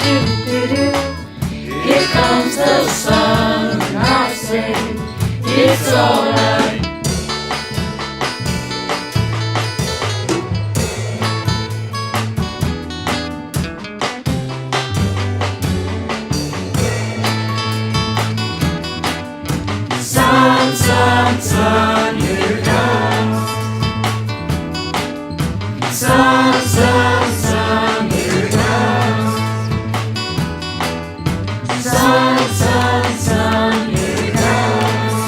doo-doo-doo. Here comes the sun, I say, it's alright. Sun, sun, sun, here it comes. Sun, sun, sun, here it comes. Sun, sun, sun, here it comes.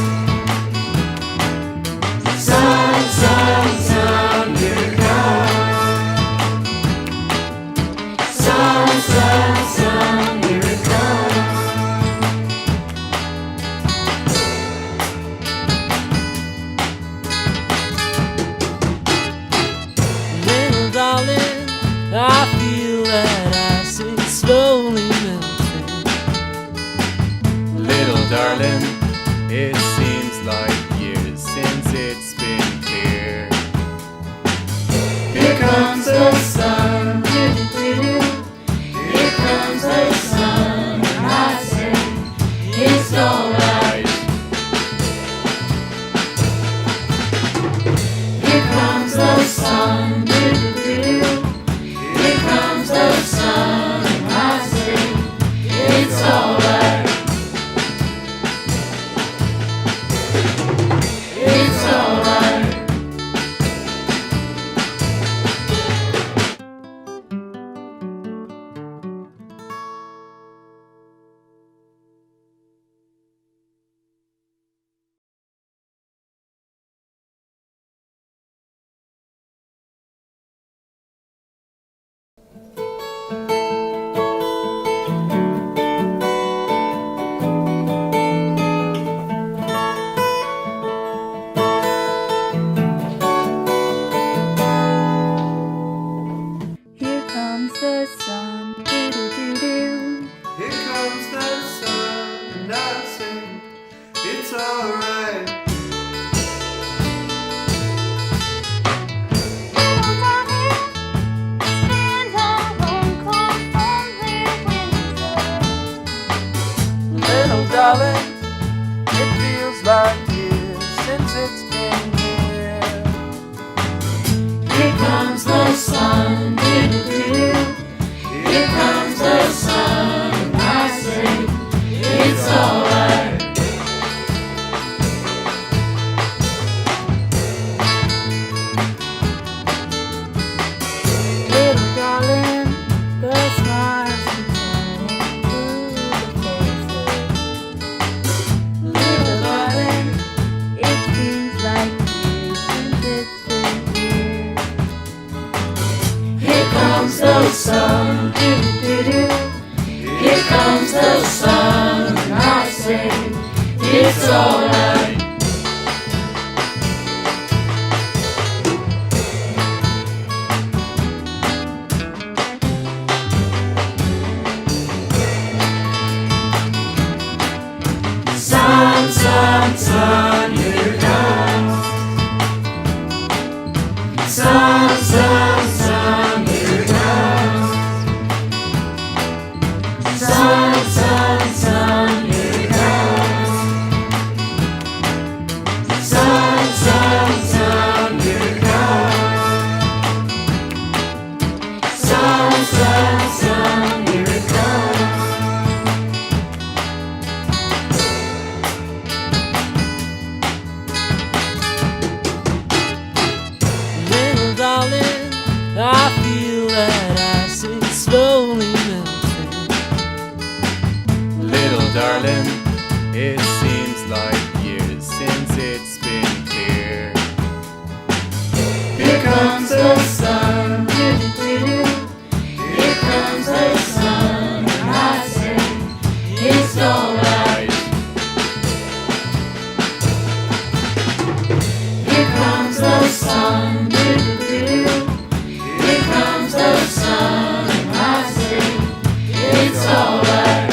Sun, sun, sun, here it comes. Sun, sun, sun, here it comes. Little darling, I feel that ice is slowly melting. Little darling, it seems like years since it's been clear. Here comes the sun, doo-doo-doo. Here comes the sun, I say, it's alright. Here comes the sun, doo-doo-doo. Here comes the sun, I say, it's alright. It's alright. Here comes the sun, doo-doo-doo-doo. Here comes the sun, and I say, it's alright. Little darling, it feels like years since it's been here. Here comes the sun, doo-doo-doo. Here comes the sun, I say, it's alright. Little darling, the smiles are shining through the faces. Little darling, it feels like years since it's been here. Here comes the sun, doo-doo-doo. Here comes the sun, I say, it's alright. Sun, sun, sun, here it comes. Sun, sun, sun, here it comes. Sun, sun, sun, here it comes. Sun, sun, sun, here it comes. Sun, sun, sun, here it comes. Little darling, I feel that ice is slowly melting. Little darling, it seems like years since it's been clear. Here comes the sun, doo-doo-doo. Here comes the sun, I say, it's alright. Here comes the sun, doo-doo-doo. Here comes the sun, I say, it's alright.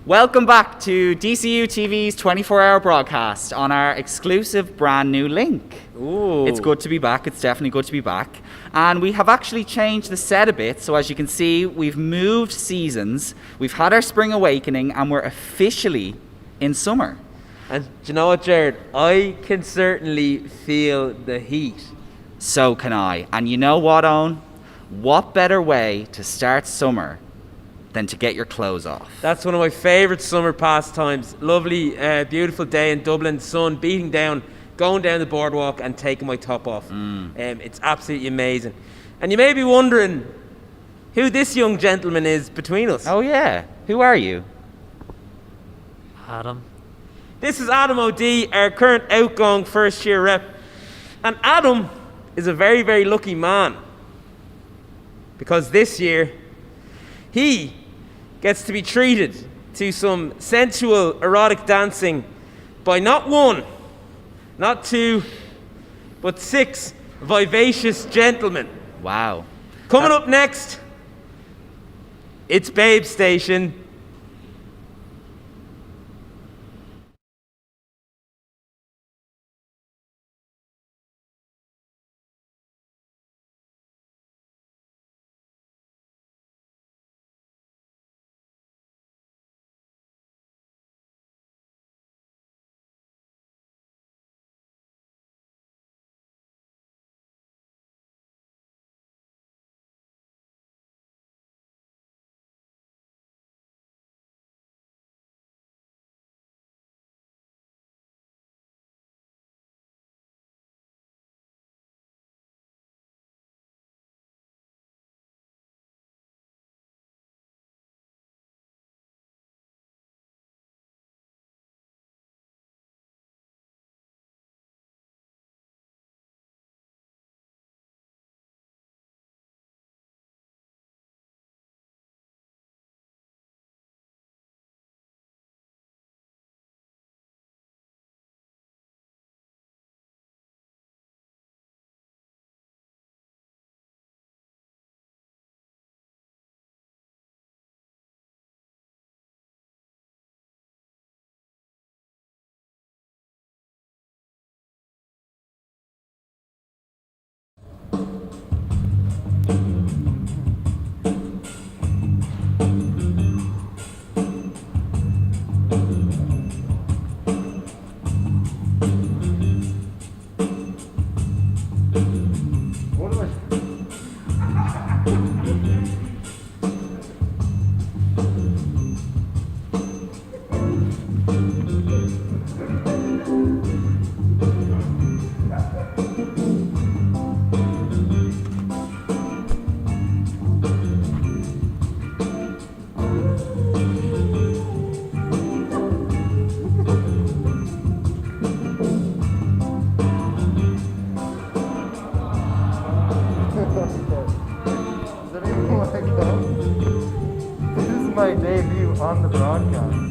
Welcome back to DCU TV's 24-hour broadcast on our exclusive brand new link. Ooh. It's good to be back. It's definitely good to be back. And we have actually changed the set a bit. So as you can see, we've moved seasons. We've had our spring awakening and we're officially in summer. And do you know what, Jared? I can certainly feel the heat. So can I. And you know what, Owen? What better way to start summer than to get your clothes off? That's one of my favourite summer pastimes. Lovely, beautiful day in Dublin, sun beating down, going down the boardwalk and taking my top off. It's absolutely amazing. And you may be wondering who this young gentleman is between us. Oh yeah, who are you? Adam. This is Adam O'D, our current outgoing first year rep. And Adam is a very, very lucky man. Because this year, he gets to be treated to some sensual, erotic dancing by not one, not two, but 6 vivacious gentlemen. Wow. Coming up next, it's Babe Station. This is my debut on the broadcast.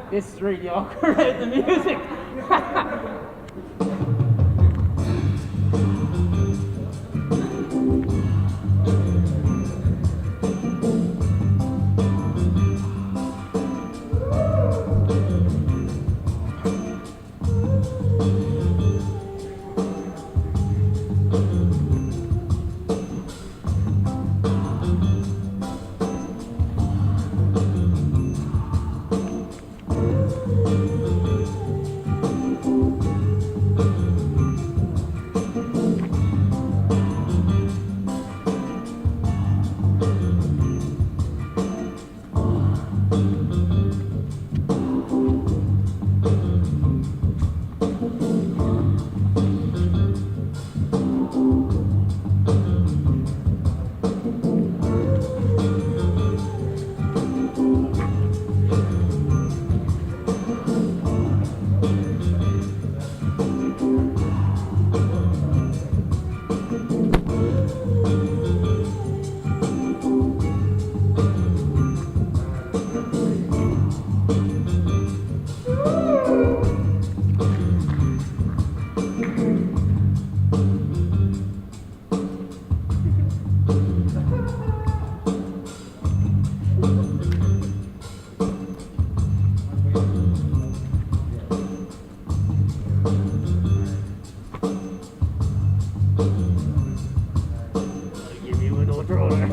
This is really awkward without the music. Give you an outro there.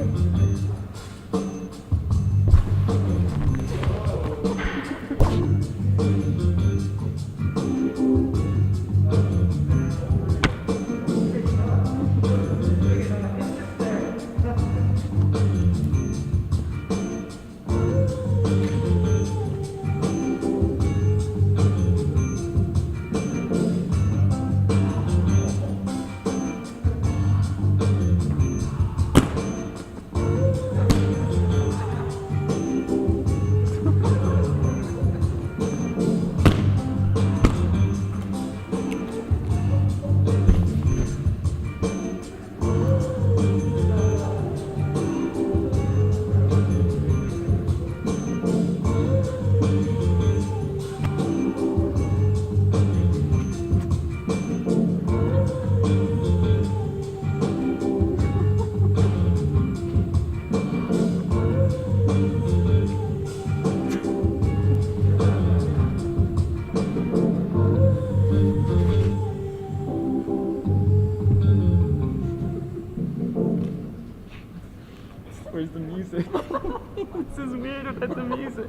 Where's the music? This is weird without the music.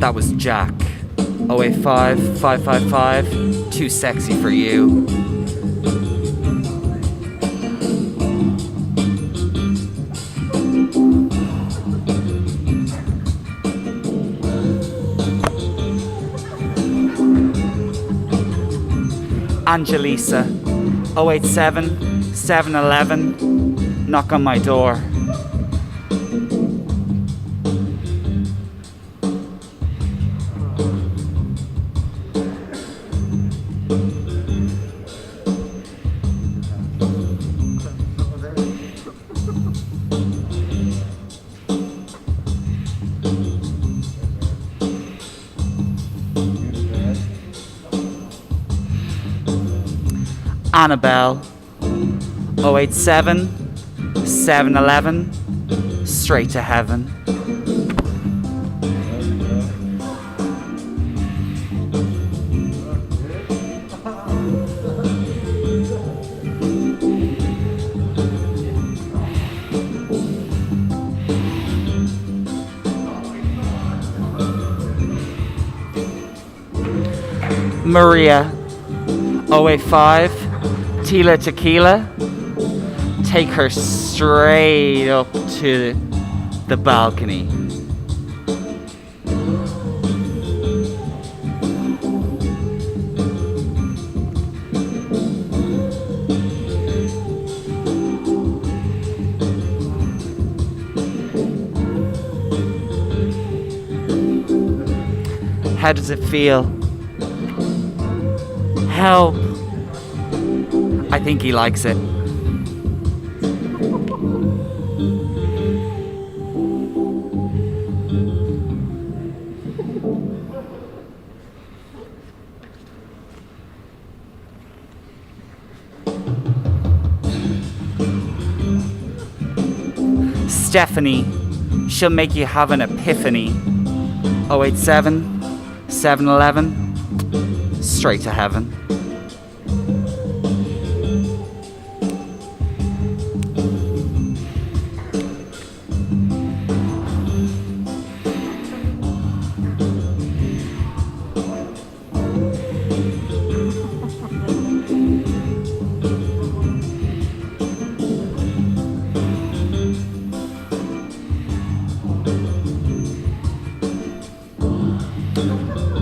That was Jack. 085 555 Too Sexy for You. Angelisa. 087 711 Knock on My Door. Annabelle. 087 711 Straight to Heaven. Maria. 085 Tila Tequila. Take her straight up to the balcony. How does it feel? Help. I think he likes it. Stephanie, she'll make you have an epiphany. 087 711 Straight to Heaven.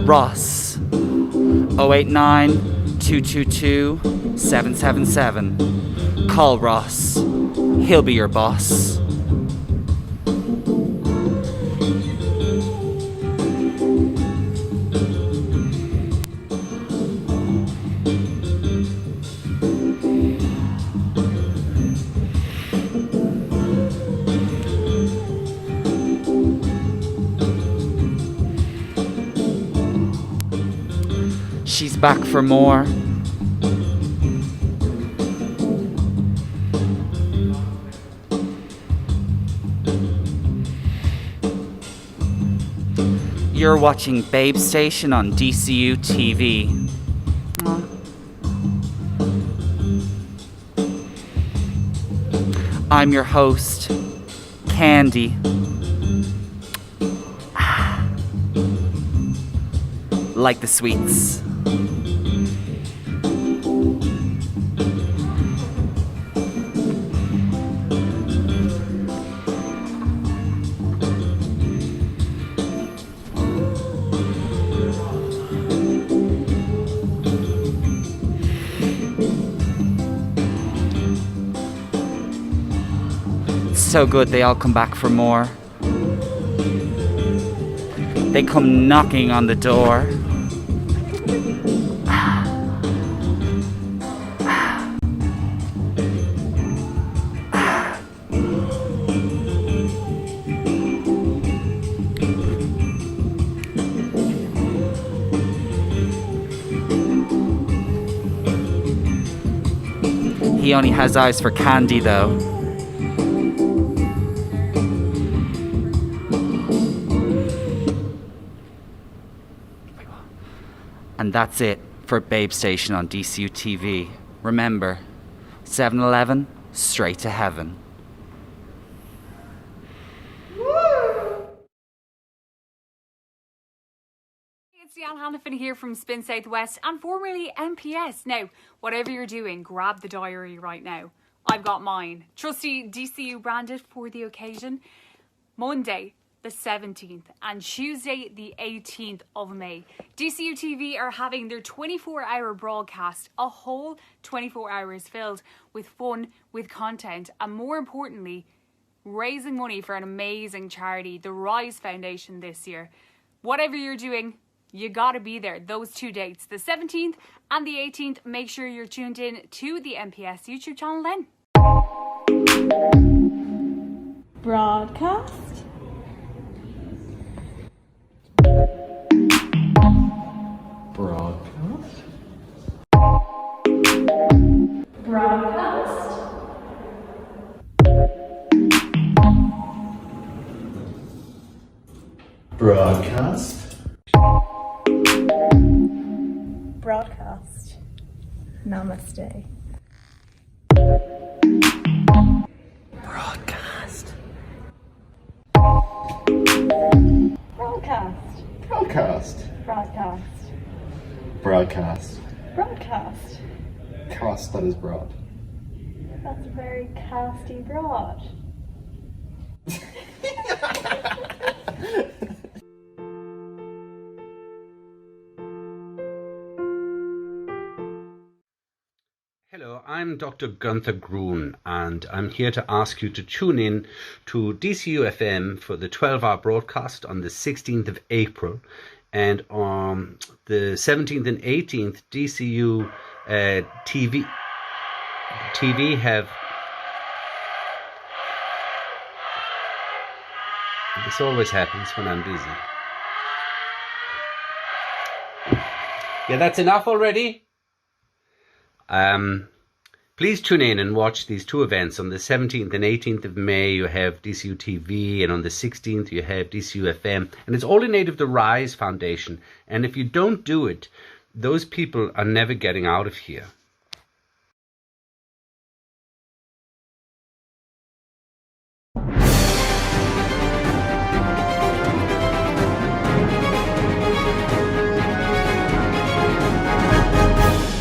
Ross. 089 222 777. Call Ross. He'll be your boss. She's back for more. You're watching Babe Station on DCU TV. Aw. I'm your host, Candy. Like the sweets. So good they all come back for more. They come knocking on the door. He only has eyes for candy though. And that's it for Babe Station on DCU TV. Remember, 7-Eleven, straight to heaven. It's Jan Hannafin here from Spin Southwest and formerly MPS. Now, whatever you're doing, grab the diary right now. I've got mine. Trusty DCU branded for the occasion. Monday, the 17th and Tuesday the 18th of May. DCU TV are having their 24-hour broadcast, a whole 24 hours filled with fun, with content, and more importantly, raising money for an amazing charity, the Rise Foundation this year. Whatever you're doing, you gotta be there. Those two dates, the 17th and the 18th, make sure you're tuned in to the MPS YouTube channel then. Broadcast. Broadcast. Broadcast. Broadcast. Broadcast. Namaste. Broadcast. Broadcast. Broadcast. Broadcast. Broadcast. Broadcast. Cast that is broad. That's very casty broad. Hello, I'm Dr. Gunther Grun, and I'm here to ask you to tune in to DCU FM for the 12-hour broadcast on the 16th of April, and on the 17th and 18th, DCU TV have... This always happens when I'm busy. Yeah, that's enough already. Please tune in and watch these two events. On the 17th and 18th of May, you have DCU TV, and on the 16th, you have DCU FM. And it's all in aid of the Rise Foundation. And if you don't do it, those people are never getting out of here.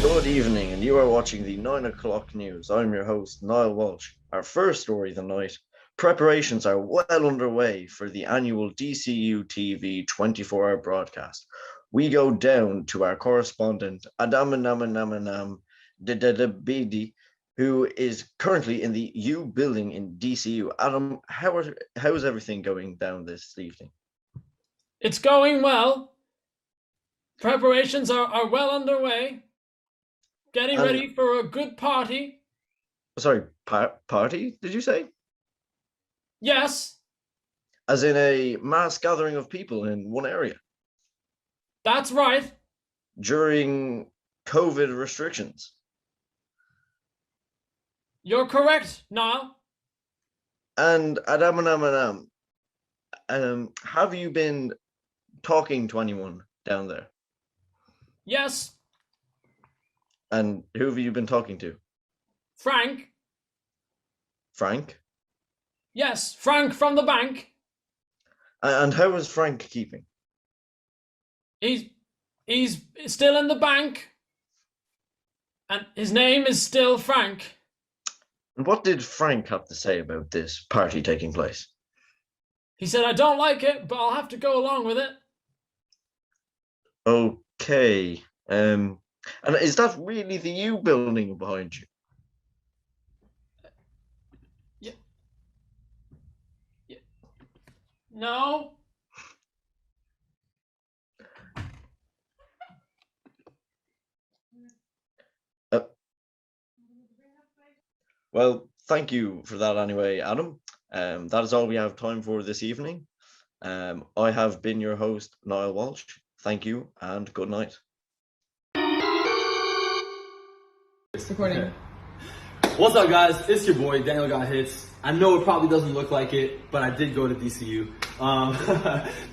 Good evening, and you are watching the 9 o'clock news. I'm your host, Niall Walsh. Our first story of the night, Preparations are well underway for the annual DCU TV 24-hour broadcast. We go down to our correspondent, Adam Bidi, who is currently in the U building in DCU. Adam, how is everything going down this evening? It's going well. Preparations are well underway. Getting ready for a good party. Sorry, party, did you say? Yes. As in a mass gathering of people in one area? That's right. During COVID restrictions? You're correct, Niall. And Adam, have you been talking to anyone down there? Yes. And who have you been talking to? Frank. Frank? Yes, Frank from the bank. And how is Frank keeping? He's still in the bank. And his name is still Frank. And what did Frank have to say about this party taking place? He said, I don't like it, but I'll have to go along with it. Okay. And is that really the U building behind you? Yeah. No. Well, thank you for that anyway, Adam. That is all we have time for this evening. I have been your host, Niall Walsh. Thank you and good night. Recording. What's up, guys? It's your boy, Daniel Got Hits. I know it probably doesn't look like it, but I did go to DCU.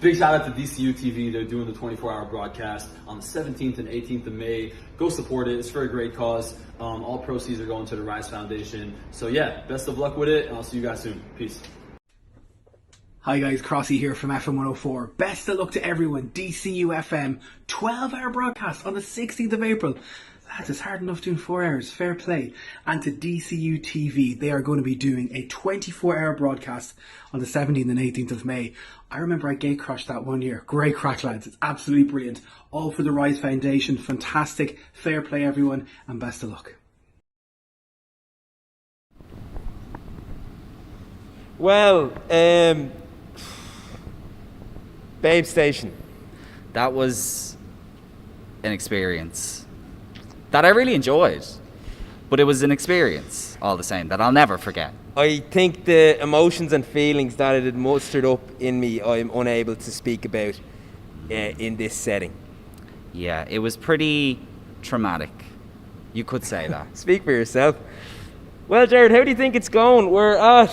Big shout out to DCU TV. They're doing the 24-hour broadcast on the 17th and 18th of May. Go support it. It's for a great cause. All proceeds are going to the Rise Foundation. So yeah, best of luck with it, and I'll see you guys soon. Peace. Hi guys, Crossy here from FM 104. Best of luck to everyone. DCU FM 12-hour broadcast on the 16th of April. Lads, it's hard enough doing 4 hours. Fair play. And to DCU TV, they are going to be doing a 24-hour broadcast on the 17th and 18th of May. I remember I gate crashed that one year. Great crack, lads. It's absolutely brilliant. All for the Rise Foundation. Fantastic. Fair play, everyone. And best of luck. Well, Babe Station. That was an experience that I really enjoyed, but it was an experience all the same that I'll never forget. I think the emotions and feelings that it had mustered up in me, I'm unable to speak about in this setting. Yeah, it was pretty traumatic. You could say that. Speak for yourself. Well, Jared, how do you think it's going? We're at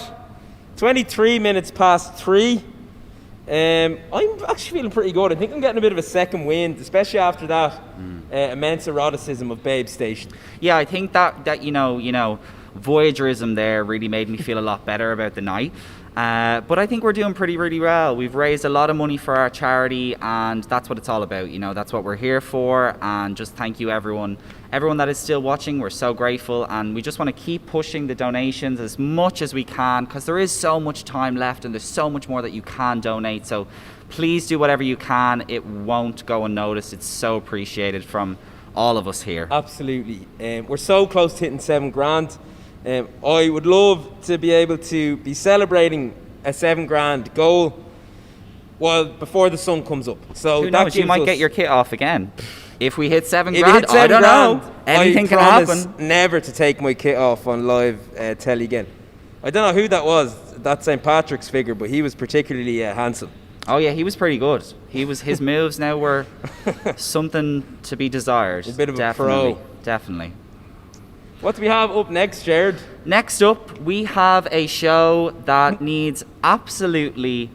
23 minutes past 3. I'm actually feeling pretty good. I think I'm getting a bit of a second wind, especially after that immense eroticism of Babe Station. Yeah, I think that you know, voyagerism there really made me feel a lot better about the night. But I think we're doing really well. We've raised a lot of money for our charity, and that's what it's all about. You know, that's what we're here for. And just thank you, everyone that is still watching. We're so grateful, and we just want to keep pushing the donations as much as we can, because there is so much time left, and there's so much more that you can donate. So please do whatever you can. It won't go unnoticed. It's so appreciated from all of us here. Absolutely. We're so close to hitting $7,000. I would love to be able to be celebrating a $7,000 goal before the sun comes up. So who knows, you might get your kit off again. If we hit $7,000, I don't know. Anything can promise happen. Never to take my kit off on live telly again. I don't know who that was, that St. Patrick's figure, but he was particularly handsome. Oh yeah, he was pretty good. His moves now were something to be desired. A bit of a pro. Definitely. What do we have up next, Jared? Next up, we have a show that needs absolutely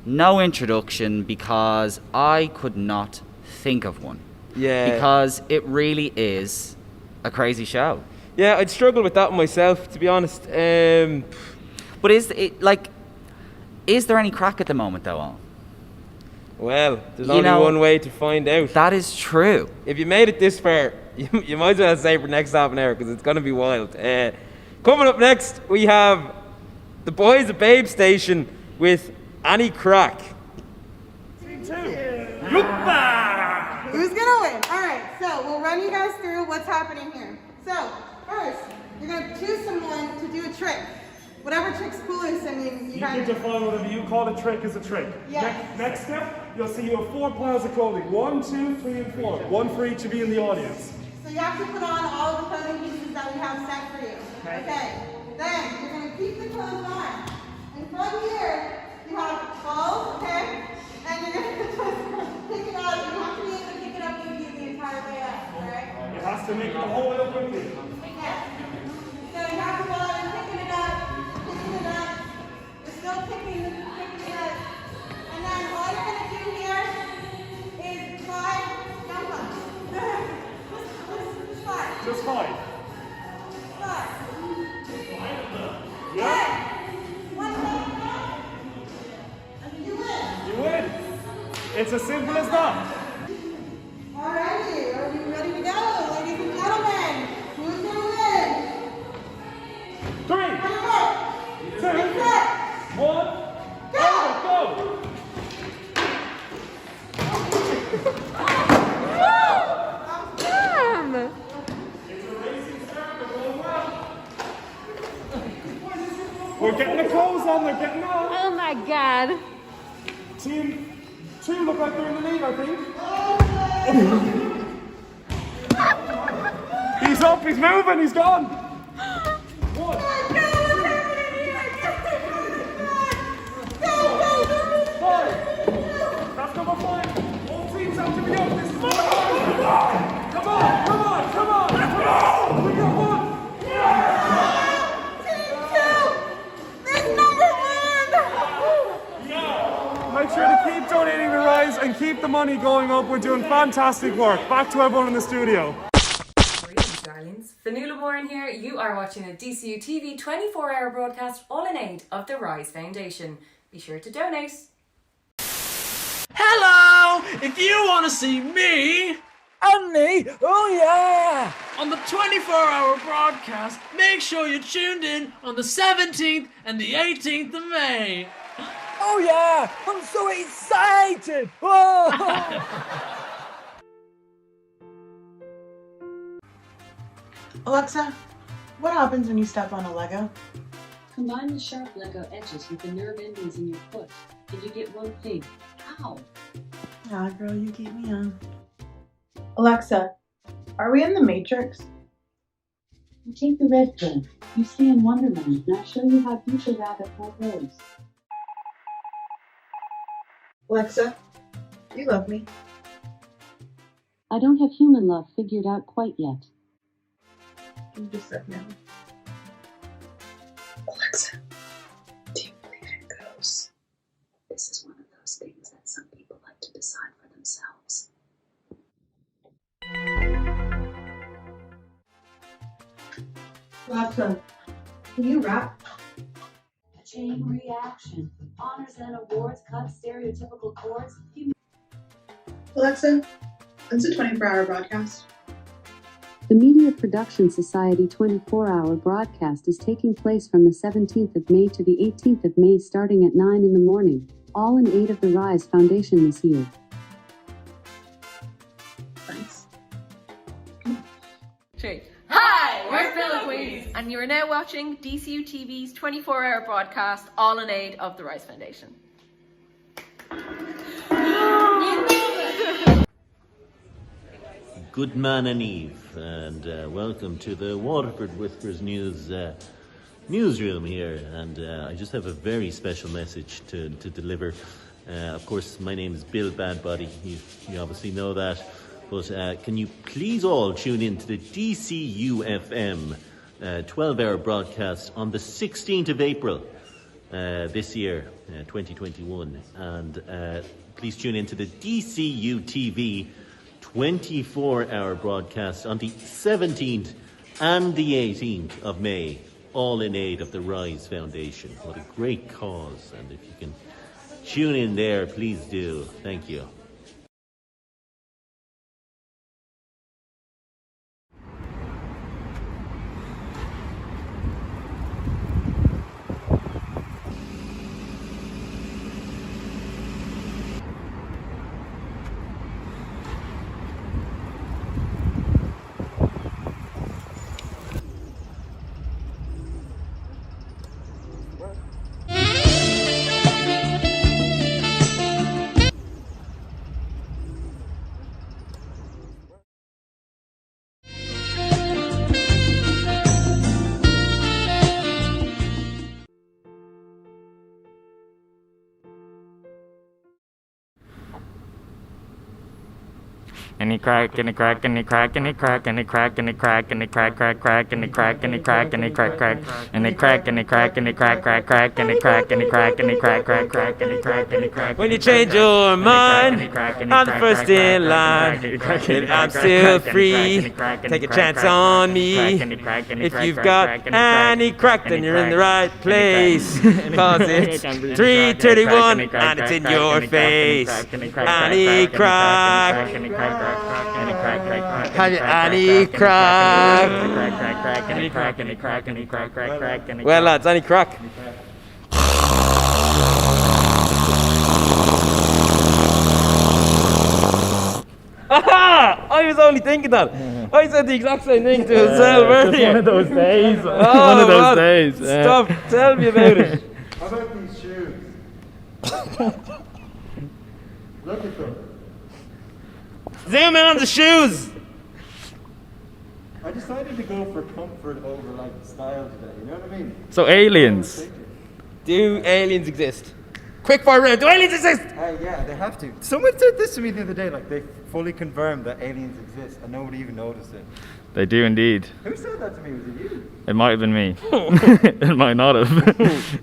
no introduction because I could not think of one. Yeah. Because it really is a crazy show. Yeah, I'd struggle with that myself, to be honest. But is there any crack at the moment, though, Al? Well, there's only one way to find out. That is true. If you made it this far, you might as well stay for the next half an hour because it's going to be wild. Coming up next, we have The Boys a Babe Station with Annie Crack. Who's gonna win? All right, so we'll run you guys through what's happening here. So first, you're gonna choose someone to do a trick. Whatever trick's coolest. I mean, you can define whatever you call a trick as a trick. Yeah. Next step, you'll see you have 4 piles of clothing. 1, 2, 3, and 4. One for each of you in the audience. So you have to put on all the clothing pieces that we have set for you. Okay. Then you're gonna keep the clothes on. And from here, you have balls, okay? And you're gonna just pick it up. You have to be able to pick it up with you the entire way up, alright? It has to make it the whole way up with you. Yeah. So you have the ball and picking it up. You're still picking it up. And then all you're going to do here is 5 jump ups. Just 5. Just 5. 5. Yeah. 1 jump up. And you win. You win. It's as simple as that. Alrighty. Are you ready to go, ladies and gentlemen? Who's going to win? 3, 2, 1, go! We're getting the clothes on, they're getting on. Oh my god. Team 2 look like they're in the lead, I think. He's up, he's moving, he's gone. 1. That's number 5. All teams have to be up. This is come on. We got 1. Team 2 is number 1. Make sure to keep donating the rise and keep the money going up. We're doing fantastic work. Back to everyone in the studio. Greetings, darlings. Fanula Bourne here. You are watching a DCU TV 24-hour broadcast, all in aid of the Rise Foundation. Be sure to donate. Hello! If you want to see me and me, oh yeah, on the 24-hour broadcast, make sure you're tuned in on the 17th and the 18th of May. Oh yeah, I'm so excited! Whoa. Alexa, what happens when you step on a Lego? Combine the sharp Lego edges with the nerve endings in your foot, and you get one thing. Ow! Ah, girl, you keep me on. Alexa, are we in the Matrix? You take the red pill. You stay in Wonderland, and I'll show you how future rabbit hole goes. Alexa, do you love me? I don't have human love figured out quite yet. You just said no. Alexa, do you believe in ghosts? This is one of those things that some people like to decide for themselves. Alexa, can you rap? A chain reaction. Honors and awards cut stereotypical chords. Alexa, when's the 24-hour broadcast? The Media Production Society 24-hour broadcast is taking place from the 17th of May to the 18th of May starting at 9 in the morning, all in aid of the Rise Foundation this year. Thanks. Hi, we're Philippines, and you are now watching DCU TV's 24-hour broadcast, all in aid of the Rise Foundation. Good man and Eve, and welcome to the Waterford Whispers News newsroom here. And I just have a very special message to deliver. Of course, my name is Bill Badbody. You obviously know that. But can you please all tune in to the DCU FM 12-hour broadcast on the 16th of April this year, 2021. And please tune in to the DCU TV 24-hour broadcast on the 17th and the 18th of May, all in aid of the Rise Foundation. What a great cause. And if you can tune in there, please do. Thank you. And he crack and he crack and he crack and he crack and he crack and he crack and he crack crack and he crack and he crack and he crack and he crack and he crack and he crack and he crack and he crack and he crack and he crack and he crack. When you change your mind, I'm the first in line. And I'm still free. Take a chance on me. If you've got any crack, then you're in the right place. Cause it's 3:31 and it's in your face. Any crack. Any crack. Well, lads, any crack. I was only thinking that. I said the exact same thing to himself earlier. One of those days. Oh, One of those days. Yeah. Stop. Tell me about it. How about these shoes? Look at them. Zoom in on the shoes. I decided to go for comfort over like style today. You know what I mean? So aliens. Do aliens exist? Quick fire round. Do aliens exist? Yeah, they have to. Someone said this to me the other day. Like they fully confirmed that aliens exist, and nobody even noticed it. They do indeed. Who said that to me? Was it you? It might have been me. It might not have.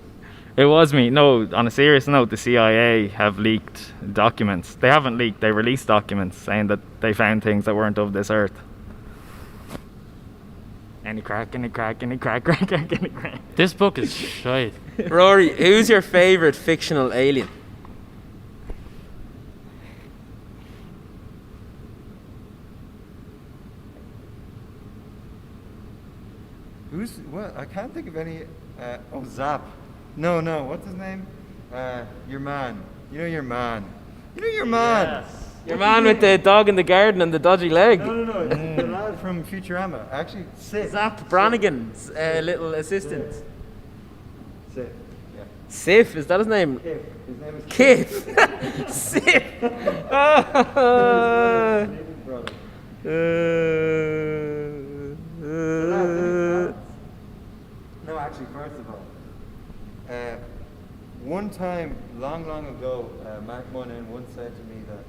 It was me. No, on a serious note, the CIA have leaked documents. They haven't leaked, they released documents saying that they found things that weren't of this earth. Any crack, any crack, any crack, crack, any crack. This book is shite. Rory, who's your favourite fictional alien? Who's what? I can't think of any. Zap. No, what's his name? Your man. You know your man. You know your man. Yes. Your man with the dog in the garden and the dodgy leg. No. It's the lad from Futurama. Actually, Sif. Zap Brannigan's little assistant. Sif. Yeah. Sif, is that his name? Kif. His name is Kif. Sif. No, actually, first of all, one time, long ago, Mark Moynihan once said to me that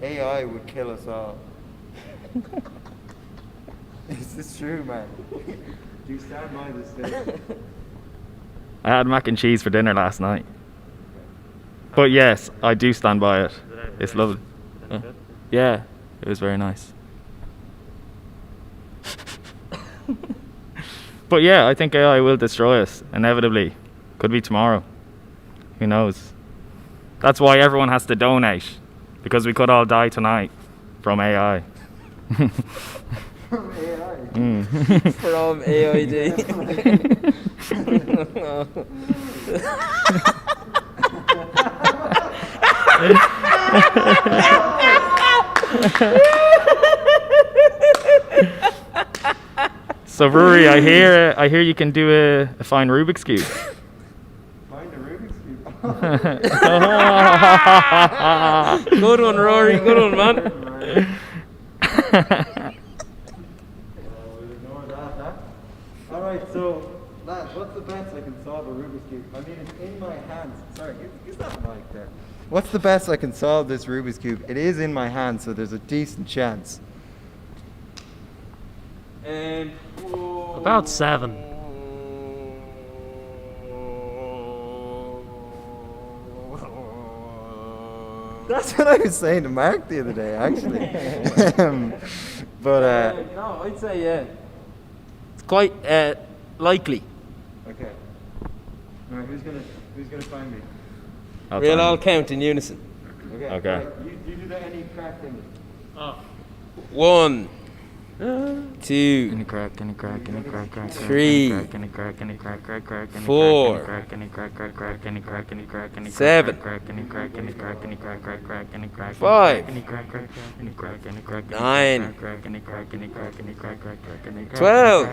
AI would kill us all. Is this true, man? Do you stand by this thing? I had mac and cheese for dinner last night. But yes, I do stand by it. It's lovely. Yeah, it was very nice. But yeah, I think AI will destroy us, inevitably. Could be tomorrow. Who knows? That's why everyone has to donate, because we could all die tonight from AI. From AI? From AID. So Rory, I hear you can do a fine Rubik's Cube. Find a Rubik's Cube. Good one, Rory. Good one, man. We'll ignore that, huh? Alright, so, lads, what's the best I can solve a Rubik's Cube? I mean, it's in my hands. Sorry, use that mic there. What's the best I can solve this Rubik's Cube? It is in my hands, so there's a decent chance. About 7. That's what I was saying to Mark the other day, actually. No, I'd say yeah. It's quite likely. Okay. Alright, who's gonna find me? We'll all count in unison. Okay. Right, you do that any crack thing. Oh. 1, 2, 3, 4, 7, 5, 9, 12.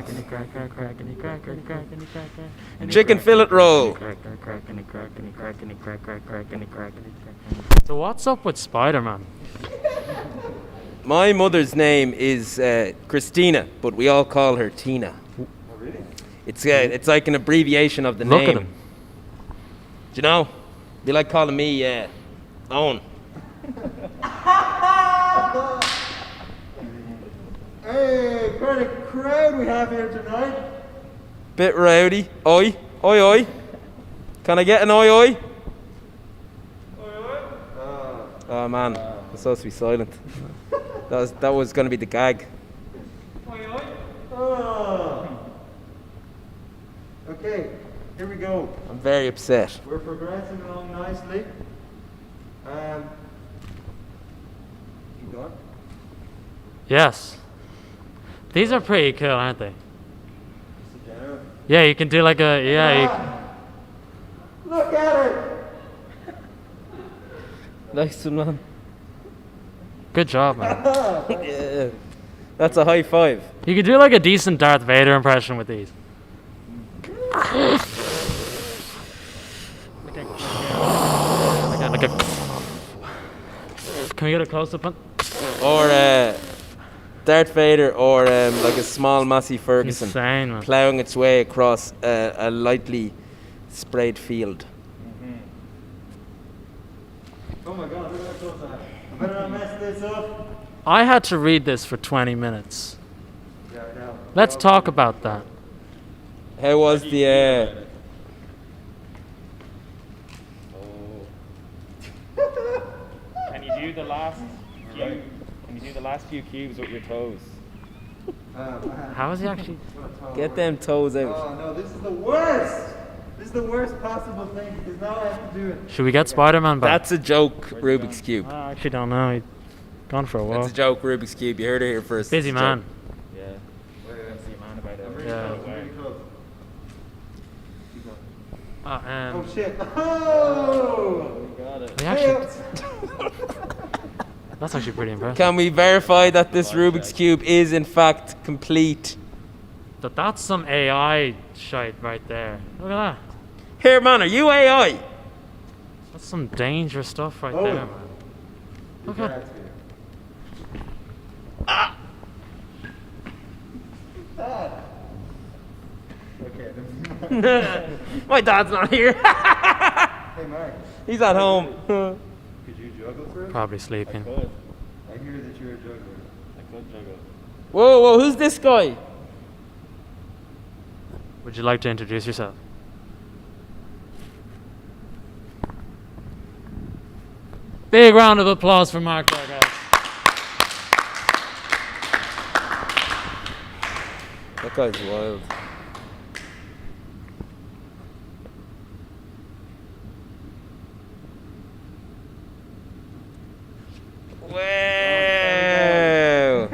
Chicken fillet roll. So what's up with Spider-Man? My mother's name is Christina, but we all call her Tina. Oh, really? It's like an abbreviation of the Look name. at him. Do you know? Be like calling me Owen. Hey, quite a crowd we have here tonight. Bit rowdy. Oi, oi, oi. Can I get an oi, oi? Oh man, I'm supposed to be silent. That was going to be the gag. Oh. Okay, here we go. I'm very upset. We're progressing along nicely. Keep going. Yes. These are pretty cool, aren't they? Sit down. Yeah, you can do like a Look at it. Nice one, man. Good job, man. Yeah. That's a high five. You could do like a decent Darth Vader impression with these. Can we get a close up on? Or Darth Vader, or like a small Massey Ferguson Insane, man. ploughing its way across a lightly sprayed field. Oh my god, look at that. I better not mess this up. I had to read this for 20 minutes. Yeah, I know. Let's talk about that. How was the Can you do the last few? Can you do the last few cubes with your toes? How is he actually? Get them toes out. Oh no, this is the worst. This is the worst possible thing because now I have to do it. Should we get Spider-Man back? That's a joke, Rubik's Cube. I actually don't know. He's gone for a while. That's a joke, Rubik's Cube. You heard it here first. Busy It's a man. joke. Yeah. Busy man about it. Yeah. Really close. Oh shit. Oh! We got it. We actually, that's actually pretty impressive. Can we verify that this Rubik's Cube is in fact complete? That's some AI shite right there. Look at that. Here, man, are you AI? That's some dangerous stuff right Oh. there, man. Look at Okay. My dad's not here. Hey, Mark. He's at home. Could you juggle for us? Probably sleeping. I hear that you're a juggler. I could juggle. Whoa, whoa, who's this guy? Would you like to introduce yourself? Big round of applause for Mark there, guys. That guy's wild. Wow.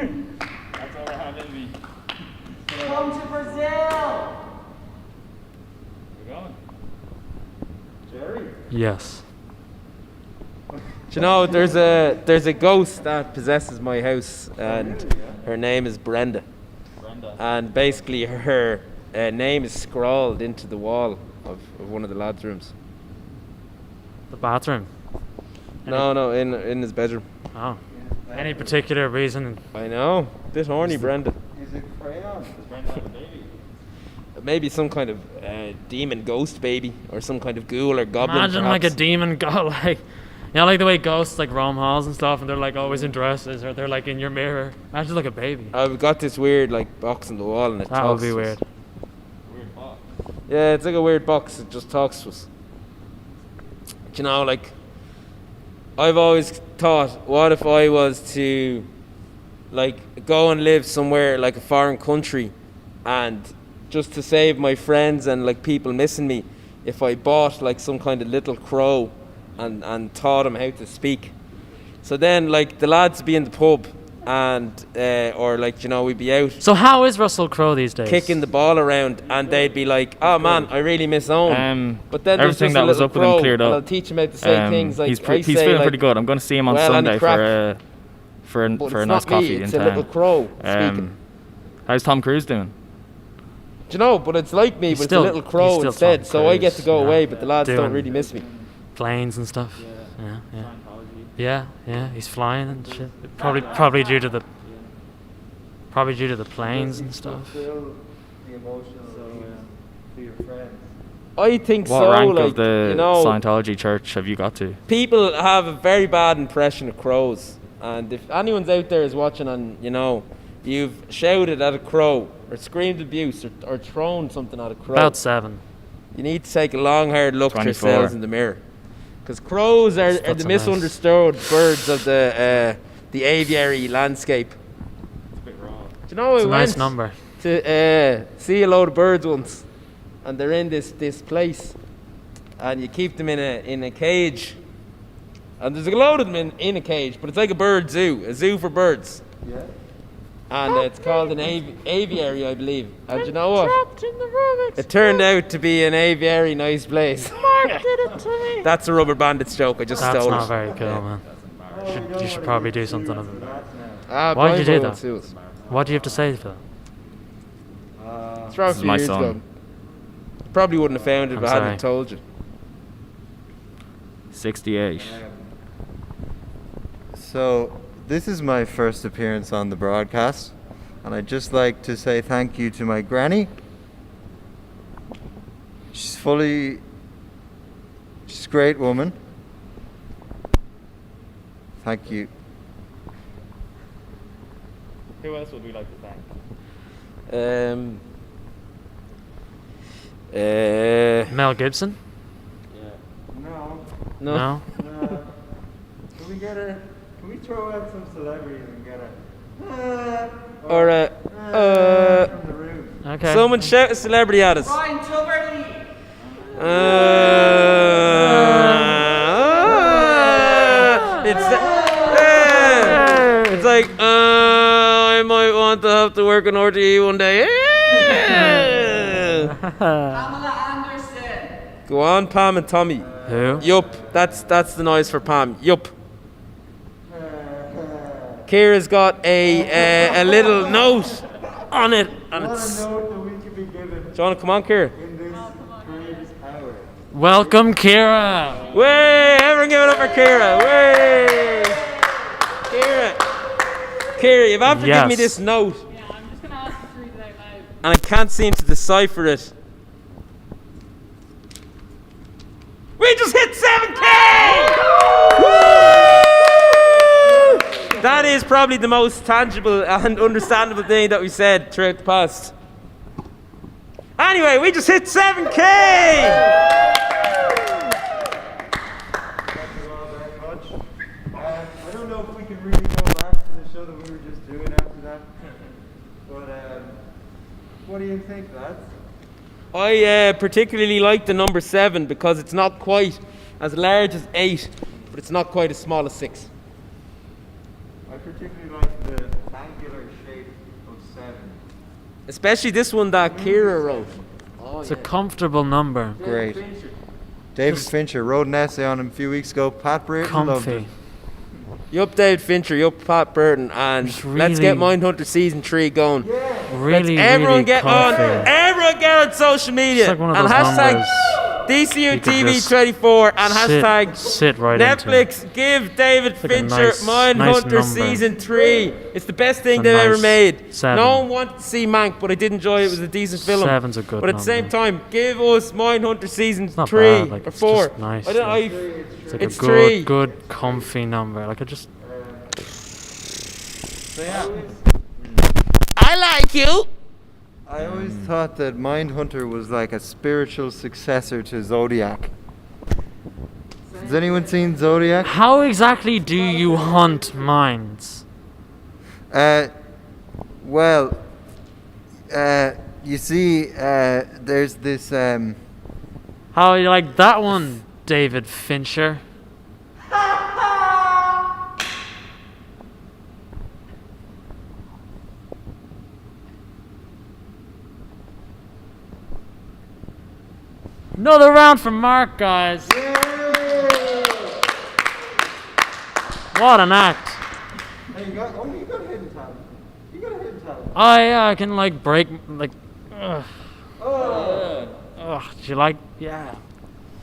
That's all I have in me. Come to Brazil. We're going. Jerry. Yes. Do you know there's a ghost that possesses my house, and her name is Brenda. And basically her name is scrawled into the wall of one of the lads' rooms. The bathroom. No, in his bedroom. Oh. Any particular reason? I know. Bit horny, Brenda. Is it crayon? Does Brenda have a baby? Maybe some kind of demon ghost baby, or some kind of ghoul or goblin. Imagine like a perhaps. demon like, you know, like the way ghosts like roam halls and stuff, and they're like always in dresses, or they're like in your mirror. Imagine like a baby. I've got this weird like box on the wall, and it That would talks be to us. weird. Weird box. Yeah, it's like a weird box. It just talks to us. Do you know, like, I've always thought, what if I was to, like, go and live somewhere like a foreign country, and just to save my friends and like people missing me, if I bought like some kind of little crow and taught him how to speak. So then, like, the lads be in the pub, and or like, you know, we'd be out. So how is Russell Crowe these days? Kicking the ball around, and they'd be like, "Oh man, I really miss home." But then there's everything just that a was little up with him crow, cleared and up. I'll teach him how to say things like he's I he's say, feeling like, pretty good. I'm going to see him on "Well, Sunday any crack?" for But a it's nice not me, coffee it's in a town. little crow speaking. How's Tom Cruise doing? Do you know? But it's like me, He's but still- it's a little he's crow still instead. Tom So I get to Cruise, go yeah. away, but the lads don't Doing really miss me. Planes and stuff. Yeah. He's flying and shit. Probably due to the planes and stuff. Fulfill the emotional for your friends. I think What so. rank like, of the you know, Scientology church have you got to? people have a very bad impression of crows, And if anyone's out there is watching and, you know, you've shouted at a crow or screamed abuse or thrown something at a crow. About 7. You need to take a long, hard look at 24. yourselves in the mirror. Because crows are That's the a nice- misunderstood birds of the aviary landscape. It's a bit raw. Do you know, It's I a went nice number. to see a load of birds once, and they're in this place, and you keep them in a cage, and there's a load of them in a cage, but it's like a zoo for birds. Yeah. And it's called an aviary, I believe. And do you know what? It turned out to be an aviary, nice place. Mark did it to me. That's a Rubber Bandits joke. I just That's stole not it. very cool, man. You should probably do something of it. Brian Why did you do won't that? sue us. What do you have to say for that? It's from a This is few my years song. ago. Probably wouldn't have found it if I'm I hadn't sorry. told you. 68. So, this is my first appearance on the broadcast, and I'd just like to say thank you to my granny. She's a great woman. Thank you. Who else would we like to thank? Mel Gibson? No. No? Can we throw out some celebrities and get Or from the room? Okay. someone shout a celebrity at us. Ryan Tuberty. It's like I might want to have to work on RTE one day. Pamela Anderson. Go on, Pam and Tommy. Who? Yup, that's the noise for Pam. Yup. Kira's got a little note on it, and it's. Do note that we could be given you want to come on, Kira? in this greatest hour. Welcome, Kira! Way! Everyone give it up for Kira. Way! Kira, you've after given me Yes. this note, Yeah, I'm just gonna ask you to read it out loud. and I can't seem to decipher it. We just hit 7K! Woo! That is probably the most tangible and understandable thing that we said throughout the past. Anyway, we just hit 7K! Thank you all very much. I don't know if we can really go back to the show that we were just doing after that. But what do you think, lads? I particularly like the number 7 because it's not quite as large as 8, but it's not quite as small as 6. I particularly like the angular shape of 7. Especially this one that Kira wrote. It's a comfortable number. Great. David Fincher wrote an essay on him a few weeks ago. Pat Burton loved it. Comfy. Yup, David Fincher, yup, Pat Burton, and It's let's get really- Mindhunter Season 3 going. Really, Everyone really get comfy. on, everyone get on social media, It's like one of and those hashtag numbers DCU you could TV just 24 and sit- hashtag sit right Netflix give David like a Fincher nice Mindhunter number. Season 3. It's the best thing It's a they've ever nice made. 7. No one wanted to see Mank, but I did enjoy it. It was a decent film. 7's a good But at the same number. time, give us Mindhunter Season Not 3 bad, like, or it's 4. just nice, I don't like, know. It's like It's a 3. good, comfy number. Like, I just... I like you. I always thought that Mindhunter was like a spiritual successor to Zodiac. Has anyone seen Zodiac? How exactly do you hunt minds? Well, you see, there's this, How you like that one, David Fincher? Another round for Mark, guys. What an act. Hey, you got a hidden talent. You got a hidden talent. Oh yeah, I can like break like. Ugh. Oh. Ugh. Do you like? Yeah.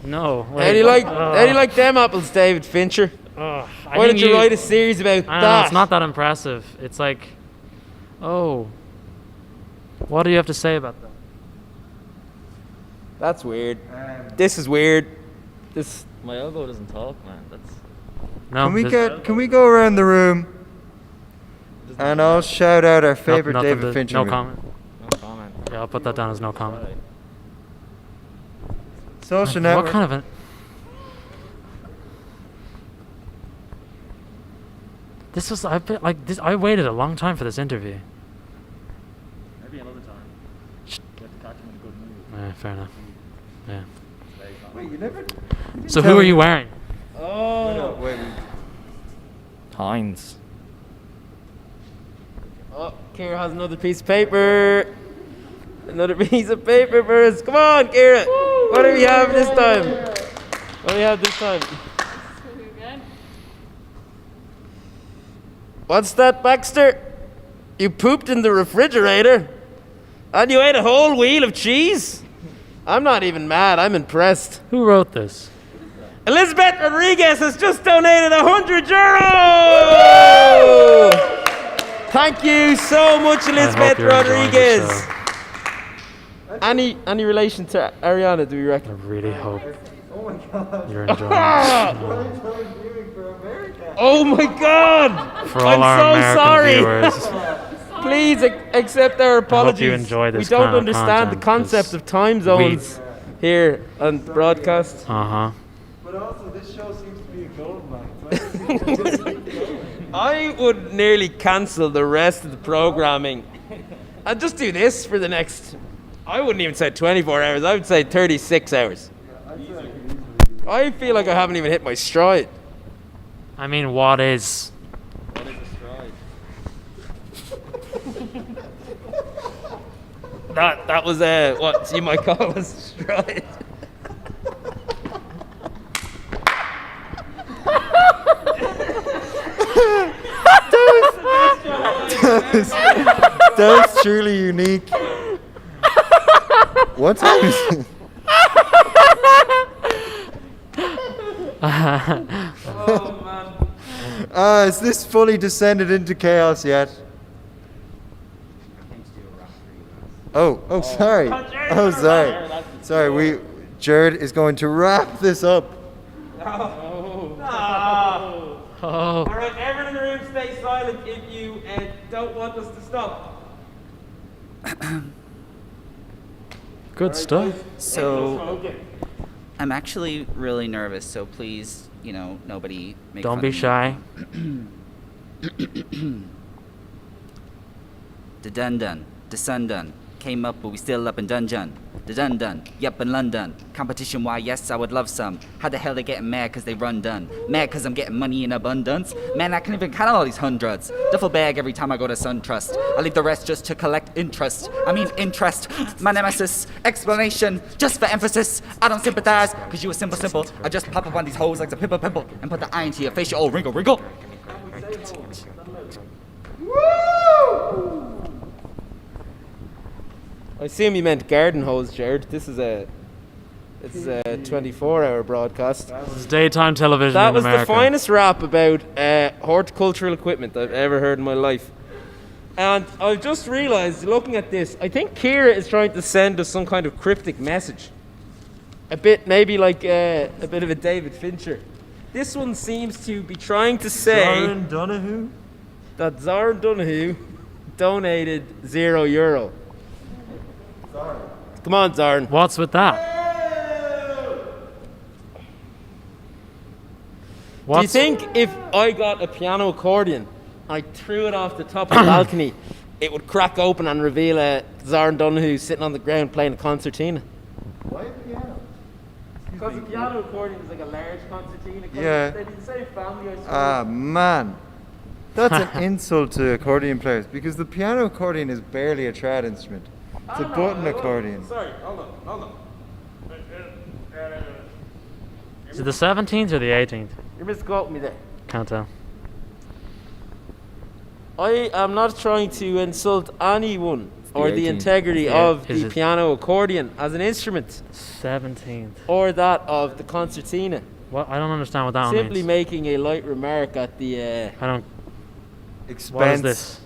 No. How do you like them apples, David Fincher? I Why think don't you write a series about I don't know, that? it's not that impressive. It's like, oh, what do you have to say about that? That's weird. This is weird. My elbow doesn't talk, man. No. Can we go around the room? And I'll shout out our favorite Nothing David to- Fincher. No movie. comment. No comment. Yeah, I'll put that down as no comment. Social Like, Network. What kind of a... This was I waited a long time for this interview. Maybe another time. You have to catch him in a good mood. Yeah, fair enough. Yeah. Wait, you never. So who are you wearing? Oh. No, wait. Heinz. Oh, Kira has another piece of paper. Another piece of paper for us. Come on, Kira. What do we have this time? What do we have this time? What's that, Baxter? You pooped in the refrigerator? And you ate a whole wheel of cheese? I'm not even mad. I'm impressed. Who wrote this? Elizabeth Rodriguez has just donated €100. Thank you so much, Elizabeth you're enjoying the Rodriguez. Any relation to Ariana, do we reckon? I really hope Oh my God. you're enjoying Ah! Oh my God! For all I'm our so American sorry. viewers. Please accept our apologies. you enjoy this we don't kind of understand the content, concept of time zones here on broadcast. Uh-huh. But also, this show seems to be a gold mine. I would nearly cancel the rest of the programming and just do this for the next. I wouldn't even say 24 hours. I would say 36 hours. I feel like I haven't even hit my stride. I mean, what is? What is a stride? That was what you might call a stride. That was truly unique. What time is it? Oh man. Is this fully descended into chaos yet? Oh, sorry. Oh, sorry. Sorry, Jared is going to wrap this up. Oh. Oh. All right, everyone in the room, stay silent if you don't want us to stop. Good stuff. So, I'm actually really nervous, so please, nobody make Don't fun be of me. shy. The dun-dun, the sun-dun, came up but we still up in dungeon. The dun-dun, yup in London. Competition, why yes, I would love some. How the hell they getting mad cause they run done? Mad cause I'm getting money in abundance? Man, I can't even count all these hundreds. Duffel bag every time I go to SunTrust. I leave the rest just to collect interest. Interest. My nemesis. Explanation, just for emphasis. I don't sympathize cause you a simple. I just pop up on these hoes like a pimple and put the eye into your face, you old wrinkle. I assume you meant garden hose, Jared. This is a 24-hour broadcast. It's daytime television That in was America. the finest rap about horticultural equipment I've ever heard in my life. And I've just realised, looking at this, I think Kira is trying to send us some kind of cryptic message. A bit, maybe like a bit of a David Fincher. This one seems to be trying to say Zoran Donahue? that Zoran Donahue donated €0. Come on, Zoran. What's with that? Do you think if I got a piano accordion, I threw it off the top of the balcony, it would crack open and reveal Zoran Donahue sitting on the ground playing a concertina? Why a piano? Because a piano accordion is like a large concertina. Yeah. They're the same family, I suppose. Ah, man. That's an insult to accordion players because the piano accordion is barely a trad instrument. It's a button accordion. Sorry, hold on. Is it the 17th or the 18th? You're misquoting me there. Can't tell. I am not trying to insult anyone or the 18th. integrity Yeah, of is the it- piano accordion as an instrument 17th. or that of the concertina. What? I don't understand what that one Simply means. making a light remark at the I don't. Expense What is this?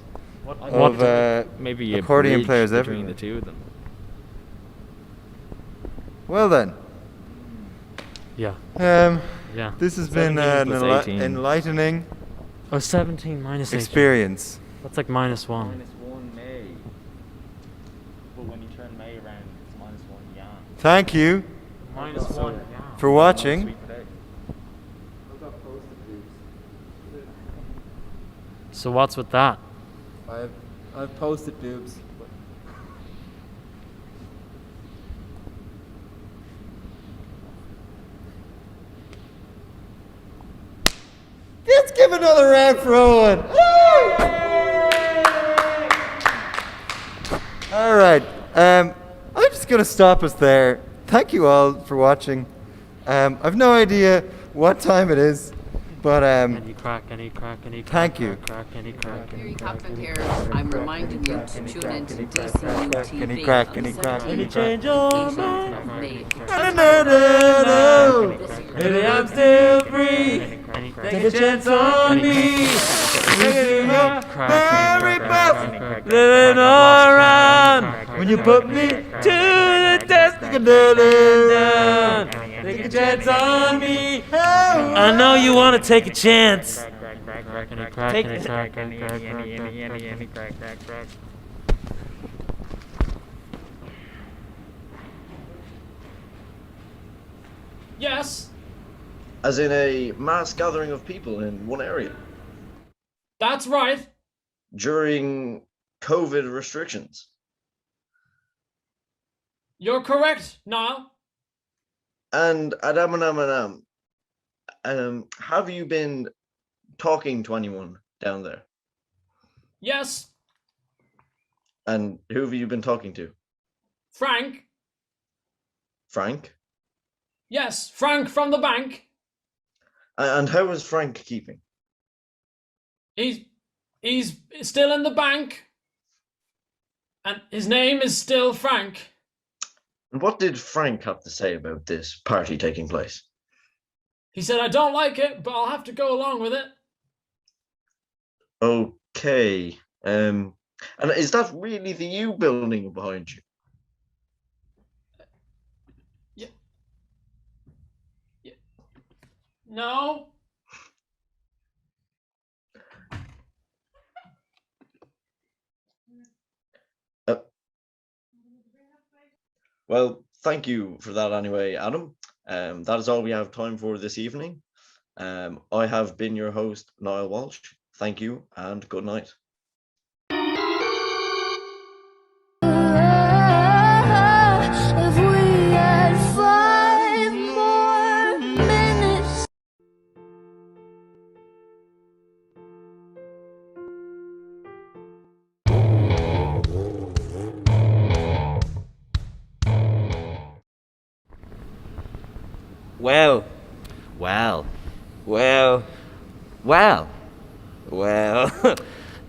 of Maybe a accordion bridge players between everywhere. the two of them. Well then. Yeah. Yeah. This has been an 18. enlightening Oh, 17 minus 18. experience. That's like -1. -1 May. But when you turn May around, it's -1 Jan. Thank you -1 for watching. So what's with that? I've posted boobs. Let's give another round for Owen. All right. I'm just going to stop us there. Thank you all for watching. I've no idea what time it is, but thank you. Here, I'm reminding you to tune into DCU TV. Any crack, any crack, any change on May. Maybe I'm still free. Take a chance on me. Living all around. When you put me to the test, take a chance on me. I know you want to take a chance. Take Yes, As in a mass gathering of people in one area that's right. during COVID restrictions. You're correct, Niall. And Adam, have you been talking to anyone down there? Yes, And who have you been talking to? Frank. Frank? Yes, Frank from the bank. And how is Frank keeping? He's still in the bank. And his name is still Frank. And what did Frank have to say about this party taking place? He said, I don't like it, but I'll have to go along with it. Okay. And is that really the U building behind you? No. Well, thank you for that anyway, Adam. That is all we have time for this evening. I have been your host, Niall Walsh. Thank you and good night. If we had 5 more minutes. Well.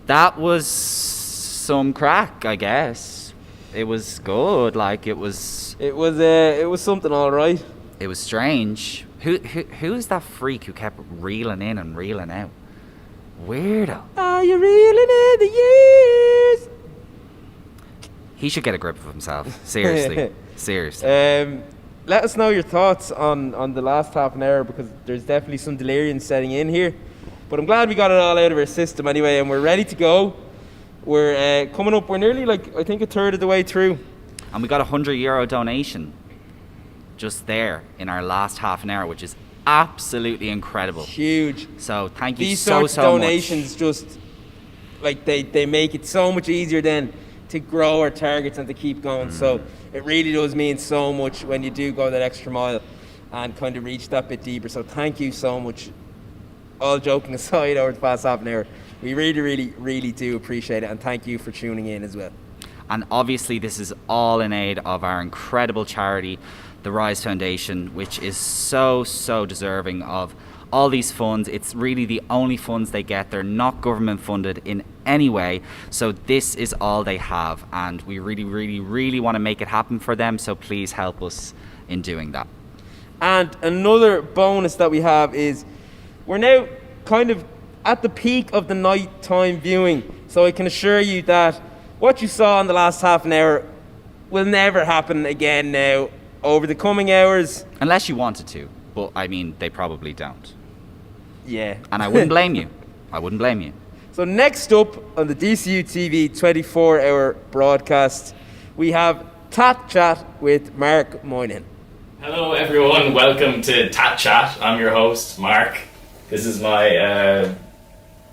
That was some crack, I guess. It was good. Like it was something, all right. It was strange. Who is that freak who kept reeling in and reeling out? Weirdo. Are you reeling in the years? He should get a grip of himself. Seriously. Let us know your thoughts on the last half an hour, because there's definitely some delirium setting in here. But I'm glad we got it all out of our system anyway, and we're ready to go. We're coming up, we're nearly I think a third of the way through. And we got €100 donation just there in our last half an hour, which is absolutely incredible. Huge. So thank you These so sorts of much. donations just, like, they make it so much easier then to grow our targets and to keep going. So it really does mean so much when you do go that extra mile and kind of reach that bit deeper. So thank you so much. All joking aside, over the past half an hour, we really, really, really do appreciate it, and thank you for tuning in as well. And obviously this is all in aid of our incredible charity, the Rise Foundation, which is so deserving of all these funds. It's really the only funds they get. They're not government funded in any way. So this is all they have, and we really, really, really want to make it happen for them. So please help us in doing that. And another bonus that we have is we're now kind of at the peak of the nighttime viewing. So I can assure you that what you saw in the last half an hour will never happen again now over the coming hours. Unless you wanted to. but I mean, they probably don't. Yeah. And I wouldn't blame you. I wouldn't blame you. So next up on the DCU TV 24-hour broadcast, we have Tat Chat with Mark Moynihan. Hello everyone, welcome to Tat Chat. I'm your host, Mark. This is my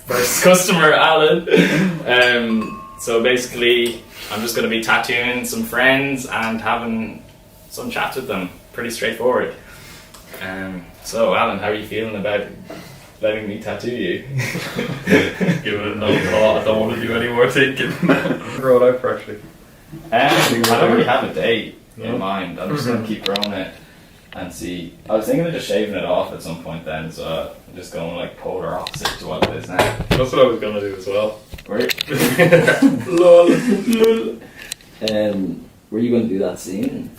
first customer, Alan. So basically, I'm just going to be tattooing some friends and having some chats with them. Pretty straightforward. So Alan, how are you feeling about letting me tattoo you? Give it no thought. I don't want to do any more thinking. Grow it out freshly. I don't really have a date in mind. I'm just going to keep growing it and see. I was thinking of just shaving it off at some point then, so I'm just going like polar opposite to what it is now. That's what I was going to do as well. Right? Lol. Were you going to do that scene?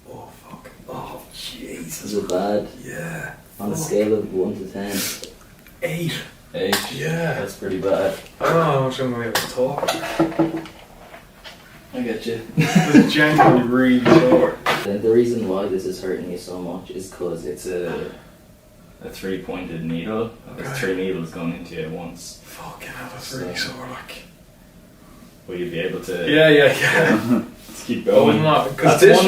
Oh fuck. Oh Jesus. Is it bad? Yeah. On a scale of 1 to 10? 8. 8? Yeah. That's pretty bad. I don't know how much I'm going to be able to talk. I get you. It's genuinely really sore. Then the reason why this is hurting you so much is because it's a 3-pointed needle. There's 3 needles going into you at once. Fucking hell, that's really sore, like. Will you be able to? Yeah. Let's keep going. Because that's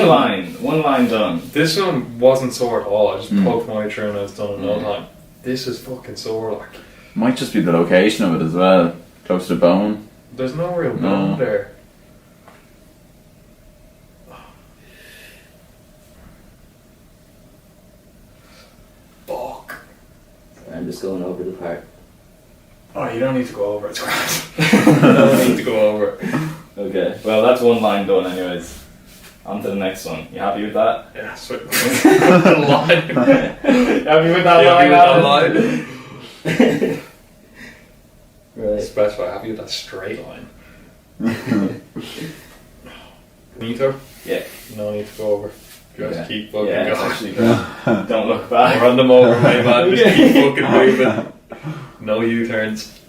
one line done. This one wasn't sore at all. I just poked my way through and I was done in no time. This is fucking sore, like. Might just be the location of it as well, close to the bone. There's no real bone there. Fuck. I'm just going over the part. Oh, you don't need to go over it. You don't need to go over it. Okay, well that's one line done anyways. On to the next one. You happy with that? Yeah, sweet. Line. You happy with that line? Right. Specify happy with that straight line. Need to? Yeah. No need to go over. Just keep fucking going. Actually, don't look back. Run them over, my man. Just keep fucking moving. No U-turns.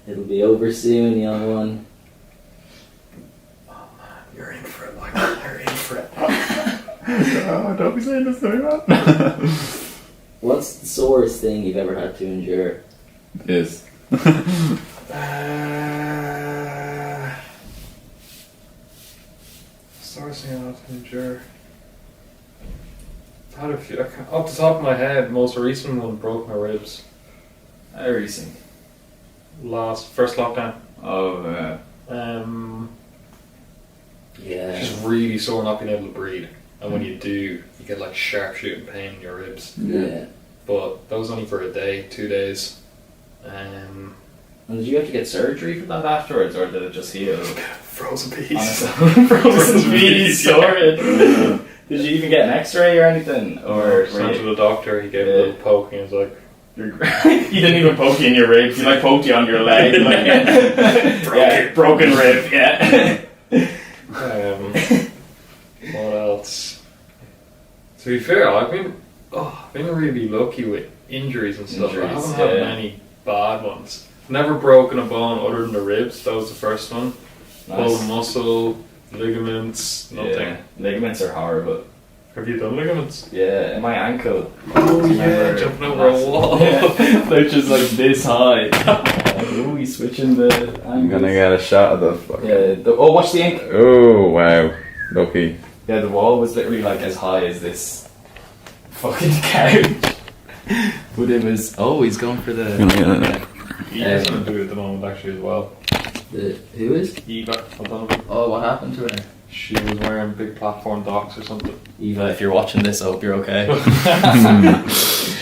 It'll be over soon, young one. You're in for it, like, you're in for it. Oh, don't be saying this to me, man. What's the sorest thing you've ever had to endure? This. Sorest thing I had to endure. I had a few. Off the top of my head, most recent one broke my ribs. How recent? First lockdown. Oh, yeah. Yeah. Just really sore not being able to breathe. And when you do, you get like sharp shooting pain in your ribs. Yeah. But that was only for a day, 2 days. And did you have to get surgery for that afterwards, or did it just heal? Frozen peas. Frozen peas, sorted. Did you even get an X-ray or anything? Or went to the doctor, he gave a little poke and he was like, he didn't even poke you in your ribs, he like poked you on your leg. Like, broken rib, yeah. What else? To be fair, I've been really lucky with injuries and stuff. I haven't had many bad ones. Never broken a bone other than the ribs. That was the first one. Pulled muscle, ligaments, nothing. Yeah. Ligaments are horrible. Have you done ligaments? Yeah, my ankle. Oh yeah, jumping over a wall. They're just like this high. Oh, he's switching the angles. I'm gonna get a shot of the fucking... watch the ankle. Oh, wow. Lucky. Yeah, the wall was literally like as high as this fucking couch. But it was... Oh, he's going for the... Eva's gonna do it at the moment actually as well. Who is? Eva. Oh, what happened to her? She was wearing big platform docks or something. Eva, if you're watching this, I hope you're okay.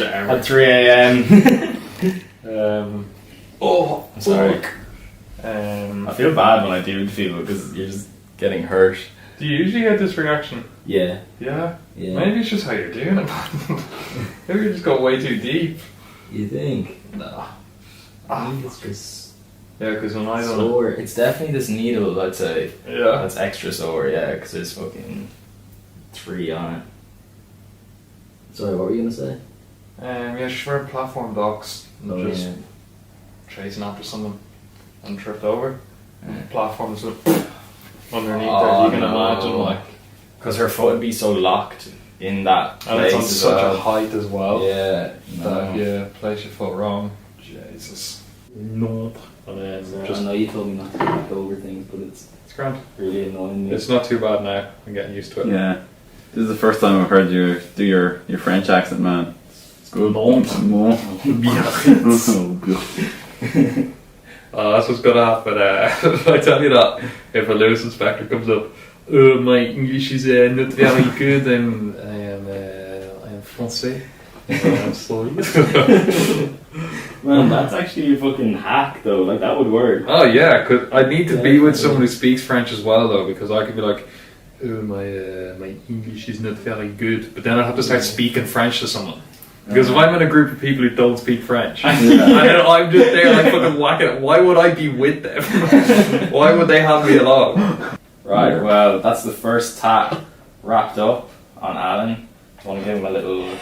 At 3 a.m. Oh, I'm sorry. I feel bad when I do feel because you're just getting hurt. Do you usually get this reaction? Yeah. Yeah? Yeah. Maybe it's just how you're doing it. Maybe you just got way too deep. You think? No. I think it's just... Yeah, because when I don't... Sore. It's definitely this needle, I'd say. Yeah. That's extra sore, yeah, because there's fucking 3 on it. Sorry, what were you going to say? Yeah, she's wearing platform docks. And just chasing after someone and tripped over. And the platform's underneath there. You can imagine, like... because her foot would be so locked in that And place it's on as such well. a height as well. Yeah, That, no. yeah, place your foot wrong. Jesus. No. And then I know you told me not to back over things, but it's grand. really annoying me. It's not too bad now. I'm getting used to it. Yeah. This is the first time I've heard you do your French accent, man. It's good. Non. That's what's gonna happen. I tell you that if a Lewis inspector comes up, my English is not very good. I am Français. I'm sorry. Man, that's actually a fucking hack though. Like that would work. Oh yeah, cause I need to be with someone who speaks French as well though, because I could be like, my English is not very good, but then I have to start speaking French to someone. Because if I'm in a group of people who don't speak French, and then I'm just there like fucking whacking it, why would I be with them? Why would they have me along? Right, well, that's the first tat wrapped up on Alan. I want to give him a little.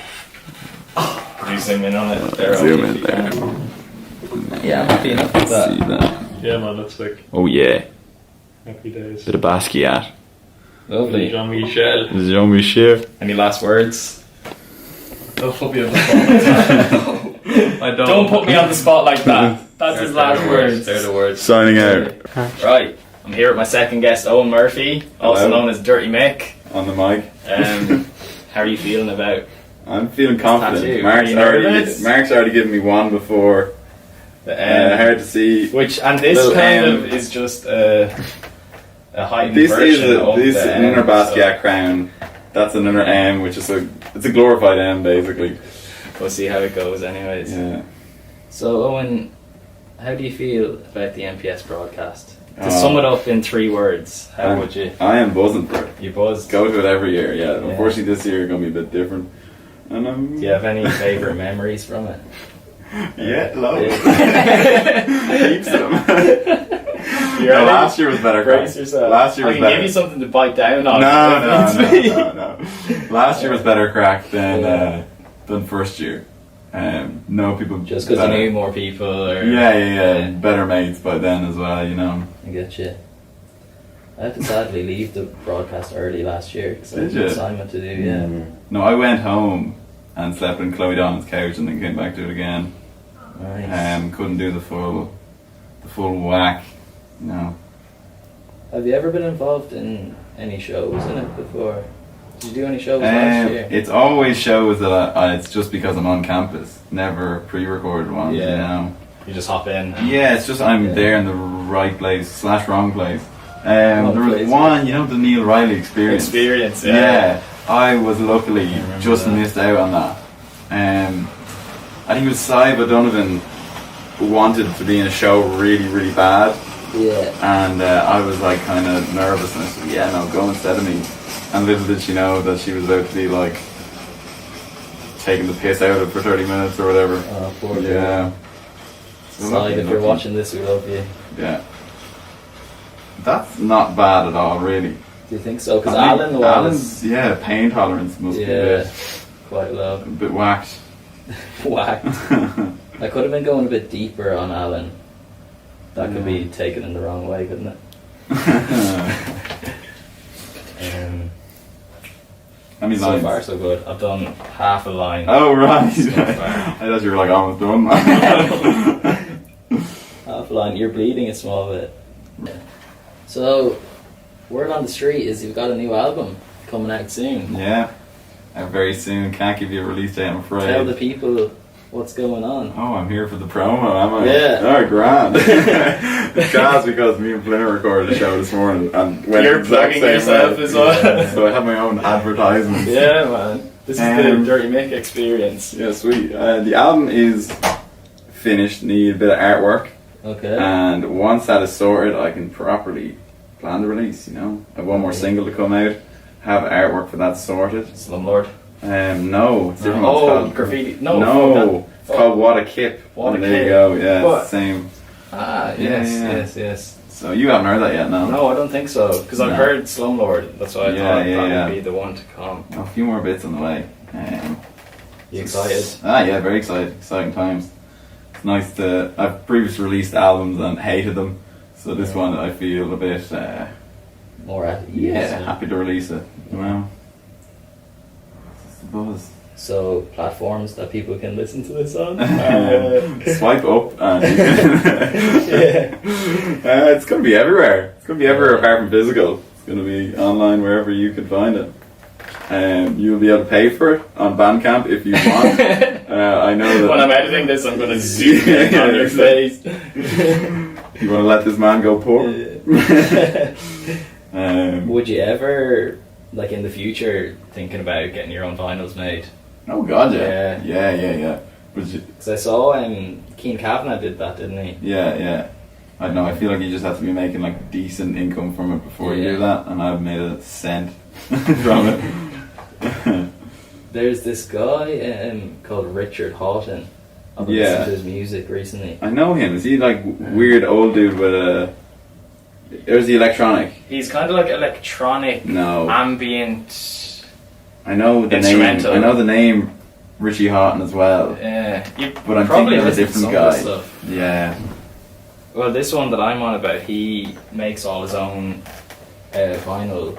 Could you zoom in on it? There, Zoom if in you there. can. Yeah, I'm happy enough with that. See that. Yeah man, that's sick. Oh yeah. Happy days. Bit of Basquiat. Lovely. Jean-Michel. Jean-Michel. Any last words? Don't put me on the spot. I don't. Don't put me on the spot like that. That's his last words. They're the words. Signing out. Right, I'm here with my second guest, Owen Murphy, also Hello. known as Dirty Mick. On the mic. How are you feeling about? I'm feeling confident. Tattoo. Mark's Are you nervous? already given me one before. Hard to see. Which and this Little kind M. of is just a heightened This is version of this the an inner M, Basquiat crown. That's an inner M, which is it's a glorified M basically. We'll see how it goes, anyways. Yeah. So Owen, how do you feel about the MPS broadcast? To Oh. sum it up in 3 words, how would you? I am buzzing for it. You buzzed? Go to it every year. Yeah. Unfortunately, this year is going to be a bit different. And Do you have any favourite memories from it? Yeah, loads. Yeah. Heaps of them. No, last year was better. Brace yourself. Last year I was can better. give you something to bite down on. No. Last year was better crack than first year. No people. Just because you knew more people, or Yeah. Better mates by then as well, you know. I get you. I had to sadly leave the broadcast early last year because I had Did an you? assignment to do. Yeah. No, I went home and slept in Chloe Donovan's couch and then came back to it again. Nice. Couldn't do the full whack. No. Have you ever been involved in any shows in it before? Did you do any shows last year? It's always shows that it's just because I'm on campus. Never pre-recorded ones, Yeah. you know. You just hop in. Yeah, it's just I'm there in the right place / wrong place. There was place, one, you know, the Neil Riley experience. Yeah. I was luckily just missed out on that. I think it was Siva Donovan who wanted to be in a show really, really bad. Yeah. And I was like kind of nervous and I said, yeah, no, go instead of me. And little did she know that she was about to be like taking the piss out of it for 30 minutes or whatever. Oh, poor yeah. Side, if you're watching this, we love you. Yeah. That's not bad at all, really. Do you think so? Because I think Alan was. Alan's, yeah, pain tolerance must be a quite low. bit whacked. Whacked. I could have been going a bit deeper on Alan. That could be taken in the wrong way, couldn't it? How many so lines? far, so good. I've done half a line. Oh, right. So far. I thought you were like almost done. Half a line. You're bleeding a small bit. So, word on the street is you've got a new album coming out soon. Yeah. Very soon. Can't give you a release date, I'm afraid. Tell the people what's going on. Oh, I'm here for the promo, am I? Yeah. Oh, grand. That's because me and Flynn recorded a show this morning and went You're the exact plugging same yourself way. as well. Yeah, so I have my own advertisement. Yeah, man. This is the Dirty Mick experience. Yeah, sweet. The album is finished, need a bit of artwork. Okay. And once that is sorted, I can properly plan the release, you know. I have one more single to come out, have artwork for that sorted. Slumlord? No, it's different. Oh, It's called Graffiti. No, No, it's fuck. called What a Kip. What a There you Kip. go, yeah, What? it's the same. Ah, Yeah, yes. yeah. So you haven't heard that yet, no? No, I don't think so. Because I've No. heard Slumlord. That's why I thought that would be the one to come. A few more bits on the way. You excited? Yeah, very excited. Exciting times. It's nice to. I've previously released albums and hated them, so this one I feel a bit more at ease. Yeah, happy to release it. Wow. It's the buzz. So platforms that people can listen to this on. Swipe up and it's going to be everywhere. It's going to be everywhere apart from physical. It's going to be online wherever you can find it. You'll be able to pay for it on Bandcamp if you want. I know that when I'm editing this, I'm going to zoom in on your face. You want to let this man go poor? Would you ever, like in the future, thinking about getting your own vinyls made? Oh God, yeah. Yeah. Because I saw Keen Kavanagh did that, didn't he? Yeah. I don't know. I feel like you just have to be making like decent income from it before you do that, and I've made a cent from it. There's this guy called Richard Houghton. I've been listening to his music recently. I know him. Is he like weird old dude with a? Or is he electronic? He's kind of like electronic, ambient. I know the name. I know the name Richie Houghton as well. Yeah, but I'm thinking of a different guy. Yeah. Well, this one that I'm on about, he makes all his own vinyl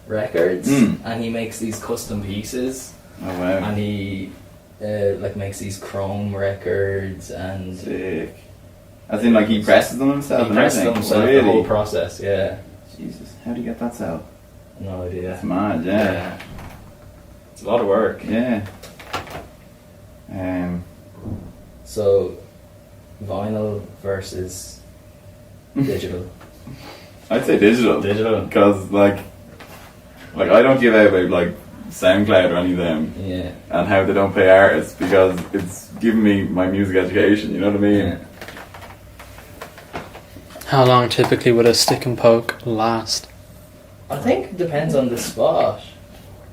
records, and he makes these custom pieces. Oh wow! And he like makes these chrome records and. Sick. As in, like he presses them himself. He presses them himself. Really? The whole process, yeah. Jesus, how do you get that cell? No idea. It's mad, yeah. It's a lot of work. Yeah. So, vinyl versus digital. I'd say digital. Digital. Because like I don't give out about like SoundCloud or any of them. Yeah. And how they don't pay artists because it's giving me my music education. You know what I mean? Yeah. How long typically would a stick and poke last? I think it depends on the spot.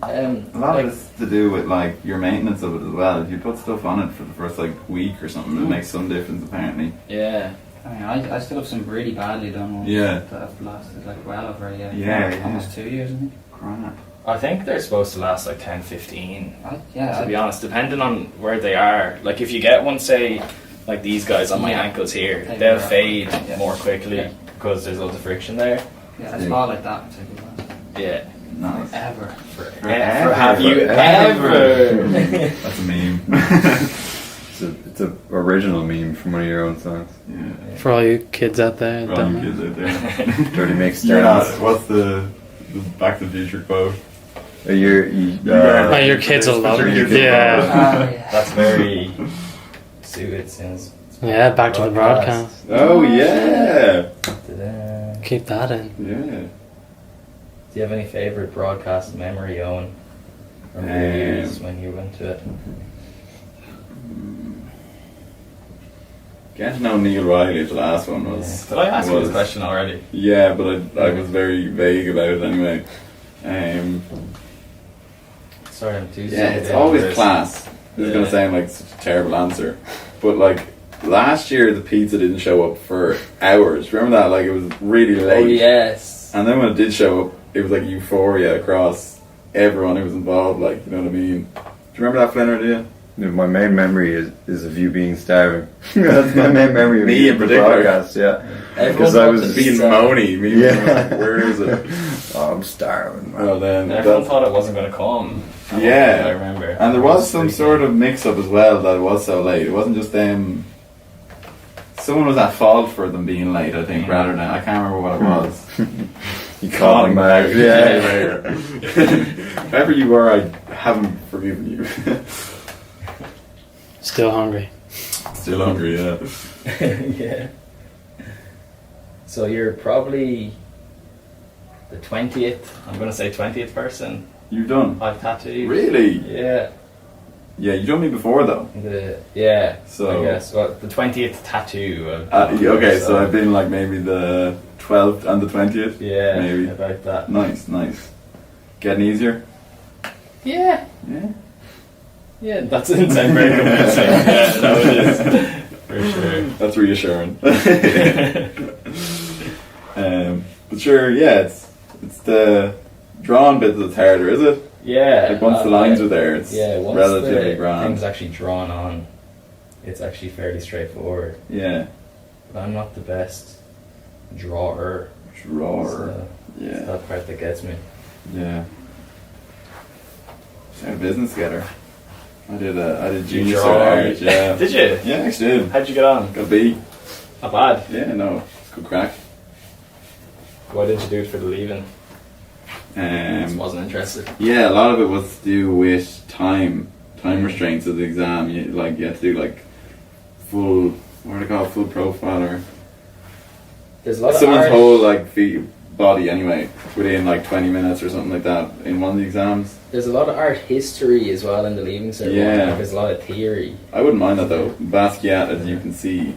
A lot of it's to do with like your maintenance of it as well. If you put stuff on it for the first like week or something, it makes some difference apparently. Yeah. I mean, I still have some really badly done ones that have lasted like well over a year. Yeah. Almost 2 years, I think. Crap. I think they're supposed to last like 10, 15. To be honest, depending on where they are. Like if you get one, say, like these guys on my ankles here, they'll fade more quickly because there's loads of friction there. Yeah, it's all like that. Yeah. Nice. Forever. Have you ever? That's a meme. It's a original meme from one of your own songs. Yeah. For all you kids out there. For all you kids out there. Dirty makes stars. What's the Back to the Future quote? Your kids will love it. Yeah. That's very suited since. Yeah, back to the broadcast. Oh yeah. Keep that in. Yeah. Do you have any favourite broadcast memory, Owen? From your years when you went to it? Getting to know Neil Riley, the last one was. Did I ask you this question already? Yeah, but I was very vague about it anyway. Sorry, I'm too. Yeah, it's always class. This is gonna sound like such a terrible answer, but like last year the pizza didn't show up for hours. Remember that? Like it was really late. Oh yes. And then when it did show up, it was like euphoria across everyone who was involved. Like, you know what I mean? Do you remember that, Flanner? Do you? Yeah, my main memory is of you being starving. That's my main memory of Me you in particular. Broadcast, yeah. Because I was being moany. Me like, where is it? Oh, I'm starving, man. Well then, everyone thought it wasn't going to come. Yeah, I remember. And there was some sort of mix-up as well that it was so late. It wasn't just them. Someone was at fault for them being late, I think, rather than I can't remember what it was. You called him back. Yeah. Whoever you were, I haven't forgiven you. Still hungry. Still hungry, yeah. Yeah. So you're probably the 20th, I'm going to say 20th person You've done? I've tattooed. Really? Yeah. Yeah, you done me before though. Yeah, so I guess. Well, the 20th tattoo. Okay, so I've been like maybe the 12th and the 20th? Yeah, maybe. about that. Nice. Getting easier? Yeah. Yeah? Yeah, that doesn't sound very convincing. Yeah, no, it is. For sure. That's reassuring. But sure, yeah, it's the drawn bit that's harder, is it? Yeah. Like once the lines are there, it's once relatively the grand. thing's actually drawn on, it's actually fairly straightforward. Yeah. But I'm not the best drawer. drawer. It's that part that gets me. Yeah. We had a business together. I did You junior draw art, yeah. Did you? Yeah, I actually did. How'd you get on? Got a B. Not bad. Yeah, no, it's good crack. Why did you do it for the leaving? Just wasn't interested. Yeah, a lot of it was to do with time restraints of the exam. You had to do like full, what do they call it, full profile, or There's a lot of someone's art. whole like body anyway within like 20 minutes or something like that in one of the exams. There's a lot of art history as well in the leaving ceremony. Yeah. Like, there's a lot of theory. I wouldn't mind that though. Basquiat, as you can see.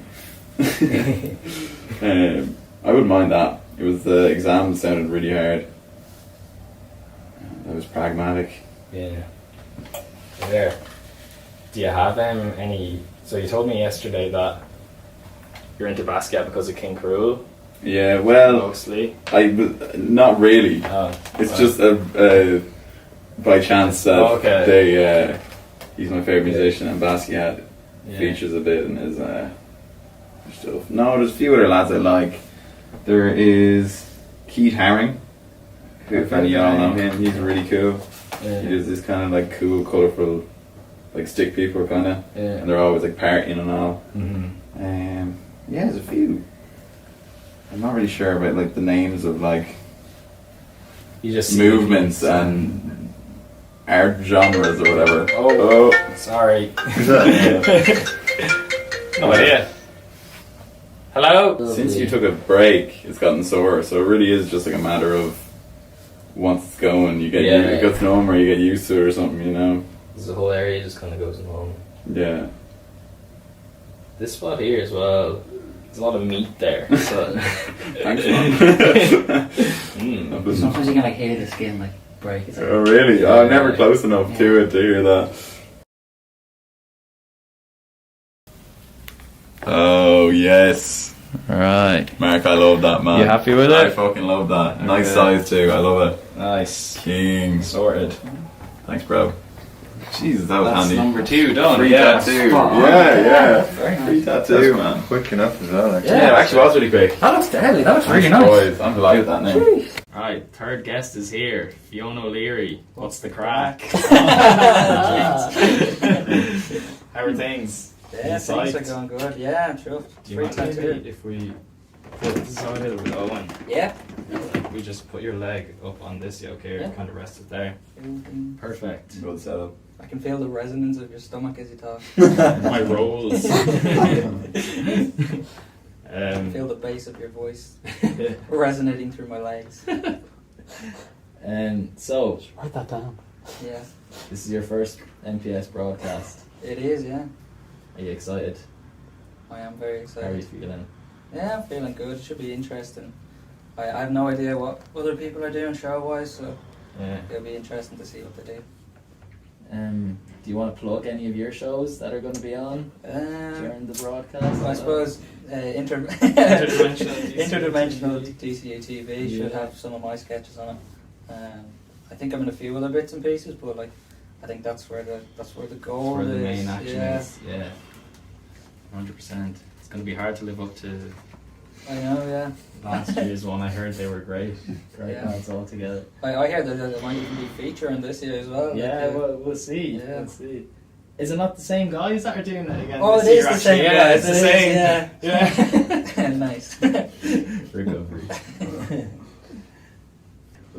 I wouldn't mind that. It was the exam sounded really hard. I was pragmatic. Yeah. There. Do you have any? So you told me yesterday that you're into Basquiat because of King Cruel. Yeah, well, mostly. Not really. Oh, it's right. just by chance that he's my favorite musician, and Basquiat features a bit in his stuff. No, there's a few other lads I like. There is Keith Haring, who, if any of y'all know him, he's really cool. Yeah. He does this kind of like cool, colourful, like stick people kind of, Yeah. and they're always like partying and all. Mm-hmm. Yeah, there's a few. I'm not really sure about like the names of like you just movements and art genres or whatever. Oh. Sorry. No idea. Hello? Since you took a break, it's gotten sore, so it really is just like a matter of once it's going, you get it gets numb or you get used to it or something, you know. The whole area just kind of goes along. Yeah. This spot here as well. There's a lot of meat there. So. Thanks, man. Sometimes you can like hear the skin like break. It's like, Oh really? Oh, I'm never close enough to it to hear that. Oh yes. Right. Mark, I love that, man. You happy with it? I fucking love that. Nice size too, I love it. Nice. King. Sorted. Thanks, bro. Jesus, that was That's handy. number 2 done. Free Yeah. tattoo. Spot on. Yeah. Very nice. Free tattoo, That's man. quick enough as well. Actually. Yeah, it actually was really quick. That looks deadly. That looks really Thanks, nice. boys. I'm delighted with that name. Right, third guest is here. Fiona O'Leary. What's the crack? How are things? Yeah, things are going good. Yeah, I'm sure. Do you mind maybe if we put this on a little Owen? Yeah. Like we just put your leg up on this yoke here, Yeah. kind of rest it there. Perfect. Good setup. I can feel the resonance of your stomach as you talk. My rolls. I can feel the bass of your voice resonating through my legs. So write that down. Yeah. This is your first MPS broadcast. It is, yeah. Are you excited? I am very excited. How are you feeling? Yeah, I'm feeling good. It should be interesting. I have no idea what other people are doing show-wise, so Yeah. it'll be interesting to see what they do. Do you want to plug any of your shows that are going to be on during the broadcast? I suppose Interdimensional Interdimensional DCU TV should Yeah. have some of my sketches on it. I think I'm in a few other bits and pieces, but like I think that's where the goal Where is. the main action yeah. is. Yeah. 100%. It's going to be hard to live up to I know, yeah. last year's one. I heard they were great. Great Yeah. lads all together. I hear that there might even be featuring this year as well. Yeah, like, we'll see. Yeah. We'll see. Is it not the same guys that are doing it again? Oh, this it is year, the same actually? guys. Yeah, it's the same. Yeah. Nice. Recovery.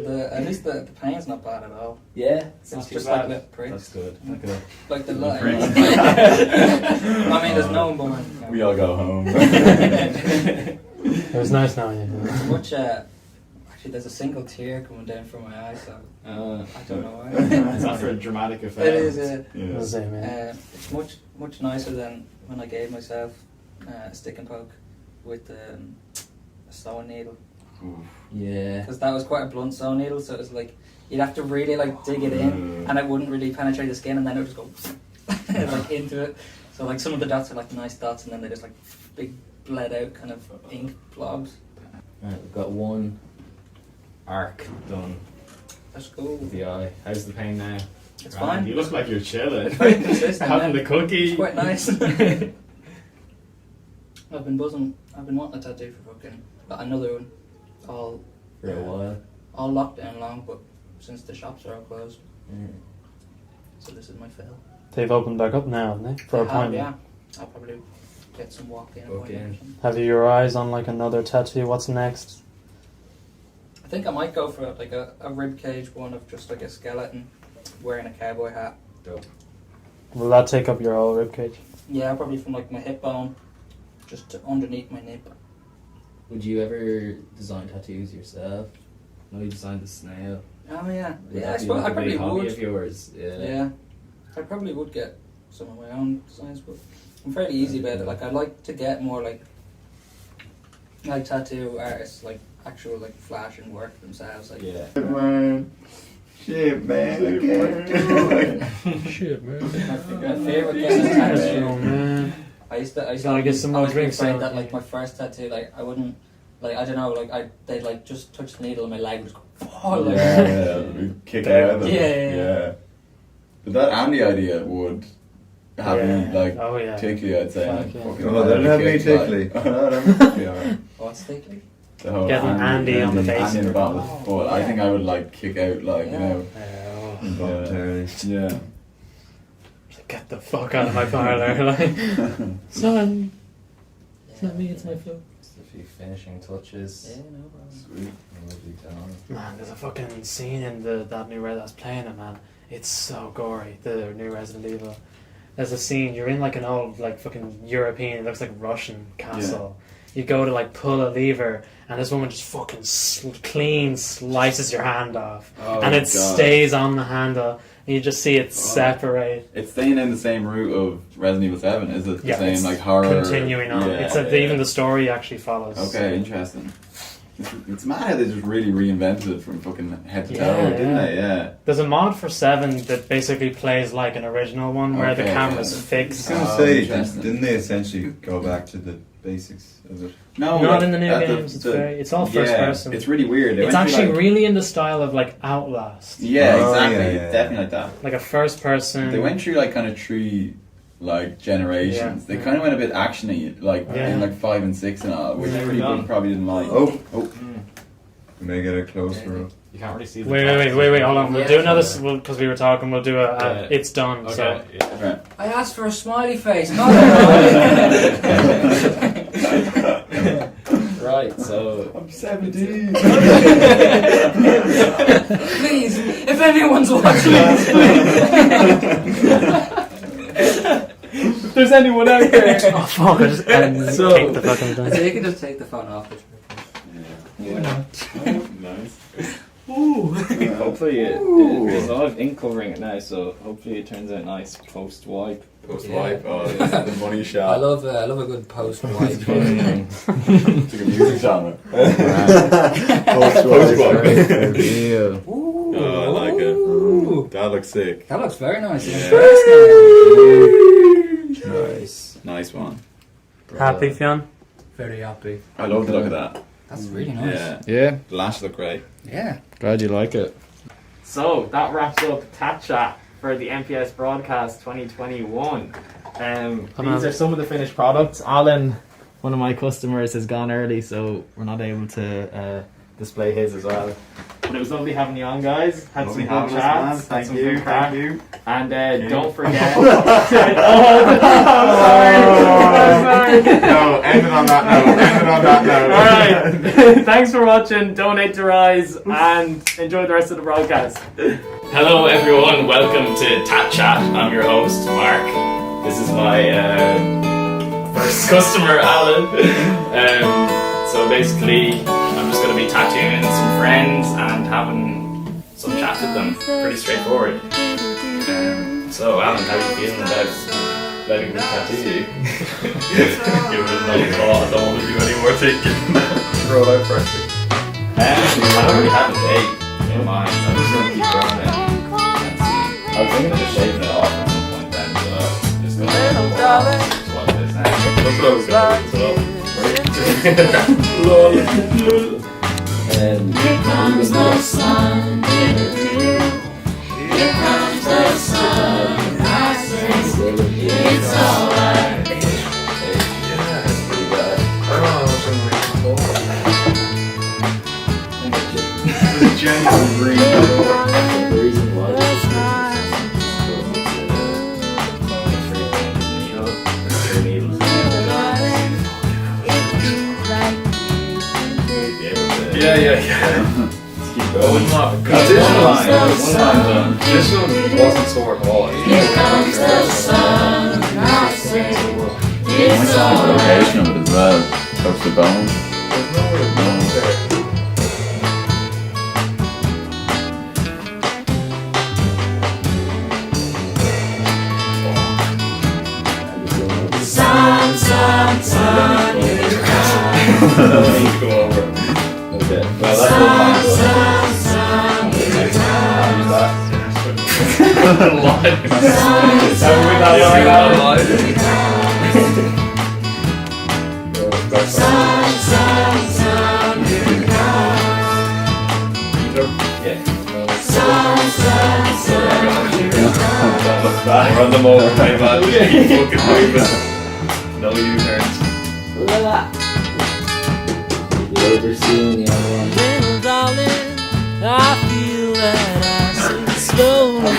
At least the pain's not bad at all. Yeah, it's It's not too just bad. like little pricks. That's good. Like the Little line. pricks. I mean, there's no more. We all go home. It was nice now. Yeah. It's much. Actually, there's a single tear coming down from my eye, so I don't know why. Is that for a dramatic effect? It is. The same, yeah. It's much nicer than when I gave myself a stick and poke with a sewing needle. Yeah. Because that was quite a blunt sewing needle, so it was like you'd have to really like dig it in, and it wouldn't really penetrate the skin, and then it would just go like into it. So like some of the dots are like nice dots, and then they're just like big bled out kind of ink blobs. Right, we've got one arc done. That's cool. With the eye. How's the pain now? It's Right, fine. You look like you're chilling. Very consistent, Having yeah. the cookie. It's quite nice. I've been wanting a tattoo for fucking another one. all For a while. all lockdown long, but since the shops are all closed, Mm. so this is my fail. They've opened back up now, haven't they? For They have, appointment. yeah. I'll probably get some walk-in. Walk in. appointment or something. Have you your eyes on like another tattoo? What's next? I think I might go for like a rib cage one of just like a skeleton wearing a cowboy hat. Dope. Will that take up your whole ribcage? Yeah, probably from like my hip bone, just to underneath my nip. Would you ever design tattoos yourself? No, you designed the snail. Oh yeah, Would yeah. that I be suppose like I a probably big hobby would. of yours? Yeah. Yeah, I probably would get some of my own designs, but I'm fairly easy about it. Like I like to get more like tattoo artists, like actual like flashing work themselves. Like Man. Shit, man. I can't do it. Shit, man. My favorite kind of tattoo. Oh, man. I used to Gotta get some more drinks afraid out. that like my first tattoo, like I wouldn't, like I don't know, like they'd like just touch the needle and my leg would go fall. Like, Yeah, kick out of them. Yeah. But that Andy idea would have me like Oh, yeah. tickly, I'd say. Fuck Like, yeah. fucking Oh, that'd have me kick, tickly. Like, oh, that'd have me alright. What's tickly? The whole Getting Andy on the bass. Andy in the bottom of the foot. I think I would like kick out, like, you know. Involuntarily. Yeah. Get the fuck out of my parlour, like. Son, it's not me, it's my foot. Just a few finishing touches. Yeah, no problem. Sweet. And we'll be done. Man, there's a fucking scene in that new Red that's playing it, man. It's so gory, the new Resident Evil. There's a scene, you're in like an old, like fucking European, it looks like Russian castle. You go to like pull a lever, and this woman just fucking clean slices your hand off. Oh, and it God. stays on the handle, and you just see it separate. It's staying in the same route of Resident Evil 7, is it? The Yeah, same it's like horror. continuing on. Yeah, It's yeah. even the story actually follows. Okay, interesting. It's mad how they just really reinvented it from fucking head to toe, Yeah, didn't yeah. they? Yeah. There's a mod for 7 that basically plays like an original one, where the Okay, camera's yeah. fixed. I was Oh, going to say, interesting. didn't they essentially go back to the basics of it? No, Not like, in the new at games. It's all first yeah, person. It's really weird. They It's went through, actually like- really in the style of like Outlast. Yeah, Oh, exactly. yeah, yeah, Definitely like that. Like a first person. They went through like kind of 3 like generations. Yeah. They kind of went a bit actiony, like Yeah. in like 5 and 6 and all, which Never people done. probably didn't like. Oh. oh. We may get a closer up. You can't really see the Wait, hold on. We'll do another, because we were talking, we'll do a it's done. Okay. So. Yeah. Right. I asked for a smiley face, not a Right, so I'm 17. Please, if anyone's watching. if there's anyone out there. Oh fuck! I just So- kicked the fucking thing. So you can just take the phone off. Yeah. Nice. Ooh. Hopefully there's a lot of ink covering it now, so hopefully it turns out nice post wipe. Post wipe. Oh, this is the money shot. I love a good post wipe. It's like a music genre. Post wipe. Yeah. Oh, I like it. That looks sick. That looks very nice. Yeah. Nice. Nice one. Happy, Fionn? Very happy. I love the look of that. That's really nice. Yeah. Yeah. The lashes look great. Yeah. Glad you like it. So that wraps up Tat Chat for the MPS Broadcast 2021. These are some of the finished products. Alan, one of my customers, has gone early, so we're not able to display his as well. But it was lovely having you on, guys. Had Lovely some good having us, chats. man. Had Thank some you, good crack. thank you. And Yeah. don't forget. Oh, I'm sorry. No, end it on that note. End it on that note. Alright, thanks for watching. Donate to Rise and enjoy the rest of the broadcast. Hello, everyone. Welcome to Tat Chat. I'm your host, Mark. This is my first customer, Alan. So basically, I'm just going to be tattooing some friends and having some chat with them. Pretty straightforward. So, Alan, how are you feeling about letting me tattoo you? Give it another thought. I don't want to do any more thinking. Roll out pressure. I don't really have a date in mind. I'm just going to keep growing it. Let's see. I was thinking of just shaving it off at some point then, but just going to what it is now. That's what I was going to do. Here comes the sun. Here comes the sun. I say it's alright. The reason why Yeah. Oh, This one wasn't so hard. Here comes the sun, I say it's The location alright. of it as well. Touch the bone. Sun, sun, sun, here it comes. go over. Okay. Well, that's Sun, sun, sun, here it comes. Sun, sun, sun, here it comes. Sun, sun, sun, here it comes. Run them over, my man. Keep fucking moving. No U-turns. Over soon, the other one. Little darling, I feel that I sink slowly.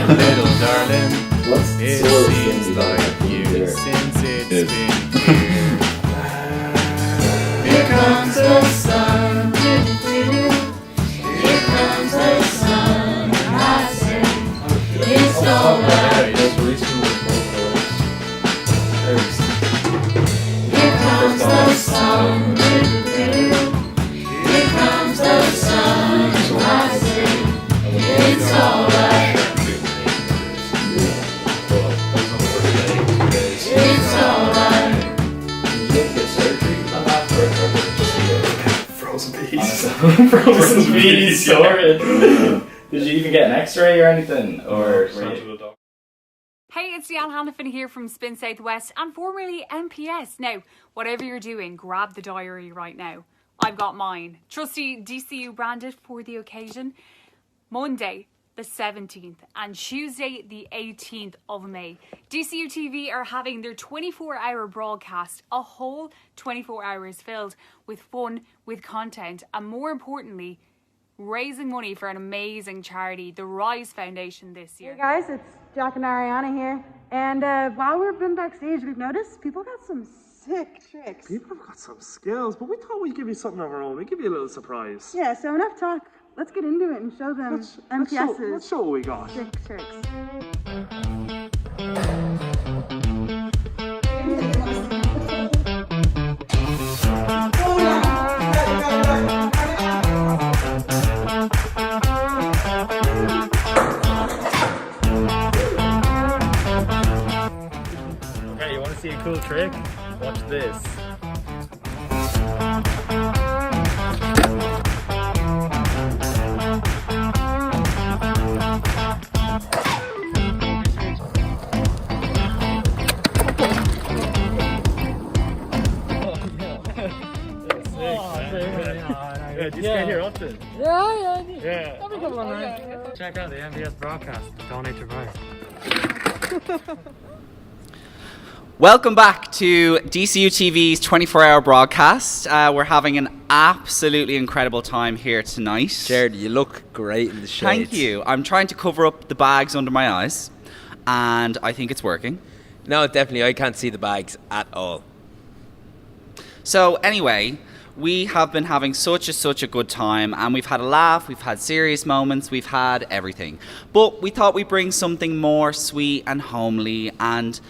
Little darling, What's it sort of seems thing like you years there? since it's been here. Here comes the sun. Here comes the sun. I say it's alright. Here comes the sun. Here comes the sun. I say it's alright. It's alright. Frozen peas. Frozen peas, sorry. Did you even get an X-ray or anything, or? Hey, it's Jan Hannafin here from Spin Southwest and formerly MPS. Now, whatever you're doing, grab the diary right now. I've got mine. Trusty DCU branded for the occasion. Monday, the 17th and Tuesday, the 18th of May. DCU TV are having their 24-hour broadcast, a whole 24 hours filled with fun, with content, and more importantly, raising money for an amazing charity, the Rise Foundation this year. Hey guys, it's Jack and Ariana here. And while we've been backstage, we've noticed people got some sick tricks. People have got some skills, but we thought we'd give you something of our own. We'd give you a little surprise. Yeah, so enough talk. Let's get into it and show them MPS's Let's show what we got. sick tricks. Okay, you want to see a cool trick? Watch this. Yeah, do you skate here often? Yeah. Yeah. Every couple of nights. Check out the MPS broadcast. Donate your prize. Welcome back to DCU TV's 24-hour broadcast. We're having an absolutely incredible time here tonight. Jared, you look great in the shades. Thank you. I'm trying to cover up the bags under my eyes, and I think it's working. No, definitely. I can't see the bags at all. So anyway, we have been having such a good time, and we've had a laugh, we've had serious moments, we've had everything. But we thought we'd bring something more sweet and homely and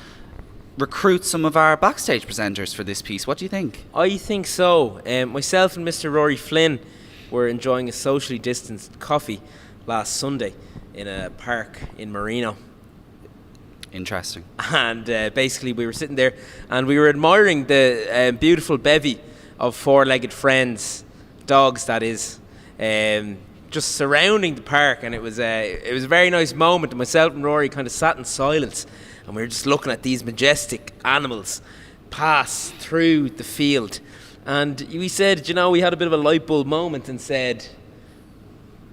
recruit some of our backstage presenters for this piece. What do you think? I think so. Myself and Mr. Rory Flynn were enjoying a socially distanced coffee last Sunday in a park in Marino. Interesting. And basically we were sitting there and we were admiring the beautiful bevy of four-legged friends, dogs that is, just surrounding the park, and it was a very nice moment. Myself and Rory kind of sat in silence, and we were just looking at these majestic animals pass through the field. And we said, we had a bit of a light bulb moment and said,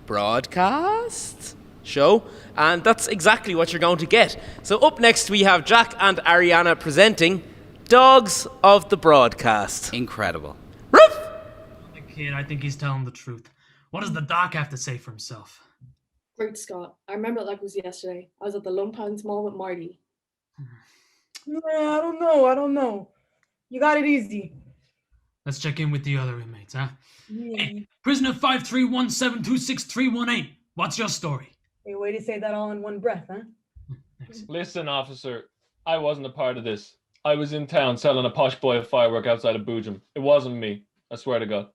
broadcast show? And that's exactly what you're going to get. So up next we have Jack and Ariana presenting Dogs of the Broadcast. Incredible. Ruff! kid. I think he's telling the truth. What does the doc have to say for himself? Great Scott. I remember it like it was yesterday. I was at the Lumpounds Mall with Marty. Nah, I don't know. You got it easy. Let's check in with the other inmates, huh? Yeah. Hey, prisoner 531726318. What's your story? Hey, way to say that all in one breath, huh? Listen, officer, I wasn't a part of this. I was in town selling a posh boy a firework outside of Boojum. It wasn't me. I swear to God.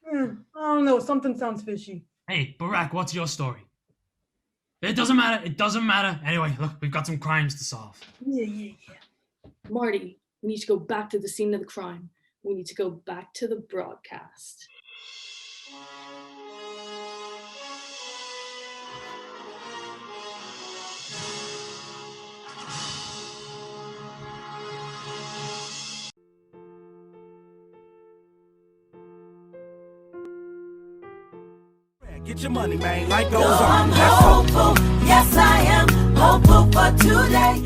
I don't know. Something sounds fishy. Hey, Barack, what's your story? It doesn't matter. It doesn't matter. Anyway, look, we've got some crimes to solve. Yeah. Marty, we need to go back to the scene of the crime. We need to go back to the broadcast. Get your money, man. Life goes I'm on. Let's hope. hopeful. Yes, I am hopeful for today.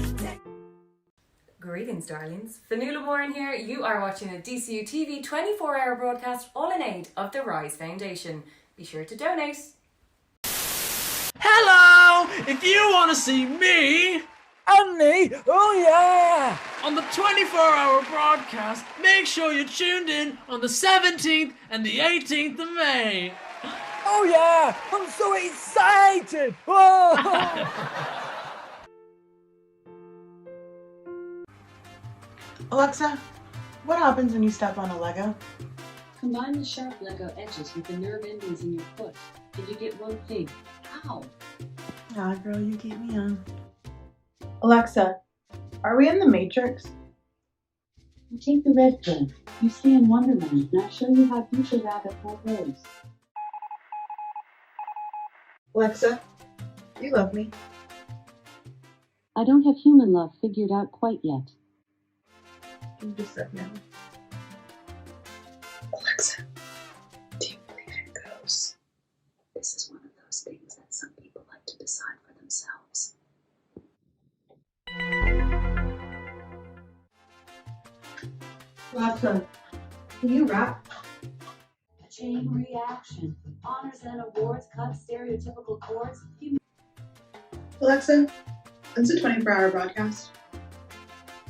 Greetings, darlings. Fanula Warren here. You are watching a DCU TV 24-hour broadcast all in aid of the Rise Foundation. Be sure to donate. Hello! If you want to see me and me, oh yeah, on the 24-hour broadcast, make sure you're tuned in on the 17th and the 18th of May. Oh yeah! I'm so excited! Whoa! Alexa, what happens when you step on a Lego? Combine the sharp Lego edges with the nerve endings in your foot, and you get one thing. Ow! Ah, girl, you keep me on. Alexa, are we in the Matrix? You take the red pill. You stay in Wonderland, and I'll show you how deep the rabbit hole goes. Alexa, you love me. I don't have human love figured out quite yet. You just said no. Alexa, do you believe in ghosts? This is one of those things that some people like to decide for themselves. Alexa, can you rap? Chain reaction. Honors and awards, cut stereotypical chords. Alexa, it's a 24-hour broadcast.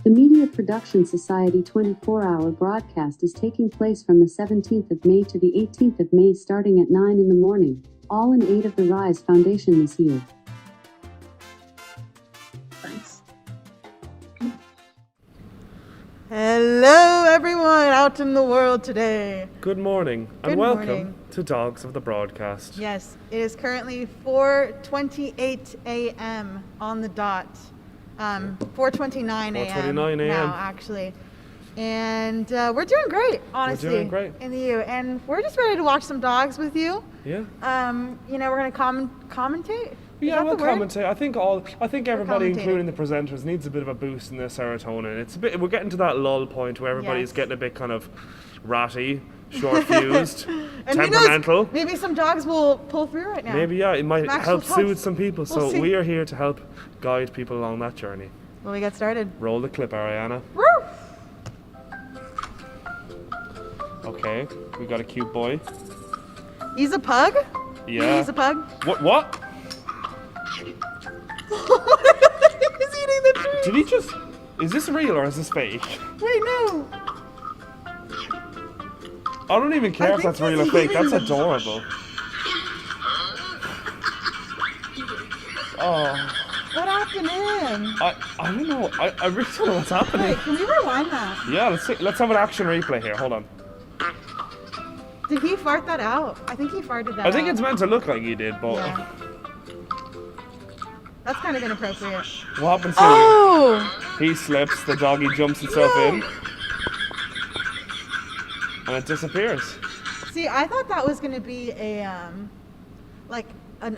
The Media Production Society 24-hour broadcast is taking place from the 17th of May to the 18th of May starting at 9 in the morning, all in aid of the Rise Foundation this year. Thanks. Hello, everyone out in the world today. Good morning, Good and welcome morning. to Dogs of the Broadcast. Yes, it is currently 4:28 a.m. on the dot. 4:29 a.m. 4:29 a.m. now, actually. And we're doing great, honestly. We're doing great. In the U. And we're just ready to watch some dogs with you. Yeah. We're going to commentate. Yeah, we'll the word? commentate. I think everybody, commentating. including the presenters, needs a bit of a boost in their serotonin. We're getting to that lull point where everybody's Yes. getting a bit kind of ratty, short-fused, And who knows, temperamental. maybe some dogs will pull through right now. Maybe, yeah, it might Some actual help soothe dogs. some people. We'll So see. we are here to help guide people along that journey. Will we get started? Roll the clip, Ariana. Woo! Okay, we got a cute boy. He's a pug? Yeah. He's a pug? What? He's eating the tree. Did he just... Is this real or is this fake? Wait, no. I don't even care if that's real or fake. That's adorable. Oh, What happened to him? I don't know. I really don't know what's happening. Wait, can we rewind that? Yeah, let's have an action replay here. Hold on. Did he fart that out? I think he farted that out. I think it's meant to look like he did, but Yeah. That's kind of inappropriate. what happens to Oh! He slips, the doggy jumps itself in, and it disappears. See, I thought that was going to be a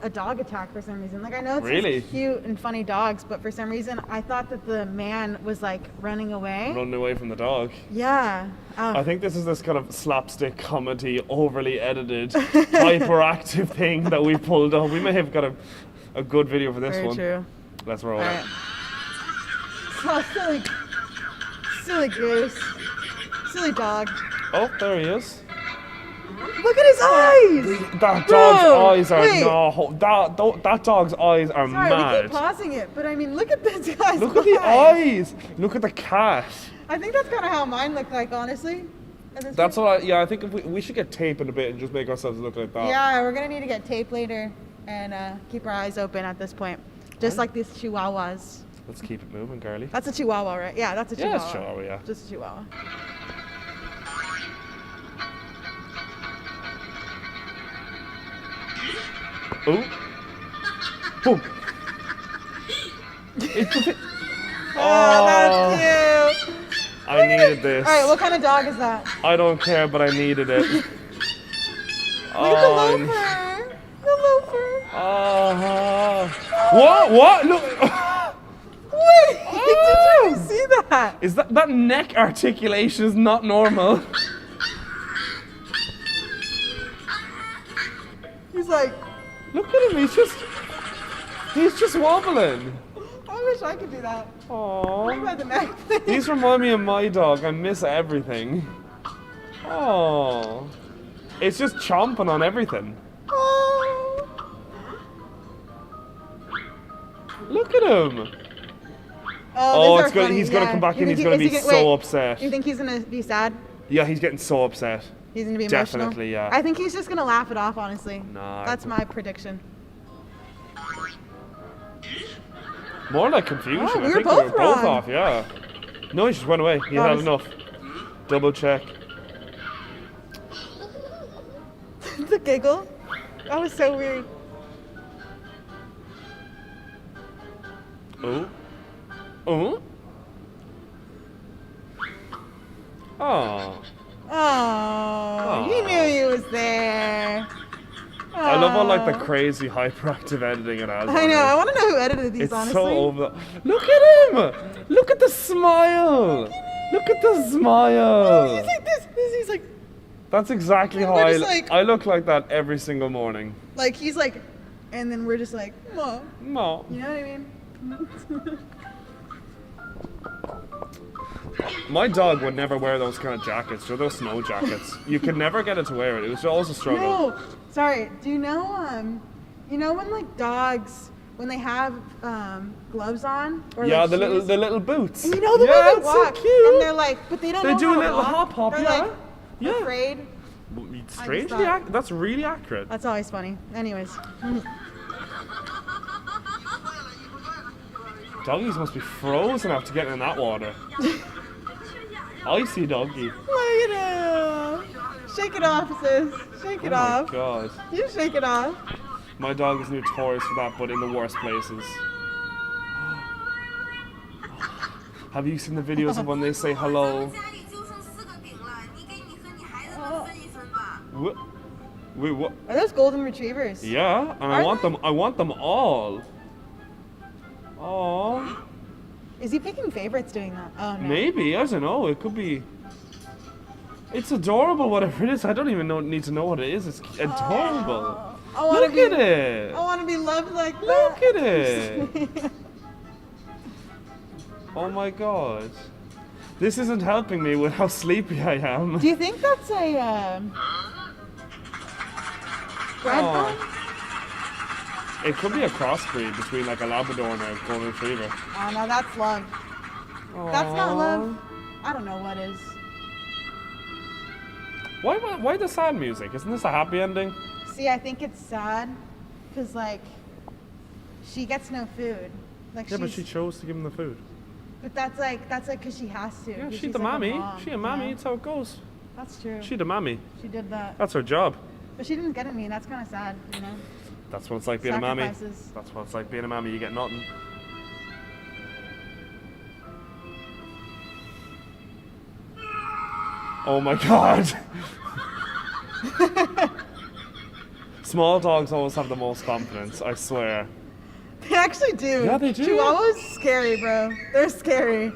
dog attack for some reason. Like, I know it's Really? these cute and funny dogs, but for some reason, I thought that the man was, like, running away. Running away from the dog. Yeah. I think this is this kind of slapstick comedy, overly edited, hyperactive thing that we pulled off. We may have got a good video for this Very one. true. Let's roll All it. right. Oh, silly goose. Silly dog. Oh, there he is. Look at his eyes! That Bro, dog's eyes are wait. no. That dog's eyes are Sorry, we mad. keep pausing it, but I mean, look at this guy's Look at the eyes. Look at the cat. I think that's kind of how mine look like, honestly. That's what I think if we should get tape in a bit and just make ourselves look like that. Yeah, we're gonna need to get tape later and keep our eyes open at this point. Just like these chihuahuas. Let's keep it moving, girly. That's a chihuahua, right? Yeah, that's a chihuahua. Yeah, it's chihuahua, yeah. Just a chihuahua. Oh. Boom. Oh, that's cute. I needed this. All right, what kind of dog is that? I don't care, but I needed it. Look at the loafer. The loafer. What? Look. Wait, did you see that? Is that neck articulation is not normal? He's like, look at him. He's just wobbling. I wish I could do that. Aww. What about the neck? These remind me of my dog. I miss everything. Oh, it's just chomping on everything. Oh. Look at him. Oh, it's good. He's gonna come back and he's gonna be so upset. You think he's gonna be sad? Yeah, he's getting so upset. He's gonna be emotional? Definitely, yeah. I think he's just gonna laugh it off, honestly. Nah. That's my prediction. More like confusion. Oh, we I were think both we were both wrong. off, yeah. No, he just went away. He had enough. Double check. The giggle? That was so weird. Oh. Oh. Oh. Oh, he knew he was there. I love all like the crazy hyperactive editing it has. I know. I want to know who edited these. It's honestly, so over. Look at him! Look at the smile! Look at the smile! Oh, he's like this. He's like. That's exactly how we're just like- I look like that every single morning. Like he's like, and then we're just like, Mom. No. You know what I mean? My dog would never wear those kind of jackets, or those snow jackets. You could never get it to wear it. It was always a struggle. No, sorry. Do you know when like dogs when they have gloves on? Or Yeah, like the shoes, little boots. And you know the Yeah, way they it's so walk, cute. and they're like, but they don't. They know do how a to little walk. hop, They're yeah. like Yeah. afraid. Strangely, thought- that's really accurate. That's always funny. Anyways. Doggies must be frozen after getting in that water. Icy doggy. Look at him. Shake it off, sis. Shake it off. Oh my god. You shake it off. My dog is notorious for that, but in the worst places. Have you seen the videos of when they say hello? Wait, what? Are those golden retrievers? Yeah, and I want them all. Oh. Is he picking favorites doing that? Oh no. Maybe, I don't know. It could be. It's adorable, whatever it is. I don't even need to know what it is. It's adorable. Look at it. I want to be loved like that. Look at it. Oh my god. This isn't helping me with how sleepy I am. Do you think that's a red bone? It could be a crossbreed between like a Labrador and a Golden Retriever. Oh no, that's love. That's not love. I don't know what is. Why the sad music? Isn't this a happy ending? See, I think it's sad because like she gets no food. Like Yeah, but she chose to give him the food. But that's like because she has to. Yeah, 'cause she's she's the like mammy. mom, She a mammy. yeah. It's how it goes. That's true. She the mammy. She did that. That's her job. But she didn't get any, and that's kind of sad, you know. That's what it's like being a mammy. Sacrifices. That's what it's like being a mammy. You get nothing. Oh my god. Small dogs always have the most confidence, I swear. They actually do. Yeah, they do. Chihuahuas scary, bro. They're scary.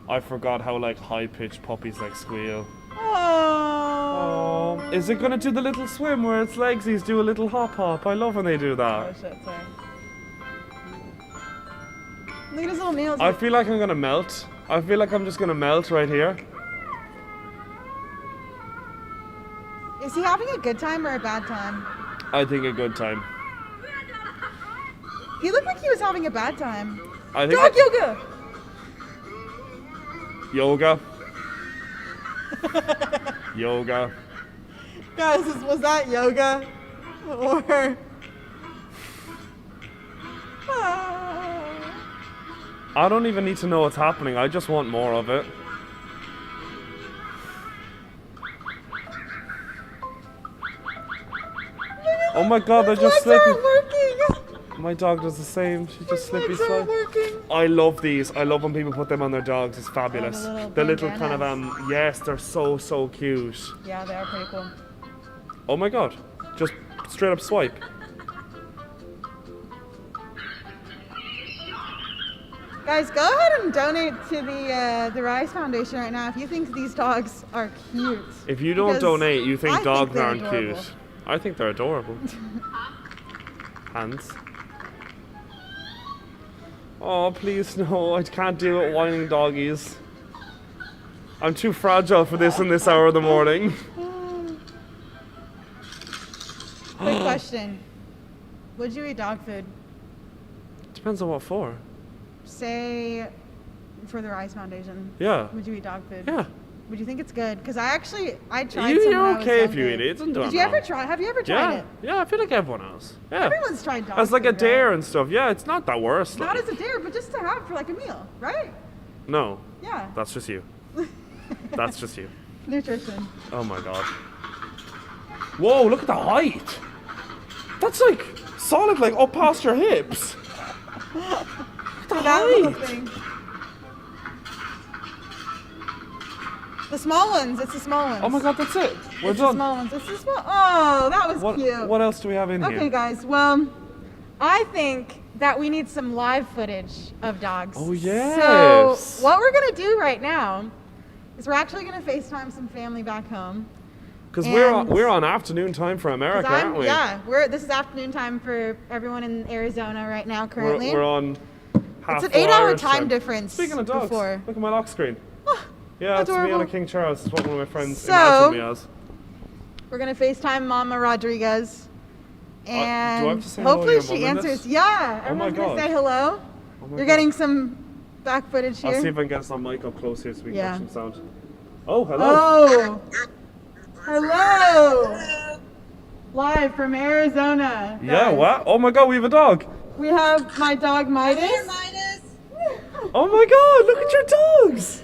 I forgot how like high-pitched puppies like squeal. Oh. Is it gonna do the little swim where its legsies do a little hop hop? I love when they do Oh that. shit, sorry. Look at his little nails. I feel like I'm gonna melt. I feel like I'm just gonna melt right here. Is he having a good time or a bad time? I think a good time. He looked like he was having a bad time. I think Dog yoga! Yoga. Yoga. Guys, was that yoga? Or... I don't even need to know what's happening. I just want more of it. Oh my god, they're just slipping. My dog does the same. She just slippy slide. I love these. I love when people put them on their dogs. It's fabulous. The little kind of yes, they're so cute. Yeah, they are pretty cool. Oh my god. Just straight up swipe. Guys, go ahead and donate to the Rise Foundation right now if you think these dogs are cute. If you don't Because donate, you think I dogs they're aren't adorable. cute. I think they're adorable. Hands. Oh, please no, I can't deal with whining doggies. I'm too fragile for this in this hour of the morning. Quick question. Would you eat dog food? Depends on what for. Say, for the Rise Foundation. Yeah. Would you eat dog food? Yeah. Would you think it's good? Because I tried some You're when I was okay if you younger. eat it. It doesn't do Did you anything ever wrong. try? Have you ever tried Yeah, it? yeah, I feel like everyone else. Yeah. Everyone's tried dog As like a food, dare right? and stuff. Yeah, it's not that worse. Not Like. as a dare, but just to have for like a meal, right? No. Yeah. That's just you. That's just you. Nutrition. Oh my god. Whoa, look at the height. That's like solid, like up past your hips. The little thing. The small ones. It's the small ones. Oh my god, that's it. We're It's done. the small ones. It's the small. Oh, that was cute. What else do we have in here? Okay, guys. Well, I think that we need some live footage of dogs. Oh, yes. So what we're gonna do right now is we're actually gonna FaceTime some family back home. Because And- we're on afternoon time for 'Cause America, aren't we? Yeah, this is afternoon time for everyone in Arizona right now. Currently, We're on half it's an 8-hour Irish time difference. Speaking of dogs, before. look at my lock screen. Yeah, it's me adorable. on a King Charles. It's what one of my friends So- imagined me as. We're gonna FaceTime Mama Rodriguez, do I have and to say hello to hopefully your she mum in this? answers. Yeah, Oh my everyone's gonna God. say hello. Oh my You're God. getting some back footage here. I'll see if I can get some mic up close here so we can Yeah. catch some sound. Oh, hello. Oh, hello! Live from Arizona. Yeah, guys. what? Oh my god, we have a dog. We have my dog Midas. Oh my god, look at your dogs.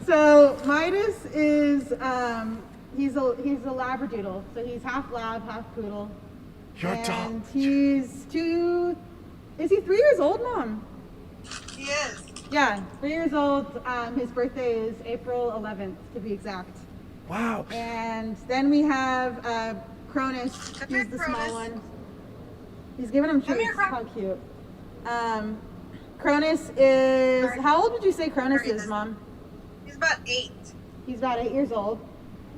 So Midas is he's a Labradoodle, so he's half lab, half poodle. Your and dog. He's Is he 3 years old, Mom? He is. Yeah, 3 years old. His birthday is April 11th, to be exact. Wow. And then we have Cronus. He's the small one. He's giving him treats. How cute. Cronus is. How old would you say Cronus is, Mom? He's about 8. He's about 8 years old.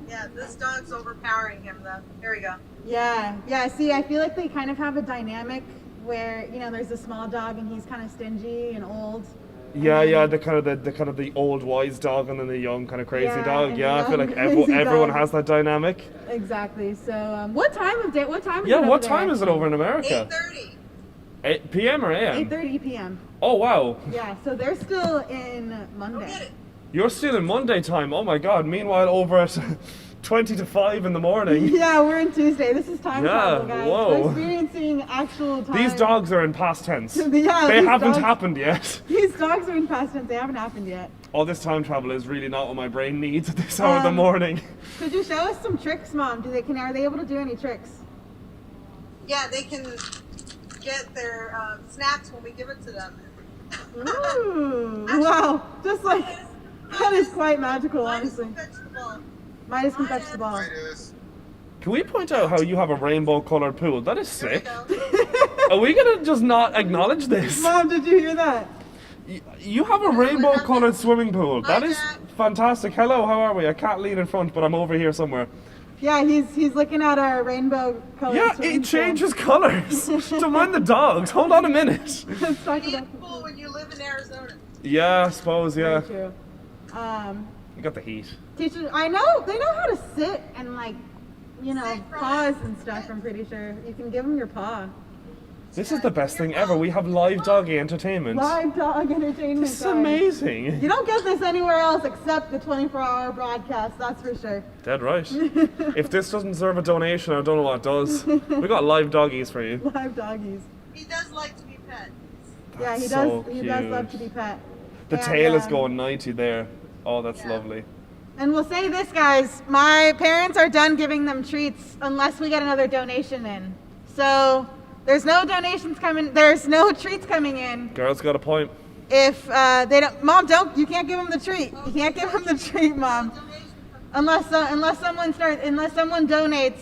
Yeah, this dog's overpowering him though. There we go. Yeah. See, I feel like they kind of have a dynamic where there's a small dog and he's kind of stingy and old. Yeah, the kind of the old wise dog and then the young kind of crazy Yeah, dog. and Yeah, the I feel young like crazy everyone dog. has that dynamic. Exactly. So, what time of day? What time? Is Yeah, it what over time there? is it over in America? 8:30. 8 p.m. or a.m.? 8:30 p.m. Oh wow. Yeah. So they're still in Monday. You're still in Monday time. Oh my god. Meanwhile, over at 20 to 5 in the morning. Yeah, we're in Tuesday. This is time Yeah, travel, guys. whoa. We're experiencing actual time. These dogs are in past tense. Yeah, They these haven't dogs- happened yet. These dogs are in past tense. They haven't happened yet. All this time travel is really not what my brain needs at this hour of the morning. Could you show us some tricks, Mom? Are they able to do any tricks? Yeah, they can get their snacks when we give it to them. Ooh, wow. Just like, that is quite magical, honestly. Midas can fetch the ball. Can we point out how you have a rainbow colored pool? That is sick. Are we gonna just not acknowledge this? Mom, did you hear that? You have a rainbow colored swimming pool. That is fantastic. Hello, how are we? I can't lean in front, but I'm over here somewhere. Yeah, he's looking at our rainbow colors. Yeah, it changes colors. Don't mind the dogs. Hold on a minute. Let's talk about Cool when you live in Arizona. Yeah, I suppose, yeah. Very true. You got the heat. Teachers, I know, they know how to sit and like paws and stuff, I'm pretty sure. You can give them your paw. This is the best thing ever. We have live doggy entertainment. Live dog entertainment. This is amazing. You don't get this anywhere else except the 24-hour broadcast, that's for sure. Dead right. If this doesn't deserve a donation, I don't know what does. We got live doggies for you. Live doggies. He does like to be pet. Yeah, he so does. He does cute. love to be pet. The And, tail is going 90 there. Oh, that's lovely. And we'll say this, guys. My parents are done giving them treats unless we get another donation in. So there's no donations coming. There's no treats coming in. Girl's got a point. If they don't, Mom, don't. You can't give them the treat. You can't give them the treat, Mom. Unless someone donates,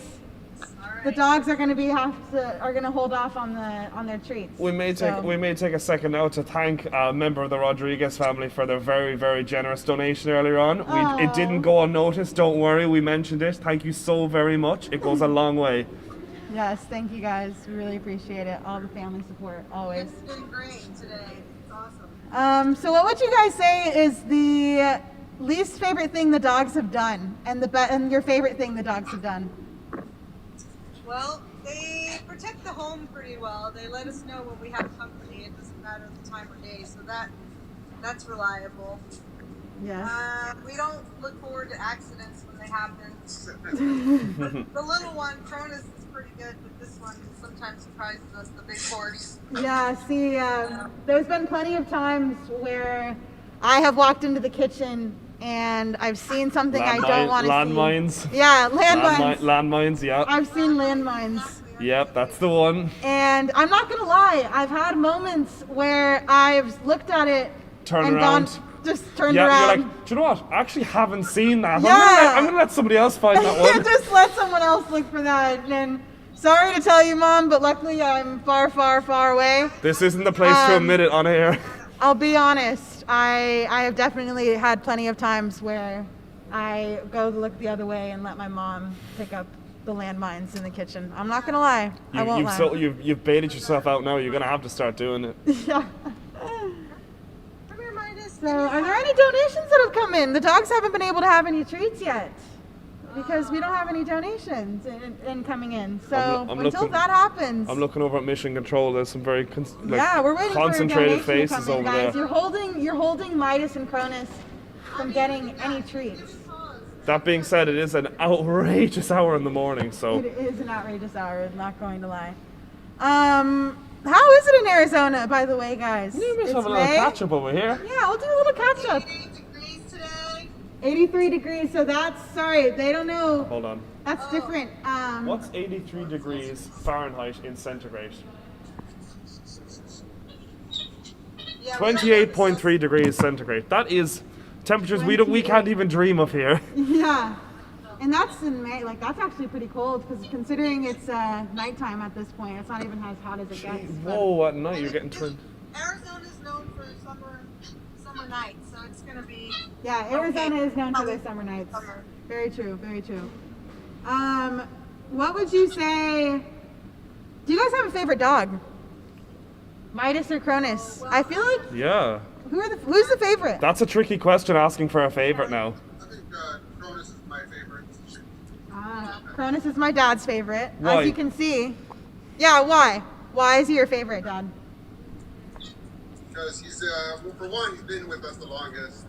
the dogs are going to hold off on their treats. We may take a second now to thank a member of the Rodriguez family for their very, very generous donation earlier on. It didn't go unnoticed. Don't worry, we mentioned it. Thank you so very much. It goes a long way. Yes, thank you guys. We really appreciate it. All the family support, always. It's been great today. It's awesome. So what would you guys say is the least favorite thing the dogs have done, and your favorite thing the dogs have done? Well, they protect the home pretty well. They let us know when we have company. It doesn't matter the time of day, so that's reliable. Yeah. We don't look forward to accidents when they happen. The little one, Cronus, is pretty good, but this one sometimes surprises us, the big horse. Yeah, see, there's been plenty of times where I have walked into the kitchen and I've seen something I don't want to see. Landmines. Yeah, landmines. Landmines, yeah. I've seen landmines. Yep, that's the one. And I'm not going to lie, I've had moments where I've looked at it Turned around. Just turned Yeah, around. you're like, do you know what? I actually haven't seen that. Yeah. I'm gonna let somebody else find that one. Just let someone else look for that. And sorry to tell you, Mom, but luckily I'm far, far, far away. This isn't the place to admit it on air. I'll be honest. I have definitely had plenty of times where I go to look the other way and let my mom pick up the landmines in the kitchen. I'm not gonna lie. I won't lie. You've baited yourself out now. You're gonna have to start doing it. Yeah. So, are there any donations that have come in? The dogs haven't been able to have any treats yet because we don't have any donations in coming in. So until that happens, I'm looking over at Mission Control. There's some very we're waiting concentrated for a donation faces to come in, over guys. there. You're holding Midas and Cronus from getting any treats. That being said, it is an outrageous hour in the morning. So It is an outrageous hour. I'm not going to lie. How is it in Arizona, by the way, guys? You must It's have a little May. catch up over here. Yeah, we'll do a little catch up. 83 degrees, so they don't know. Hold on. That's different. What's 83 degrees Fahrenheit in centigrade? 28.3 degrees centigrade. That is temperatures we can't even dream of here. Yeah. And that's in May. Like, that's actually pretty cold because considering it's nighttime at this point, it's not even as hot as it gets. Whoa, at night you're getting turned. Arizona's known for summer nights, so it's gonna be. Yeah, Arizona is known for their summer nights. Very true, very true. What would you say? Do you guys have a favorite dog? Midas or Cronus? I feel like. Yeah. Who's the favorite? That's a tricky question asking for a favorite now. Cronus is my dad's favorite, Why? as you can see. Yeah, why? Why is he your favorite, Dad? Because he's, well, for one, he's been with us the longest,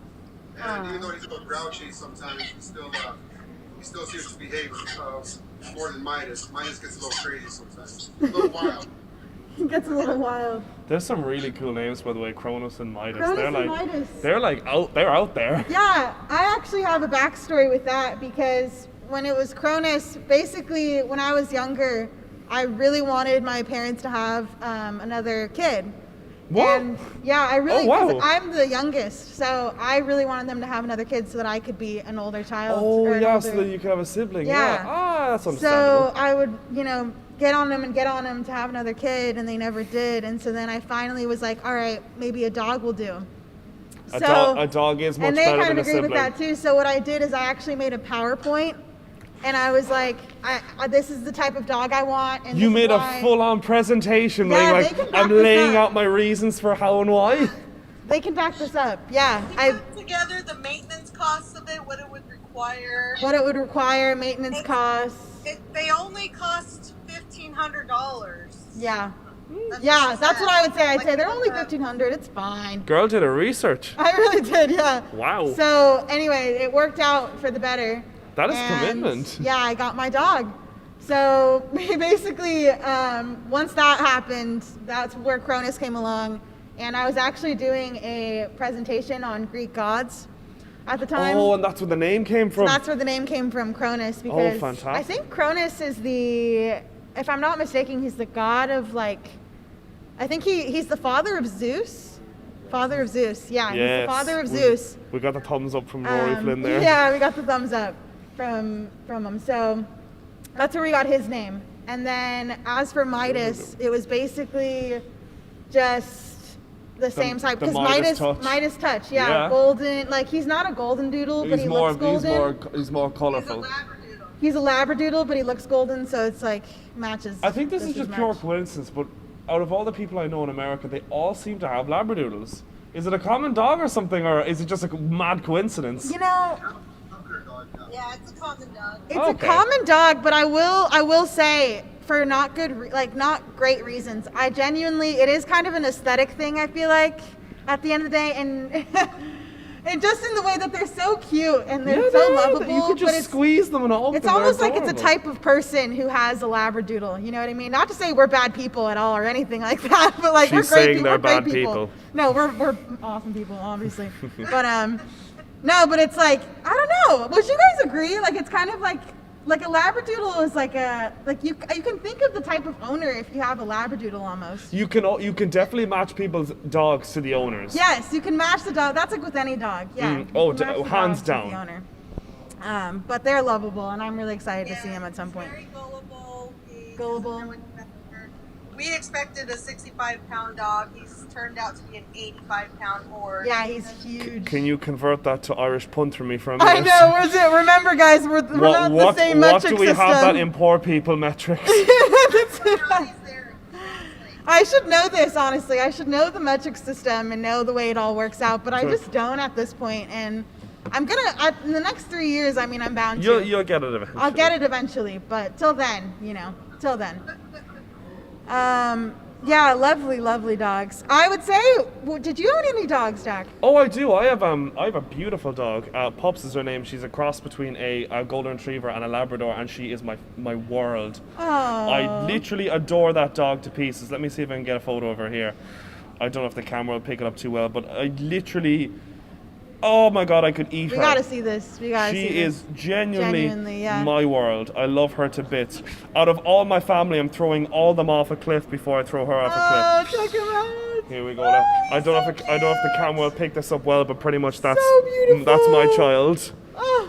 and even though he's a little grouchy sometimes, he still seems to behave more than Midas. Midas gets a little crazy sometimes, a little wild. He gets a little wild. There's some really cool names, by the way. Cronus and Midas. Midas. They're out there. Yeah, I actually have a backstory with that because when it was Cronus, basically when I was younger, I really wanted my parents to have another kid. What? And yeah, I really, Oh, wow. 'cause I'm the youngest, so I really wanted them to have another kid so that I could be an older child. Oh, or an yeah, older- so that you could have a sibling. Yeah. Ah, that's understandable. So I would, get on them to have another kid, and they never did. And so then I finally was like, all right, maybe a dog will do. A dog is much and they better kind than of a agreed sibling. with that too. So what I did is I actually made a PowerPoint, and I was like, this is the type of dog I want. And You this is made why. a full-on presentation, Yeah, being they can like, back I'm this laying up. out my reasons for how and why. They can back this up. Yeah, Put together the maintenance costs of it, what it would require. what it would require, maintenance costs. They only cost $1,500. Yeah. That's what I would say. I'd say they're only $1,500. It's fine. Girl did her research. I really did, yeah. Wow. So anyway, it worked out for the better. That is And, commitment. Yeah, I got my dog. So basically, once that happened, that's where Cronus came along. And I was actually doing a presentation on Greek gods at the time. Oh, and that's where the name came from. So that's where the name came from, Cronus, because fantastic. I think Cronus is if I'm not mistaken, he's the god of I think he's the father of Zeus. Father of Zeus, yeah, he's the father of Zeus. We got the thumbs up from Rory Flynn there. Yeah, we got the thumbs up from him. So that's where we got his name. And then as for Midas, it was basically just the same type, because Midas touch, yeah, golden. He's not a golden doodle, but he looks golden. He's more colorful. He's a labradoodle, but he looks golden, so it's matches. I think this is just pure coincidence, but out of all the people I know in America, they all seem to have labradoodles. Is it a common dog or something, or is it just a mad coincidence? Yeah, it's a common dog. It's a common dog, but I will say, for not great reasons. I genuinely, it is kind of an aesthetic thing, I feel like, at the end of the day, and and just in the way that they're so cute and they're so lovable. You could just squeeze them and hold them. It's almost like it's a type of person who has a labradoodle. You know what I mean? Not to say we're bad people at all or anything like that, but we're great saying people. they're bad people. No, we're awesome people, obviously. But no, but it's I don't know. Would you guys agree? It's kind of like a labradoodle is you can think of the type of owner if you have a labradoodle almost. You can definitely match people's dogs to the owners. Yes, you can match the dog. That's with any dog. Yeah. Hands down. The owner. But they're lovable, and I'm really excited to see him at some point. Very gullible. Gullible. We expected a 65-pound dog. He's turned out to be an 85-pound horse. Yeah, he's huge. Can you convert that to Irish punt for me for a minute? I know. Remember, guys, we're not the same metric system. What do we have that in poor people metrics? I should know this, honestly. I should know the metric system and know the way it all works out, but I just don't at this point. And I'm gonna in the next 3 years. I mean, I'm bound to. You'll get it eventually. I'll get it eventually, but till then, till then. Yeah, lovely dogs. I would say, did you own any dogs, Jack? Oh, I do. I have a beautiful dog. Pops is her name. She's a cross between a golden retriever and a Labrador, and she is my world. Oh. I literally adore that dog to pieces. Let me see if I can get a photo of her here. I don't know if the camera will pick it up too well, but I literally, oh my God, I could eat her. We gotta see this. She is genuinely my world. I love her to bits. Out of all my family, I'm throwing all them off a cliff before I throw her off a cliff. Oh, check him out. Here we go. Now. I don't know if the camera will pick this up well, but pretty much that's so my child. Oh,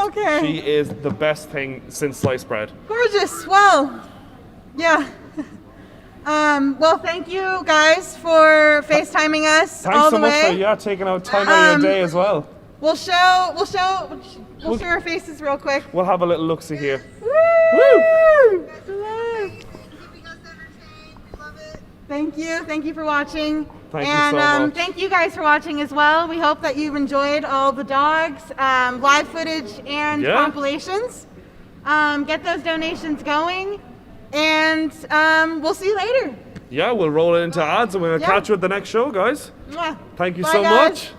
okay. She is the best thing since sliced bread. Gorgeous. Well, yeah. Well, thank you guys for FaceTiming us Thanks all so the much way. for taking out time out of your day as well. We'll show our faces real quick. We'll have a little look-see here. Woo! Thank you for watching. Thank you so much. Thank you guys for watching as well. We hope that you've enjoyed all the dogs, live footage and compilations. Get those donations going, and we'll see you later. Yeah, we'll roll it into ads and we'll catch you at the next show, guys. Mwah. Thank you Bye, so guys. much.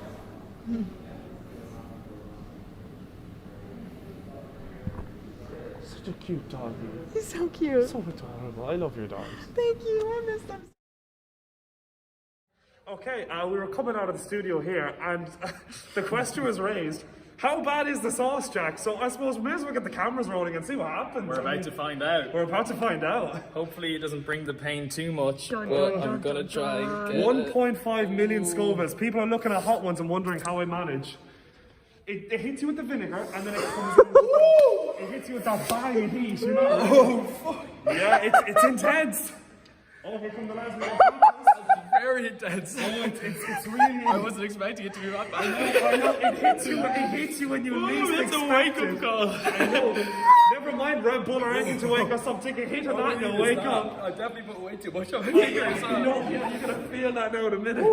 Such a cute dog. He's so cute. So adorable. I love your dogs. Thank you. I miss them. Okay, we were coming out of the studio here and the question was raised, how bad is the sauce, Jack? So I suppose we may as well get the cameras rolling and see what happens. We're about to find out. We're about to find out. Hopefully it doesn't bring the pain too much, but I'm gonna try. 1.5 million Scovilles. People are looking at hot ones and wondering how I manage. It hits you with the vinegar and then it comes in. It hits you with that bang of heat, you know? Oh, fuck. Yeah, it's intense. Oh, here come the lads. Very intense. Oh, it's really. I wasn't expecting it to be that bad. I know. It hits you when you least expect it. It's a wake-up call. I know. Never mind Red Bull or anything to wake us up. Take a hit of that and you'll wake up. I definitely put way too much on it. You're gonna feel that now in a minute.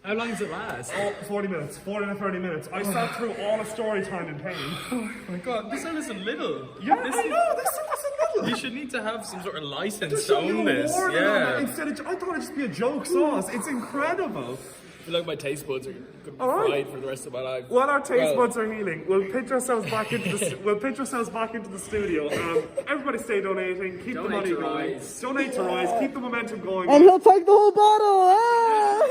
How long does it last? Oh, 40 minutes. 40 to 30 minutes. I sat through all of story time in pain. Oh my god, this one isn't little. Yeah, I know, this one isn't little. You should need to have some sort of license There's to own this. Yeah. Instead of, I thought it'd just be a joke sauce. It's incredible. I feel like my taste buds are going to be All right. fried for the rest of my life. While our taste buds are healing, we'll pitch ourselves back into the studio. Everybody stay donating. Keep the money going. Donate to Rise. Keep the momentum going. And he'll take the whole bottle. Ah!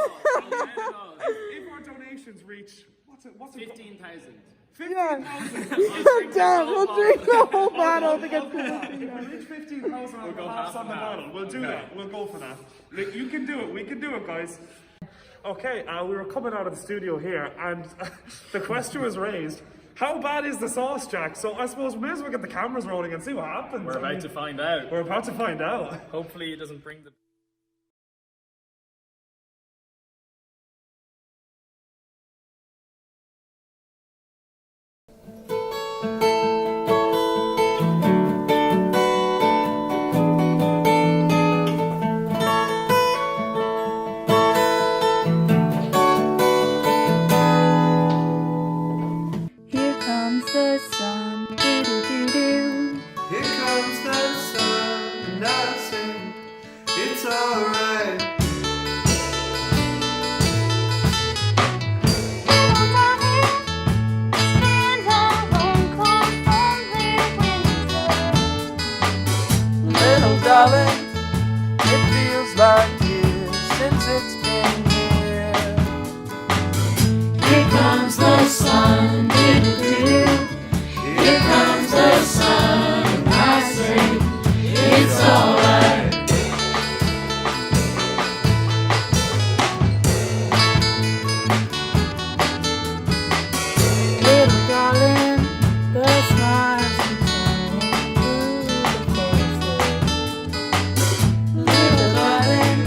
If our donations reach, what's it? 15,000. Damn, we'll drink the whole bottle to get to If we reach 15,000 on the bottle, we'll do that. We'll go for that. Like, you can do it. We can do it, guys. Okay, we were coming out of the studio here, and the question was raised, how bad is the sauce, Jack? So I suppose we may as well get the cameras rolling and see what happens. We're about to find out. We're about to find out. Hopefully it doesn't bring the... Here comes the sun, do-do-do-do. Here comes the sun, and I say it's alright. Little darling, it feels like years since it's been here. Here comes the sun, do-do-do. Here comes the sun, and I say it's alright. Little darling, the smiles returning to the faces. Little darling,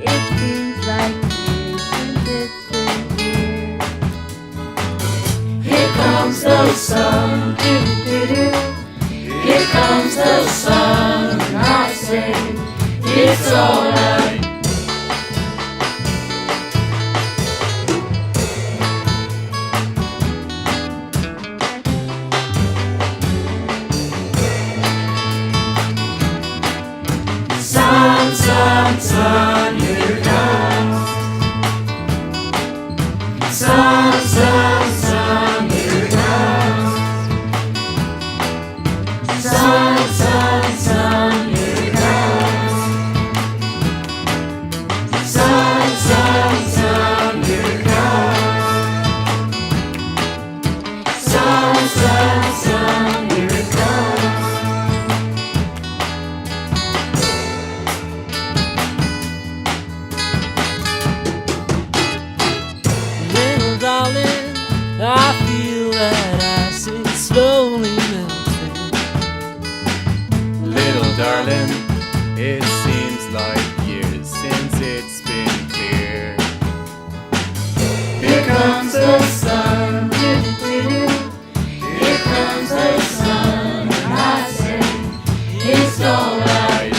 it feels like years since it's been here. Here comes the sun, do-do-do. Here comes the sun, and I say it's alright. Sun, sun, sun, here it comes. Sun, sun, sun, here it comes. Sun, sun, sun, here it comes. Sun, sun, sun, here it comes. Sun, sun, sun, here it comes. Little darling, I feel that acid slowly melting. Little darling, it seems like years since it's been here. Here comes the sun, do-do-do. Here comes the sun, and I say it's alright.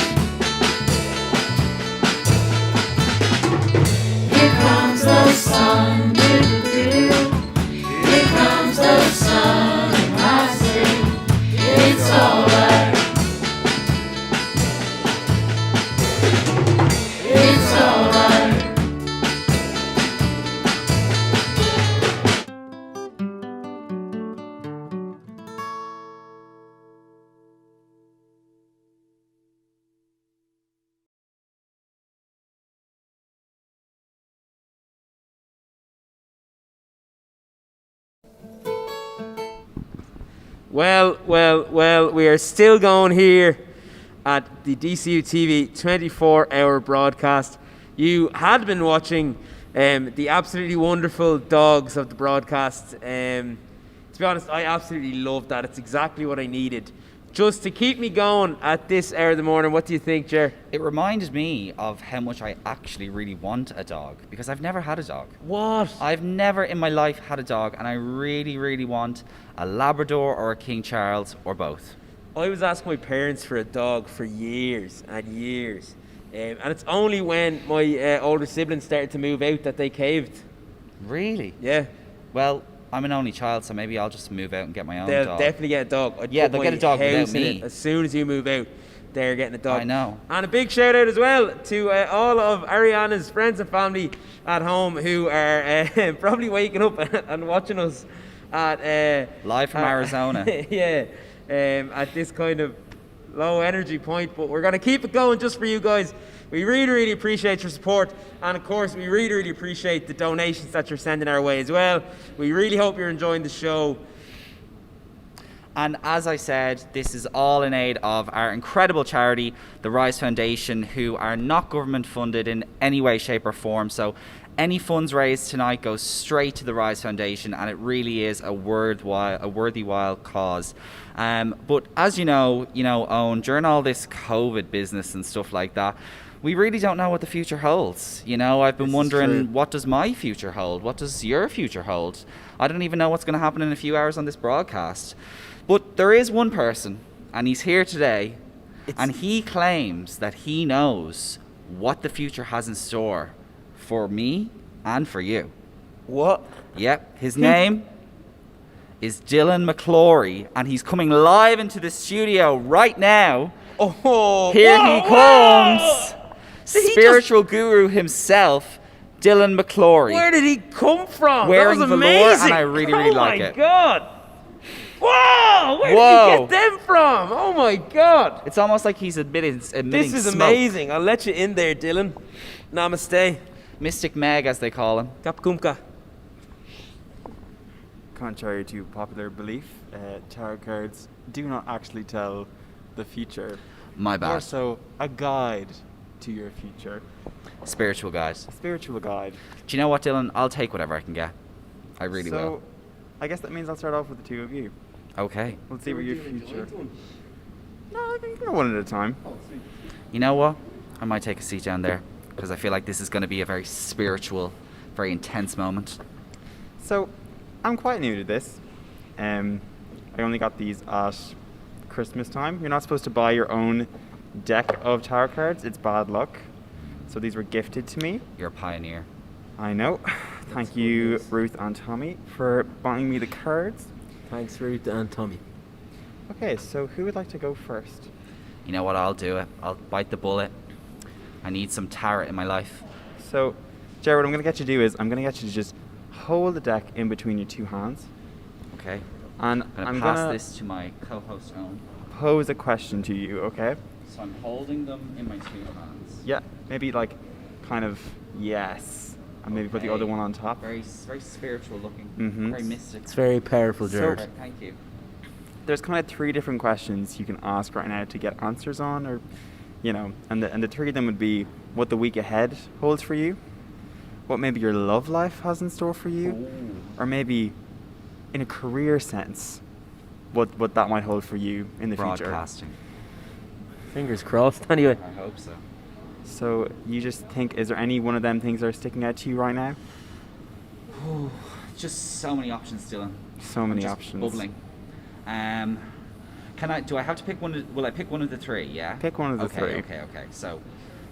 Here comes the sun, do-do-do. Here comes the sun, and I say it's alright. It's alright. Well, we are still going here at the DCU TV 24-hour broadcast. You had been watching the absolutely wonderful dogs of the broadcast. To be honest, I absolutely loved that. It's exactly what I needed. Just to keep me going at this hour of the morning. What do you think, Jer? It reminded me of how much I actually really want a dog, because I've never had a dog. What? I've never in my life had a dog, and I really, really want a Labrador or a King Charles or both. I was asking my parents for a dog for years and years. And it's only when my older siblings started to move out that they caved. Really? Yeah. Well, I'm an only child, so maybe I'll just move out and get my own They'll dog. definitely get a dog. I'd Yeah, put they'll my get a dog without house in me. it. As soon as you move out, they're getting a dog. I know. And a big shout out as well to all of Ariana's friends and family at home who are probably waking up and watching us at Live from Arizona. Yeah, at this kind of low energy point, but we're going to keep it going just for you guys. We really, really appreciate your support, and of course we really, really appreciate the donations that you're sending our way as well. We really hope you're enjoying the show. And as I said, this is all in aid of our incredible charity, the Rise Foundation, who are not government funded in any way, shape or form. So any funds raised tonight goes straight to the Rise Foundation, and it really is a worthwhile cause. But as you know, Owen, during all this COVID business and stuff like that, we really don't know what the future holds. I've been wondering, what does my future hold? What does your future hold? I don't even know what's going to happen in a few hours on this broadcast. But there is one person, and he's here today, and he claims that he knows what the future has in store for me and for you. What? Yep, his name is Dylan McClory, and he's coming live into the studio right now. Oh, here he comes! Spiritual guru himself, Dylan McClory. Where did he come from? Wearing that was velour, amazing. and I really, really like it. Oh my God! Whoa! Where did you get them from? Oh my God! It's almost like he's admitting This is smoke. amazing. I'll let you in there, Dylan. Namaste. Mystic Meg, as they call him. Kapkumka. Contrary to popular belief, tarot cards do not actually tell the future. My bad. More so, a guide to your future. Spiritual guide. A spiritual guide. Do you know what, Dylan? I'll take whatever I can get. I really will. So, I guess that means I'll start off with the two of you. Okay. We'll see where your future. No, I can go one at a time. You know what? I might take a seat down there, because I feel like this is going to be a very spiritual, very intense moment. So, I'm quite new to this. I only got these at Christmas time. You're not supposed to buy your own deck of tarot cards. It's bad luck. So these were gifted to me. You're a pioneer. I know. Thank you, Ruth and Tommy, for buying me the cards. Thanks, Ruth and Tommy. Okay, so who would like to go first? You know what? I'll do it. I'll bite the bullet. I need some tarot in my life. So, Jared, what I'm going to get you to do is I'm going to get you to just hold the deck in between your two hands. Okay. And I'm going to pass this to my co-host, Owen. Pose a question to you, okay? So I'm holding them in my two hands. Yeah, maybe like kind of yes. And maybe put the other one on top. Very spiritual looking. Mm-hmm. Very mystic. It's very powerful, Jared. So, thank you. There's kind of three different questions you can ask right now to get answers on, or and the three of them would be what the week ahead holds for you, what maybe your love life has in store for you, or maybe in a career sense, what that might hold for you in the future. Broadcasting. Fingers crossed, anyway. I hope so. So you just think, is there any one of them things that are sticking out to you right now? Just so many options, Dylan. So many Just options. Bubbling. Do I have to pick one? Will I pick one of the three? Yeah. Pick one of the three. Okay. So,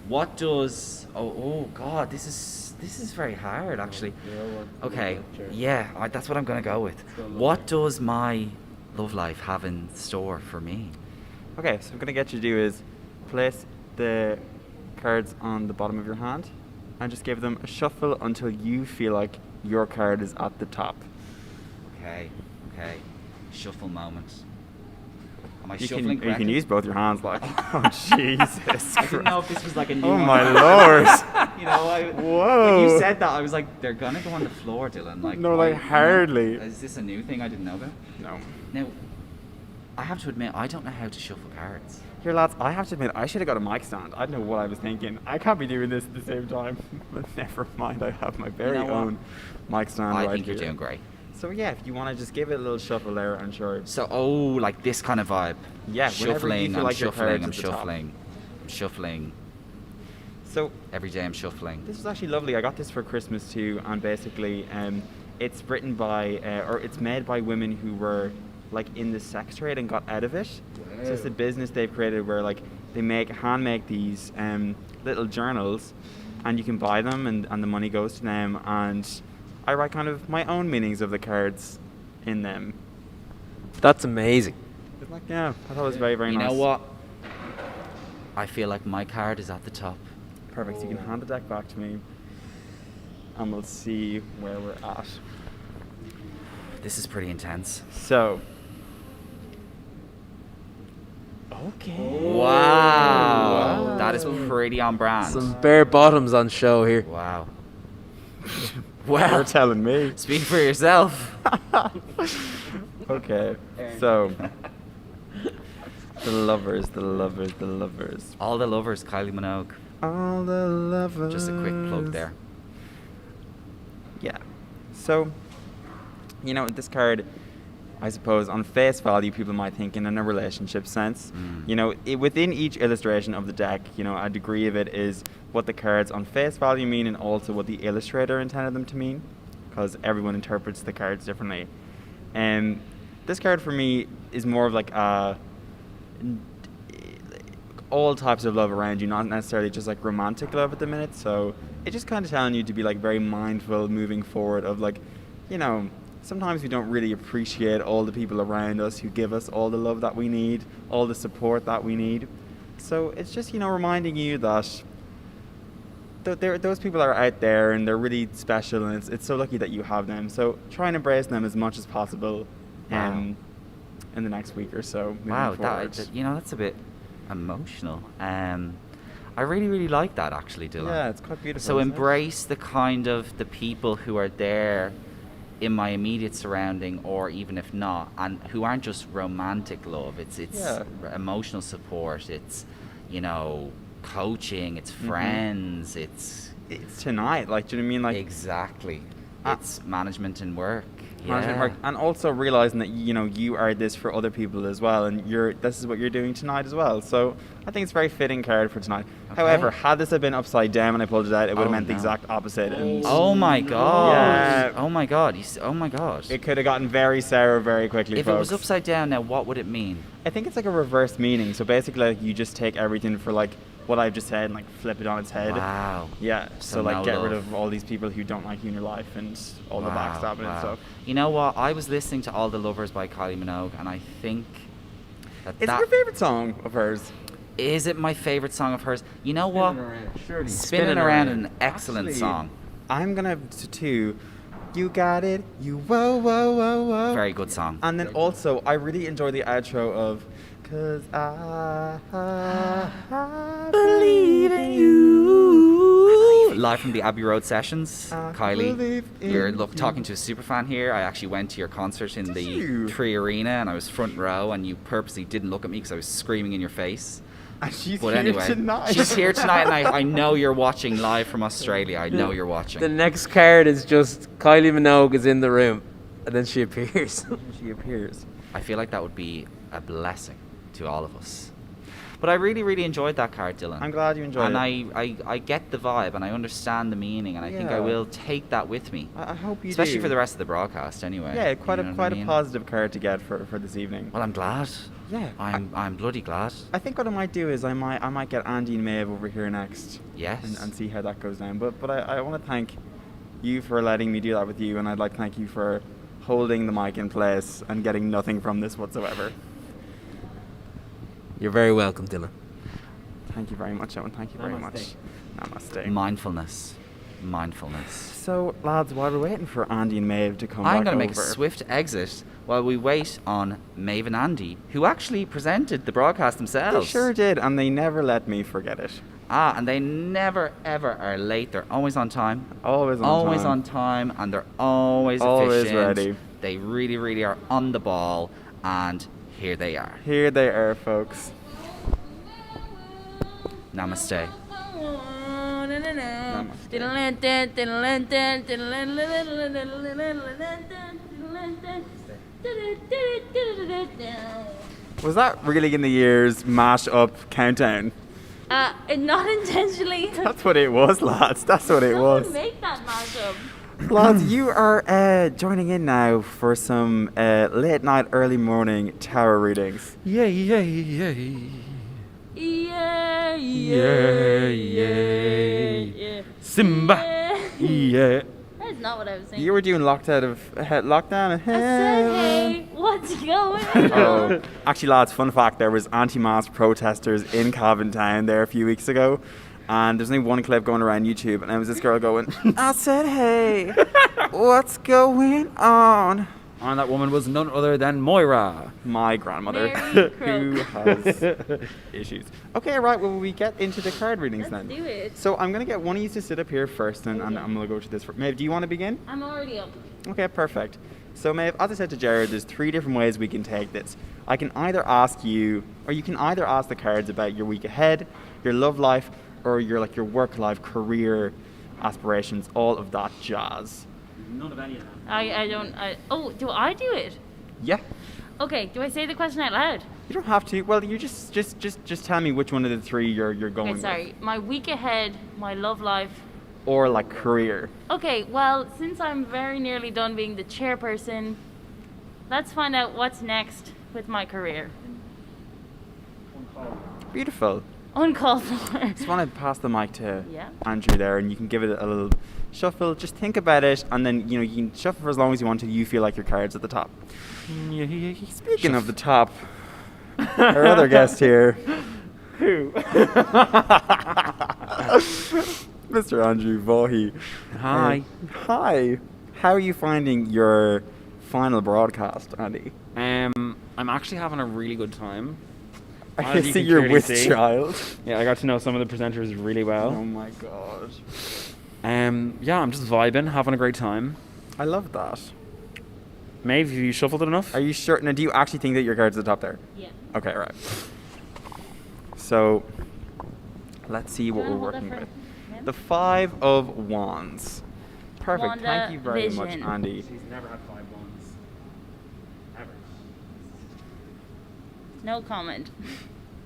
what does? Oh God, this is very hard actually. Okay. Yeah, that's what I'm gonna go with. What does my love life have in store for me? Okay, so I'm gonna get you to do is place the cards on the bottom of your hand and just give them a shuffle until you feel like your card is at the top. Okay. Shuffle moment. Am I You shuffling correctly? you can use both your hands, like, oh Jesus! I didn't know if this was like a new Oh one. my Lord! Whoa! When you said that, I was like, they're gonna go on the floor, Dylan. Like, No, like, hardly. Is this a new thing I didn't know about? No. Now, I have to admit, I don't know how to shuffle cards. Here, lads, I have to admit, I should have got a mic stand. I don't know what I was thinking. I can't be doing this at the same time. But never mind, I have my very You know what? own mic stand I right think you're here. doing great. So yeah, if you want to just give it a little shuffle there, I'm sure. So, like this kind of vibe. Yeah, whenever you shuffling, feel I'm like your shuffling, card's I'm at the top. shuffling. So every day I'm shuffling. This is actually lovely. I got this for Christmas too, and basically, it's written by, or it's made by women who were like in the sex trade and got out of it. So it's a business they've created where like they hand make these little journals, and you can buy them, and the money goes to them. And I write kind of my own meanings of the cards in them. That's amazing. Yeah, I thought it was very, very You nice. know what? I feel like my card is at the top. Perfect. You can hand the deck back to me, and we'll see where we're at. This is pretty intense. So. Okay. Wow. That is pretty on brand. Some bare bottoms on show here. Wow. Well, you're telling me. Speak for yourself. Okay. So. The lovers. All the lovers, Kylie Minogue. All the lovers. Just a quick plug there. Yeah. So, this card, I suppose, on face value, people might think in a relationship sense. Within each illustration of the deck, a degree of it is what the cards on face value mean, and also what the illustrator intended them to mean, because everyone interprets the cards differently. This card for me is more of like all types of love around you, not necessarily just like romantic love at the minute. So it's just kind of telling you to be like very mindful moving forward of like, sometimes we don't really appreciate all the people around us who give us all the love that we need, all the support that we need. So it's just, reminding you that those people are out there and they're really special, and it's so lucky that you have them. So try and embrace them as much as possible in the next week or so. Wow, forward. that's a bit emotional. I really, really like that, actually, Dylan. Yeah, it's quite beautiful. So embrace the kind of the people who are there in my immediate surrounding, or even if not, and who aren't just romantic love. It's emotional support. It's coaching. It's friends. It's tonight. Like, do you know what I mean? Like exactly. It's management and work. Management work, and also realizing that you are this for other people as well, and this is what you're doing tonight as well. So I think it's a very fitting card for tonight. Okay. However, had this been upside down when I pulled it out, it would have meant the exact opposite. And oh my god! Yeah. Oh my god! Oh my god! It could have gotten very sour very quickly. If folks. It was upside down, now what would it mean? I think it's like a reverse meaning. So basically, like, you just take everything for like what I've just said and like flip it on its head. Wow. Yeah. So like no get love. rid of all these people who don't like you in your life and all the backstabbing and stuff. You know what? I was listening to All the Lovers by Kylie Minogue, and I think Is it your favorite song of hers? Is it my favorite song of hers? You know what? Spinning Around is an excellent song. I'm gonna to You Got It, You Whoa Whoa Whoa Whoa. Very good song. And then also I really enjoy the outro of Cause I believe in you. Live from the Abbey Road Sessions, Kylie. You're talking to a super fan here. I actually went to your concert in the Tree Arena, and I was front row, and you purposely didn't look at me because I was screaming in your face. And she's but here anyway, tonight. She's here tonight, and I know you're watching live from Australia. I know you're watching. The next card is just Kylie Minogue is in the room, and then she appears. She appears. I feel like that would be a blessing to all of us. But I really, really enjoyed that card, Dylan. I'm glad you enjoyed it. And I get the vibe, and I understand the meaning, and I think I will take that with me. I hope you Especially do. for the rest of the broadcast, anyway. Yeah, quite a mean? positive card to get for this evening. Well, I'm glad. Yeah. I'm bloody glad. I think what I might do is I might get Andy and Maeve over here next. Yes. And see how that goes down. But I want to thank you for letting me do that with you, and I'd like to thank you for holding the mic in place and getting nothing from this whatsoever. You're very welcome, Dylan. Thank you very much, Owen. Thank you very much. Namaste. Mindfulness. So, lads, while we're waiting for Andy and Maeve to come back I'm going to make over, a swift exit while we wait on Maeve and Andy, who actually presented the broadcast themselves. They sure did, and they never let me forget it. And they never, ever are late. They're always on time. Always on time, and they're always efficient. Ready. They really, really are on the ball, and here they are. Here they are, folks. Namaste. Was that Really in the Years mash up countdown? Not intentionally. That's what it was, lads. That's what it was. Make that mashup. Lads, you are joining in now for some late night, early morning tarot readings. Yay. Yeah. yeah. Simba. Yeah. That's not what I was saying. You were doing lockdown of I said, hey, what's going on? Oh, actually, lads, fun fact: there was anti-mask protesters in Cavan Town there a few weeks ago, and there's only one clip going around YouTube, and it was this girl going, "I said, hey, what's going on?" And that woman was none other than Moira, my grandmother, who has issues. Okay, right. Well, we get into the card readings then. Let's do it. So I'm gonna get one of you to sit up here first, and I'm gonna go to this. Maeve, do you want to begin? I'm already up. Okay, perfect. So, Maeve, as I said to Jared, there's 3 different ways we can take this. I can either ask you, or you can either ask the cards about your week ahead, your love life, or your work life, career aspirations, all of that jazz. None of any of them. Do I do it? Yeah. Okay, do I say the question out loud? You don't have to. Well, you just tell me which one of the 3 you're going Okay, sorry. My week ahead, my love life. with. Or like career. Okay, well, since I'm very nearly done being the chairperson, let's find out what's next with my career. Beautiful. Uncalled for. Just want to pass the mic to Yeah. Andrew there, and you can give it a little shuffle. Just think about it, and then you can shuffle for as long as you want till you feel like your card's at the top. Speaking of the top, our other guest here. Who? Mr. Andrew Vaughy. Hi. Hi. How are you finding your final broadcast, Andy? I'm actually having a really good time. I As can you see can you're clearly with see. child. Yeah, I got to know some of the presenters really well. Oh my god. Yeah, I'm just vibing, having a great time. I love that. Maeve, have you shuffled it enough? Are you sure? Now, do you actually think that your card's at the top there? Yeah. Okay, right. So, let's see what Do you we're wanna hold working that with. for The 5 of Wands. Perfect. Thank you very much, WandaVision. Andy. She's never had 5 wands. Ever. No comment.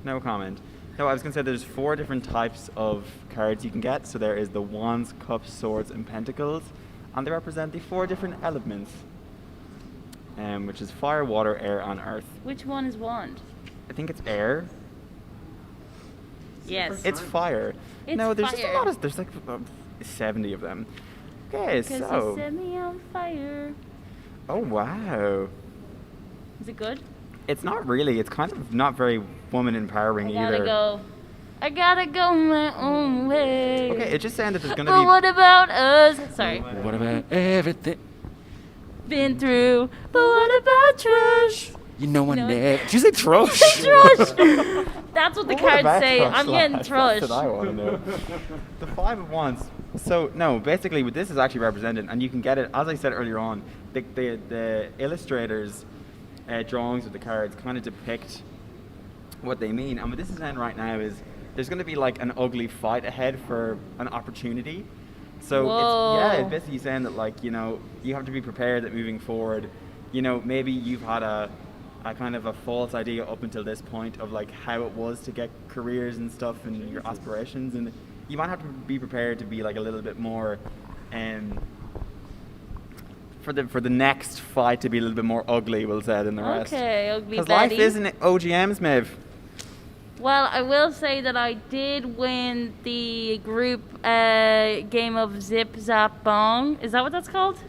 No comment. No, I was going to say there's 4 different types of cards you can get. So there is the Wands, Cups, Swords, and Pentacles. And they represent the 4 different elements. Which is fire, water, air, and earth. Which one is wand? I think it's air. Yes. It's fire. It's no, there's just a fire. lot of, there's like 70 of them. Okay, Because so. you set me on fire. Oh, wow. Is it good? It's not really. It's kind of not very woman empowering either. I gotta go my own way. Okay, it just sounded there's gonna But be. what about us? Sorry. What about everything? Been through. But what about trash? You know I No. never. Did you say thrush? Thrush. That's what the What cards about say. thrush, I'm getting lads? thrush. That's what I want to know. The 5 of Wands. So no, basically what this is actually represented, and you can get it as I said earlier on. The illustrators' drawings of the cards kind of depict what they mean, and what this is saying right now is there's going to be like an ugly fight ahead for an opportunity. So it's basically saying that like you have to be prepared that moving forward, maybe you've had a kind of a false idea up until this point of like how it was to get careers and stuff and your aspirations, and you might have to be prepared to be like a little bit more for the next fight to be a little bit more ugly, we'll say, than the rest. Okay, ugly because life Betty. isn't OGMs, Maeve. Well, I will say that I did win the group game of Zip Zap Bong. Is that what that's called?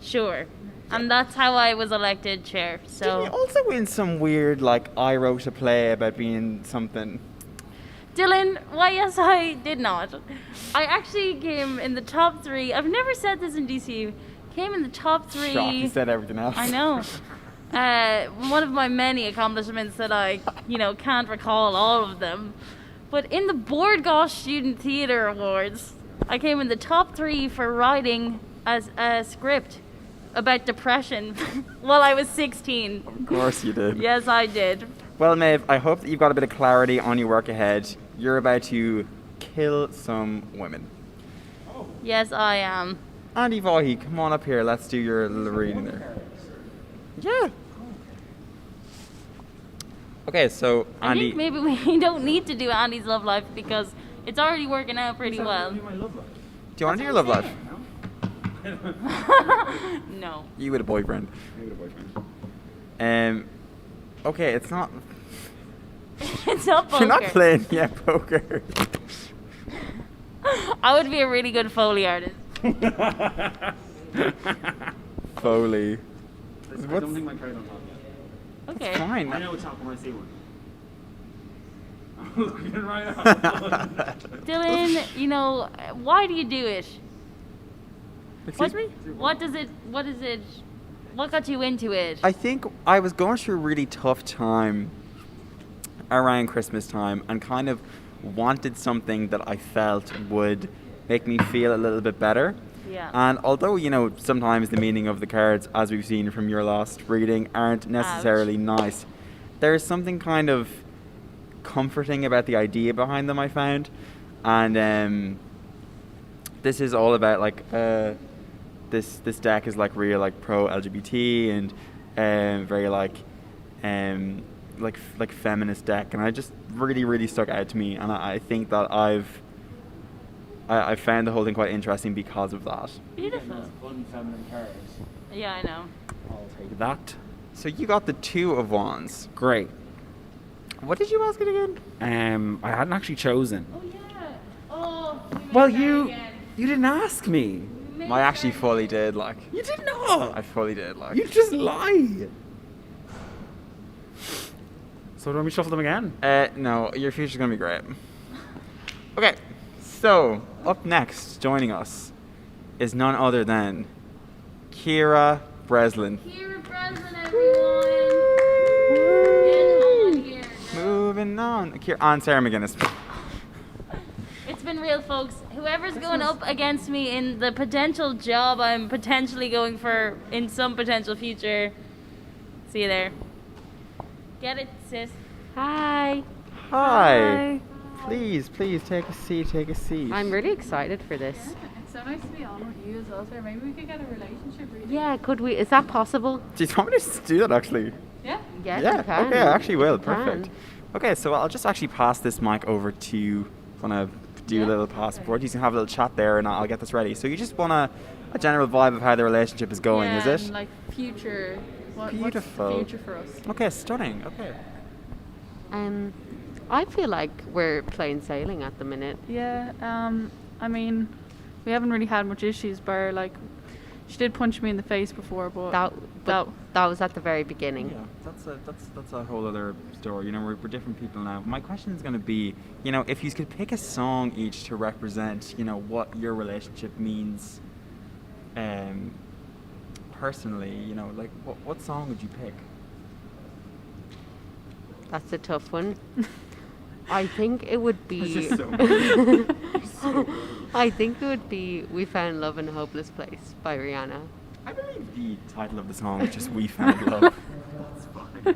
Sure. And that's how I was elected chair. So Didn't you also win some weird like I wrote a play about being something? Dylan, why yes I did not. I actually came in the top 3. I've never said this in DCU. Came in the top 3. Shock, you said everything else. I know. One of my many accomplishments that I, can't recall all of them. But in the Board Gosh Student Theatre Awards, I came in the top 3 for writing as a script about depression while I was 16. Of course you did. Yes, I did. Well, Maeve, I hope that you've got a bit of clarity on your work ahead. You're about to kill some women. Yes, I am. Andy Vaughy, come on up here. Let's do your little reading there. Yeah. Okay, so I Andy. think maybe we don't need to do Andy's love life because it's already working out pretty well. Do you want to do your love life? No. You with a boyfriend. Okay, it's not. It's not poker. You're not playing poker. I would be a really good Foley artist. Foley. I don't think my card's on top yet. Okay. Fine. I know it's top when I see one. I'm looking right now. Dylan, why do you do it? Excuse me? What got you into it? I think I was going through a really tough time around Christmas time and kind of wanted something that I felt would make me feel a little bit better. Yeah. And although, sometimes the meaning of the cards, as we've seen from your last reading, aren't necessarily nice, there's something kind of comforting about the idea behind them, I found. And this is all about this deck is real pro LGBT and very feminist deck, and I just really stuck out to me, and I think that I found the whole thing quite interesting because of that. Beautiful. Unfeminine cards. Yeah, I know. I'll take that. So you got the 2 of Wands. Great. What did you ask it again? I hadn't actually chosen. Oh yeah. Oh. Well, you didn't ask me. I actually fully did, You did not. I fully did, You just lie. So do we shuffle them again? No, your future's gonna be great. Okay, so up next, joining us, is none other than Kira Breslin. Kira Breslin, everyone. Get on here. Moving on. And Sarah McGuinness. It's been real, folks. Whoever's going up against me in the potential job I'm potentially going for in some potential future, see you there. Get it, sis. Hi. Hi. Please take a seat. I'm really excited for this. It's so nice to be on with you as well, sir. Maybe we could get a relationship reading. Yeah, could we? Is that possible? Do you want me to do that, actually? Yeah? Yes, Yeah, you can. okay, I actually will. You can. Perfect. Okay, so I'll just actually pass this mic over to you. Want to do a little passport? You can have a little chat there, and I'll get this ready. So you just want a general vibe of how the relationship is going, is it? And future. Beautiful. What's the future for us? Okay, stunning. Okay. I feel like we're plain sailing at the minute. Yeah, I mean, we haven't really had much issues, bar she did punch me in the face before, but that was at the very beginning. Yeah, that's a whole other story. We're different people now. My question is going to be, if you could pick a song each to represent, what your relationship means, personally, what song would you pick? That's a tough one. I think it would be. I think it would be "We Found Love in a Hopeless Place" by Rihanna. I believe the title of the song is just "We Found Love." That's fine.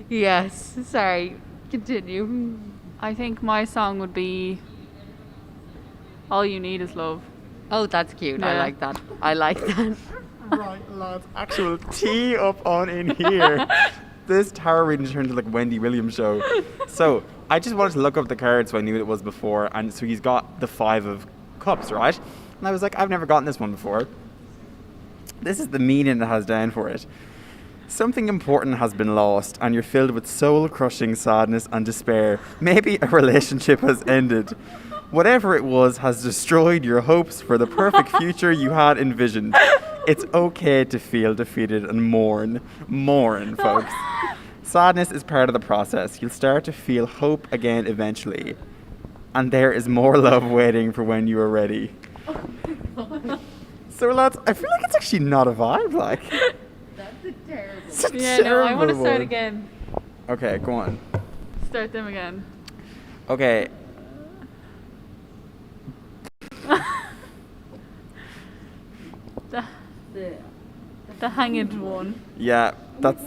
Yes. Sorry. Continue. I think my song would be "All You Need Is Love." Oh, that's cute. Yeah. I like that. I like that. Right, lads. Actual tea up on in here. This tarot reading turned into Wendy Williams show. So I just wanted to look up the card so I knew what it was before, and so he's got the 5 of Cups, right? And I was like, I've never gotten this one before. This is the meaning it has down for it. Something important has been lost, and you're filled with soul-crushing sadness and despair. Maybe a relationship has ended. Whatever it was has destroyed your hopes for the perfect future you had envisioned. It's okay to feel defeated and mourn. Mourn, folks. Sadness is part of the process. You'll start to feel hope again eventually. And there is more love waiting for when you are ready. So, lads, I feel like it's actually not a vibe, That's a terrible. It's a Yeah, no, I want to terrible start one. again. Okay, go on. Start them again. Okay. The hanged one. Yeah, that's...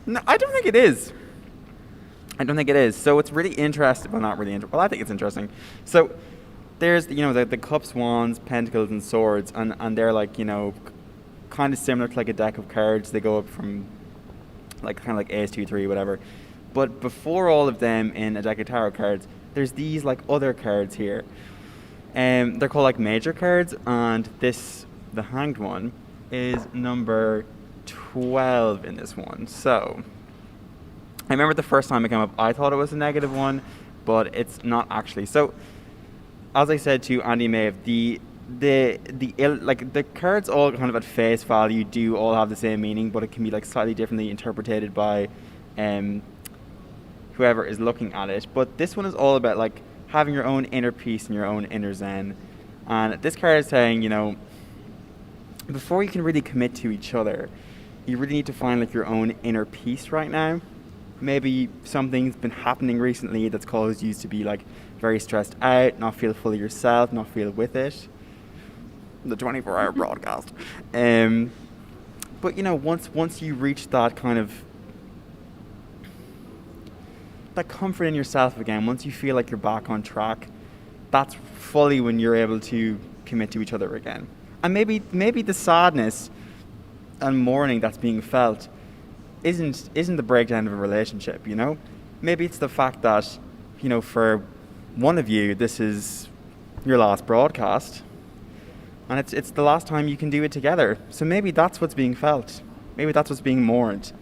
No, I don't think it is. I don't think it is. So it's really interesting. Well, not really interesting. Well, I think it's interesting. So there's, the cups, wands, pentacles, and swords, and they're kind of similar to a deck of cards. They go up from kind of ace, 2, 3, whatever. But before all of them in a deck of tarot cards, there's these other cards here. They're called like major cards, and the hanged one, is number 12 in this one. So I remember the first time it came up, I thought it was a negative one, but it's not actually. So as I said to Andy Maeve, the cards all kind of at face value do all have the same meaning, but it can be like slightly differently interpreted by whoever is looking at it. But this one is all about like having your own inner peace and your own inner zen. And this card is saying, before you can really commit to each other, you really need to find like your own inner peace right now. Maybe something's been happening recently that's caused you to be like very stressed out, not feel fully yourself, not feel with it. The 24-hour broadcast. But once you reach that kind of that comfort in yourself again, once you feel like you're back on track, that's fully when you're able to commit to each other again. And maybe the sadness and mourning that's being felt isn't the breakdown of a relationship, Maybe it's the fact that, for one of you, this is your last broadcast, and it's the last time you can do it together. So maybe that's what's being felt. Maybe that's what's being mourned.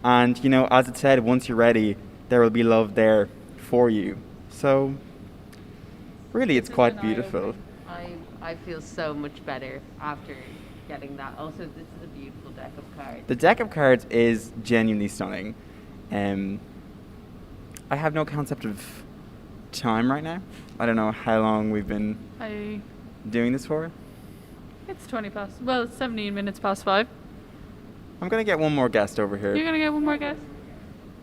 And, as it said, once you're ready, there will be love there for you. So really, it's quite beautiful. I feel so much better after getting that. Also, this is a beautiful deck of cards. The deck of cards is genuinely stunning. I have no concept of time right now. I don't know how long we've been doing this for. It's 17 minutes past 5. I'm going to get one more guest over here. You're going to get one more guest?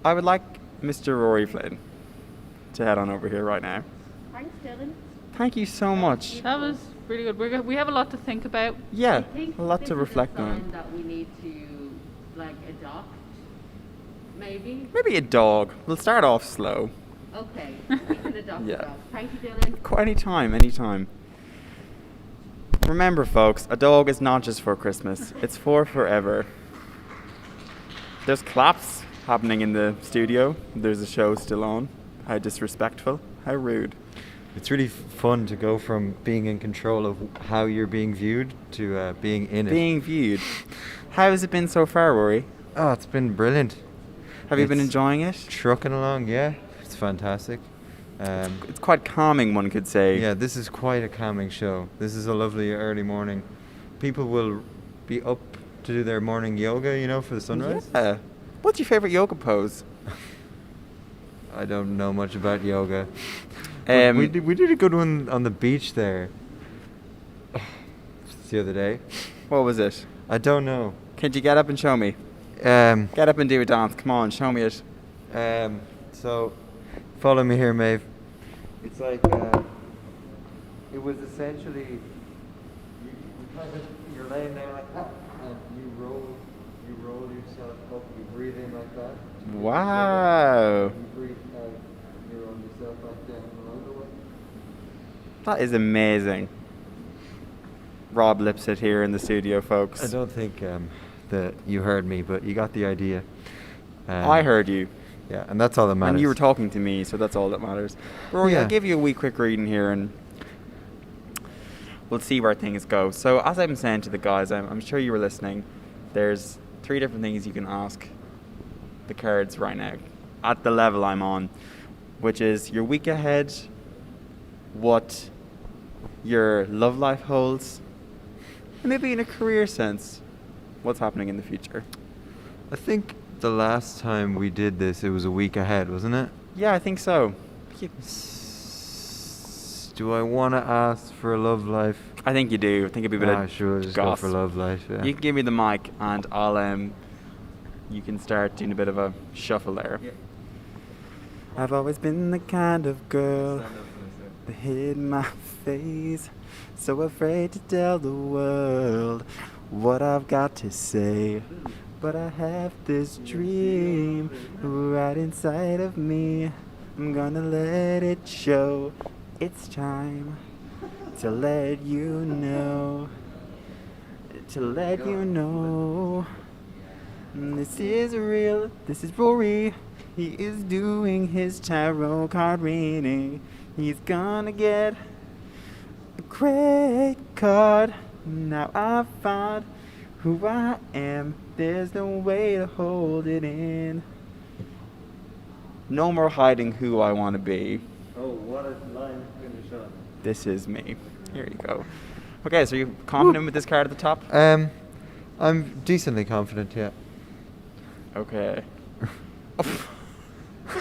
I would like Mr. Rory Flynn to head on over here right now. Thanks, Dylan. Thank you so much. That was really good. We have a lot to think about. Yeah, a lot to reflect on. I think that we need to adopt, maybe. Maybe a dog. We'll start off slow. Okay, we can adopt Yeah. a dog. Thank you, Dylan. Anytime. Remember, folks, a dog is not just for Christmas. It's for forever. There's claps happening in the studio. There's a show still on. How disrespectful. How rude. It's really fun to go from being in control of how you're being viewed to being in it. Being viewed. How has it been so far, Rory? Oh, it's been brilliant. Have you been enjoying it? Trucking along, yeah. It's fantastic. It's quite calming, one could say. Yeah, this is quite a calming show. This is a lovely early morning. People will be up to do their morning yoga, for the sunrise. Yeah. What's your favorite yoga pose? I don't know much about yoga. We did a good one on the beach there the other day. What was it? I don't know. Could you get up and show me? Get up and do a dance. Come on, show me it. So, follow me here, Maeve. It's like, it was essentially, you're laying there like that, and you roll yourself up, you breathe in like that. Wow. You breathe out, you roll yourself back down along the way. That is amazing. Rob Lipset here in the studio, folks. I don't think that you heard me, but you got the idea. I heard you. Yeah, and that's all that matters. And you were talking to me, so that's all that matters. Rory, I'll give you a wee quick reading here, and we'll see where things go. So, as I'm saying to the guys, I'm sure you were listening, there's 3 different things you can ask the cards right now, at the level I'm on, which is your week ahead, what your love life holds, and maybe in a career sense, what's happening in the future. I think the last time we did this, it was a week ahead, wasn't it? Yeah, I think so. Do I want to ask for a love life? I think you do. I think it'd be a bit of sure, just go for love life, yeah. You can give me the mic and I'll you can start doing a bit of a shuffle there. Yeah. I've always been the kind of girl that hid my face, so afraid to tell the world what I've got to say. But I have this dream right inside of me. I'm gonna let it show. It's time to let you know. To let you know. This is real. This is Rory. He is doing his tarot card reading. He's gonna get credit card. Now I've found who I am. There's no way to hold it in. No more hiding who I want to be. Oh, what a line to finish on. This is me. Here you go. Okay, so you confident with this card at the top? I'm decently confident, yeah. Okay.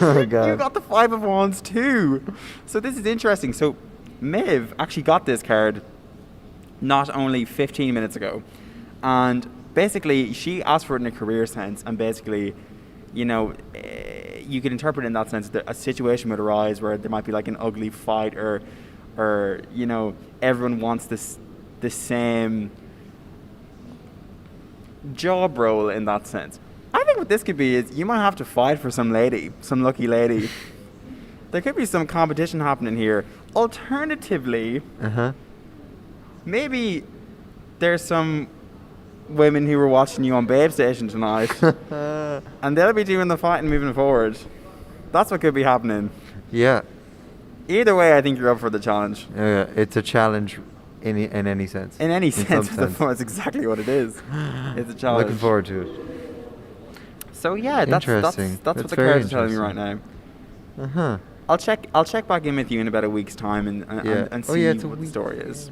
Oh god. You got the 5 of Wands too. So this is interesting. So Maeve actually got this card not only 15 minutes ago. And basically she asked for it in a career sense, and basically, you know, you could interpret it in that sense that a situation would arise where there might be like an ugly fight, or you know, everyone wants the same job role in that sense. I think what this could be is you might have to fight for some lucky lady. There could be some competition happening here. Alternatively, maybe there's some women who were watching you on Babe Station tonight and they'll be doing the fighting moving forward. That's what could be happening. Yeah. Either way, I think you're up for the challenge. Yeah, it's a challenge in any sense. In any sense, some sense. that's exactly what it is. It's a challenge. Looking forward to it. So yeah, that's what the cards are telling me right now. I'll check back in with you in about a week's time and see what the story is.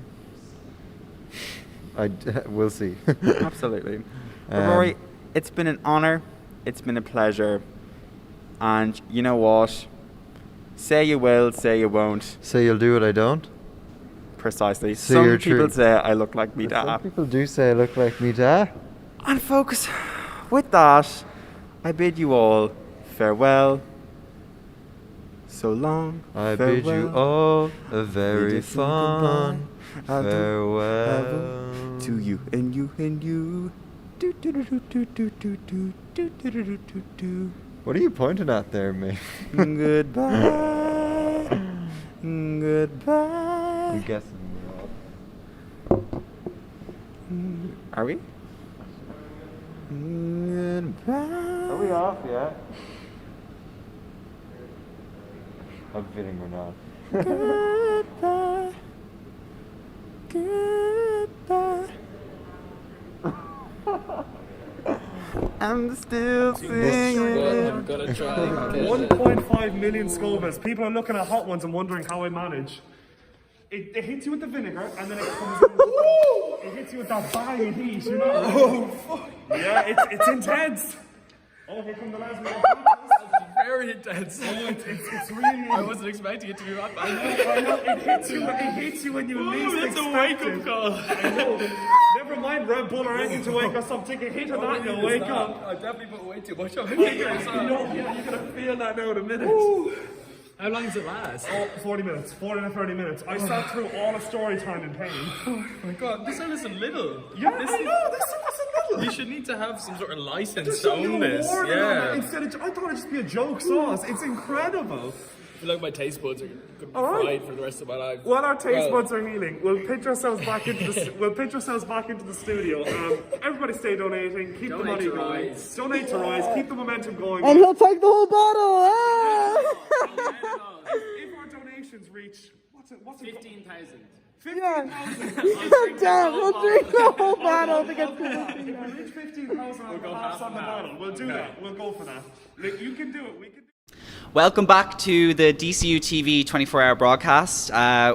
We'll see. Absolutely. But Rory, it's been an honor. It's been a pleasure. And you know what? Say you will, say you won't. Say you'll do what I don't? Precisely. Say Some people say I look like me da. Some people do say I look like me da. And folks, with that, I bid you all farewell. So long. I bid you all a very fond farewell. To you and you and you. What are you pointing at there, mate? Goodbye. Goodbye. I'm guessing we're off. Are we? Goodbye. Are we off yet? I'm feeling we're not. Goodbye. Goodbye. I'm still singing. I'm gonna try. 1.5 million Scoville's. People are looking at hot ones and wondering how I manage. It hits you with the vinegar, and then it comes in. It hits you with that bang of heat, you know? Oh, fuck. Yeah, it's intense. Oh, here come the lads. Very intense. Oh, it's really. I wasn't expecting it to be that bad. I know. It hits you when you least that's expect a wake-up call. I know. Never mind Red Bull or anything to wake us up. Take a hit of that and you'll wake up. I definitely put way too much on it. Yeah, you're gonna feel that now in a minute. How long does it last? Oh, 40 minutes. 40 to 30 minutes. I sat through all of story time in pain. Oh my god, this one isn't little. Yeah, I know. This isn't little. You should need to have some sort of license There's to own this. Yeah. Instead of, I thought it'd just be a joke sauce. It's incredible. I feel like my taste buds are going to be All right. fried for the rest of my life. While our taste buds are healing, we'll pitch ourselves back into the studio. Everybody stay donating. Keep the money going. Donate to Rise. Keep the momentum going. And he'll take the whole bottle. Ah! If our donations reach what's it 15,000. 15,000. Damn, we'll drink the whole bottle to get to If we reach 15,000 on the bottle, we'll do that. We'll go for that. Like, you can do it. We can. Welcome back to the DCU TV 24-hour broadcast.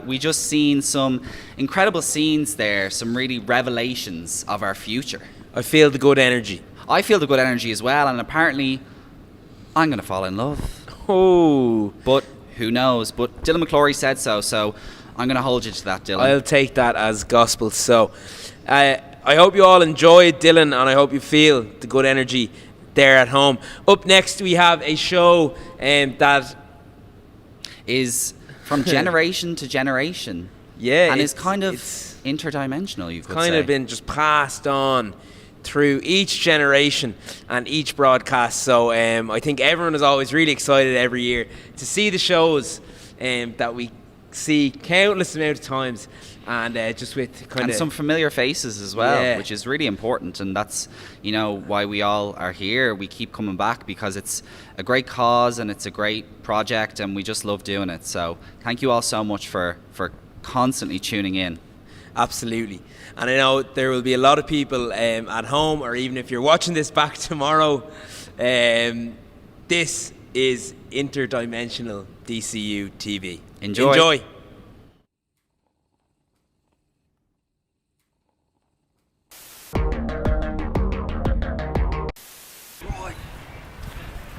We just seen some incredible scenes there, some really revelations of our future. I feel the good energy. I feel the good energy as well, and apparently I'm going to fall in love. Oh. But who knows? But Dylan McClory said so I'm going to hold you to that, Dylan. I'll take that as gospel. So I hope you all enjoyed, Dylan, and I hope you feel the good energy there at home. Up next, we have a show that is from generation to generation. Yeah. And is kind of interdimensional, you could say. Kind of been just passed on through each generation and each broadcast. So I think everyone is always really excited every year to see the shows that we see countless amount of times, and just with kind of some familiar faces as well, yeah, which is really important, and that's why we all are here. We keep coming back because it's a great cause and it's a great project, and we just love doing it. So thank you all so much for constantly tuning in. Absolutely. And I know there will be a lot of people at home, or even if you're watching this back tomorrow, this is Interdimensional DCU TV. Enjoy. Enjoy. Right.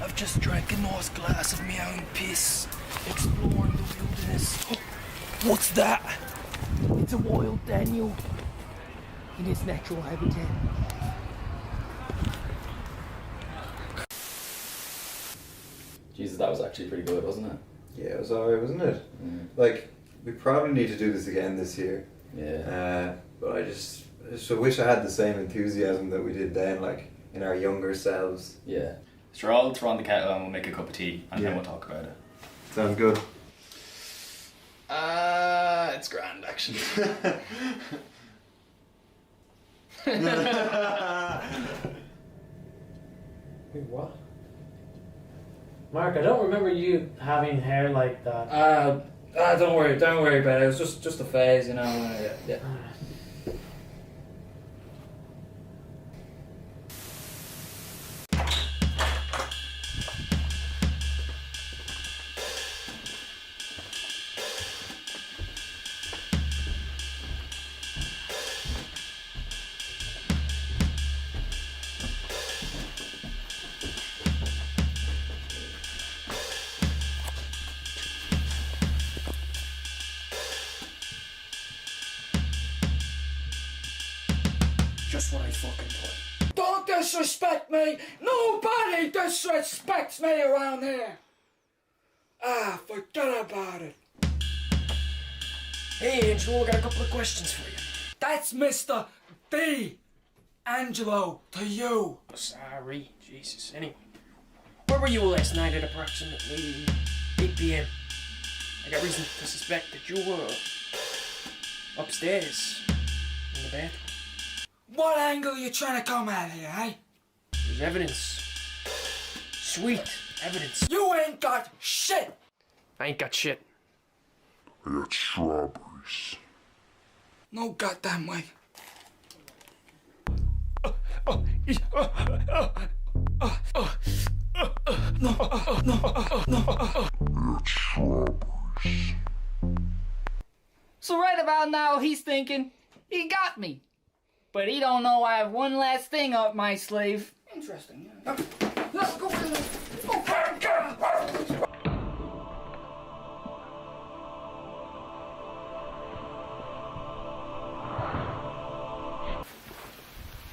I've just drank a nice glass of my own piss, exploring the wilderness. What's that? It's a wild Daniel in its natural habitat. Jesus, that was actually pretty good, wasn't it? Yeah, it was alright, wasn't it? Like, we probably need to do this again this year. Yeah. But I just wish I had the same enthusiasm that we did then, like in our younger selves. Yeah. Sure, I'll throw on the kettle and we'll make a cup of tea and then Yeah. we'll talk about it. Sounds good. It's grand, actually. Wait, what? Mark, I don't remember you having hair like that. Don't worry about it. It was just a phase, you know. Yeah. Just what I fucking thought. Don't disrespect me! Nobody disrespects me around here! Forget about it. Hey, Angelo, I got a couple of questions for you. That's Mr. D. Angelo, to you. Sorry, Jesus. Anyway, where were you last night at approximately 8 p.m.? I got reason to suspect that you were upstairs in the bathroom. What angle are you trying to come at here, eh? There's evidence. Sweet evidence. You ain't got shit! I ain't got shit. I got strawberries. No goddamn way. No. I got strawberries. So right about now, he's thinking, he got me. But he don't know I have one last thing up my sleeve. Interesting.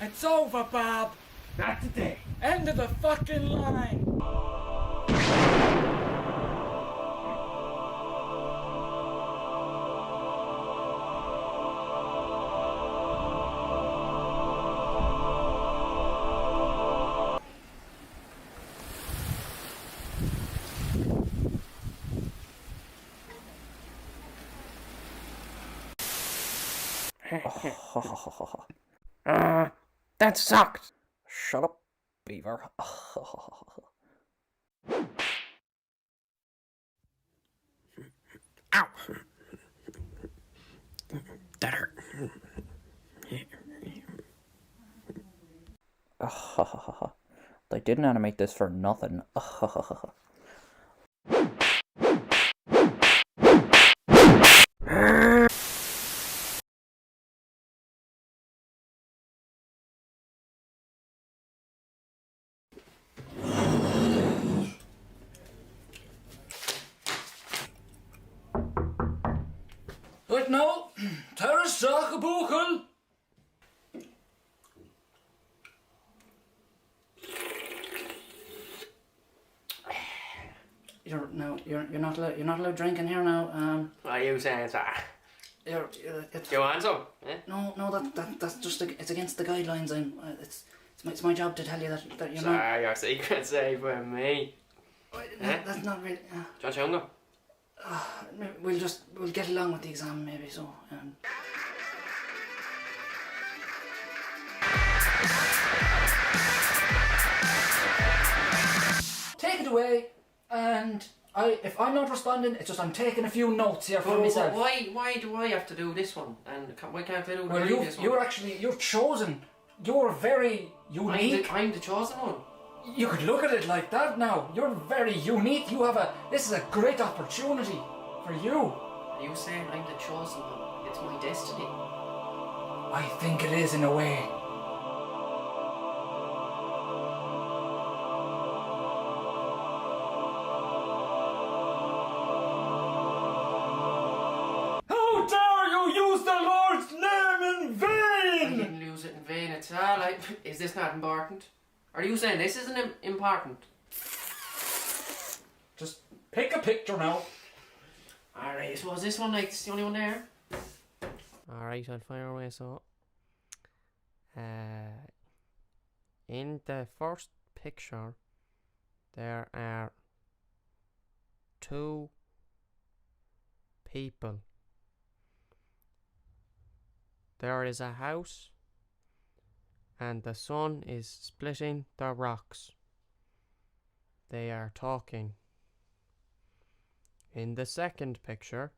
It's over, Bob. Not today. End of the fucking line. That sucked. Shut up, Beaver. Ow. That hurt. They didn't animate this for nothing. Right now, Terrace Buchel. You're not allowed drinking here now. What are you saying, sir? You want some? Eh? No, that's just it's against the guidelines. It's my job to tell you that you're Sir, not. your secret's safe with me. That's not really. John Chunga. We'll get along with the exam maybe. So. Take it away and If I'm not responding, it's just I'm taking a few notes here for myself. Why do I have to do this one? And why can't I do the Well, previous one? you're chosen. You're very unique. I'm the chosen one. You could look at it like that now. You're very unique. This is a great opportunity for you. Are you saying I'm the chosen one? It's my destiny. I think it is in a way. How dare you use the Lord's name in vain? I didn't use it in vain at all. Is this not important? Are you saying this isn't important? Just pick a picture now. Alright, so was this one like the only one there? Alright, I'll fire away. So in the first picture there are two people. There is a house and the sun is splitting the rocks. They are talking. In the second picture,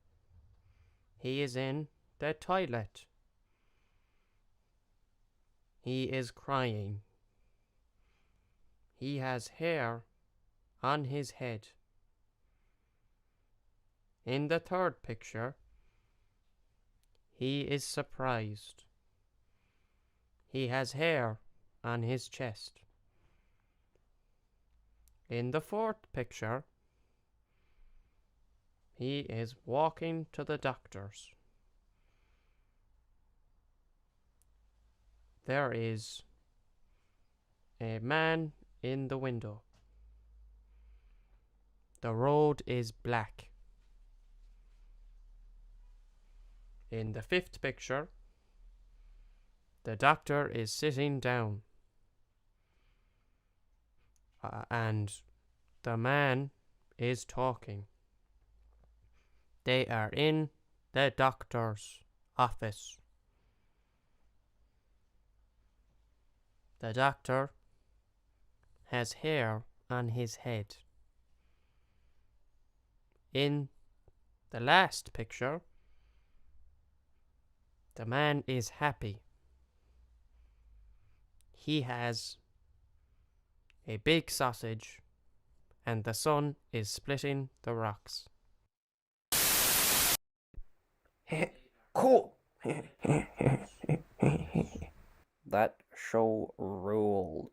he is in the toilet. He is crying. He has hair on his head. In the third picture, he is surprised. He has hair on his chest. In the fourth picture, he is walking to the doctor's. There is a man in the window. The road is black. In the fifth picture, the doctor is sitting down. And the man is talking. They are in the doctor's office. The doctor has hair on his head. In the last picture, the man is happy. He has a big sausage, and the sun is splitting the rocks. Cool. That show ruled.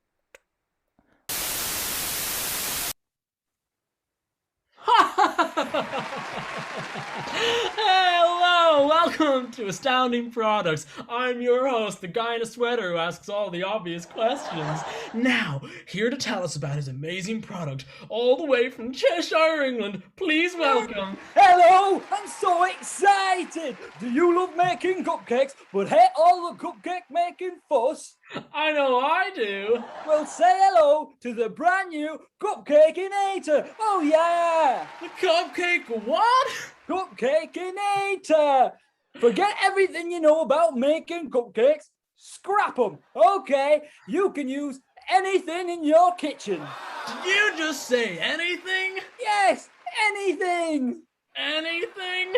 Hello, welcome to Astounding Products. I'm your host, the guy in a sweater who asks all the obvious questions. Now, here to tell us about his amazing product, all the way from Cheshire, England, please welcome... Hello, I'm so excited. Do you love making cupcakes, but hate all the cupcake making fuss? I know I do. Well, say hello to the brand new Cupcakeinator. Oh yeah! The cupcake what? Cupcakeinator. Forget everything you know about making cupcakes. Scrap them. Okay, you can use anything in your kitchen. Did you just say anything? Yes, anything. Anything?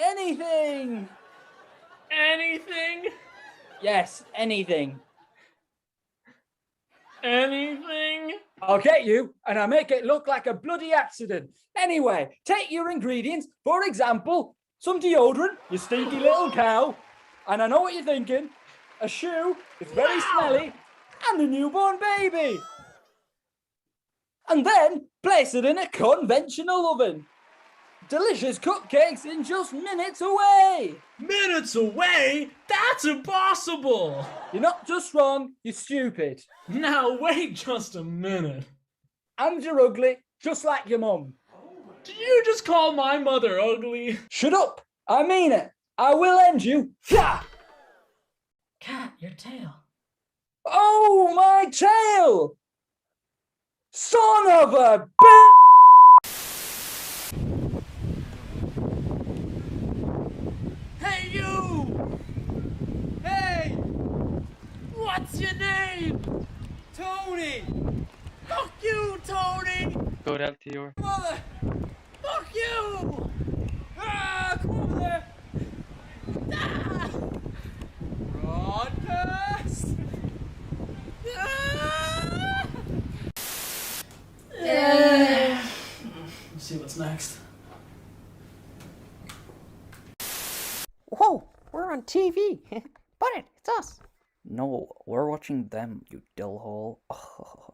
Anything. Anything? Yes, anything. Anything? I'll get you, and I'll make it look like a bloody accident. Anyway, take your ingredients. For example, some deodorant, you stinky little cow. And I know what you're thinking. A shoe, it's very smelly. And a newborn baby. And then place it in a conventional oven. Delicious cupcakes in just minutes away. Minutes away? That's impossible. You're not just wrong, you're stupid. Now wait just a minute. And you're ugly, just like your mum. Did you just call my mother ugly? Shut up, I mean it. I will end you. Yeah. Cat, your tail. Oh, my tail! Son of a bitch! Hey, you! Hey! What's your name? Tony! Fuck you, Tony! Go down to your... Mother! Fuck you! Ah, come over there! Ah! Broadcast! Ah! Let's see what's next. Whoa, we're on TV. But it's us. No, we're watching them, you dillhole. Oh.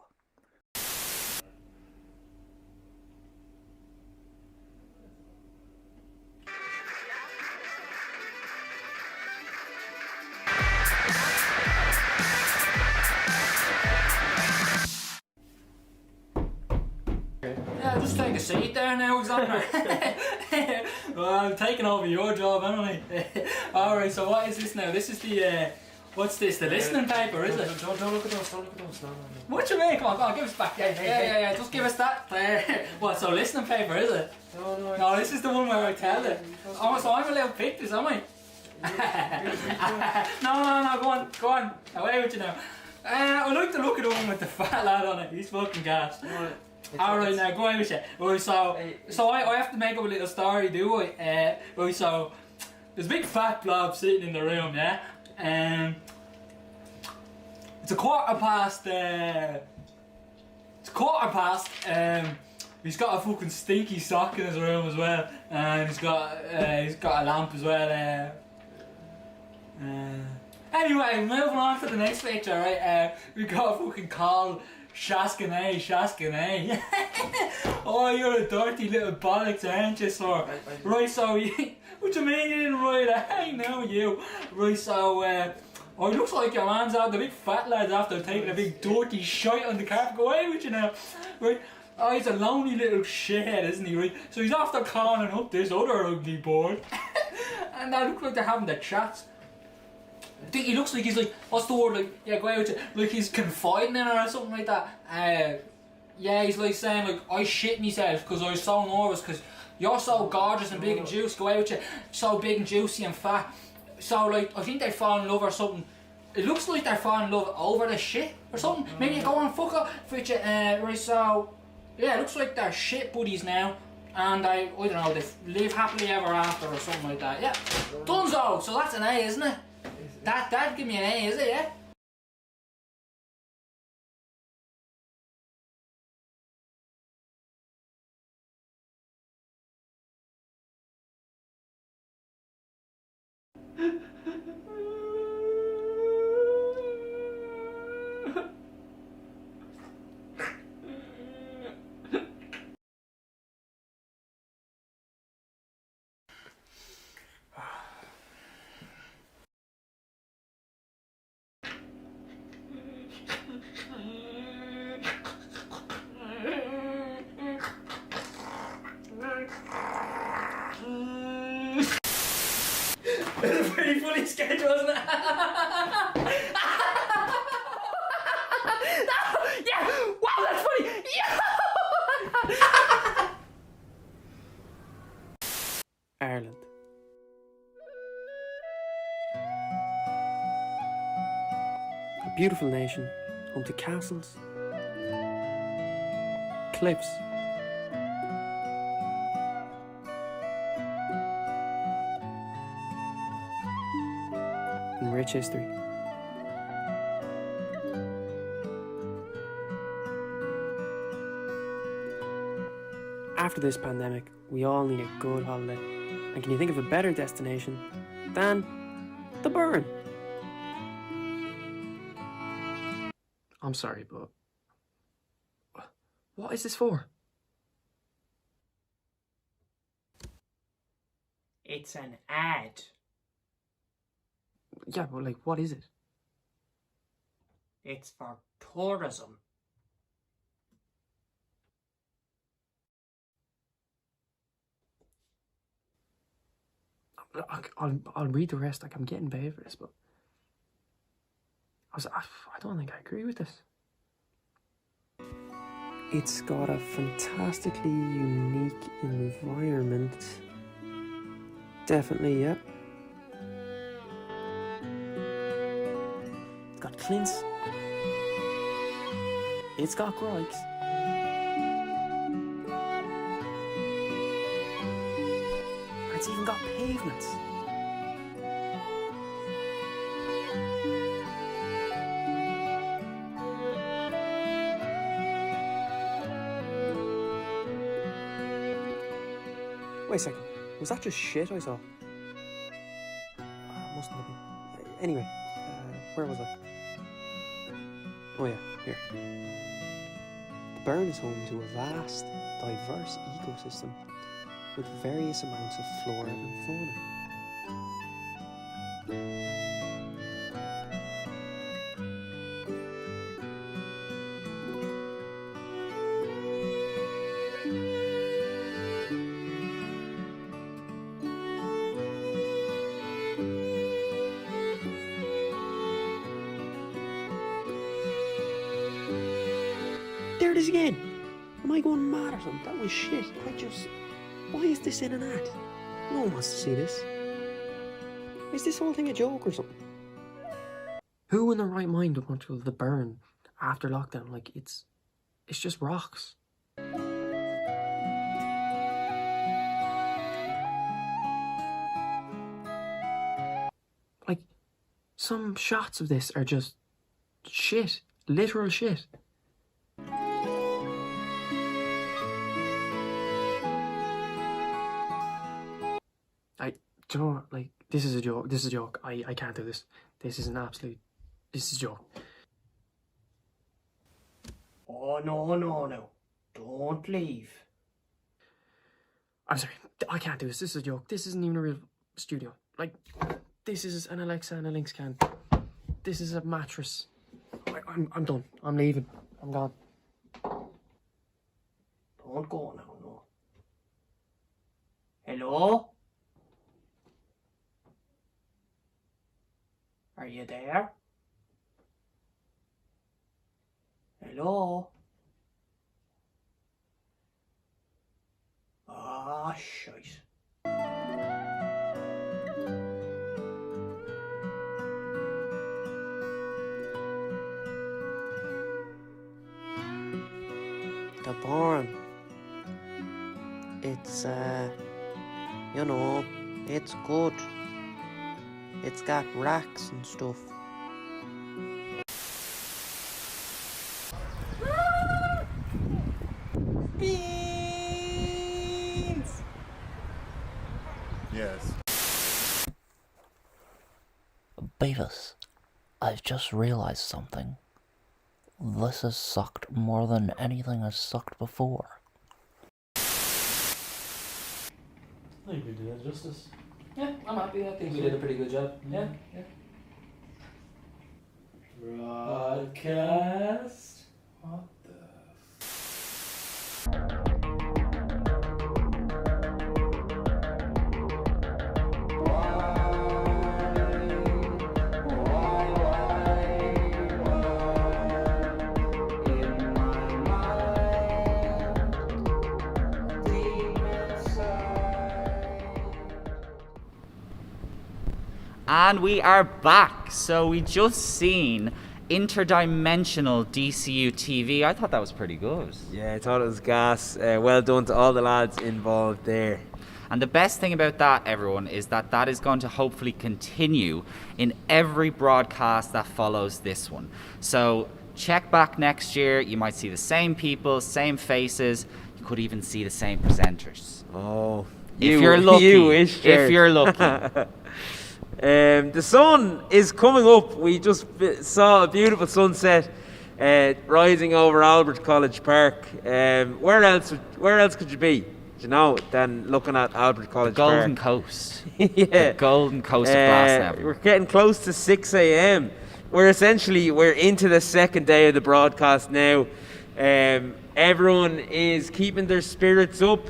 Yeah, just take a seat there now, Alexander. Well, I'm taking over your job, haven't I? Alright, so what is this now? This is the, what's this? The listening paper, is it? Don't look at those, don't look at those. No. What you mean? Come on, give us back. Yeah, just give us that. There. What, so listening paper, is it? No, this is the one where I tell it. Oh, so I'm allowed pictures, am I? No, go on. Away with you now. I like to look at the one with the fat lad on it. He's fucking gas. Alright, now go on with you. Right, so I have to make up a little story, do I? Right, so there's a big fat blob sitting in the room, yeah? It's a quarter past. He's got a fucking stinky sock in his room as well, and he's got a lamp as well. Anyway, moving on to the next picture, right? We got a fucking call. Shaskanay. Oh, you're a dirty little bollocks, aren't you, sir? Right, so what you mean you didn't write it? I know you. Right, so it looks like your man's out. The big fat lad's after taking a big dirty shite on the carpet. Go away with you now. Right. Oh, he's a lonely little shithead, isn't he? Right. So he's after calling up this other ugly boy, and that looks like they're having the chats. He looks like he's like, what's the word, like, yeah, go out with you, like he's confiding in her or something like that. Yeah, he's like saying, like, I shit myself because I was so nervous because you're so gorgeous and big and juicy, go out with you, so big and juicy and fat. So, like, I think they fall in love or something. It looks like they're falling in love over the shit or something. Maybe you go on fuck up with you, right, so, yeah, it looks like they're shit buddies now. And I don't know, they live happily ever after or something like that, yeah. Dunzo, so that's an A, isn't it? That'd give me an A, is it, yeah? It's a pretty funny sketch, wasn't it? Yeah! Wow, that's funny! Yeah! Ireland. A beautiful nation, home to castles, cliffs, and rich history. After this pandemic, we all need a good holiday. And can you think of a better destination than the Burren? I'm sorry, but what is this for? It's an ad. Yeah, but like, what is it? It's for tourism. I'll read the rest. Like, I'm getting paid for this, but I don't think I agree with this. It's got a fantastically unique environment. Definitely, yeah. It's got Clint's. It's got Grikes. It's even got pavements. Wait a second. Was that just shit I saw? Mustn't have been. Anyway, where was I? Oh yeah, here. The burn is home to a vast, diverse ecosystem with various amounts of flora and fauna. There it is again! Am I going mad or something? That was shit. Why is this in an ad? No one wants to see this. Is this whole thing a joke or something? Who in their right mind would want to go to the burn after lockdown? Like, it's just rocks. Like, some shots of this are just shit. Literal shit. Do you know what? Like, this is a joke. This is a joke. I can't do this. This is a joke. Oh, no. Don't leave. I'm sorry. I can't do this. This is a joke. This isn't even a real studio. Like, this is an Alexa and a Lynx can. This is a mattress. I'm done. I'm leaving. I'm gone. Don't go now, no. Hello? Are you there? Hello? Ah, shite. The barn. It's, it's good. It's got racks and stuff. Beans! Yes. Beavis, I've just realized something. This has sucked more than anything has sucked before. I think we did that justice. Yeah, I'm happy. I think we did a pretty good job. Yeah. Broadcast. What the And we are back. So we just seen interdimensional DCU TV. I thought that was pretty good. Yeah, I thought it was gas. Well done to all the lads involved there. And the best thing about that, everyone, is that that is going to hopefully continue in every broadcast that follows this one. So check back next year. You might see the same people, same faces. You could even see the same presenters. Oh, if you're lucky. You wish, if you're lucky. The sun is coming up. We just saw a beautiful sunset rising over Albert College Park. Where else could you be? You know, than looking at Albert College Park. Golden Coast. Yeah. The Golden Coast of Glasnevin. We're getting close to 6 a.m. We're into the second day of the broadcast now. Everyone is keeping their spirits up.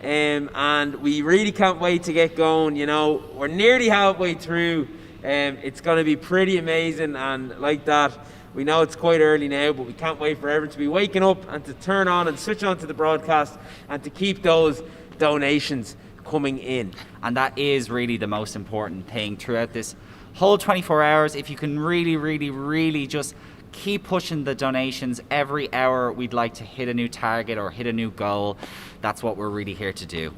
And we really can't wait to get going. You know, we're nearly halfway through. It's going to be pretty amazing, and like that, we know it's quite early now, but we can't wait for everyone to be waking up and to turn on and switch on to the broadcast and to keep those donations coming in. And that is really the most important thing throughout this whole 24 hours. If you can really just keep pushing the donations every hour, we'd like to hit a new target or hit a new goal. That's what we're really here to do.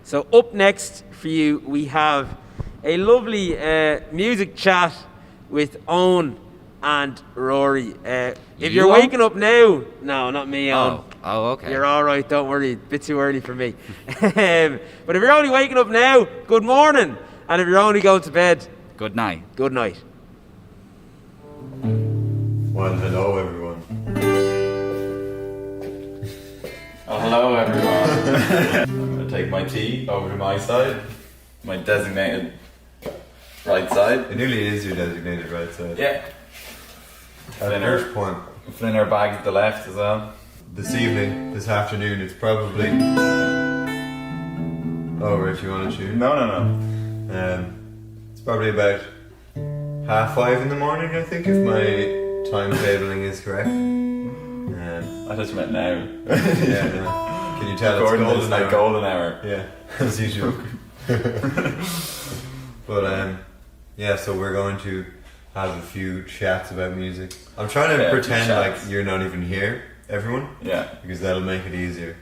So up next for you, we have a lovely music chat with Owen and Rory. If you're waking up now, no, not me, Owen. Oh, okay. You're all right, don't worry. A bit too early for me. But if you're only waking up now, good morning. And if you're only going to bed, good night. Good night. Well, hello everyone. Oh, hello everyone. I'm going to take my tea over to my side, my designated right side. It nearly is your designated right side. Yeah. At first point. Flinner bag to the left as well. This evening, this afternoon, it's probably... Oh, right, you want to tune? No. It's probably about 5:30 in the morning, I think, if my timetabling is correct. I thought you meant now. Yeah, no. Can you tell Gordon, it's it's golden hour? like golden hour. Yeah, as usual. But yeah, so we're going to have a few chats about music. I'm trying to pretend like you're not even here, everyone. Yeah. Because that'll make it easier.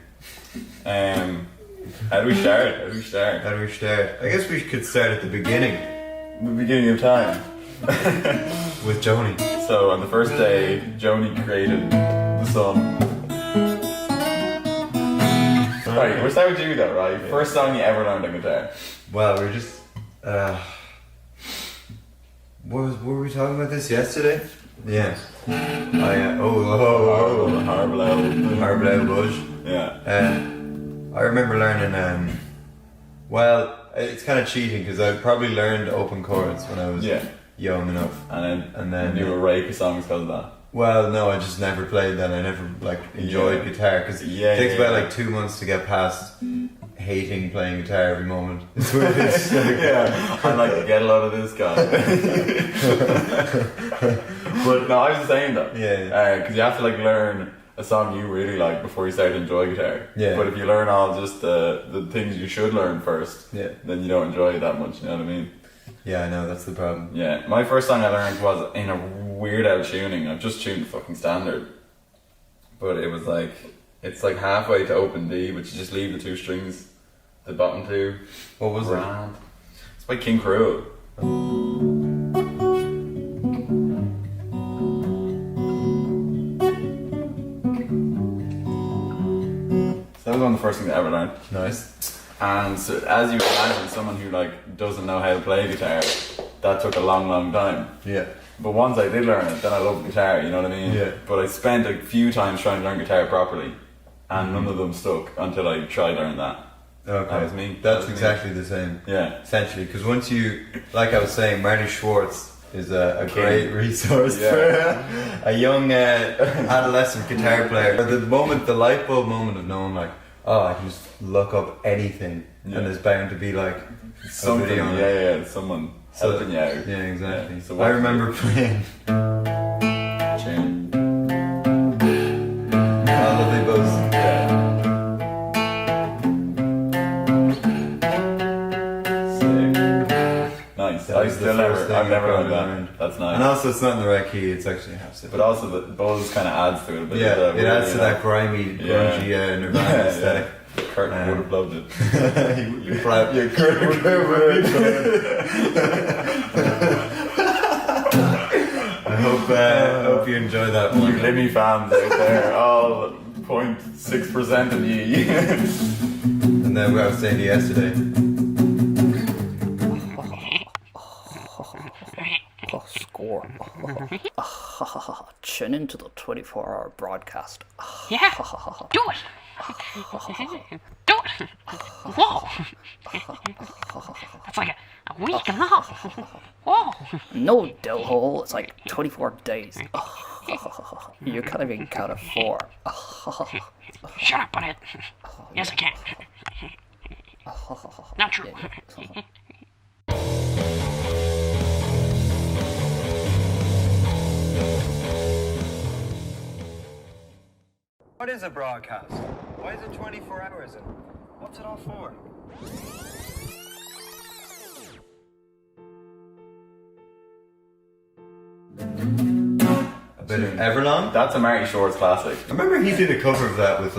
How do we start? I guess we could start at the beginning. The beginning of time. With Joni. So on the first day, Joni created the song. Right, we'll start with you though, right? Yeah. First song you ever learned on guitar. Well, we're just... were we talking about this yesterday? Yeah. Oh, yeah. Oh. Harblow Bush. Yeah. I remember learning, well, it's kind of cheating because I probably learned open chords when I was young enough. And then you were rake of songs because of that. Well, no, I just never played that. I never enjoyed guitar because it takes about 2 months to get past hating playing guitar every moment. It's weird. I'm like, get a lot of this guy. But no, I was the same though. Because you have to learn a song you really like before you start to enjoy guitar. Yeah. But if you learn all just the things you should learn first, then you don't enjoy it that much. You know what I mean? Yeah, I know, that's the problem. Yeah, my first song I learned was in a weird out tuning. I've just tuned fucking standard. But it was it's halfway to open D, but you just leave the 2 strings, the bottom 2. What was it? It's by King Cruel. So that was one of the first things I ever learned. Nice. And so, as you imagine, someone who doesn't know how to play guitar, that took a long time. Yeah. But once I did learn it, then I loved guitar, you know what I mean? Yeah. But I spent a few times trying to learn guitar properly, and none of them stuck until I tried learning that. Okay. That was me. That's exactly the same. Yeah. Essentially, because once you, like I was saying, Marty Schwartz is a great resource for a young adolescent guitar player. The light bulb moment of knowing I can just look up anything and there's bound to be something, a video on it. someone helping you out. Yeah, exactly. Yeah. So I remember playing Lovely Buzz. Nice. I've never learned that. That's nice. And also, it's not in the right key. It's actually half step. But also, the buzz kind of adds to it a bit. Yeah, it adds to that grungy Nirvana aesthetic. Kurt would have loved it. Kurt would have I hope you enjoy that one. You Limmy fans out there, all 0.6% of you. And then what I was saying to you yesterday. Score. Tune into the 24-hour broadcast. Yeah, do it. Do it. Whoa. That's like a week and a half. Whoa. No, Dillhole. It's 24 days. You can't even count to 4. Shut up, butthead. Yes, I can. Not true. What is a broadcast? Why is it 24 hours and what's it all for? A bit of Everlong? That's a Marty Schwartz classic. I remember he did a cover of that with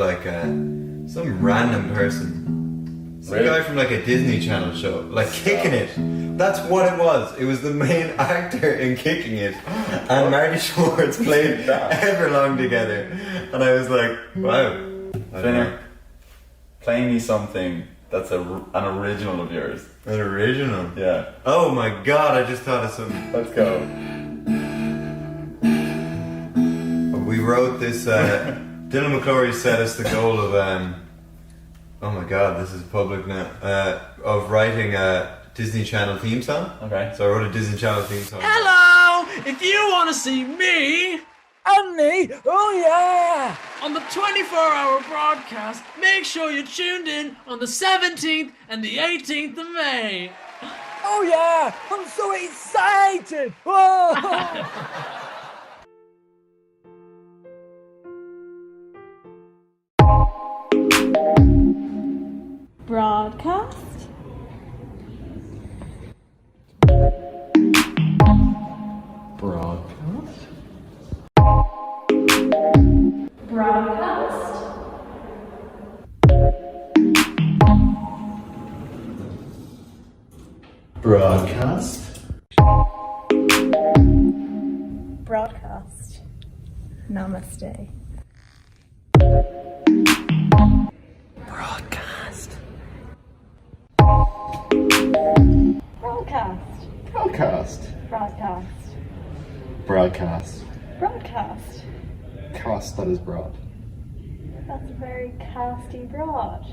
some random person. It's a guy from like a Disney Channel show, like Kicking It. That's what it was. It was the main actor in Kicking It, and Marty Schwartz played Everlong together. And I was like, wow. Flinner, play me something that's an original of yours. An original? Yeah. Oh my god, I just thought of something. Let's go. We wrote this, Dylan McClory set us the goal of, oh my god, this is public now, of writing a Disney Channel theme song. Okay. So I wrote a Disney Channel theme song. Hello! If you want to see me, Annie, oh yeah! On the 24-hour broadcast, make sure you're tuned in on the 17th and the 18th of May. Oh yeah! I'm so excited! Whoa! Broadcast. Broadcast. Broadcast. Broadcast. Broadcast. Namaste. Broadcast. Broadcast. Broadcast. Broadcast. Broadcast. Broadcast. Cast that is broad. That's very casty broad.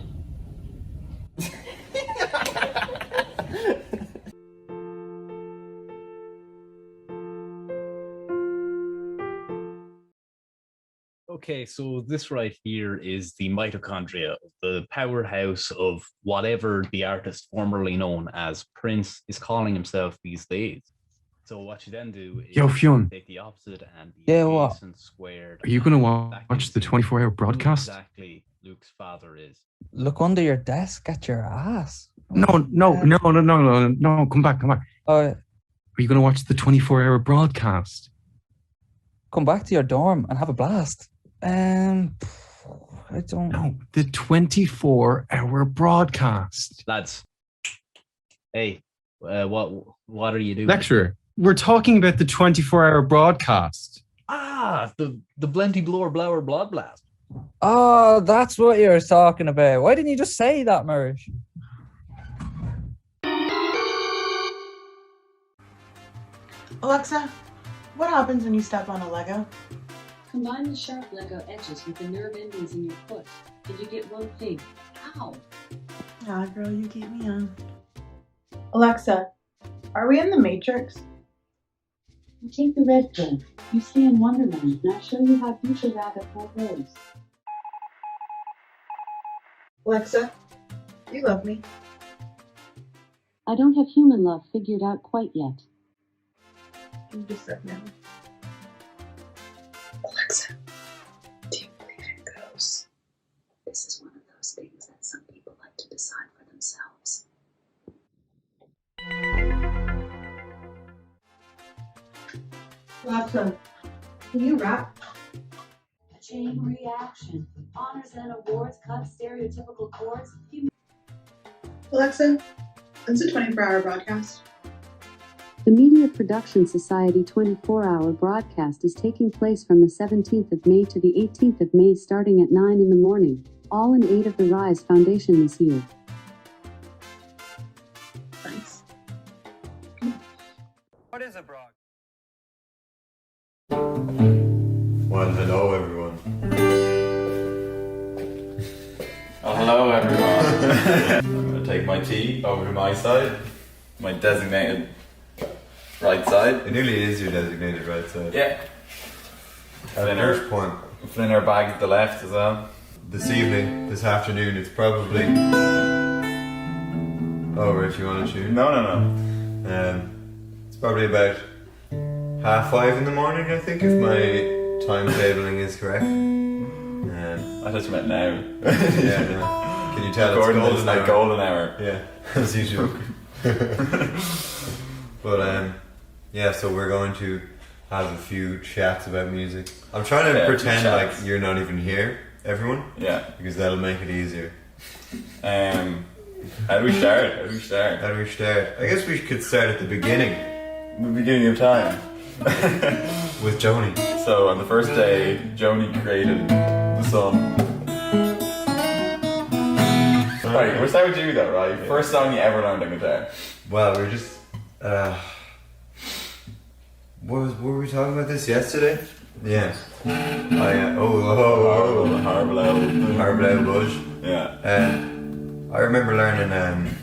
Okay, so this right here is the mitochondria, the powerhouse of whatever the artist formerly known as Prince is calling himself these days. So what you then do is Yo, Fionn. take the opposite and the Yeah, what? adjacent squared. Are you going to and watch the 24-hour broadcast? exactly Luke's father is. Look under your desk at your ass. No, come back. Are you going to watch the 24-hour broadcast? Come back to your dorm and have a blast. I don't know. The 24-hour broadcast. Lads, hey, what are you doing? Lecturer, we're talking about the 24-hour broadcast. The Blenty Blower Blower Blood Blast. Oh, that's what you're talking about. Why didn't you just say that, Merge? Alexa, what happens when you step on a Lego? Combine the sharp Lego edges with the nerve endings in your foot, and you get one thing. Ow! Ah, girl, you keep me on. Alexa, are we in the Matrix? You take the red pill. You stay in Wonderland, and I'll show you how future rabbit hole goes. Alexa, you love me. I don't have human love figured out quite yet. You just said no. Alexa, do you believe in ghosts? This is one of those things that some people like to decide for themselves. Alexa, can you rap? A chain reaction. Honors and awards cut stereotypical chords. Alexa, when's the 24-hour broadcast? The Media Production Society 24-hour broadcast is taking place from the 17th of May to the 18th of May starting at 9 in the morning, all in aid of the RISE Foundation this year. Thanks. What is a broad? Well, hello everyone. Oh, hello everyone. I'm going to take my tea over to my side, my designated right side. It nearly is your designated right side. Yeah. First point. Flinner bag at the left as well. This evening, this afternoon, it's probably... Oh, right, you want to tune? No. It's probably about 5:30 in the morning, I think, if my timetabling is correct. I thought you meant now. Yeah, no. Can you tell Gordon it's is golden like hour? golden hour. Yeah, as usual. But yeah, so we're going to have a few chats about music. I'm trying to pretend like you're not even here, everyone. Yeah. Because that'll make it easier. How do we start? How do we start? I guess we could start at the beginning. The beginning of time. With Joni. So on the first day, Joni created the song. Right, we'll start with you though, right? Yeah. First song you ever learned on guitar. Well, we're just... were we talking about this yesterday? Yeah. Oh yeah. Oh. Harble Bush. Yeah. I remember learning,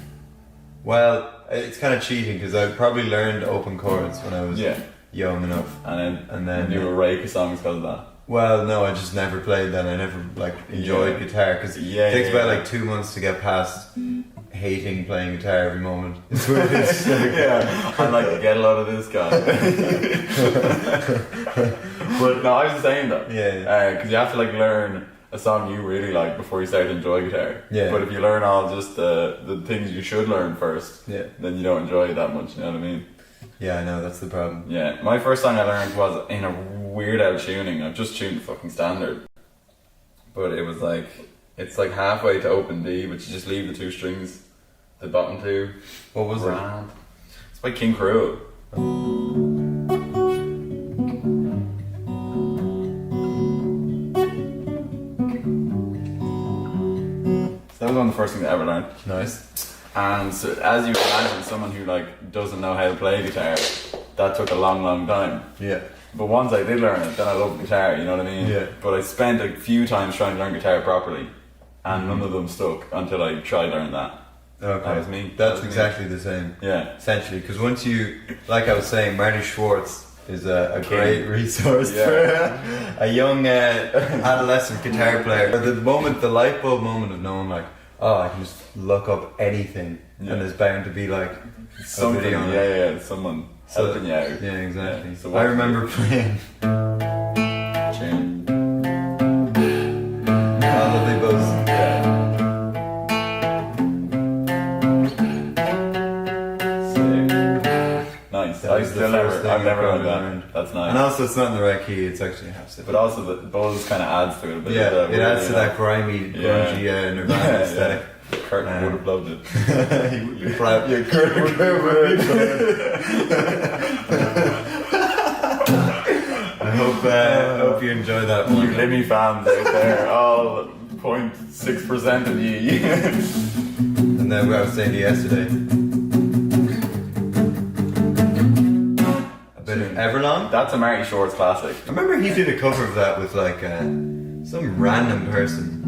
well, it's kind of cheating because I probably learned open chords when I was young enough. And then you were rake of songs because of that. Well, no, I just never played then. I never enjoyed guitar because it takes about 2 months to get past hating playing guitar every moment. It's weird. I'd like to get a lot of this guy. But no, I was the same though. Because you have to learn a song you really like before you start to enjoy guitar. But if you learn all just the things you should learn first, then you don't enjoy it that much. You know what I mean? Yeah, I know, that's the problem. Yeah, my first song I learned was in a weird out tuning. I've just tuned fucking standard. But it was it's halfway to open D, but you just leave the 2 strings, the bottom 2. What was it? It's by King Cruel. So that was one of the first things I ever learned. Nice. And so, as you imagine, someone who doesn't know how to play guitar, that took a long time. Yeah. But once I did learn it, then I loved guitar, you know what I mean? Yeah. But I spent a few times trying to learn guitar properly, and none of them stuck until I tried learning that. Okay. That was me. That's exactly the same. Yeah. Essentially, because once you, like I was saying, Marty Schwartz is a great resource for a young adolescent guitar player. The light bulb moment of knowing I can just look up anything and there's bound to be something, someone helping you out. Yeah, exactly. Yeah. So I remember playing Lovely Buzz. Nice. I've never learned that. That's nice. And also it's not in the right key, it's actually half step. But also the buzz kind of adds to it a bit. Yeah, it adds to that grungy Nirvana aesthetic. Curtin would have loved it. Curtin would have I hope you enjoy that one. You Limmy fans out there, all 0.6% of you. And then what I was saying to you yesterday. A bit of Everlong. That's a Marty Schwartz classic. I remember he did a cover of that with some random person.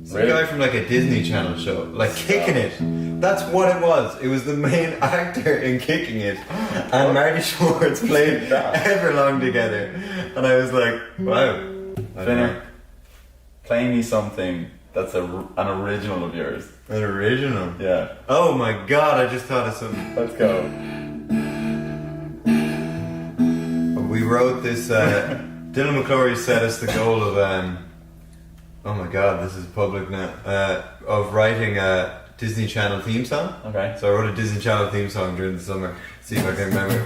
Some guy from a Disney Channel show, kicking it. That's what it was. It was the main actor in Kicking It, and Marty Schwartz played Everlong together. And I was like, wow. Finner, play me something that's an original of yours. An original? Yeah. Oh my god, I just thought of something. Let's go. We wrote this, Dylan McClory set us the goal of, oh my god, this is public now, of writing a Disney Channel theme song. Okay. So I wrote a Disney Channel theme song during the summer. See if I can remember.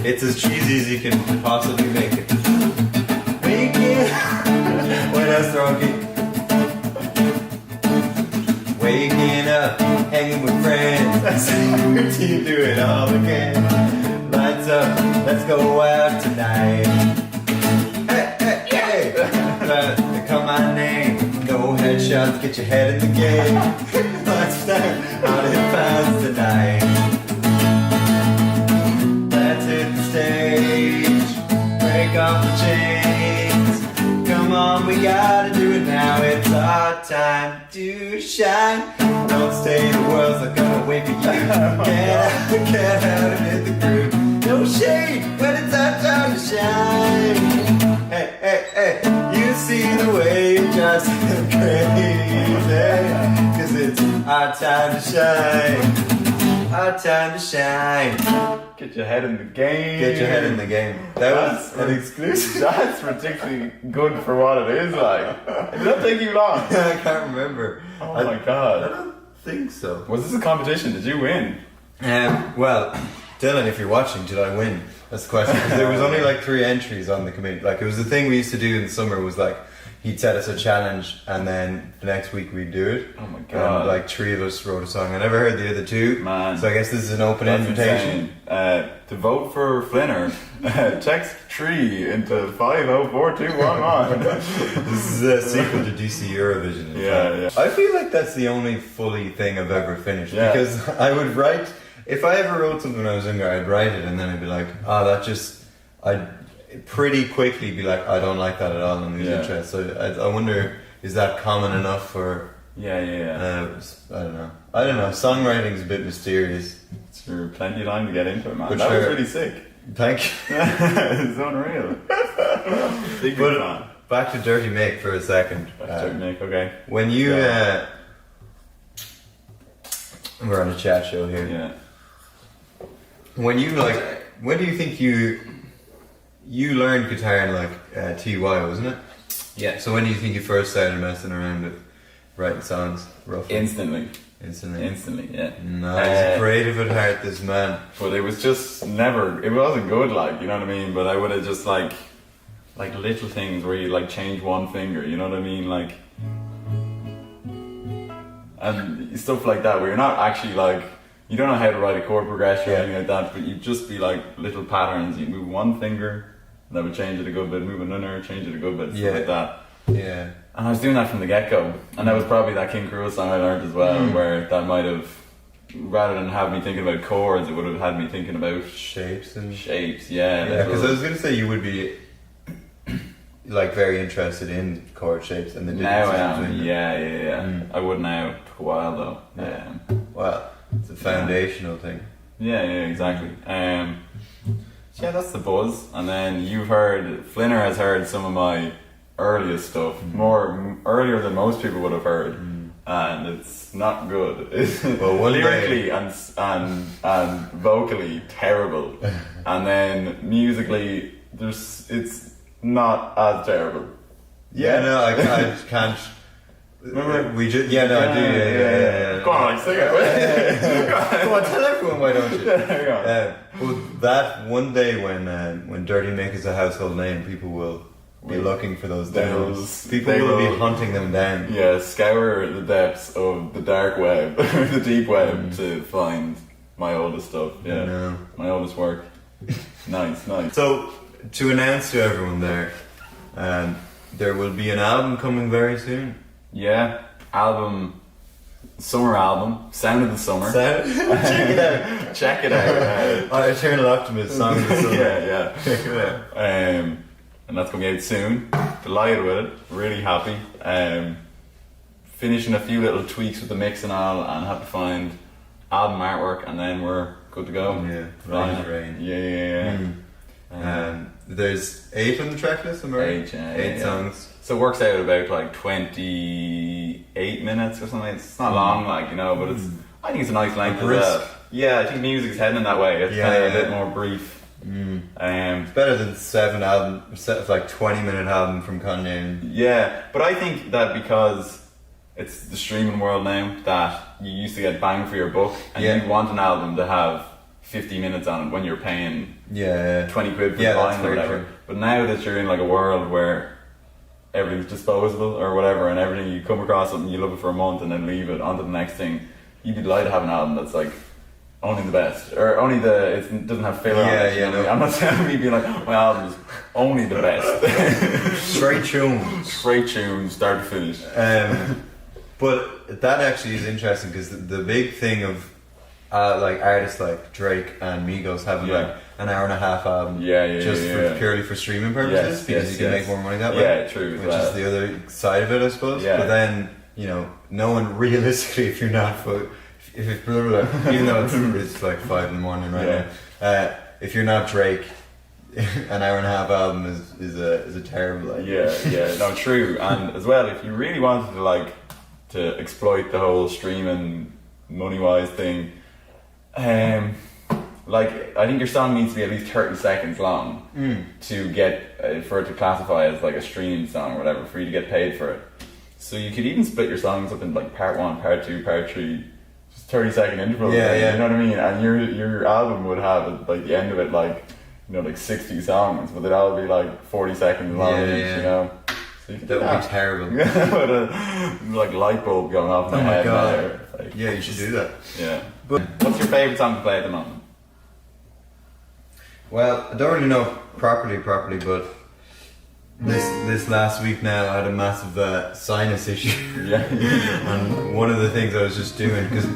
It's as cheesy as you can possibly make it. Make it. When I start waking up, hanging with friends. I see your team do it all again. Lights up, let's go out tonight. Hey. They call my name. No headshots, get your head in the game. Let's start out in pounds tonight. Let's hit the stage. Break off the chains. Come on, we gotta do it now. It's our time to shine. Don't stay, the world's not gonna wait for you. Get out and hit the groove. No shade when it's our time to shine. Hey, you see the way it drives him crazy. Cause it's our time to shine. Our time to shine. Get your head in the game. Get your head in the game. That was an exclusive. That's particularly good for what it is like. Did that take you long? I can't remember. Oh my god. I don't think so. Was this a competition? Did you win? Well, Dylan, if you're watching, did I win? That's the question. Because there was only 3 entries on the committee. It was the thing we used to do in the summer was he'd set us a challenge, and then the next week we'd do it. Oh my god! And like 3 of us wrote a song. I never heard the other 2. Man. So I guess this is an open That's invitation. To vote for Flinner, text 3 into 504211. This is a sequel to DC Eurovision. Yeah. I feel like that's the only fully thing I've ever finished, because I would write, if I ever wrote something when I was younger, I'd write it and then I'd be like, I'd pretty quickly be like, I don't like that at all, and lose interest. So I wonder, is that common enough for... Yeah. I don't know. Songwriting's a bit mysterious. Sure, plenty of time to get into it, man. But that sure. was really sick. Thank you. It's unreal. Big fan. Back to Dirty Mick for a second. Dirty Mick, okay. When you... we're on a chat show here. Yeah. When you when do you think you learned guitar in like TY, wasn't it? Yeah. So when do you think you first started messing around with writing songs? Roughly? Instantly, yeah. No, he's a creative at heart, this man. But it was just never, it wasn't good, like, you know what I mean? But I would have just like little things where you like change one finger, you know what I mean? Like, and stuff like that where you're not actually like, you don't know how to write a chord progression or anything like that, but you'd just be like little patterns. You move one finger, that would change it a good bit, move another, change it a good bit, stuff like that. Yeah. And I was doing that from the get-go, and that was probably that King Cruel song I learned as well, where that might have, rather than have me thinking about chords, it would have had me thinking about shapes, yeah. Because I was going to say you would be like very interested in chord shapes and the now I am, between them. yeah. I would now, took a while though. Yeah. Well, it's a foundational thing. Yeah, exactly. So yeah, that's the buzz. And then you've heard, Flinner has heard some of my earliest stuff, earlier than most people would have heard, and it's not good. Well, one lyrically and vocally terrible, and then musically, it's not as terrible. Yeah, no, I can't. Remember? We just, I do. Yeah. Go on, sing it. Come on, tell everyone, why don't you? Yeah, well, that one day when Dirty Mick is a household name, people will be looking for those demos. People will be hunting them down. Yeah, scour the depths of the dark web, the deep web, to find my oldest stuff. Yeah, my oldest work. Nice. So, to announce to everyone there will be an album coming very soon. Yeah, summer album, Sound of the Summer. Check it out. Check it out. Eternal Optimist, Song of the Summer. Yeah. Check it out. And that's coming out soon. Delighted with it. Really happy. Finishing a few little tweaks with the mix and all, and have to find album artwork, and then we're good to go. Yeah, rain. Yeah. There's 8 on the track list, am I right? 8 songs. So it works out about like 28 minutes or something. It's not long, like, you know, but I think it's a nice length as well. Yeah, I think music's heading in that way. It's kind of a bit more brief. It's better than 20-minute album from Kanye. Yeah, but I think that because it's the streaming world now, that you used to get bang for your buck, and you want an album to have 50 minutes on it when you're paying 20 quid for the vinyl or whatever. True. But now that you're in like a world where everything's disposable or whatever, and everything, you come across something, you love it for a month and then leave it, onto the next thing, you'd be delighted to have an album that's like only the best, or only it doesn't have filler on it. I'm not saying me being like, my album is only the best. Straight tunes, start to finish. But that actually is interesting, because the big thing of like artists like Drake and Migos having like an hour and a half album, purely for streaming purposes, because you can make more money that way. Yeah, true. Which is the other side of it, I suppose. Yeah. But then, you know, no one realistically, if you're not, even though it's like 5 in the morning right now, if you're not Drake, an hour and a half album is a terrible idea. No, true. And as well, if you really wanted to exploit the whole streaming money wise thing, I think your song needs to be at least 30 seconds long to get for it to classify as like a streaming song or whatever, for you to get paid for it. So you could even split your songs up in like part 1, part 2, part 3, just 30-second intervals. You know what I mean? And your album would have at like the end of it like 60 songs, but they'd all be like 40 seconds long each. You know. That would be terrible. With a like light bulb going off in Oh my my head. God. There. Like, Yeah, you should do that. Yeah. But what's your favourite song to play at the moment? Well, I don't really know properly, but this last week now I had a massive sinus issue. Yeah. And one of the things I was just doing, because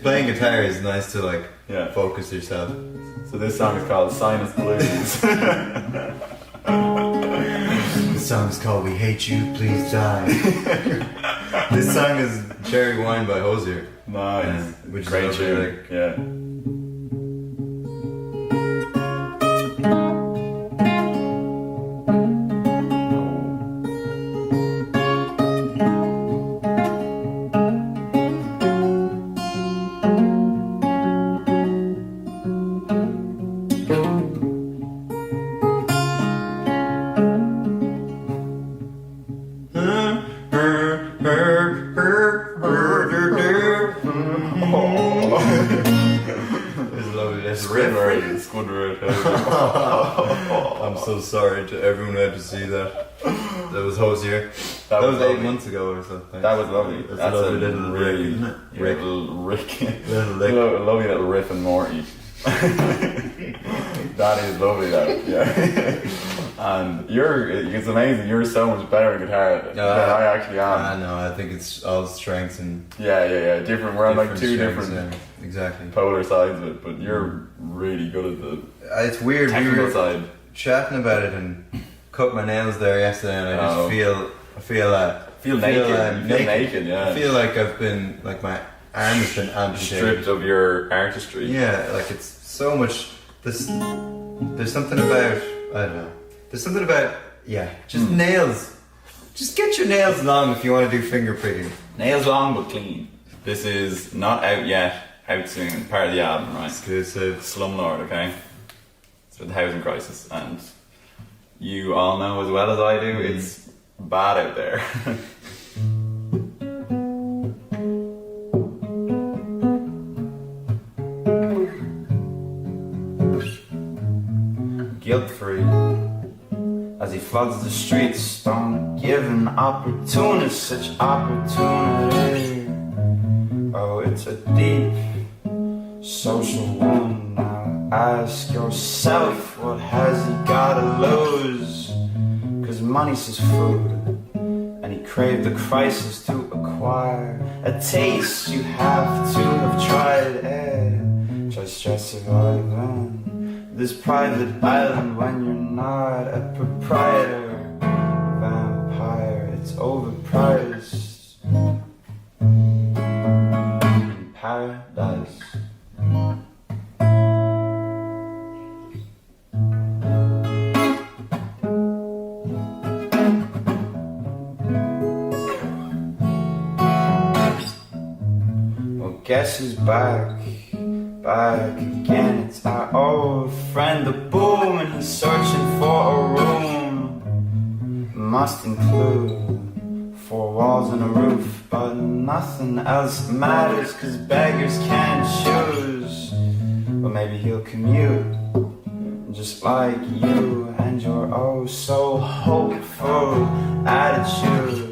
playing guitar is nice to like focus yourself. So this song is called Sinus Blues. This song is called We Hate You, Please Die. This song is Cherry Wine by Hosier. Nice. Which Great is tune. like, Yeah. I'm so sorry to everyone who had to see that. That was Hosier. That was 8 months ago or something. That was lovely. That's a lovely little really rick, isn't it? little Rick. Little lick. Lovely little Riff and Morty. That is lovely, that. Yeah. And it's amazing. You're so much better at guitar than I actually am. I know. I think it's all strengths and different. We're on like two strengths, different exactly polar sides of it, but you're really good at the it's weird. technical We were side. chatting about it and cut my nails there yesterday, and I just feel naked. Yeah. I feel like I've been like my arm has been amputated, stripped of your artistry. Yeah, like it's so much. There's something about I don't know. There's something about just nails. Just get your nails long if you want to do finger picking. Nails long but clean. This is not out yet. Out soon. Part of the album, right? Exclusive. Slumlord, okay? It's for the housing crisis, and you all know as well as I do, it's bad out there. Guilt-free as he floods the streets, don't give an opportunist such opportunity. Oh, it's a deep social wound. Now ask yourself, what has he gotta lose? 'Cause money's his food, and he craved the crisis to acquire a taste. You have to have tried it. Just surviving this private island when you're not a proprietor. Vampire, it's overpriced. In paradise. Well, guess who's back? Back again, it's our old friend the Boom, and he's searching for a room. Must include 4 walls and a roof, but nothing else matters, 'cause beggars can't choose. Or maybe he'll commute, just like you and your oh so hopeful attitude.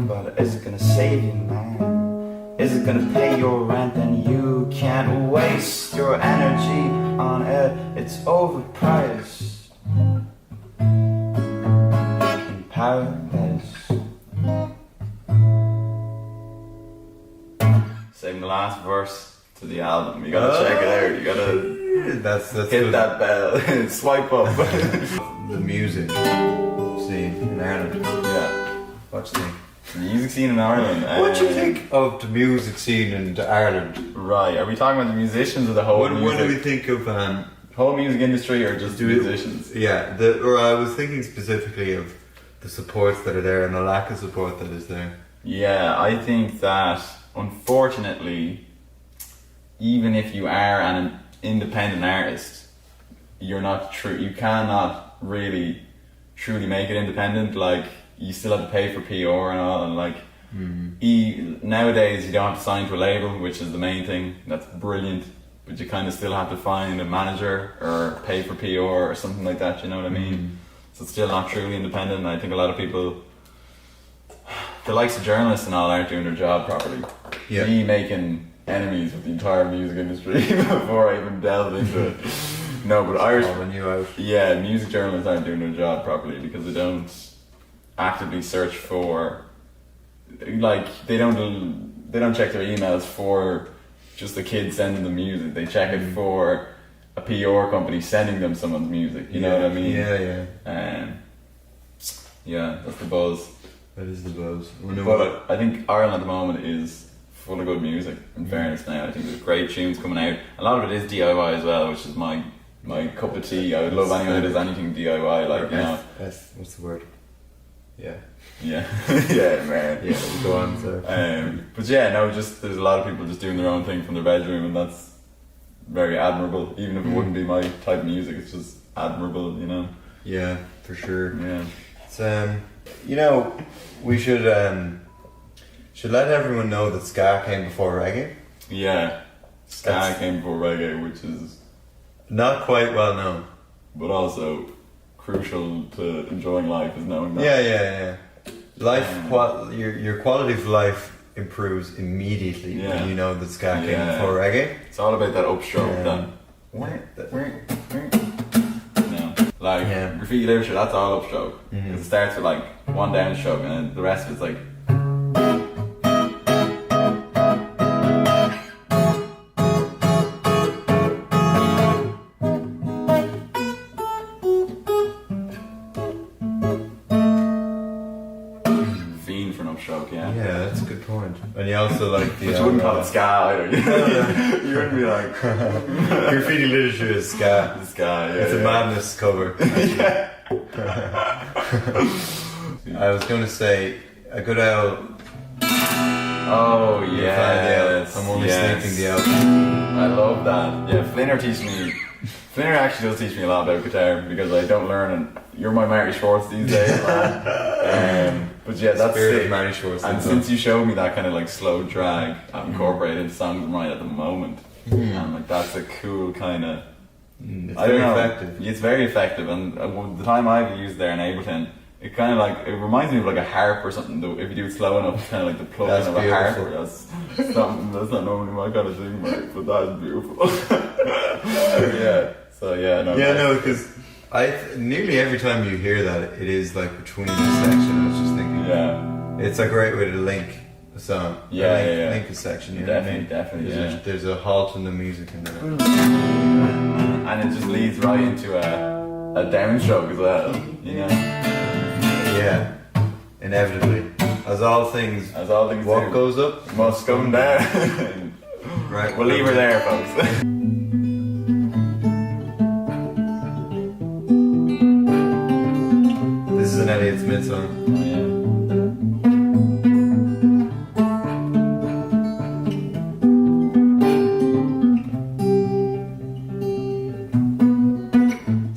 But is it gonna save you, man? Is it gonna pay your rent? And you can't waste your energy on it. It's overpriced. In paradise. Saving the last verse to the album. You gotta check it out. You gotta that's hit good. that bell. Swipe up. The music scene in Ireland. Yeah. What's the music scene in Ireland? What do you think of the music scene in Ireland? Right. Are we talking about the musicians or the whole music? What do we think of whole music industry or just the musicians? Yeah. Or I was thinking specifically of the supports that are there and the lack of support that is there. Yeah, I think that unfortunately, even if you are an independent artist, you're not true. You cannot really truly make it independent. Like, you still have to pay for PR and all, and like nowadays you don't have to sign to a label, which is the main thing. That's brilliant, but you kind of still have to find a manager or pay for PR or something like that. You know what I mean? So it's still not truly independent. And I think a lot of people, the likes of journalists and all, aren't doing their job properly. Yeah. Me making enemies with the entire music industry before I even delved into it. No, but Irish, yeah, music journalists aren't doing their job properly because they don't actively search for, like, they don't check their emails for just the kids sending them music. They check it for a PR company sending them someone's music. You know what I mean? Yeah. Yeah, that's the buzz. That is the buzz. But I think Ireland at the moment is full of good music, in fairness now. I think there's great tunes coming out. A lot of it is DIY as well, which is my cup of tea. I would love anyone who does anything DIY, like, you know. What's the word? Yeah. Yeah. Yeah, man. Yeah, go on, sir. But yeah, no, just there's a lot of people just doing their own thing from their bedroom, and that's very admirable. Even if it wouldn't be my type of music, it's just admirable, you know. Yeah, for sure. Yeah. It's you know, we should let everyone know that ska came before reggae. Yeah, ska came before reggae, which is not quite well known, but also crucial to enjoying life, is knowing that. Yeah. Life, your quality of life improves immediately when you know that ska came before reggae. It's all about that upstroke, that. Like graffiti literature, that's all upstroke. Because it starts with like one downstroke, and then the rest of it's like. Fiend for an upstroke, yeah. Yeah, that's a good point. And you also like the. But you wouldn't call it ska either. You wouldn't be like. Graffiti literature is ska. Ska, yeah. It's a madness cover. Yeah. I was going to say a good owl. Oh yes. I'm only sleeping the owl. I love that. Yeah, Flinner actually does teach me a lot about guitar because I don't learn, and you're my Marty Schwartz these days, man. But yeah, that's Spirit sick. of Marty Schwartz. And since you showed me that kind of like slow drag, I've incorporated into songs I'm writing at the moment. And like that's a cool kind of. It's I don't very know. effective. It's very effective, and the time I've used there in Ableton, it kind of like, it reminds me of like a harp or something. If you do it slow enough, it's kind of like the plug-in of a harp. That's something that's not normally my kind of thing, but that's beautiful. Yeah. So yeah, no. Yeah, no, because nearly every time you hear that, it is like between the section. I was just thinking. Yeah. It's a great way to link a song. Yeah. Link a section. You know what I mean? Definitely. There's a halt in the music in there. And it just leads right into a downstroke as well, you know? Yeah, inevitably. As all things what do, goes up must come down. Right. We'll leave her there, folks. This is an Elliott Smith song.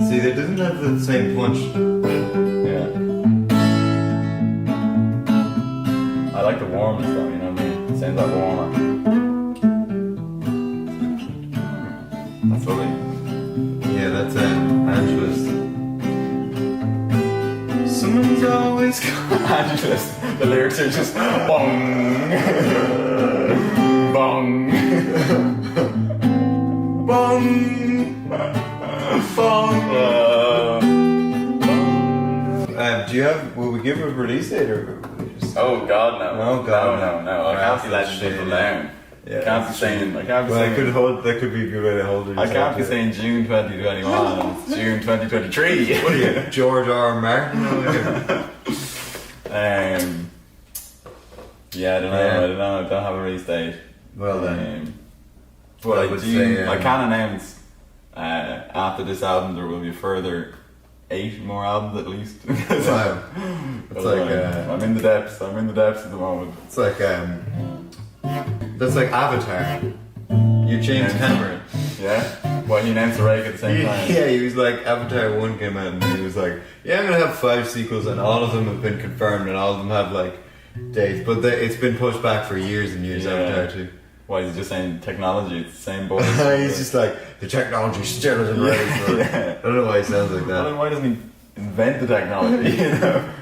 See, it doesn't have the same punch. Yeah. I like the warmness though, you know what I mean? It sounds like warmer. That's lovely. Yeah, that's Angelus. Someone's always Angelus. The lyrics are just bong, bong, bong, bong. Do you have? Will we give a release date or? Oh God, no! Oh God, no! I can't be letting people down. Yeah, I can't be saying. That could be a good way to hold it. I can't be saying June 2021. It's June 2023. What are you, George R. Martin? Yeah, I don't know. I don't have a release date. Well then, but I can announce after this album there will be a further 8 more albums at least. Wow. It's like I'm in the depths. I'm in the depths at the moment. It's like that's like Avatar. You James Cameron. Yeah. Well, he announced a rake at the same time. Yeah, he was like Avatar 1 came out and he was like, yeah, I'm gonna have 5 sequels and all of them have been confirmed and all of them have like dates, but it's been pushed back for years and years. Avatar 2. Why is he just saying technology? It's the same boy. He's just like, the technology still isn't ready for it. I don't know why he sounds like that. Well, then why doesn't he invent the technology, you know.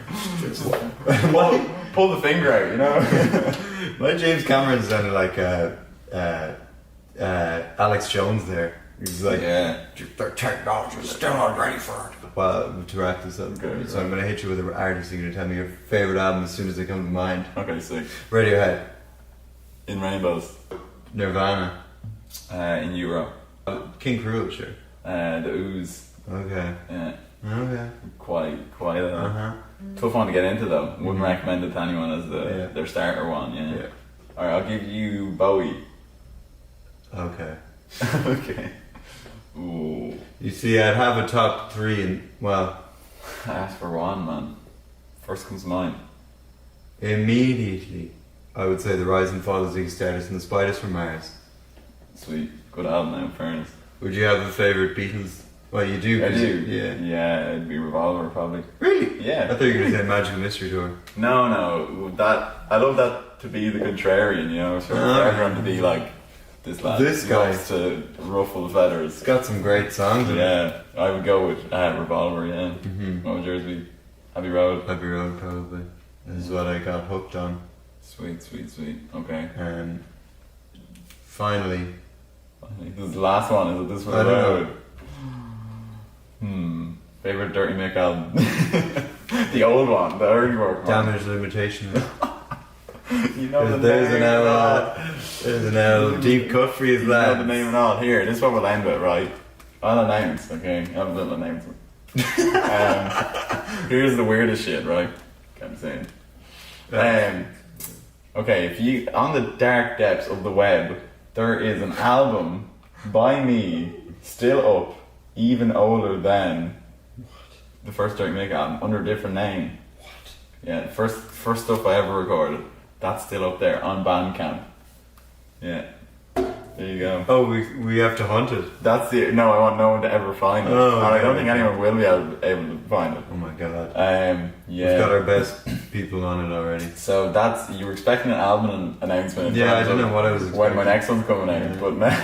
pull the finger out, you know. My James Cameron sounded like Alex Jones there. He was like, their technology is still not ready for it. Well, to wrap this up, so I'm going to hit you with an artist. You're going to tell me your favourite album as soon as they come to mind. Okay, sick. Radiohead. In Rainbows. Nirvana. In Euro. King Cruel, sure. The Ooze. Okay. Yeah. Okay. Quite tough one to get into though. Wouldn't recommend it to anyone as their starter one. Yeah. Alright, I'll give you Bowie. Okay. Okay. Ooh. You see, I'd have a top three, and well, I asked for one, man. First comes to mind. Immediately, I would say The Rise and Fall of Ziggy Stardust and The Spiders from Mars. Sweet, good album now, in fairness. Would you have a favourite Beatles? Well, you do. I do. Yeah, it'd be Revolver probably. Really? Yeah. I thought you were going to say Magical Mystery Tour. No, that I love that to be the contrarian, you know, for everyone to be like. This guy loves to ruffle feathers. It's got some great songs in it. I would go with Revolver, yeah. What would yours be? Abbey Road? Abbey Road, probably. This is what I got hooked on. Sweet. Okay. And finally. This is the last one, is it? This one? I don't know. Favourite Dirty Mick album? The old one, the early work one. Damage Limitation. You know there's an L deep cut for his lad. You know the name and all. Here, this is what we'll end with, right? I'll announce, okay? I have a little announcement. Here's the weirdest shit, right? I'm saying. Okay, if you on the dark depths of the web, there is an album by me still up, even older than the first Dirty Mick album, under a different name. What? Yeah, first stuff I ever recorded. That's still up there on Bandcamp. Yeah. There you go. Oh, we have to hunt it. That's the no. I want no one to ever find it, and I don't think anyone will be able to find it. Oh my god. Yeah. We've got our best people on it already. So that's you were expecting an album announcement. Yeah, I don't know what I was expecting. When my next one's coming out, but now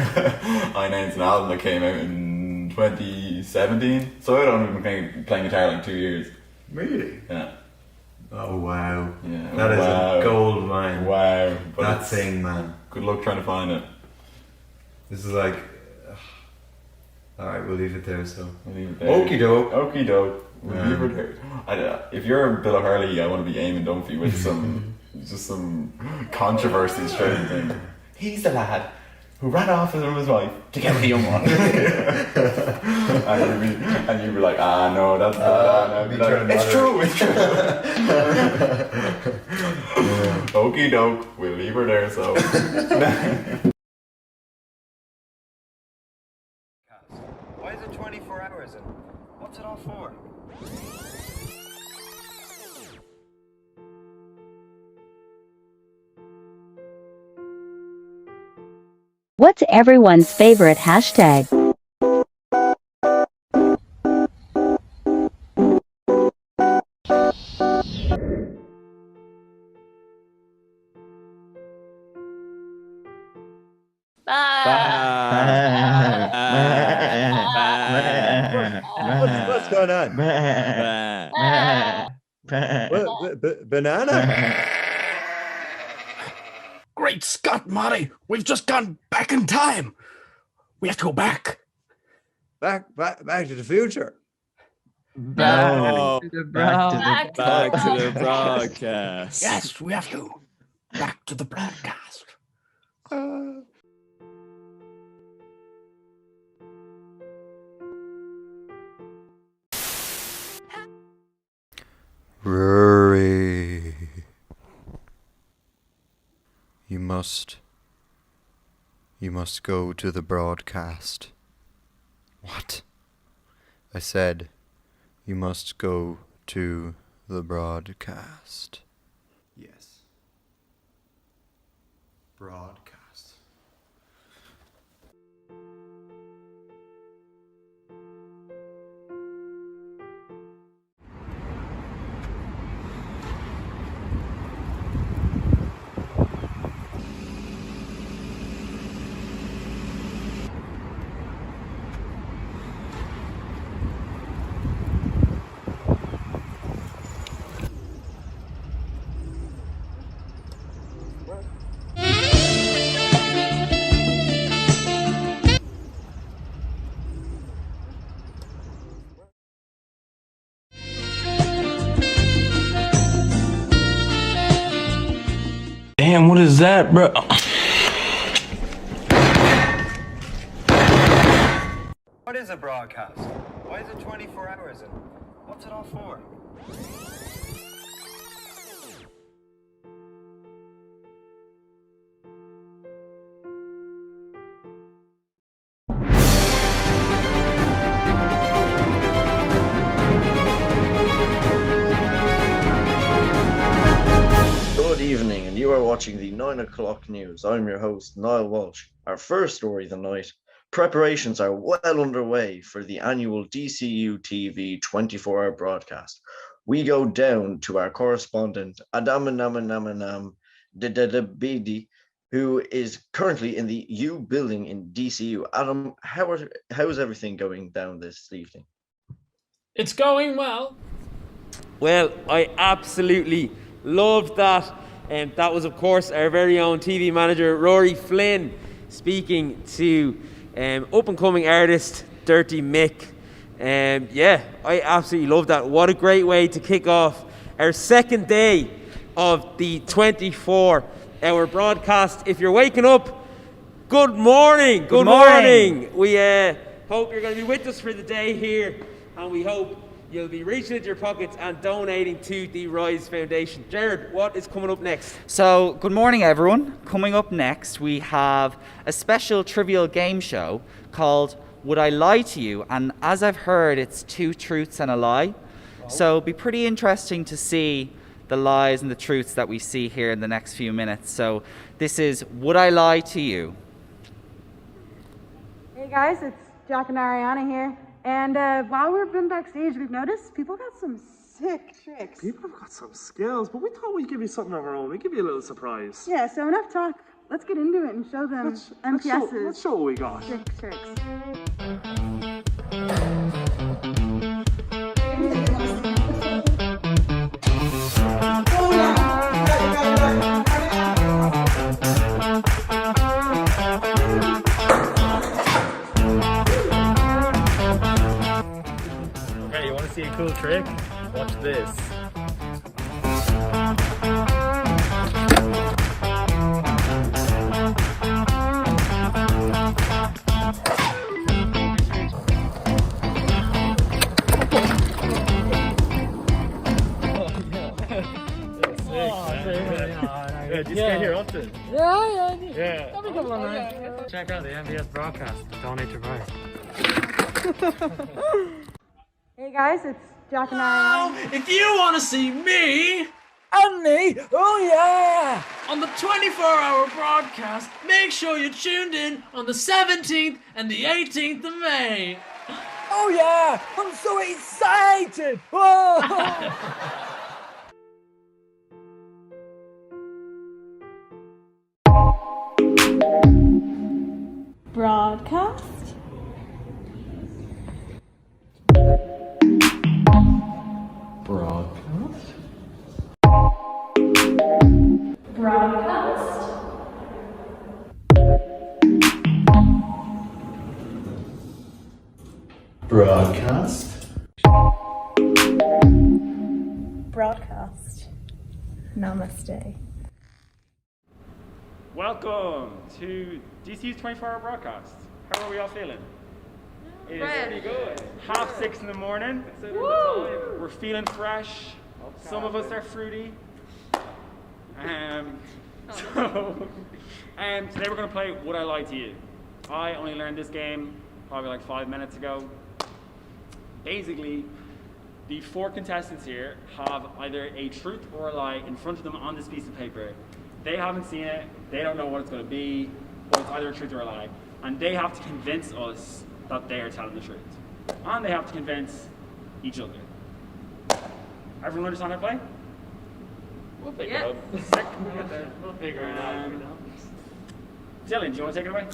I announced an album that came out in 2017. So I'd only been playing guitar like 2 years. Really? Yeah. Oh wow. Yeah. That is a gold mine. Wow. But that thing, man. Good luck trying to find it. This is like. Alright, we'll leave it there. So. We'll leave it there. Okie doke. Okie doke. We'll leave it there. If you're Bill O'Hurley, I want to be aiming Dunphy with some controversy straight in thing. He's the lad who ran off from his wife to get with a young one. and you'd be like, no, that's not. Like, it's true. Okie doke, we'll leave her there, so. Why is it 24 hours and what's it all for? What's everyone's favorite hashtag? What's going on? Banana? Great Scott, Marty! We've just gone back in time. We have to go back. Back to the future. Back to the broadcast. Yes, we have to. Back to the broadcast. Rory. You must go to the broadcast. What? I said, you must go to the broadcast. Yes. Broadcast. Damn, what is that, bro? What is a broadcast? Why is it 24 hours and what's it all for? Good evening, and you are watching the 9 o'clock news. I'm your host, Niall Walsh. Our first story of the night. Preparations are well underway for the annual DCU TV 24-hour broadcast. We go down to our correspondent, Adamanamanam Dedebidi, who is currently in the U building in DCU. Adam, how is everything going down this evening? It's going well. Well, I absolutely loved that. And that was, of course, our very own TV manager, Rory Flynn, speaking to up-and-coming artist, Dirty Mick. Yeah, I absolutely love that. What a great way to kick off our second day of the 24-hour broadcast. If you're waking up, good morning. Good morning. We hope you're going to be with us for the day here, and we hope you'll be reaching into your pockets and donating to the Rise Foundation. Jared, what is coming up next? So, good morning, everyone. Coming up next, we have a special trivial game show called Would I Lie to You? And as I've heard, it's 2 truths and a lie. So, it'll be pretty interesting to see the lies and the truths that we see here in the next few minutes. So, this is Would I Lie to You? Hey guys, it's Jack and Ariana here. And while we've been backstage, we've noticed people got some sick tricks. People have got some skills, but we thought we'd give you something of our own. We'd give you a little surprise. Yeah, so enough talk. Let's get into it and show them MPS's. Let's show what we got. Sick tricks. Okay, you want to see a cool trick? Watch this. Yeah, do you stay here often? Yeah. Every couple of nights. Check out the MPS broadcast. Donate your prize. Hey guys, it's Jack and Ariana. If you want to see me and me, oh yeah, on the 24-hour broadcast, make sure you're tuned in on the 17th and the 18th of May. Oh yeah, I'm so excited. Whoa. Broadcast? Broadcast? Broadcast? Broadcast? Broadcast. Namaste. Welcome to DCU's 24-hour broadcast. How are we all feeling? It's pretty good. 6:30 in the morning. Woo! We're feeling fresh. Some of us are fruity. Today we're going to play Would I Lie to You? I only learned this game probably like 5 minutes ago. Basically, the 4 contestants here have either a truth or a lie in front of them on this piece of paper. They haven't seen it, they don't know what it's going to be, but it's either a truth or a lie. And they have to convince us that they are telling the truth. And they have to convince each other. Everyone understand how to play? We'll figure it out. Sick. We'll figure it out. Dylan, do you want to take it away?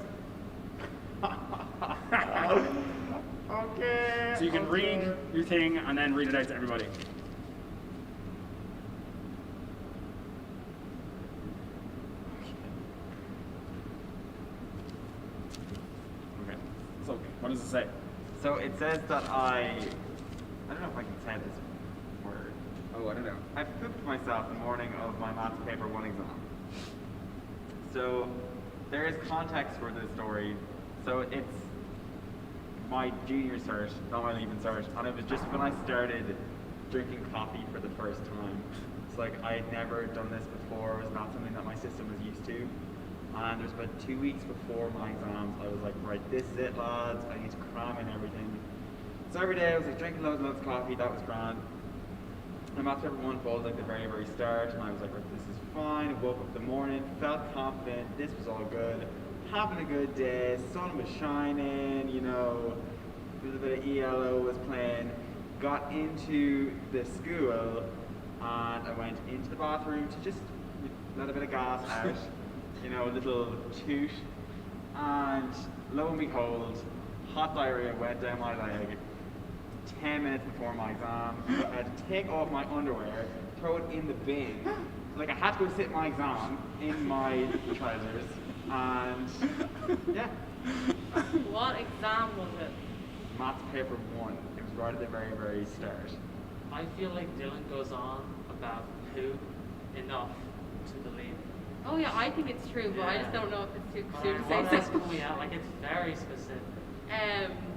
Okay. So you can read your thing and then read it out to everybody. So, what does it say? So it says that I don't know if I can say this word. Oh, I don't know. I pooped myself the morning of my maths paper 1 exam. So there is context for this story. So it's my junior cert, not my leaving cert, and it was just when I started drinking coffee for the first time. It's like I had never done this before. It was not something that my system was used to. And there's about 2 weeks before my exams, I was like, right, this is it, lads. I need to cram in everything. So every day I was like drinking loads and loads of coffee. That was grand. And maths paper 1 falls like the very, very start, and I was like, right, this is fine. I woke up in the morning, felt confident. This was all good. Having a good day. Sun was shining. You know, there was a bit of ELO was playing. Got into the school, and I went into the bathroom to just let a bit of gas out. You know, a little toot, and lo and behold, hot diarrhea went down my leg 10 minutes before my exam. I had to take off my underwear, throw it in the bin. Like I had to go sit my exam in my trousers, and yeah. What exam was it? Maths paper 1. It was right at the very, very start. I feel like Dylan goes on about poo enough to believe. Oh yeah, I think it's true, but I just don't know if it's too soon to say What else so. can we add? Like, it's very specific.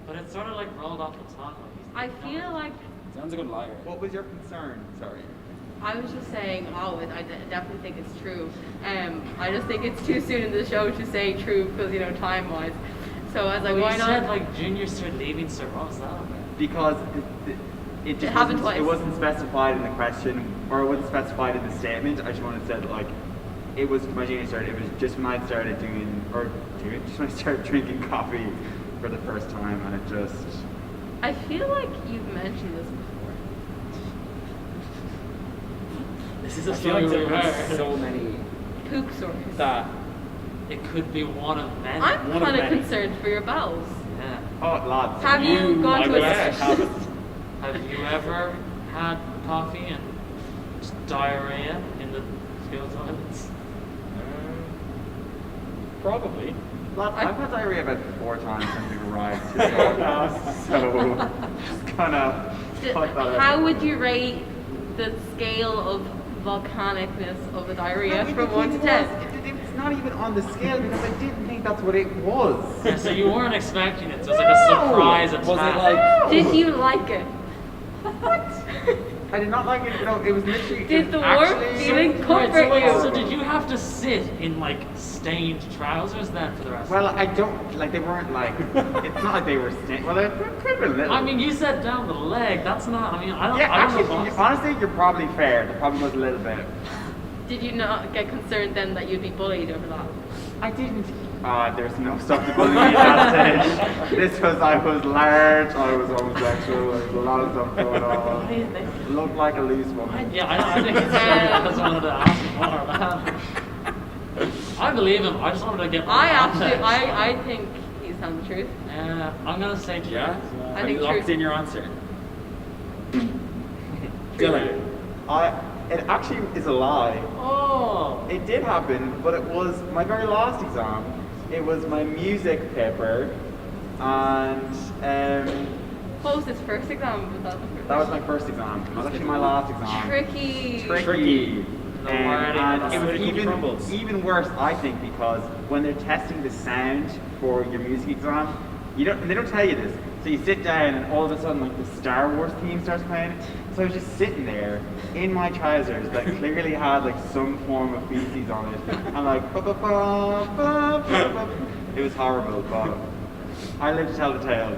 But it's sort of like rolled off the tongue. I feel like Sounds a good liar. What was your concern? Sorry. I was just saying, I definitely think it's true. I just think it's too soon in the show to say true because, you know, time-wise. So I was like, why you not? said like junior cert, leaving cert. What was that about? Because it just happened wasn't, twice. it wasn't specified in the question, or it wasn't specified in the statement. I just wanted to say that, like, it was my junior cert. It was just when I started just when I started drinking coffee for the first time, and it just. I feel like you've mentioned this before. This is a I feel story like we there heard. are so many Poop stories. That it could be one of many. I'm One of kind of many. concerned for your bowels. Yeah. Oh, lads. Have you gone to a Have you ever had coffee and just diarrhea in the school toilets? Probably. Lads, I've had diarrhea about 4 times since we've arrived to the podcast, so just kind of cut that out. How would you rate the scale of volcanicness of the diarrhea No, from 1 to 10? It's not even on the scale because I didn't think that's what it was. Yeah, so you weren't expecting it. So it was like a surprise attack. Was it like? Did you like it? I did not like it. No, it was literally. Did the warm feeling comfort Wait, you? so did you have to sit in like stained trousers then for the rest Well, of the I don't like. They weren't like. It's not like they were stained. Well, they could have been a little. I mean, you said down the leg. That's not. I mean, I don't. Yeah, I don't actually, know if honestly, you're probably fair. There probably was a little bit. Did you not get concerned then that you'd be bullied over that? I didn't. There's no stuff to bully me at that stage. This was, I was large, I was homosexual, there was a lot of stuff going on. What do you think? Looked like a loose woman. Yeah, I think it's true. I just wanted to ask more, man. I believe him. I just wanted to get more context. I think he's telling the truth. Yeah, I'm gonna say true. Yeah? I Have think you locked truth. in your answer? Dylan. It actually is a lie. Oh. It did happen, but it was my very last exam. It was my music paper, and What was his first exam? Was that the first? that was my first exam. It was actually my last exam. Tricky. Tricky. And it was crumbles. even worse, I think, because when they're testing the sound for your music exam, they don't tell you this. So you sit down and all of a sudden like the Star Wars theme starts playing. So I was just sitting there in my trousers that clearly had like some form of feces on it. And like it was horrible, but I live to tell the tale.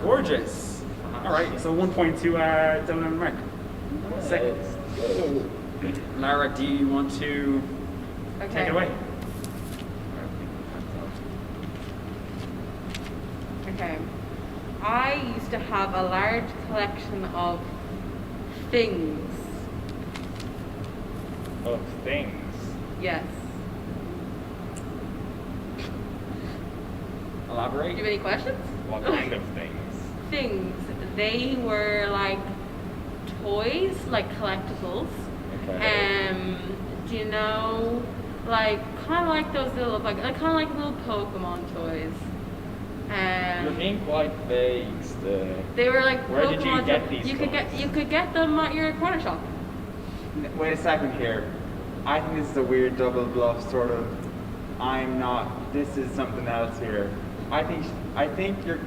Gorgeous. All right, so 1 point to Dylan and Mark. Second. Lara, do you want to take it away? Okay. I used to have a large collection of things. Of things. Yes. Elaborate. Do you have any questions? What kind of things? Things. They were like toys, like collectibles. Okay. Do you know, like kind of like those little, like kind of like little Pokemon toys. You're being quite vague. They were like Where Pokemon did you get toys. these? You could get them at your corner shop. Wait a second here. I think this is a weird double bluff sort of. I'm not. This is something else here. I think you're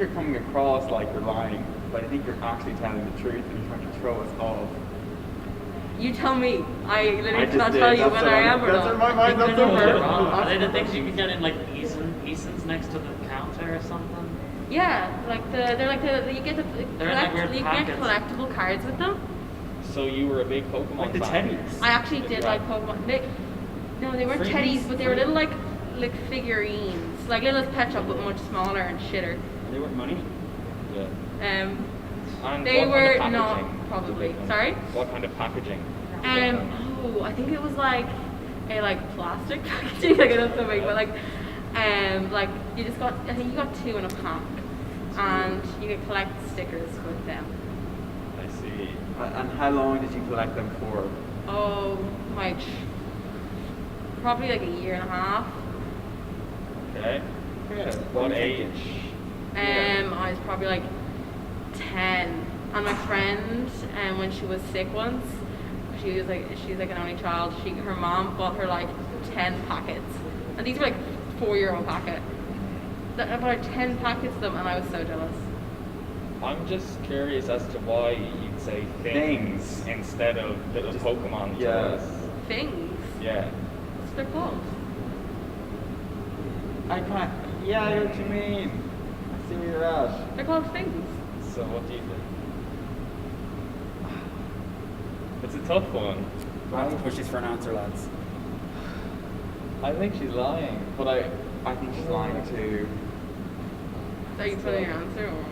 coming across like you're lying, but I think you're actually telling the truth and you're trying to throw us off. You tell me. I literally just cannot did. tell you That's whether what I I'm- am or that's not. in my mind, that's over. Are they the things you can get in like Eason's next to the counter or something? Yeah, they're like the you get to They're in, like, collect, weird you get packets. collectible cards with them. So you were a big Pokemon Like the fan? teddies. I actually did like Pokemon. No, they weren't Freebies? teddies, but they were little like figurines, like little pet shop, but much smaller and shitter. They weren't money. Yeah. And They what were kind of not packaging probably. did they come? Sorry. What kind of packaging? I think it was like a plastic packaging. Like I don't know, big, but like you just got. I think you got 2 in a pack, and you could collect stickers with them. I see. And how long did you collect them for? Oh, like probably like a year and a half. Okay. Yeah. What age? I was probably like 10, and my friend, when she was sick once, she's like an only child. Her mom bought her like 10 packets, and these were like €4 a packet. I bought her 10 packets of them, and I was so jealous. I'm just curious as to why you'd say things instead of little Pokemon toys. Things. Yeah. That's what they're called. Yeah, I know what you mean. I see where you're at. They're called things. So what do you think? It's a tough one. I have to push this for an answer, lads. I think she's lying, but I think she's lying too. So you put in your answer, or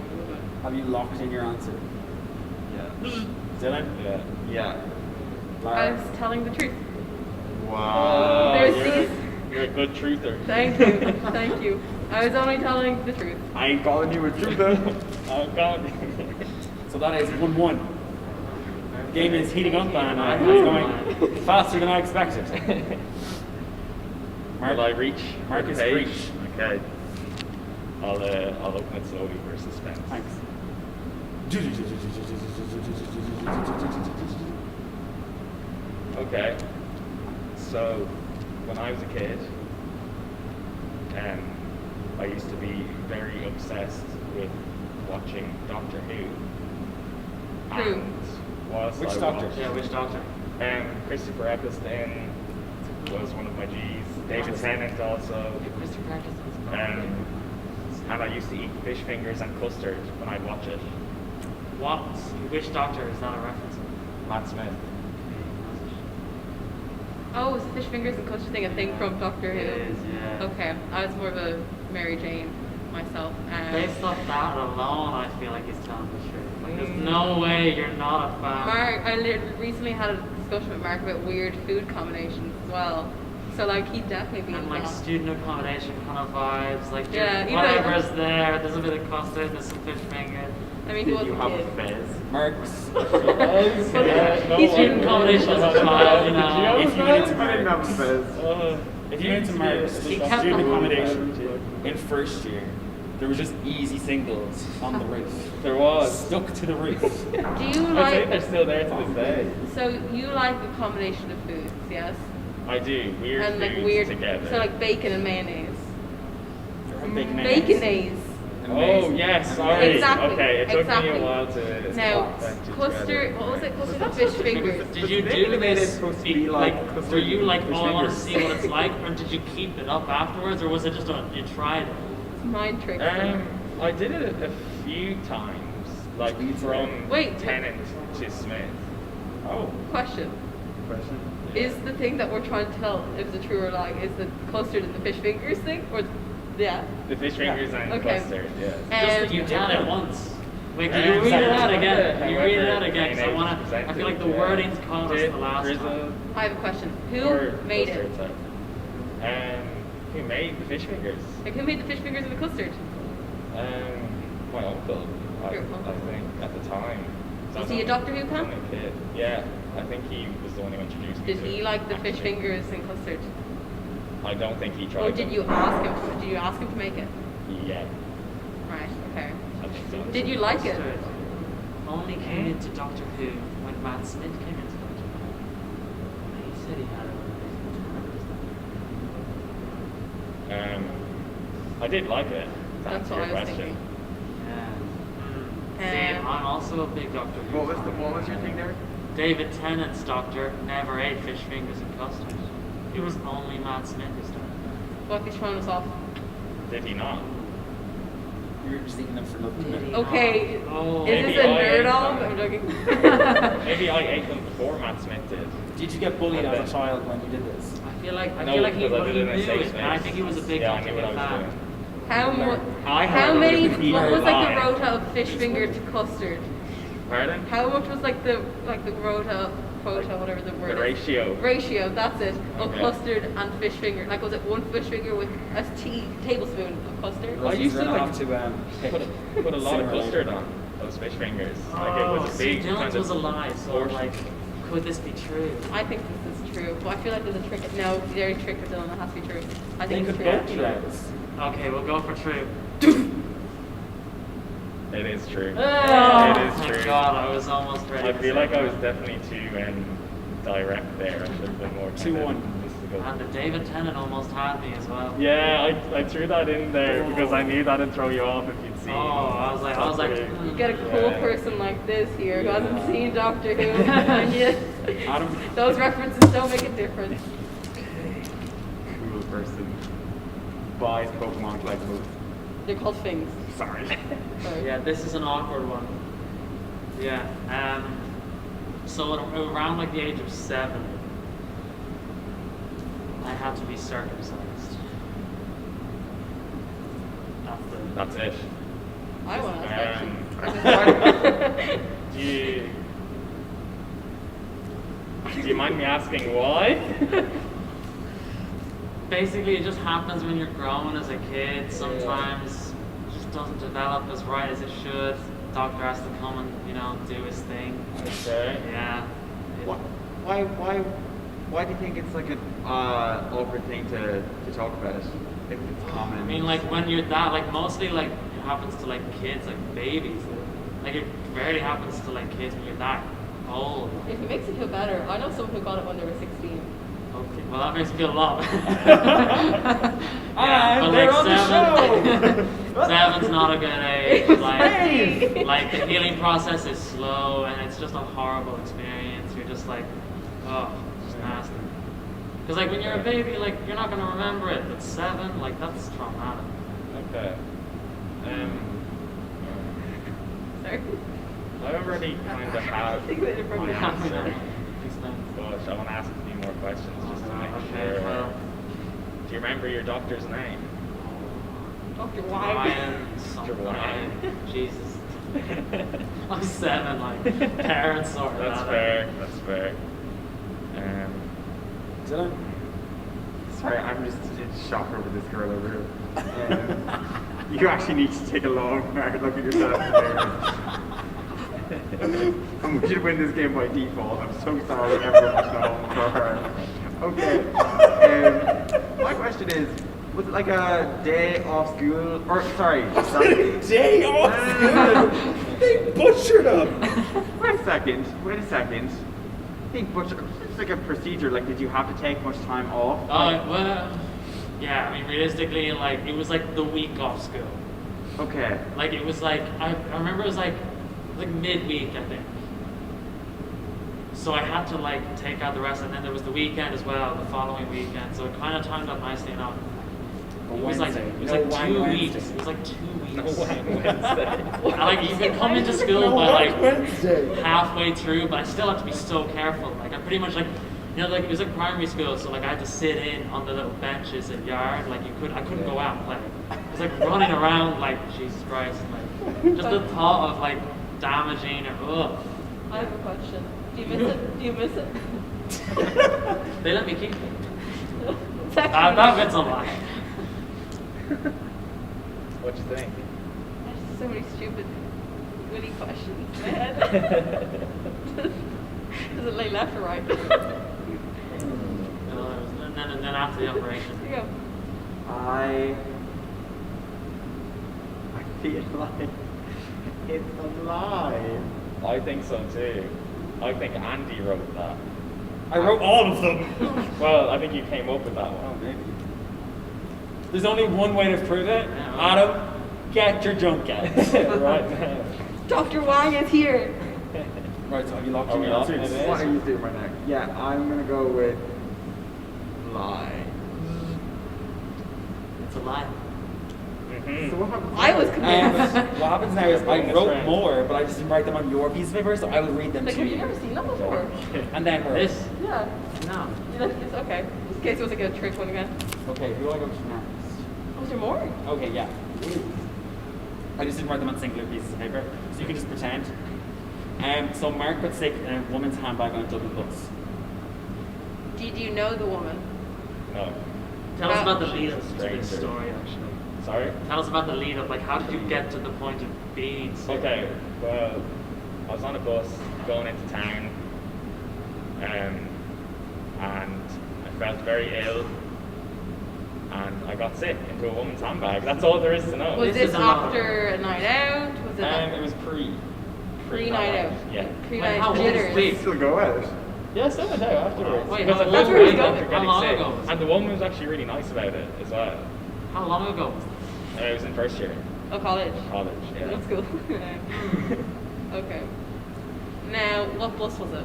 Have you locked in your answer? Yeah. Dylan? Yeah. Yeah. I was telling the truth. Wow. You're a good truther. Thank you, thank you. I was only telling the truth. I ain't calling you a truther. Oh God. So that is 1-1. The game is heating up and it's going faster than I expected. Will I reach? Marcus, the page? reach. Okay. I'll open it slowly for suspense. Thanks. Okay. So, when I was a kid, I used to be very obsessed with watching Doctor Who. Who? And whilst Which I Doctor? watched- Yeah, which Doctor? Christopher Eccleston was one of my G's. David Tennant also. Christopher Eccleston's And I used to eat fish fingers and custard when I'd watch it. Which Doctor is that a reference? Matt Smith. Oh, is fish fingers and custard thing a thing from Doctor Who? It is, yeah. Okay, I was more of a Mary Jane myself. Based off that alone, I feel like he's telling the truth. Like, there's no way you're not a fan. Mark, I recently had a discussion with Mark about weird food combinations as well. So like he'd definitely be And into like that. student accommodation kind of vibes, like Yeah, even whatever's though- there, there's a bit of custard, there's some fish fingers. I mean, he wasn't a kid. Marks. He's student accommodation as a child, you know. If you went into I didn't have a fez. If you went to Marks, He kept student them. accommodation in first year, there was just easy singles on the roof. There was. Stuck to the roof. Do you I'd say like? they're still there to this day. So you like a combination of foods, yes? I do. Weird And like foods weird, together. so like bacon and mayonnaise. Baconaise. Baconaise. Oh yes, sorry. Exactly, Okay, it took me exactly. a while to Now, put that custard. together. What was it? Custard and fish fingers. Did you They do made it this? supposed to be like Were you like, fish oh, I want to fingers. see what it's like, or did you keep it up afterwards, or was it just you tried it? It's mind trick. I did it a few times, like from Wait. Tennant to Smith. Oh. Question. Is the thing that we're trying to tell if it's a true or lie, is the custard and the fish fingers thing, or yeah? The fish fingers and Okay. custard, yes. Just that you did it once. Wait, can Um, you read it out however- again? Can you read it out however again? Because I feel like the presented, wording's caught us did the last drizzle time. I have a question. Who or made it? custard, sorry. Who made the fish fingers? Like who made the fish fingers and the custard? My uncle, I Your uncle? think, at the time. So I Was he a only- Doctor Who I was fan? only a kid. Yeah, I think he was the one who introduced me Did to he it, like the fish actually. fingers and custard? I don't think he tried Or did them. you ask him? Did you ask him to make it? Yeah, Right. Okay. I think so. Did you like it? Custard only came into Doctor Who when Matt Smith came into Doctor Who. said he had it. I did like it. To That's answer what your I was question. See, I'm also a big Doctor Who. What was your thing there? David Tennant's Doctor never ate fish fingers and custard. It was only Matt Smith who started that. What if he's showing us off? Did he not? You're just eating them for nothing. Okay, Oh, is this a nerd off? I'm joking. Maybe I ate them before Matt Smith did. Did you get bullied as a child when you did this? I feel like No, he because I knew did it in a it, safe and I space. think he was a big Yeah, I Doctor knew Who what I was fan. doing. How many? What was like the line. rota of fish finger to custard? Pardon? How much was like the rota, quota, whatever the word The is? ratio. Ratio, that's it. Of Okay. custard and fish finger. Like, was it one fish finger with a tablespoon of custard? I used to like to put a lot of custard on those fish fingers. Like it was a big Dylan's kind of was a lie, so portion. like, could this be true? I think this is true. But I feel like there's a trick. No, very trick with Dylan. That has to be true. I think it's true. Okay, we'll go for true. It is true. Oh, it is my true. God, I was almost ready I to feel say like I that. was definitely too direct there. I should have been more 2-1. And the David Tennant almost had me as well. Yeah, I threw that in there because I knew that'd throw you off if you'd seen. Oh, I was like, You get a cool person like this here who hasn't seen Doctor Who, and yet those references don't make a difference. Cool person. Buys Pokemon collectibles. They're called things. Sorry. Yeah, this is an awkward one. Yeah. So around like the age of 7, I had to be circumcised. That's it. I want to ask Do you mind me asking why? Basically, it just happens when you're growing as a kid. Sometimes it just doesn't develop as right as it should. Doctor has to come and do his thing. Okay. Yeah. Why do you think it's like an awkward thing to talk about it? If it's common. I mean, like when you're that, like mostly like it happens to like kids, like babies. Like it rarely happens to like kids when you're that old. If it makes you feel better, I know someone who got it when they were 16. Okay, well that makes me feel a lot better. And they're on the show! 7's not a good age. Like the healing process is slow and it's just a horrible experience. You're just like, oh, it's just nasty. Because like when you're a baby, like you're not gonna remember it. But 7, like that's traumatic. Okay. Sorry. I already kind of have Think about it from my the answer. But I want to ask a few more questions just to make sure. well. Do you remember your doctor's name? Dr. Ryan, Dr. Ryan. Jesus. I'm 7, like parents sort That's that fair. out. That's fair. Dylan? Sorry, I'm just in shock over this girl over here. You actually need to take a long, hard look at yourself in the mirror. And we should win this game by default. I'm so sorry, everyone was home for her. Okay. My question is, was it like a day off school? Or, sorry. Day off school? They butchered him! Wait a second. I think butcher, it's like a procedure. Like, did you have to take much time off? Well, yeah, I mean, realistically, like, it was like the week off school. Okay. Like, it was like, I remember it was like midweek, I think. So I had to, like, take out the rest, and then there was the weekend as well, the following weekend, so it kind of timed up nicely enough. It was like 2 weeks. It was like 2 weeks. No Wednesday. Like you could come into school by like halfway through, but I still have to be so careful. Like I pretty much like, like it was like primary school, so like I had to sit in on the little benches in yard. Like I couldn't go out and play. It was like running around like Jesus Christ. Like just the thought of like damaging or ugh. I have a question. Do you miss it? They let me keep it. That bit's a lie. What'd you think? There's so many stupid, witty questions in my head. Does it lay left or right? And then after the operation. Here you go. I feel like it's a lie. I think so too. I think Andy wrote that. I wrote all of them. Well, I think you came up with that one. Oh, maybe. There's only one way to prove it. Adam, get your junk out. Right now. Dr. Wang is here. Right, so have you locked Are in we your locking answers? it in? What are you doing right now? Yeah, I'm gonna go with lie. It's a lie. So what happens? I was convinced. What happens now is I Bonus wrote round. more, but I just didn't write them on your piece of paper, so I will read them Like, to have you you. never seen that before? And then her. This? Yeah. No. It's okay. In case it was like a trick one again. Okay, who do I go to next? Was there more? Okay, yeah. I just didn't write them on singular pieces of paper, so you can just pretend. So Mark got sick in a woman's handbag on a Dublin bus. Did you know the woman? No. Tell us about the She's lead a up to stranger. this story, actually. Sorry? Tell us about the lead up. Like, how did you get to the point of being sick? Okay, well, I was on a bus going into town, and I felt very ill, and I got sick into a woman's handbag. That's all there is to know. Was this after a night out? Was it It was pre-night out? Yeah. Pre-night how old jitters? was Still go out. Yeah, still went out afterwards. Wait, because how I long felt That's where he's bad going. after How getting long sick. ago was And the woman was actually really nice about it as well. How long ago? I was in first year. Oh, college. College, yeah. That's cool. Okay. Now, what bus was it?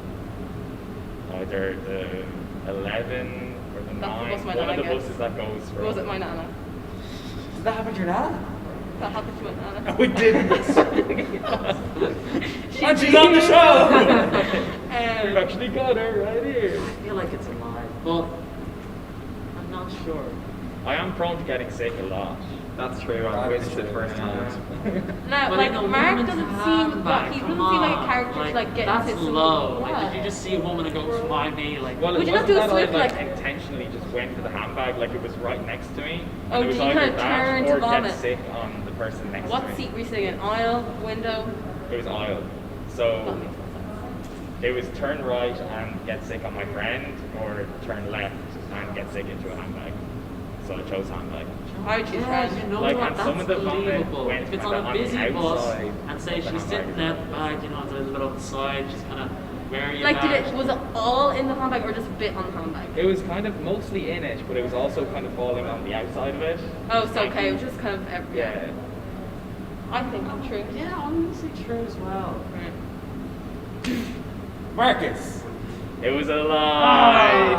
Either the 11 or the 9. That's the bus my One of nana the gets. buses that goes Or from... was it my nana? Did that happen to your nana? That happened to my nana. No, it didn't. And she's on the show! We've actually got her right here. I feel like it's a lie, but I'm not sure. I am prone to getting sick a lot. That's true. I witnessed it firsthand. No, But like in a Mark woman's doesn't seem handbag, he doesn't come seem like a on. character to like get that's into some- low. Yeah. Like, did you just see a woman and go, why me? Like, Well, Would it you not wasn't do a that switch, I like like- intentionally just went for the handbag, like it was right next to me. Oh, and it was did you either kinda turn that to or vomit? get sick on the person next What to me. seat were you sitting in? Aisle, window? It was aisle. So it was turn right and get sick on my friend, or turn left and get sick into a handbag. So I chose handbag. I would choose yeah, friend. you know Like, what? and That's some of the vomit believable. went If it's kind on of a on the busy bus outside and say of the she's sitting handbag. out the back, you know, it's a little bit on the side, she's kind of wearing Like, did back. it was it all in the handbag or just a bit on the handbag? It was kind of mostly in it, but it was also kind of falling on the outside of it. Oh, so okay, it was just kind of every. Yeah. I think I'm true. Yeah, I'm gonna say true as well. Marcus. It was a lie.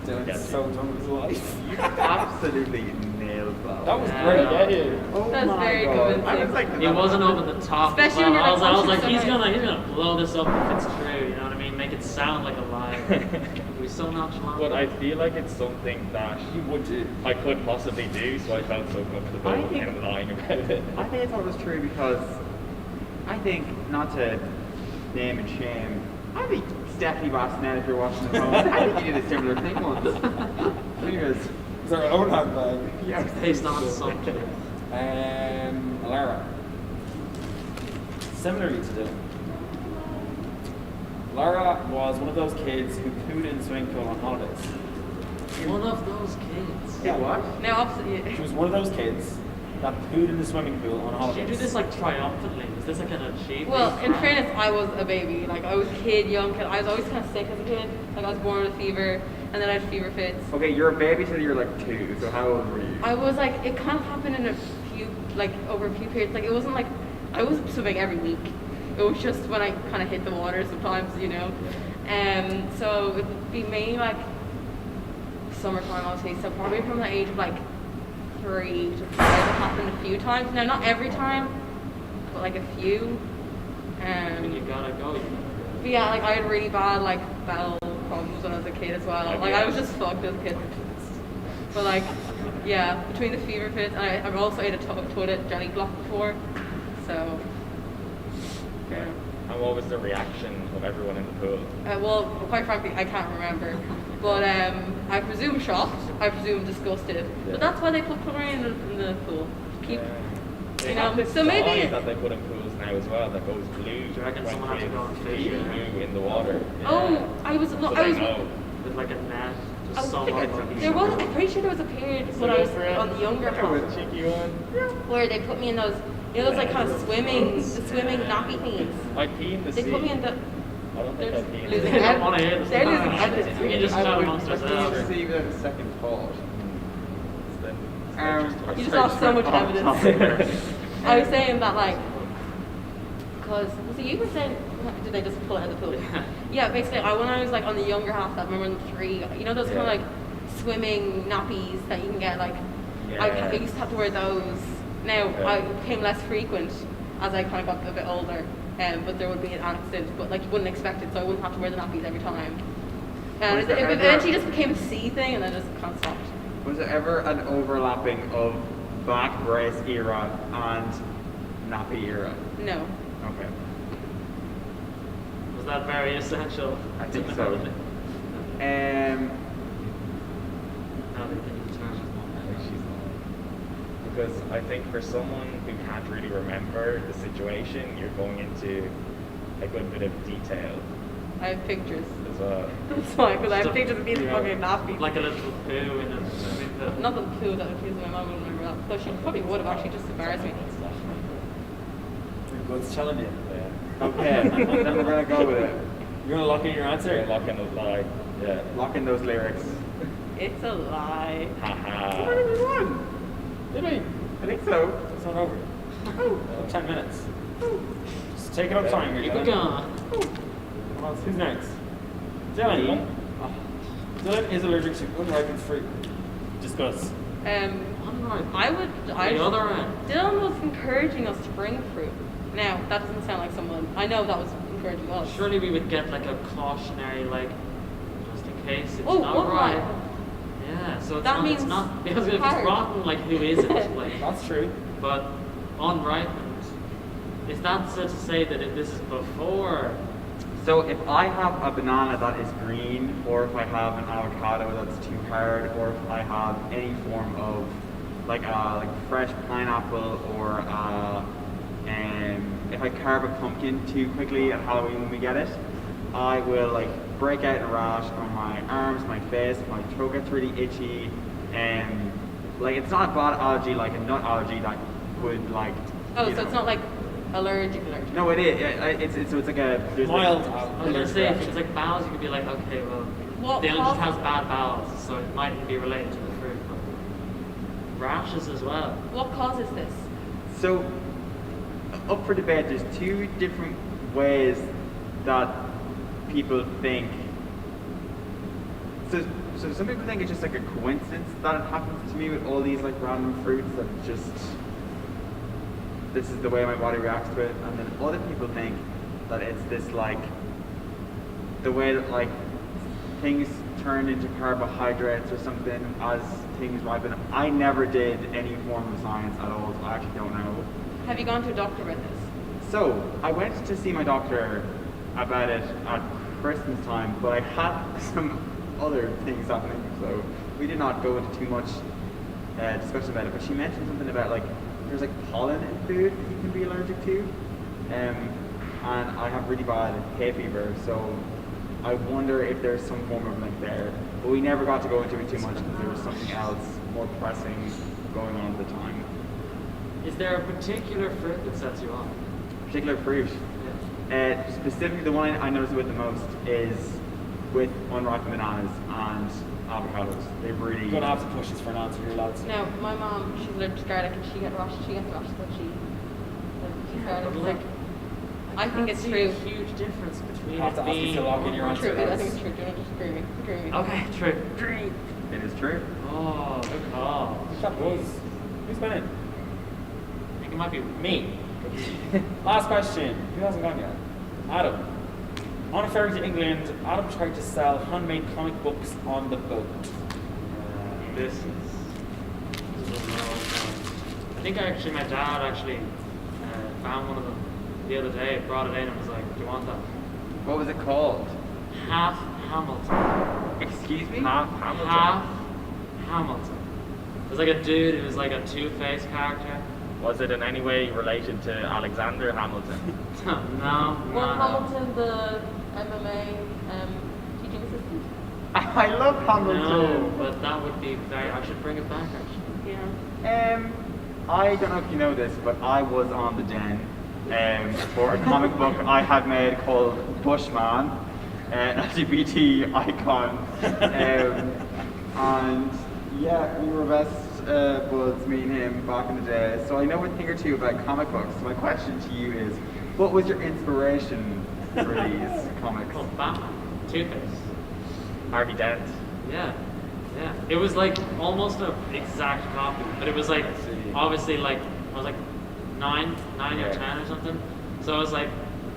Dylan's so done with his life. You absolutely nailed that. That was Yeah. great. Oh That's my very God. convincing. I was like, It wasn't over the top. Especially when you're I was like, like, "Oh, he's she's so gonna blow this up if it's true. You know what I mean? Make it sound like a lie. We're so nonchalant. But I feel like it's something that You would do. I could possibly do, so I felt so comfortable I think- in lying about it. I think I thought it was true because I think, not to name and shame, I think Stephanie Bassett, if you're watching the phone, I think you did a similar thing once. Anyways, It's our own handbag. yeah. based on assumption. Lara. Similarly to Dylan. Lara was one of those kids who pooed in the swimming pool on holidays. One of those kids. Yeah, what? No, opposite you. She was one of those kids that pooed in the swimming pool on Did holidays. you do this like triumphantly? Was this like an achievement? Well, in fairness, I was a baby. Like, I was a kid, young kid. I was always kind of sick as a kid. Like, I was born with fever, and then I had fever fits. Okay, you're a baby till you're like 2, so how old were you? I was like, it kind of happened in a few, like, over a few periods. Like, it wasn't like, I wasn't swimming every week. It was just when I kind of hit the water sometimes, you know. So it would be mainly like summertime, obviously. So probably from the age of like 3 to 5, it happened a few times. Now, not every time, but like a few. And you gotta go. But yeah, like I had really bad like bowel problems when I was a kid as well. Like I was just fucked as a kid. But like, yeah, between the fever fits, and I've also ate a toilet jelly block before, so. Yeah. And what was the reaction of everyone in the pool? Well, quite frankly, I can't remember. But I presume shocked. I presume disgusted. Yeah. But that's why they put chlorine in the pool. Keep, They you have know. this So maybe. dye that they put in pools now as well that goes blue. Do you reckon someone has to go and when fish it's it? blue in the water. Oh, I was. So I they was. know. With like a net, I just so think unlucky. there was. I'm pretty sure there was a period when I was on the younger That was part a cheeky one. where they put me in those, you know, those like kind of swimming nappy things. I pee in the They sea. put me in the. I don't think I'd be losing I don't want to hear this. They're losing evidence. We can just chat amongst ourselves. Just see without a second thought. You just lost so much evidence. I was saying that, like, because, so you were saying, did they just pull it out of the pool? Yeah, basically, when I was, like, on the younger half, I remember the 3, you know those kind of, like, swimming nappies that you can get, like, I used to have to wear those. Now, I became less frequent as I kind of got a bit older, but there would be an accident, but, like, you wouldn't expect it, so I wouldn't have to wear the nappies every time. And it eventually just became a C thing, and then just kind of stopped. Was there ever an overlapping of black brace era and nappy era? No. Okay. Was that very essential? I think so. Because I think for someone who can't really remember the situation, you're going into a good bit of detail. I have pictures. As well. That's why, because I have pictures of being fucking nappy. Like a little poo in a... Not the poo that accused my mum wouldn't remember that. Though she probably would have actually just embarrassed me. God's telling you. Yeah. Okay, then we're gonna go with it. You're gonna lock in your answer? Yeah, lock in the lie. Yeah. Lock in those lyrics. It's a lie. Haha. What did we won? Did we? I think so. It's not over. 10 minutes. Just take it up time here, Keep it Dylan. going. Who's next? Dylan. Dylan is allergic to unripened fruit. Discuss. I would. The other end. Dylan was encouraging us to bring fruit. Now that doesn't sound like someone. I know that was encouraging us. Surely we would get like a cautionary, like, just in case it's Oh, not right. unripe. Yeah, so it's That not, means it's not, because if it's hard. rotten, like, who is it? Like, That's true. But unripened, is that so to say that if this is before? So if I have a banana that is green, or if I have an avocado that's too hard, or if I have any form of like fresh pineapple, or if I carve a pumpkin too quickly at Halloween when we get it, I will like break out in a rash on my arms, my face, my throat gets really itchy, and like it's not a bad allergy like a nut allergy that would like. Oh, so it's not like allergic. No, it is. It's like a there's mild. Like, I was gonna say if it's like bowels, you could be like, okay, well, Dylan just has bad bowels, so it mightn't be related to the fruit. But rashes as well. What causes this? So, up for debate, there's 2 different ways that people think. So some people think it's just like a coincidence that it happens to me with all these like random fruits that just, this is the way my body reacts to it. And then other people think that it's this like, the way that like things turn into carbohydrates or something as things ripen. I never did any form of science at all, so I actually don't know. Have you gone to a doctor about this? So, I went to see my doctor about it at Christmas time, but I had some other things happening, so we did not go into too much discussion about it. But she mentioned something about like, there's like pollen in food that you can be allergic to, and I have really bad hay fever, so I wonder if there's some form of link there. But we never got to go into it too much because there was something else more pressing going on at the time. Is there a particular fruit that sets you off? Particular fruit? Yeah. Specifically, the one I notice with the most is with unripened bananas and avocados. They really. You're gonna have to push this for an answer here, lads. No, my mom, she's allergic to garlic and she gets rashes, but she's garlic. But like, I think it's true. A huge difference between You have to ask you to lock in your answer. True, I think it's true. Do you want to just agree with me? Agree with me. Okay, true. It is true. Oh, good call. Who's winning? I think it might be Me. Last question. Who hasn't gone yet? Adam. On a ferry to England, Adam tried to sell handmade comic books on the boat. This is a long time. I think my dad actually found one of them the other day, brought it in and was like, do you want that? What was it called? Half Hamilton. Excuse me? Half Hamilton. It was like a dude who was like a two-faced character. Was it in any way related to Alexander Hamilton? No. Was Hamilton the MMA teaching assistant? I love Hamilton. No, but that would be very. I should bring it back actually. Yeah. I don't know if you know this, but I was on the Den for a comic book I had made called Bushman, an LGBT icon. And yeah, we were best buds, me and him, back in the day. So I know a thing or two about comic books. So my question to you is, what was your inspiration for these comics? Called Batman. Two-Face. Harvey Dent. Yeah. Yeah. It was like almost an exact copy, but it was like obviously like I was like 9 or 10 or something. So it was like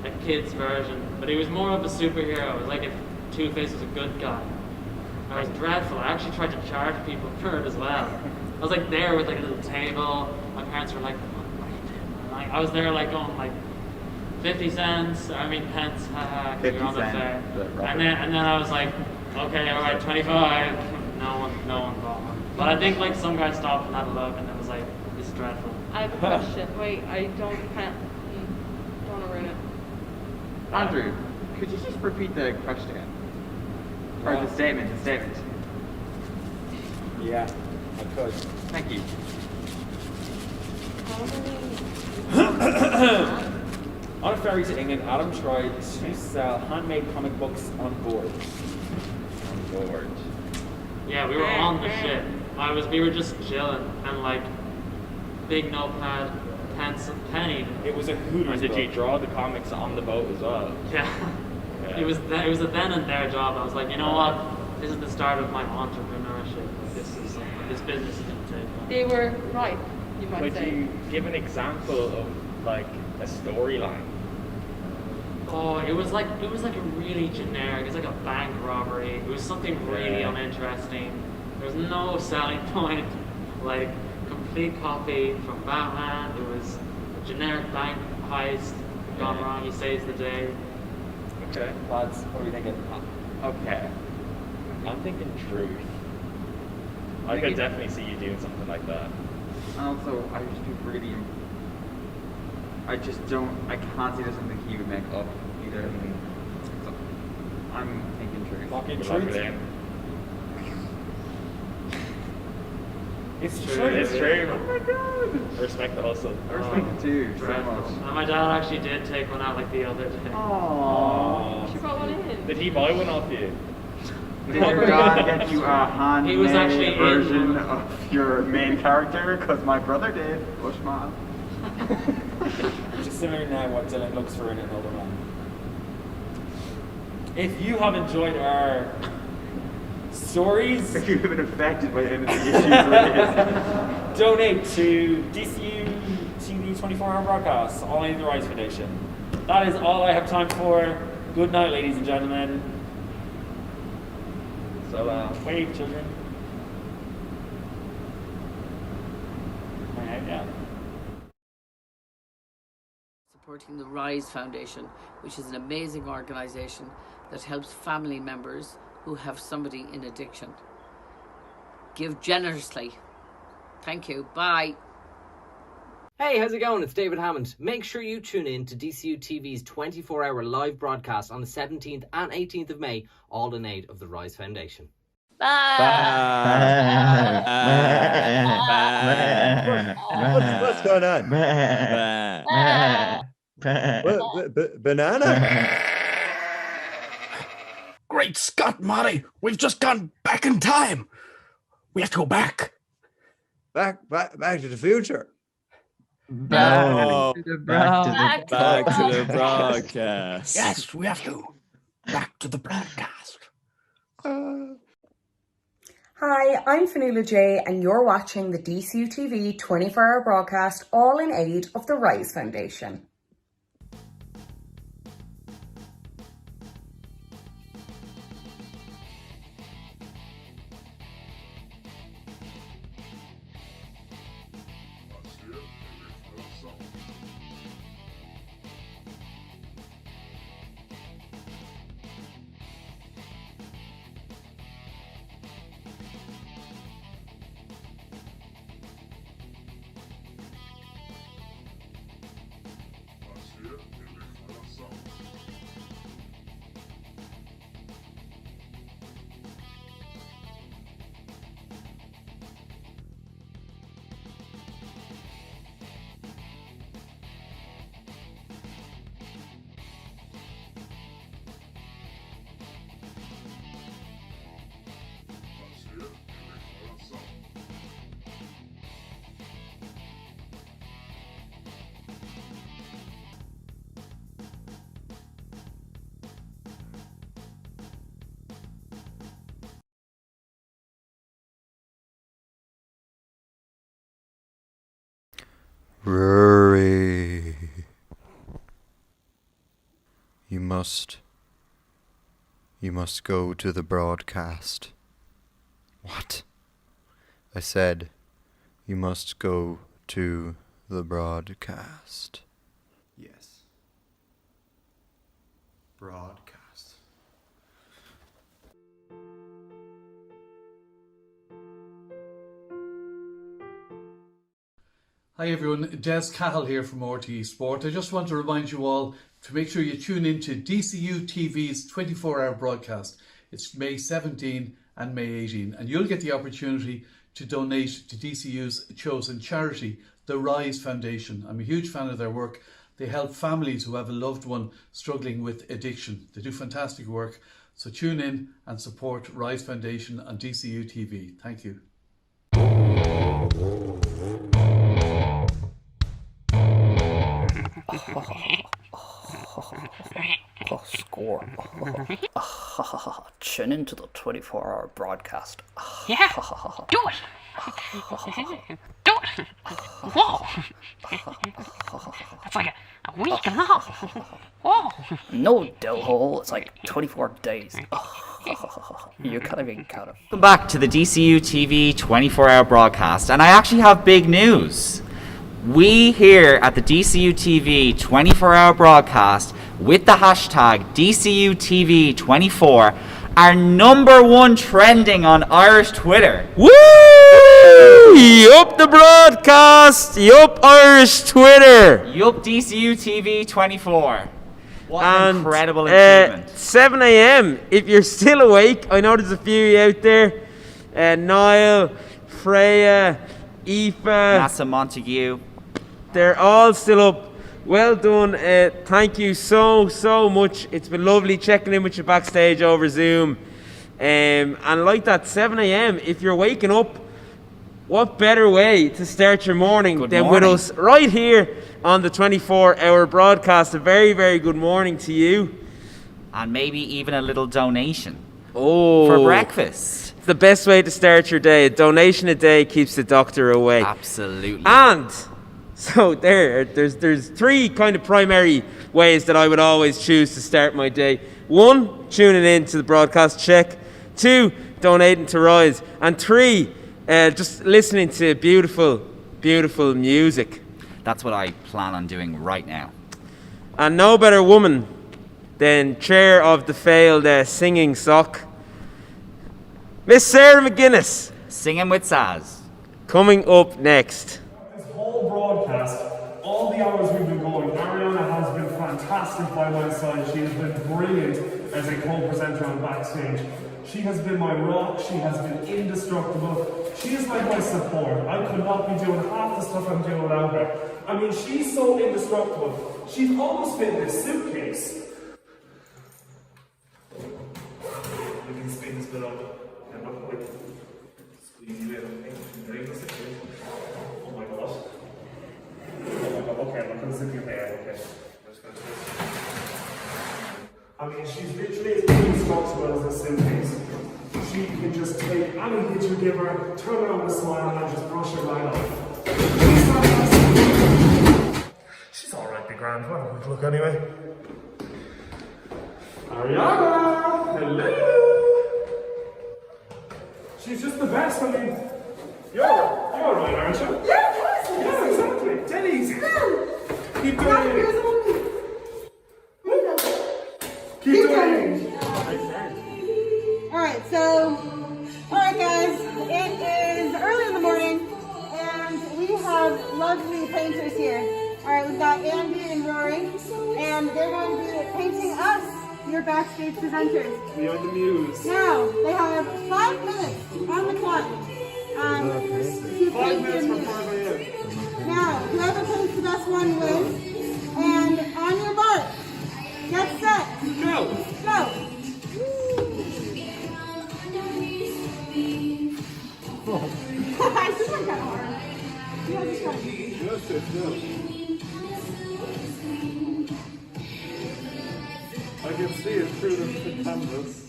a kid's version, but he was more of a superhero. It was like if Two-Face was a good guy. It was dreadful. I actually tried to charge people for it as well. I was like there with like a little table. My parents were like, "What are you doing?" Like, I was there like going like 50 cents. I mean pence. Haha. 50 you're on the cents, fair. the And then I was like, okay, all right, 25. No one bought one. But I think like some guy stopped and had a look and it was like, this is dreadful. I have a question. Wait, I don't want to ruin it. Andrew, could you just repeat the question again? Or the statement, Yeah, I could. Thank you. On a ferry to England, Adam tried to sell handmade comic books on board. On board. Yeah, we were on the ship. We were just chilling and like big notepad, penny. It was a Hooters And did book. you draw the comics on the boat as well? Yeah. It was a then and there job. I was like, you know what? This is the start of my entrepreneurship. This business is gonna take off. They were right, you might Could say. you give an example of like a storyline? Oh, it was like a really generic. It's like a bank robbery. It was something really uninteresting. There was no selling point. Like complete copy from Batman. It was a generic bank heist gone wrong. He saves the day. Okay. Lads, what are we thinking? Okay. I'm thinking truth. I could definitely see you doing something like that. And also, I just be really. I can't see there's something he would make up either. So, I'm thinking truth. Lock in Lock it truth. in. It's true. It's true. Oh my god! I respect the hustle. I respect it too, so Dreadful. much. And my dad actually did take one out like the other day. Aww. She brought one in. Did he buy one off you? Did your dad get you a handmade He was actually in version one. of your main character? Because my brother did, Bushman. Which is similar now what Dylan looks for in an older man. If you have enjoyed our stories, If you've been affected by any of the issues raised, donate to DCU TV 24-hour broadcasts, all in the Rise Foundation. That is all I have time for. Good night, ladies and gentlemen. So, wave, children. Yeah. Supporting the Rise Foundation, which is an amazing organisation that helps family members who have somebody in addiction. Give generously. Thank you. Bye. Hey, how's it going? It's David Hammond. Make sure you tune in to DCU TV's 24-hour live broadcast on the 17th and 18th of May, all in aid of the Rise Foundation. What's going on? Banana? Great Scott, Marty! We've just gone back in time. We have to go back. Back to the future. Back to the broadcast. Yes, we have to. Back to the broadcast. Hi, I'm Fanula J, and you're watching the DCU TV 24-hour broadcast, all in aid of the Rise Foundation. Rory. You must go to the broadcast. What? I said, you must go to the broadcast. Yes. Broadcast. Hi everyone, Des Cahill here from RTE Sport. I just want to remind you all to make sure you tune in to DCU TV's 24-hour broadcast. It's May 17 and May 18, and you'll get the opportunity to donate to DCU's chosen charity, the Rise Foundation. I'm a huge fan of their work. They help families who have a loved one struggling with addiction. They do fantastic work. So tune in and support Rise Foundation on DCU TV. Thank you. Score. Tune into the 24-hour broadcast. Yeah, do it. Do it. Whoa. That's like a week and a half. Whoa. No Del hole. It's like 24 days. You can't even count it. Welcome back to the DCU TV 24-hour broadcast, and I actually have big news. We here at the DCU TV 24-hour broadcast with the hashtag DCUTV24 are #1 trending on Irish Twitter. Woo! Yup the broadcast! Yup Irish Twitter! Yup DCU TV 24. What an incredible achievement. 7 a.m. If you're still awake, I know there's a few out there. Niall, Freya, Aoife, Nasa Montague. They're all still up. Well done. Thank you so much. It's been lovely checking in with you backstage over Zoom. And like that, 7 a.m. If you're waking up, what better way to start your morning than with us right here on the 24-hour broadcast. A very, very good morning to you. And maybe even a little donation. Oh, for breakfast. It's the best way to start your day. A donation a day keeps the doctor away. Absolutely. And so there's three kind of primary ways that I would always choose to start my day. 1, tuning in to the broadcast check. 2, donating to Rise. And 3, just listening to beautiful, beautiful music. That's what I plan on doing right now. And no better woman than chair of the failed singing sock, Miss Sarah McGuinness. Singing with Saz. Coming up next. This whole broadcast, all the hours we've been going, Ariana has been fantastic by my side. She has been brilliant as a co-presenter on Backstage. She has been my rock. She has been indestructible. She is like my support. I could not be doing half the stuff I'm doing without her. I mean, she's so indestructible. She's almost fit in this suitcase. You can speed this bit up. And look like squeezy little thing. Oh my gosh. Oh my god. Okay, I'm gonna zip your hair. Okay. I mean, she's literally as indestructible as a suitcase. She can just take any hit you give her, turn around and smile, and just brush her right off. She's alright, big grand. What a quick look anyway. Ariana! Hello! She's just the best. I mean, you're alright, aren't you? Yeah, of course. Yeah, exactly. Dead easy. Keep doing it. Keep doing it. Alright, guys, it is early in the morning and we have lovely painters here. Alright, we've got Andy and Rory, and they're going to be painting us, your backstage presenters. We are the muse. Now, they have 5 minutes on the clock to 5 paint their minutes from muse. 5 a.m. Now, whoever paints the best one wins. And on your mark, get set, go! Go! I just went kind of hard. Yeah, just try. That's it, no. I can see it through the canvas.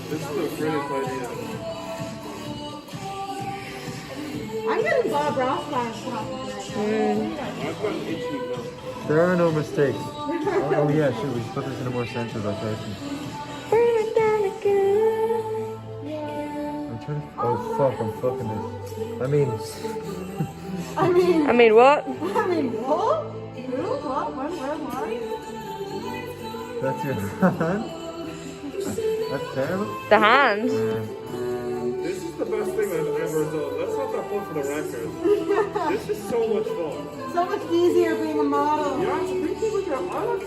This is a brilliant idea. I'm getting Bob Ross vibes. I've got an itchy now. There are no mistakes. Oh yeah, should we put this in a more centered location? I'm trying to. Oh fuck! I'm fucking this. I mean what? I mean, what? Who? What? When? Where? Why? That's your hand. That's terrible. The hand. This is the best thing I've ever done. Let's have that fun for the record. This is so much fun. So much easier being a model. Yeah, I think people go, I like to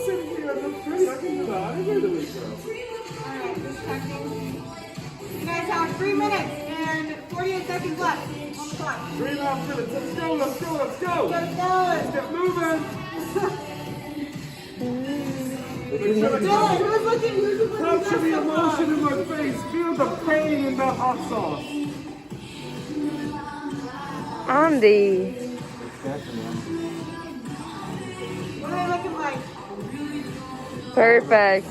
sit here and look pretty. I can do that any day of the week, girl. Alright, just checking. You guys have 3 minutes and 48 seconds left on the clock. 3.5 minutes. Let's go, let's go, let's go. Get going. Let's get moving. Dylan, who's looking Capture the emotion in my face. Feel the pain in that hot sauce. Andy. What are they looking like? Perfect.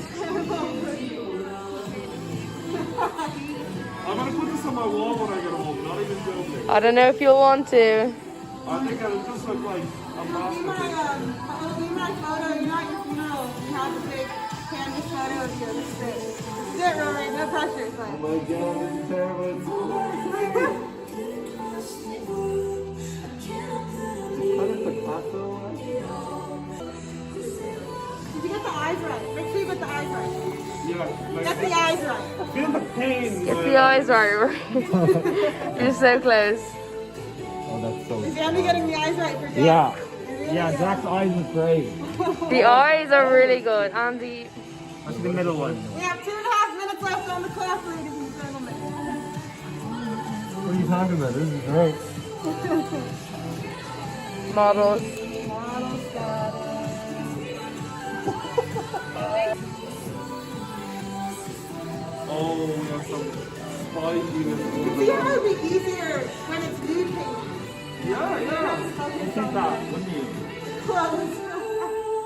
I'm gonna put this on my wall when I get home, not even joking. I don't know if you'll want to. I think it'll just look like a masterpiece. It'll be my photo. You're not your funeral. You have a big canvas photo of you. This is it. That's it, Rory. No pressure. It's fine. Oh my god, this is terrible. Did you get the eyes right? Make sure you get the eyes right. Yeah. Get the eyes right. Feel the pain. Get the eyes right. You're so close. Oh, that's so. Is Andy getting the eyes right for Jack? Yeah. Yeah, Jack's eyes was great. The eyes are really good. Andy. That's the middle one. We have 2.5 minutes left on the clock, ladies and gentlemen. What are you talking about? This is great. Models. Models got it. Oh, we have some spikiness. See how it would be easier when it's nude paint? Yeah. You think that, wouldn't you? Close.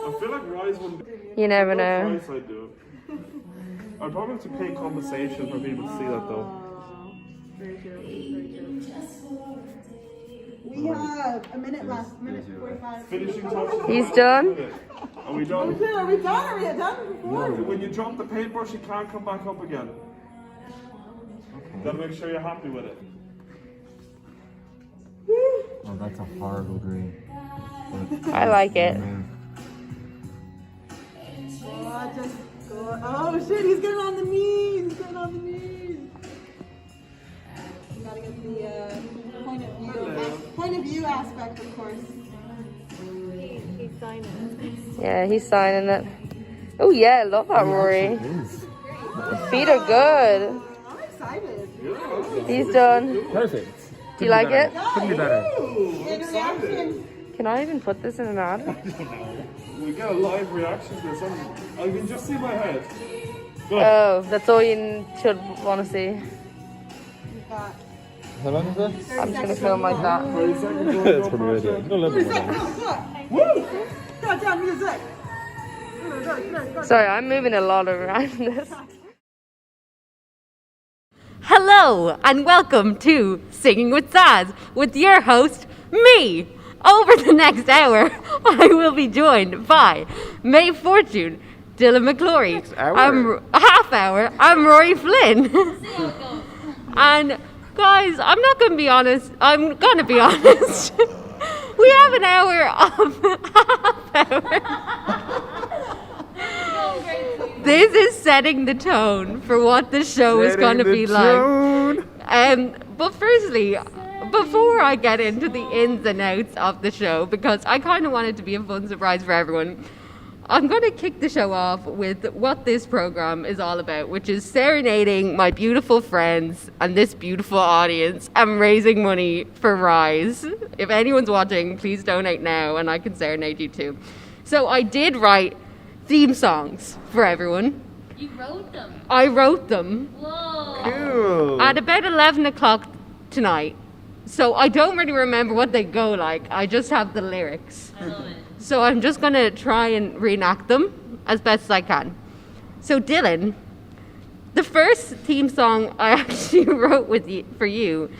I feel like Rise wouldn't. You never know. Rise I'd do. I'd probably have to pay compensation for people to see that though. Very true. We have a minute left. Minute 45. Finishing touches. He's done. Are we done? Are we done? Are we done before? When you drop the paintbrush, you can't come back up again. Gotta make sure you're happy with it. Oh, that's a horrible green. I like it. Oh, just go. Oh shit, he's getting on the knees. He's getting on the knees. You gotta get the point of view aspect, of course. He's signing it. Yeah, he's signing it. Oh yeah, I love that, Rory. The feet are good. I'm excited. He's done. Perfect. Do you like it? Couldn't be better. Good reaction. Can I even put this in an ad? We get a live reaction to this. I can just see my head. Oh, that's all you should want to see. How long is that? I'm just gonna film like that. That's pretty good, yeah. No, let me know. Woo! Goddamn music. Sorry, I'm moving a lot around this. Hello and welcome to Singing with Zaz with your host, me. Over the next hour, I will be joined by May Fortune, Dylan McClory. Half hour, I'm Rory Flynn. And guys, I'm not going to be honest. I'm going to be honest. We have an hour of half hour. This is setting the tone for what the show is going to be like. But firstly, before I get into the ins and outs of the show, because I kind of want it to be a fun surprise for everyone, I'm going to kick the show off with what this program is all about, which is serenading my beautiful friends and this beautiful audience and raising money for Rise. If anyone's watching, please donate now and I can serenade you too. So I did write theme songs for everyone. You wrote them? I wrote them. Whoa. Cool. At about 11 o'clock tonight. So I don't really remember what they go like. I just have the lyrics. I love it. So I'm just going to try and reenact them as best as I can. So Dylan, The first theme song I actually wrote for you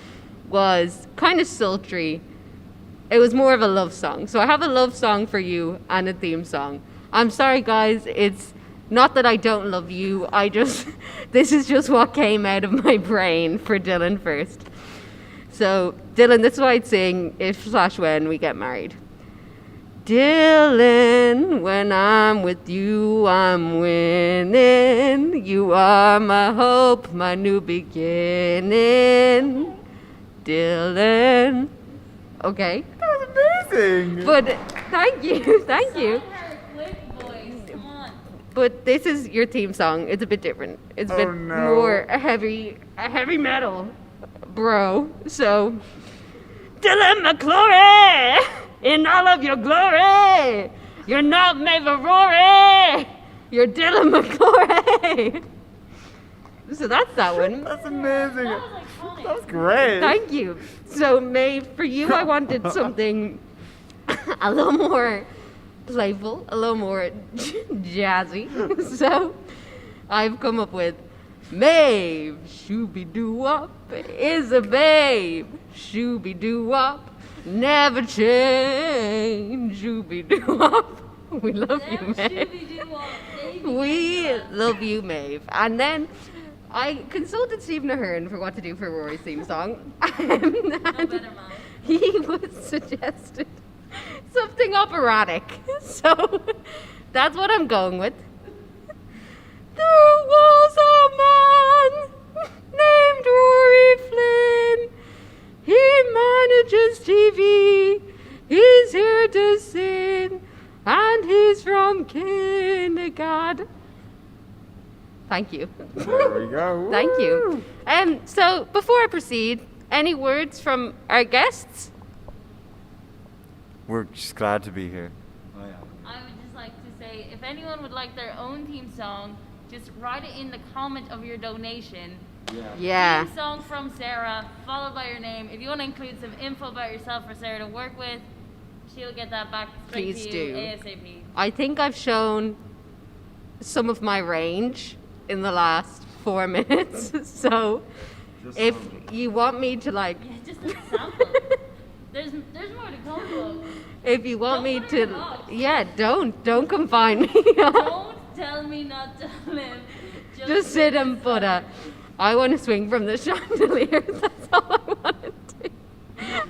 was kind of sultry. It was more of a love song. So I have a love song for you and a theme song. I'm sorry, guys. It's not that I don't love you. This is just what came out of my brain for Dylan first. So, Dylan, this is what I'd sing if/when we get married. Dylan, when I'm with you, I'm winning. You are my hope, my new beginning. Dylan. Okay. That was amazing. But thank you. But this is your theme song. It's a bit different. It's a bit more a heavy metal, bro. So, Dylan McClory, in all of your glory, you're not made for Rory. You're Dylan McClory. So that's that one. That's amazing. That was great. Thank you. So, Maeve, for you, I wanted something a little more playful, a little more jazzy. So, I've come up with Maeve, shooby-doo-wop, is a babe, shooby-doo-wop, never change, shooby-doo-wop. We love you, Maeve. We love you, Maeve. And then I consulted Stephen Ahern for what to do for Rory's theme song. And he was suggested something operatic. So that's what I'm going with. There was a man named Rory Flynn. He manages TV. He's here to sing. And he's from kindergarten. Thank you. There we go. Thank you. So before I proceed, any words from our guests? We're just glad to be here. I would just like to say, if anyone would like their own theme song, just write it in the comment of your donation. Yeah. Theme song from Sarah, followed by your name. If you want to include some info about yourself for Sarah to work with, she'll get that back straight Please to you do. ASAP. I think I've shown some of my range in the last 4 minutes. So if you want me to Just a sample. There's more to come though. if you want me to, don't confine me. Don't tell me not to live. Just sit and Buddha. I want to swing from the chandelier. That's all I want to do.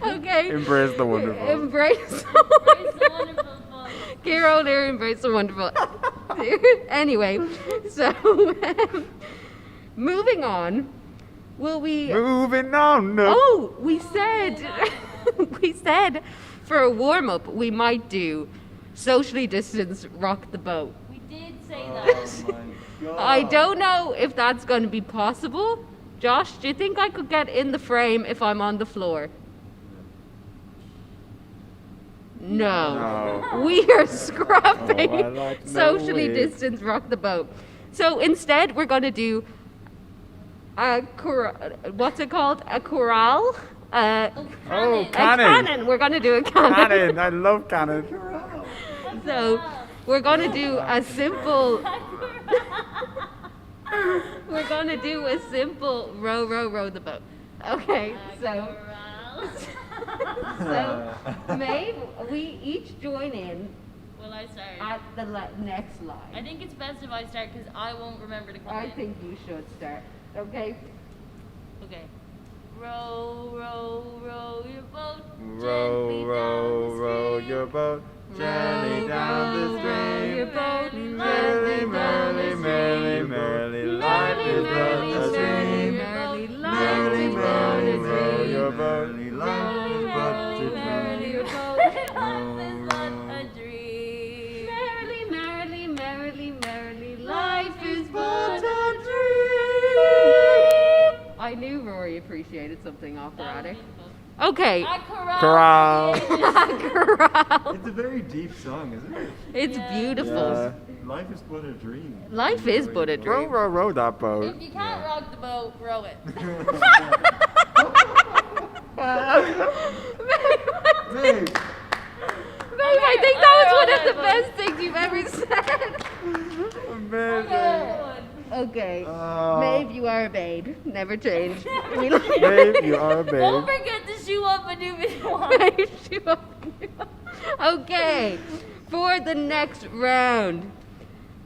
Okay. Embrace the wonderful. Embrace the wonderful. Kira O'Leary, embrace the wonderful. Anyway, so moving on. Moving on. No. Oh, we said for a warm up we might do socially distanced rock the boat. We did say that. I don't know if that's going to be possible. Josh, do you think I could get in the frame if I'm on the floor? No. We are scrapping socially distanced rock the boat. So instead, we're going to do what's it called? A chorale? Cannon. A cannon. We're going to do a cannon. Cannon. I love cannon. So we're going to do a simple... We're going to do a simple row, row, row the boat. Okay, so Maeve, we each join in. Will I start? At the next line. I think it's best if I start because I won't remember to come I in. think you should start. Okay? Okay. Row, row, row your boat. Row, row, row your boat. Gently down the stream. Your boat. Merrily, merrily, merrily, merrily, life is but a dream. Merrily, Merrily, merrily, row your boat. Life is but a dream. Merrily, merrily, merrily, merrily, life is but a dream. I knew Rory appreciated something operatic. Okay. Chorale. Chorale. It's a very deep song, isn't it? It's beautiful. Life is but a dream. Life is but a dream. Row, row, row that boat. If you can't rock the boat, row it. Babe, I think that was one of the best things you've ever said. Amazing. Okay. Maeve, you are a babe. Never change. Maeve, you are a babe. Don't forget to shoe up a new video. Shoe up a new one. Okay. For the next round,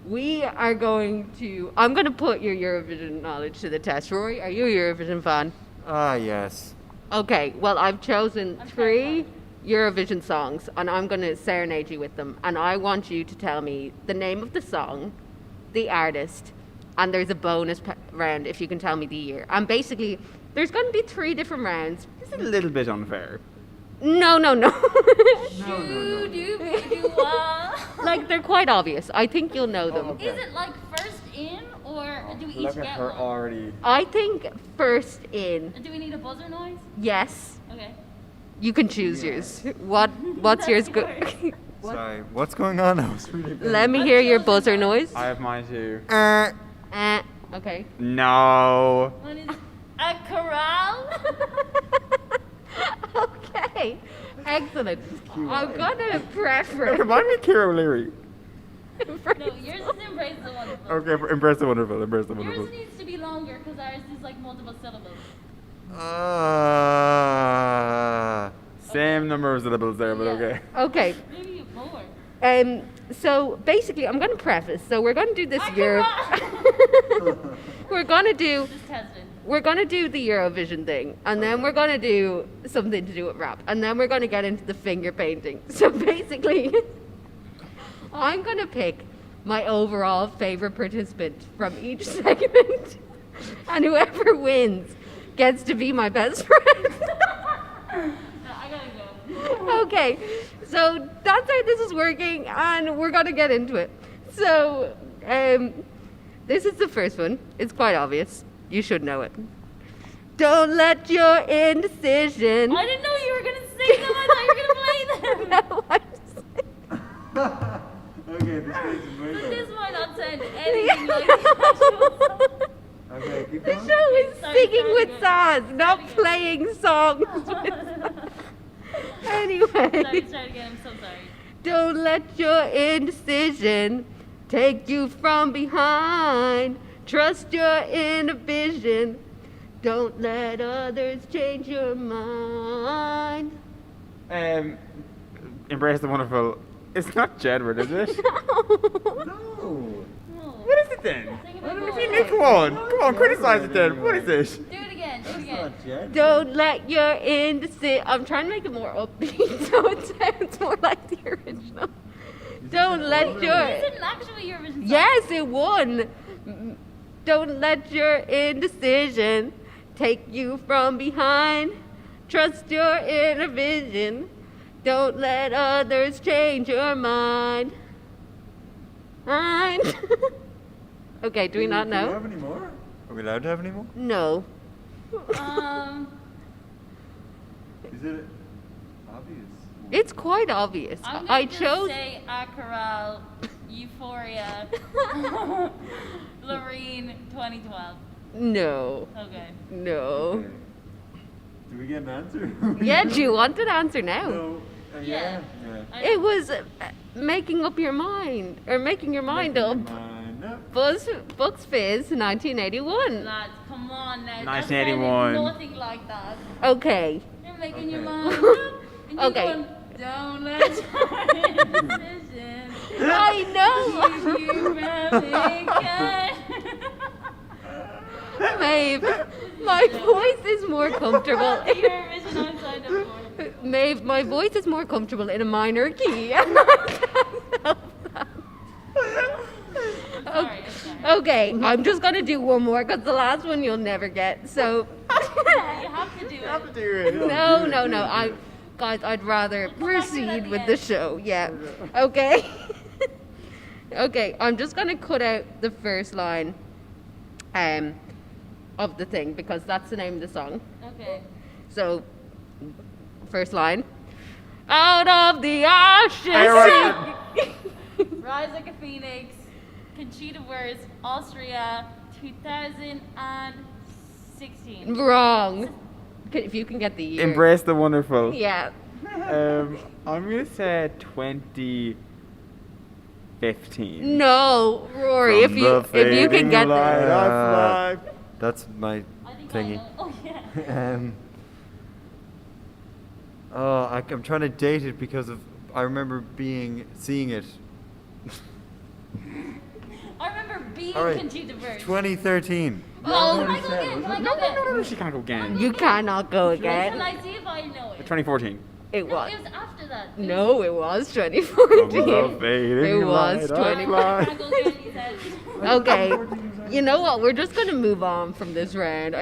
we are going to. I'm going to put your Eurovision knowledge to the test. Rory, are you a Eurovision fan? Yes. Okay, well, I've chosen 3 Eurovision songs, and I'm going to serenade you with them. And I want you to tell me the name of the song, the artist, and there's a bonus round if you can tell me the year. And basically, there's going to be 3 different rounds. It's a little bit unfair. No. Shoo-doo-doo-wah. Like, they're quite obvious. I think you'll know them. Is it like first in, or do we each Look at get her one? already. I think first in. And do we need a buzzer noise? Yes. Okay. You can choose yours. What's yours? Sorry, what's going on? I was really bad. Let me hear your buzzer noise. I have mine too. Okay. No. What is a corral? Okay. Excellent. I'm gonna preference. Remind me of Kira O'Leary. No, yours is Embrace the Wonderful. Okay, Embrace the Wonderful. Embrace the Wonderful. Yours needs to be longer because ours is like multiple syllables. Same number of syllables there, but okay. Okay. Maybe more. So basically, I'm gonna preface. So we're gonna do this year. We're gonna do the Eurovision thing, and then we're gonna do something to do with rap, and then we're gonna get into the finger painting. So basically, I'm gonna pick my overall favorite participant from each segment, and whoever wins gets to be my best friend. I gotta go. Okay, so that's how this is working, and we're gonna get into it. So, this is the first one. It's quite obvious. You should know it. Don't let your indecision. I didn't know you were gonna sing them. I thought you were gonna play them. No, I Okay, this takes way But better. this might not sound anything like the actual song. Okay, keep The going. show is singing with songs, not playing songs. Anyway. Sorry, try it again. I'm so sorry. Don't let your indecision take you from behind. Trust your inner vision. Don't let others change your mind. Embrace the Wonderful. It's not Jedward, is it? No. What is it then? Come on, criticize it then. What is it? Do it again. Do it again. Don't let your indecision. I'm trying to make it more upbeat so it sounds more like the original. Don't let Is your. it an actual Eurovision song? Yes, it won. Don't let your indecision take you from behind. Trust your inner vision. Don't let others change your mind. Okay, do we not Do we know? have any more? Are we allowed to have any more? No. Is it obvious? It's quite obvious. I'm I gonna chose. just say Acaral, Euphoria, Loreen, 2012. No. Okay. No. Do we get an answer? Yeah, do you want an answer now? No. Yeah. It was making up your mind, or making your mind up. Bucks Fizz, 1981. Lads, come on now. 1981. That sounded nothing like that. Okay. You're making your mind up. And you're Okay. going, don't let your indecision I know. keep you from thinking. Maeve, my voice is more comfortable. Eurovision I signed up for. Maeve, my voice is more comfortable in a minor key. Okay, I'm just gonna do one more because the last one you'll never get. So You have to do it. no. Guys, I'd rather proceed with the show. Yeah. Okay. Okay, I'm just gonna cut out the first line of the thing because that's the name of the song. Okay. So, first line. Out of the ashes. Rise Like a Phoenix, Conchita Wurst, Austria, 2016. Wrong. If you can get the year. Embrace the Wonderful. Yeah. I'm gonna say 20. 15. No, Rory, if you can get there. That's my thingy. Oh, yeah. I'm trying to date it because I remember seeing it. I remember being All right, Conchita Wurst. 2013. Oh, can I go again? Can I go again? No, she can't go again. You cannot go Can again. I see if I know it? 2014. It No, was. it was after that. No, it was 2014. It was 2014. Okay, you know what? We're just going to move on from this round.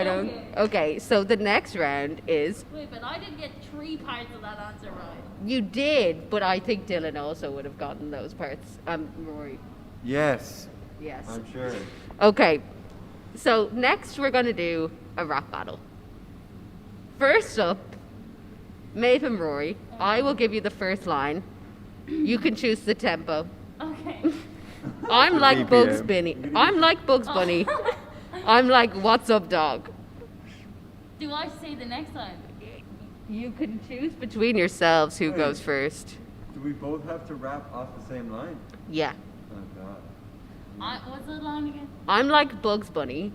Okay, so the next round is. Wait, but I didn't get 3 parts of that answer right. You did, but I think Dylan also would have gotten those parts. Rory. Yes. Yes. I'm sure. Okay, so next we're going to do a rap battle. First up, Maeve and Rory, I will give you the first line. You can choose the tempo. Okay. I'm like Bugs Bunny. I'm like Bugs Bunny. I'm like, what's up, dog? Do I say the next line? You can choose between yourselves who goes first. Do we both have to rap off the same line? Yeah. Oh, God. What's the line again? I'm like Bugs Bunny.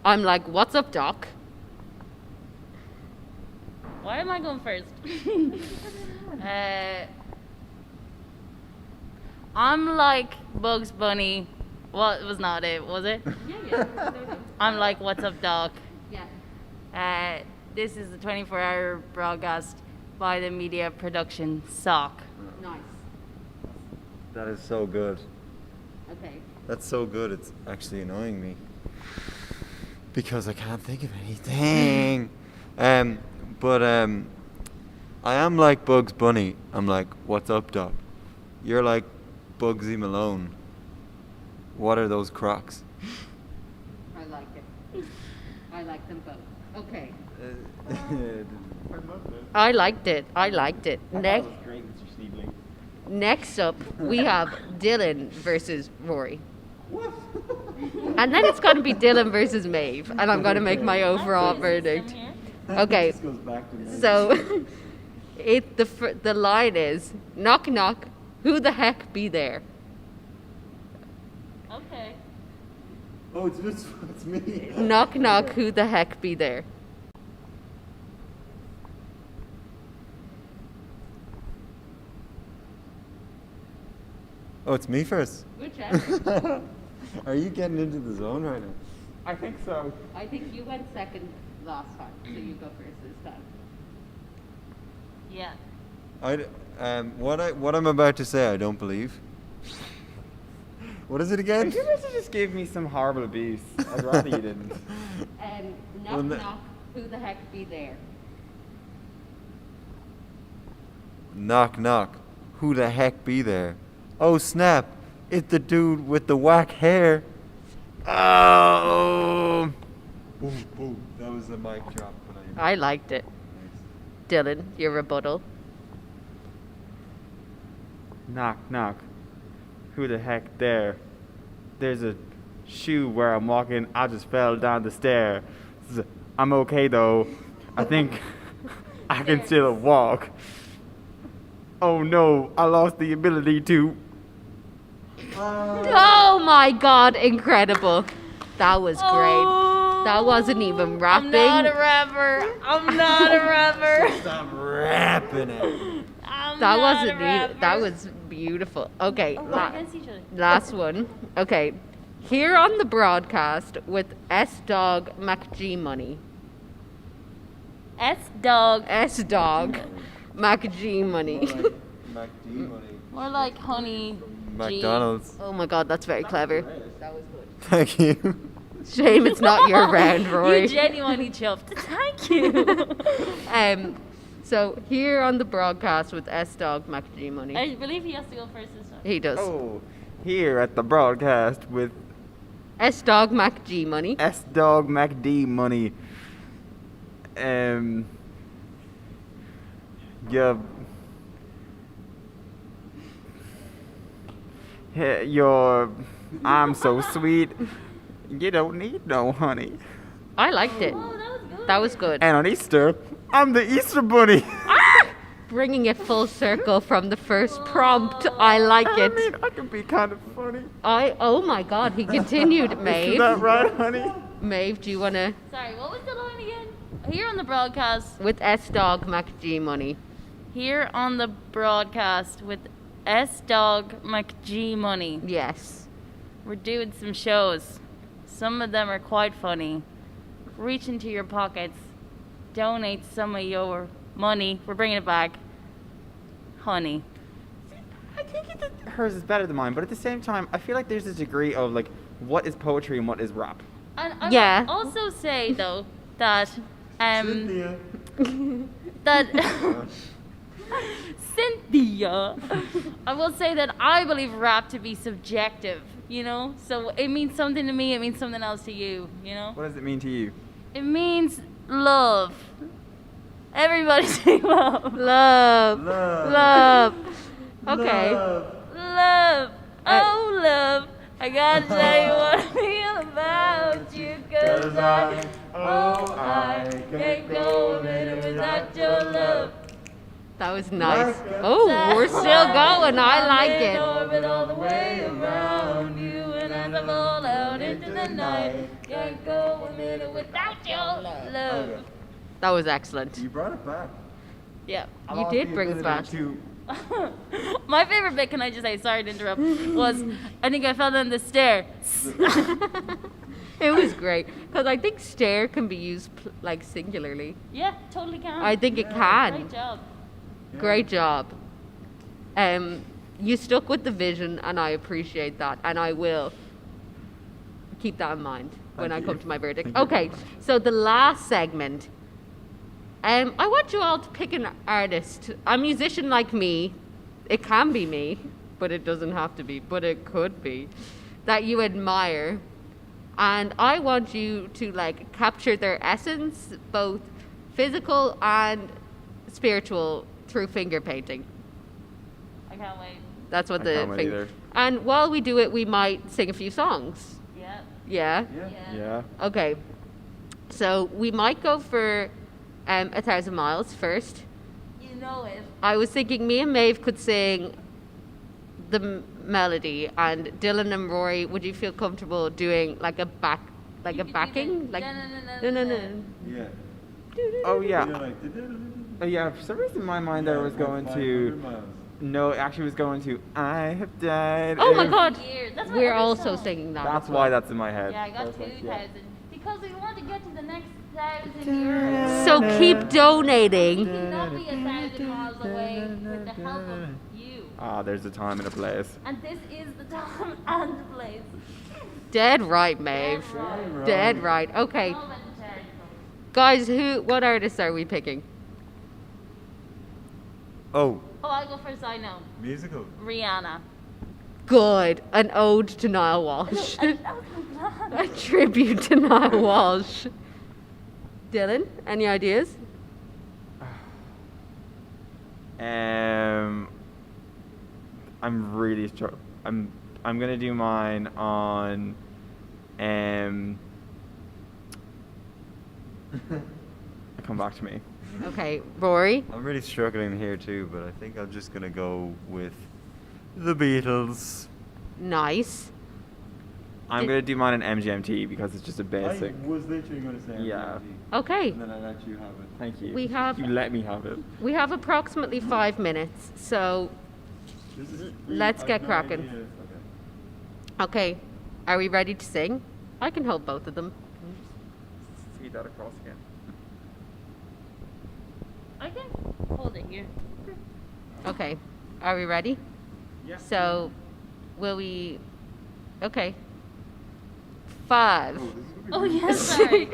I'm like, what's up, Doc? Why am I going first? I'm like Bugs Bunny. What was not it, was it? Yeah. I'm like, what's up, Doc? Yeah. This is the 24-hour broadcast by the media production SOC. Nice. That is so good. Okay. That's so good, it's actually annoying me. Because I can't think of anything. But I am like Bugs Bunny. I'm like, what's up, Doc? You're like Bugsy Malone. What are those Crocs? I like it. I like them both. Okay. I liked it. Next up, we have Dylan versus Rory. And then it's going to be Dylan versus Maeve, and I'm going to make my overall verdict. Okay. So, the line is, knock knock, who the heck be there? Okay. Oh, it's me. Knock knock, who the heck be there? Oh, it's me first. Whichever. Are you getting into the zone right now? I think so. I think you went second last time, so you go first this time. Yeah. What I'm about to say, I don't believe. What is it again? If you must have just gave me some horrible abuse, I'd rather you didn't. Knock knock, who the heck be there? Knock knock, who the heck be there? Oh snap, it's the dude with the whack hair. Oh! Boom, boom. That was the mic drop. I liked it. Dylan, your rebuttal. Knock, knock. Who the heck there? There's a shoe where I'm walking. I just fell down the stair. I'm okay though. I think I can still walk. Oh no, I lost the ability to. Oh my god, incredible. That was great. That wasn't even rapping. I'm not a rapper. I'm not a rapper. Stop rapping it. That wasn't even, that was beautiful. Okay, against each other. last one. Okay, here on the broadcast with S-Dog MacG Money. S-Dog. S-Dog MacG Money. MacD money. More like honey. McDonald's. Oh my god, that's very clever. That was good. Thank you. Shame it's not your round, Rory. You genuinely chuffed. Thank you. So here on the broadcast with S-Dog MacG Money. I believe he has to go first this time. He does. Oh, here at the broadcast with S-Dog MacG Money. S-Dog MacD Money. I'm so sweet. You don't need no honey. I liked it. That was good. And on Easter, I'm the Easter Bunny. bringing it full circle from the first prompt. I like it. I mean, I can be kind of funny. Oh my God, he continued, Maeve. Is that right, honey? Maeve, do you want to? Sorry, what was the line again? Here on the broadcast. With S-Dog MacG money. Here on the broadcast with S-Dog MacG money. Yes. We're doing some shows. Some of them are quite funny. Reach into your pockets. Donate some of your money. We're bringing it back. Honey. I think hers is better than mine, but at the same time, I feel like there's a degree of like, what is poetry and what is rap? And I Yeah. will also say though that Cynthia. that Cynthia. I will say that I believe rap to be subjective, you know? So it means something to me, it means something else to you, you know? What does it mean to you? It means love. Everybody say love. Love. Love. Okay. Love. Oh, love. I gotta tell you what I feel about you, 'cause I can't go a minute without your love. That was nice. Oh, we're still going. I like it. Orbit all the way around you, and as I fall out into the night, can't go a minute without your love. That was excellent. You brought it back. Yeah. You did bring it back. My favorite bit, can I just say, sorry to interrupt, was I think I fell down the stair. It was great because I think stare can be used like singularly. Yeah, totally can. I think it can. Great job. Great job. You stuck with the vision, and I appreciate that, and I will keep that in mind when I come to my verdict. Okay, so the last segment. I want you all to pick an artist, a musician like me. It can be me, but it doesn't have to be, but it could be, that you admire. And I want you to like capture their essence, both physical and spiritual, through finger painting. I can't wait. That's what I the can't wait finger. either. And while we do it, we might sing a few songs. Yeah. Yeah. Yeah. Okay. So we might go for 1,000 Miles first. You know it. I was thinking me and Maeve could sing the melody, and Dylan and Rory, would you feel comfortable doing like a backing? Like no. Yeah. Oh yeah. You're like, Oh yeah. For some reason, in my mind there was going to. No, it actually was going to. I have died. Oh my God. That's We're my also song. singing that. That's why that's in my head. Yeah, I got Perfect, 2,000. yeah. Because we want to get to the next 1,000 years. So keep donating. We cannot be 1,000 miles away with the help of you. Ah, there's a time and a place. And this is the time and the place. Dead right, Maeve. Dead right. Okay. Guys, what artists are we picking? Oh. Oh, I'll go first, I know. Musical. Rihanna. Good. An ode to Niall Walsh. A tribute to Niall Walsh. Dylan, any ideas? I'm really I'm gonna do mine on come back to me. Okay, Rory. I'm really struggling here too, but I think I'm just gonna go with the Beatles. Nice. I'm gonna do mine on MGMT because it's just a basic. I was literally going to say Yeah. Okay. And then I let you have it. Thank you. We have- You let me have it. We have approximately 5 minutes, so let's get cracking. Okay, are we ready to sing? I can hold both of them. Feed that across again. I can hold it here. Okay, are we ready? Yeah. So, will we? Okay. 5. Oh, yes, sorry.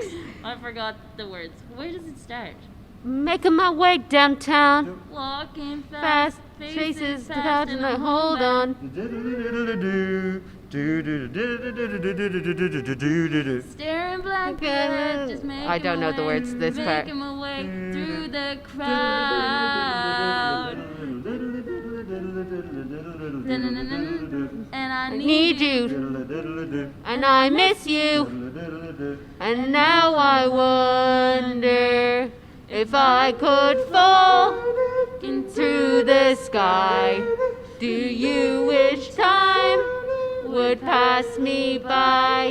I forgot the words. Where does it start? Making my way downtown. Walking Fast, fast, faces, fast, and I hold on. Staring black ahead, just making I don't know the words to this part. Making my way through the crowd. And I Need you, and I miss you, and now I wonder if I could fall into through the sky. Do you wish time would pass me by?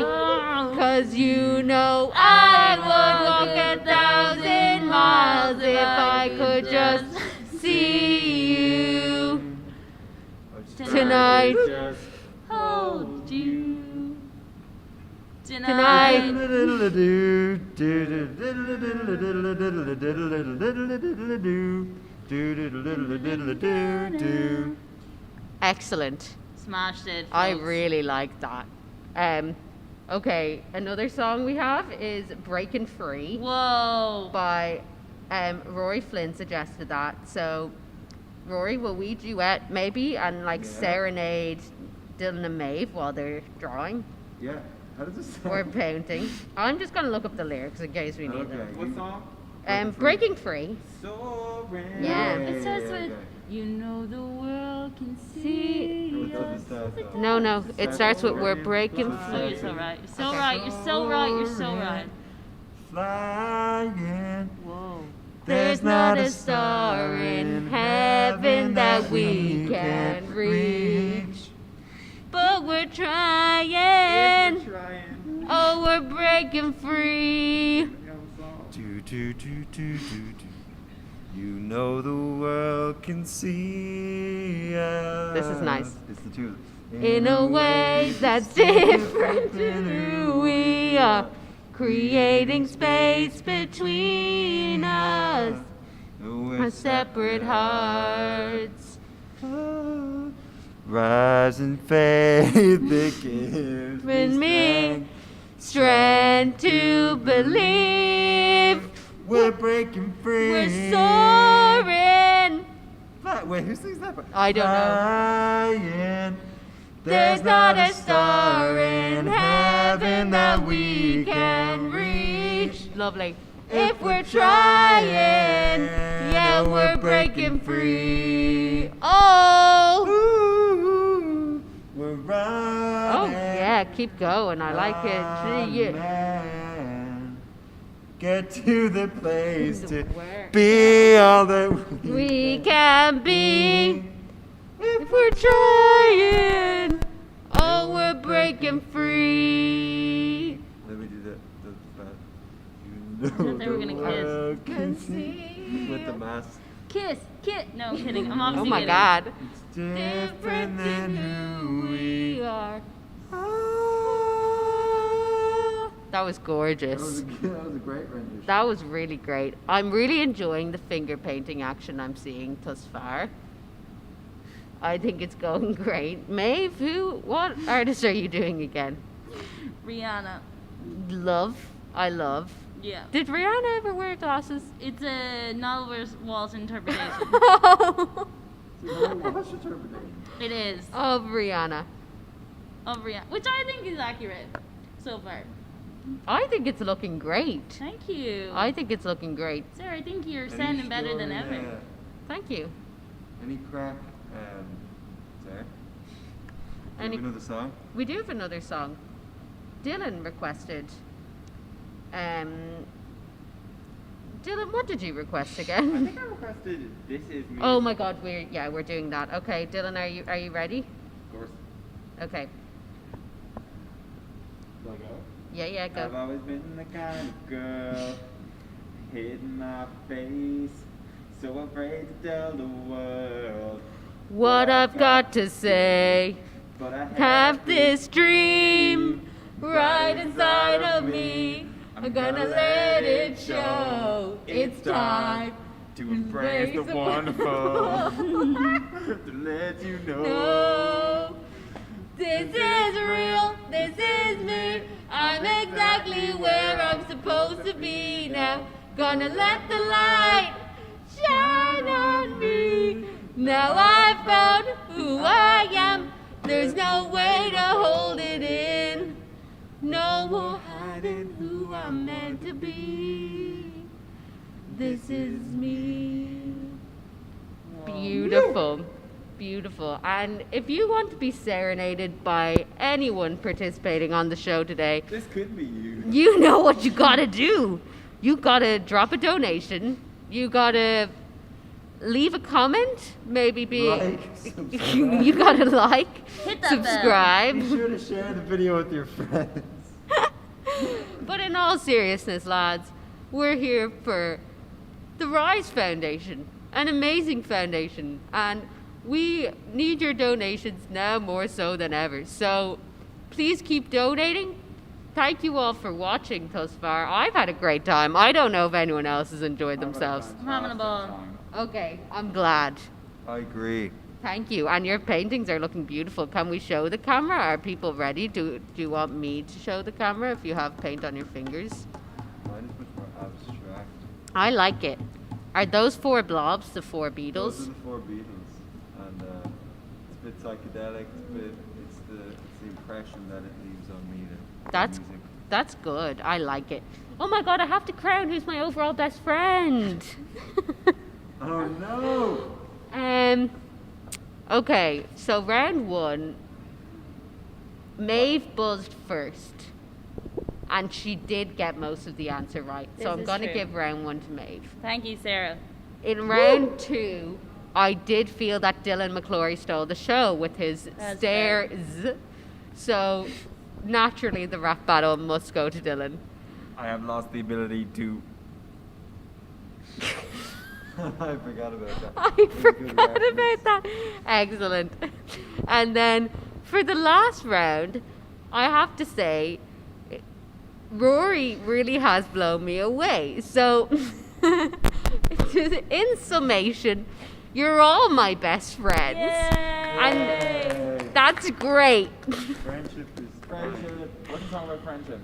'Cause you know I would walk 1,000 miles if I could just see you tonight. Hold you Tonight. Excellent. Smashed it. I folks. really like that. Okay, another song we have is Breaking Free. Whoa. By Rory Flynn suggested that. So, Rory, will we duet maybe and like serenade Dylan and Maeve while they're drawing? Yeah. How does this sound? Or painting. I'm just going to look up the lyrics in case we need them. What song? Breaking Free. So Yeah. It starts with, you know the world can see. No, it starts with we're breaking Oh, free. you're so right. You're so right. You're so right. You're so right. Flying. Whoa. There's not a star in heaven that we can reach. But we're trying. Oh, we're breaking free. You know the world can see us. This is nice. It's the two. In a way that's different to who we are. Creating space between us. Our separate hearts. Rise in faith, it gives With me, strength to believe. We're breaking free. We're soaring. Wait, who sings that? I don't know. Flying. There's not a star in heaven that we can reach. Lovely. If we're trying, yeah, we're breaking free. Oh. We're running. Oh, yeah, keep going. I like it. Yeah. Get to the place to be all that We can be. If we're trying, oh, we're breaking free. Let me do that. I thought they were gonna kiss. With the mask. Kiss. No, I'm kidding. I'm obviously Oh my kidding. God. It's different than who we are. That was gorgeous. That was a great rendition. That was really great. I'm really enjoying the finger painting action I'm seeing thus far. I think it's going great. Maeve, what artist are you doing again? Rihanna. Love. I love. Yeah. Did Rihanna ever wear glasses? It's a novel Waltz interpretation. It is. Of Rihanna. Of Rihanna. Which I think is accurate so far. I think it's looking great. Thank you. I think it's looking great. Sir, I think you're sounding better than ever. Thank you. Any crack, Sarah? Any- Another song? We do have another song. Dylan requested. Dylan, what did you request again? I think I requested This Is Me. Oh my God, we're doing that. Okay, Dylan, are you ready? Of course. Okay. Do I go? Yeah, go. I've always been the kind of girl hiding my face, so afraid to tell the world What I've got to say. But I Have this dream right inside of me. I'm gonna let it show. It's time to embrace the wonderful, to let you know. This is real, this is me. I'm exactly where I'm supposed to be now. Gonna let the light shine on me. Now I've found who I am. There's no way to hold it in. No more hiding who I'm meant to be. This is me. Beautiful. Beautiful. And if you want to be serenaded by anyone participating on the show today, This could be you. you know what you gotta do. You gotta drop a donation. You gotta leave a comment, maybe be Like, you gotta like, Hit that bell. subscribe. Be sure to share the video with your friends. But in all seriousness, lads, we're here for the Rise Foundation, an amazing foundation, and we need your donations now more so than ever. So please keep donating. Thank you all for watching thus far. I've had a great time. I don't know if anyone else has enjoyed themselves. I'm having a ball. Okay, I'm glad. I agree. Thank you. And your paintings are looking beautiful. Can we show the camera? Are people ready? Do you want me to show the camera if you have paint on your fingers? Mine is much more abstract. I like it. Are those 4 blobs the 4 Beatles? Those are the 4 Beatles, and it's a bit psychedelic. It's the impression that it leaves on me. That's good. I like it. Oh my god, I have to crown who's my overall best friend. Oh no! Okay, so round 1, Maeve buzzed first, and she did get most of the answer right. This So I'm is gonna true. give round 1 to Maeve. Thank you, Sarah. In round 2, I did feel that Dylan McClory stole the show with his That's stares. So naturally, the rap battle must go to Dylan. I have lost the ability to. I forgot about that. I forgot about that. Excellent. And then for the last round, I have to say, Rory really has blown me away. So, in summation, you're all my best friends. And that's great. Friendship is friendship. What's the song about friendship?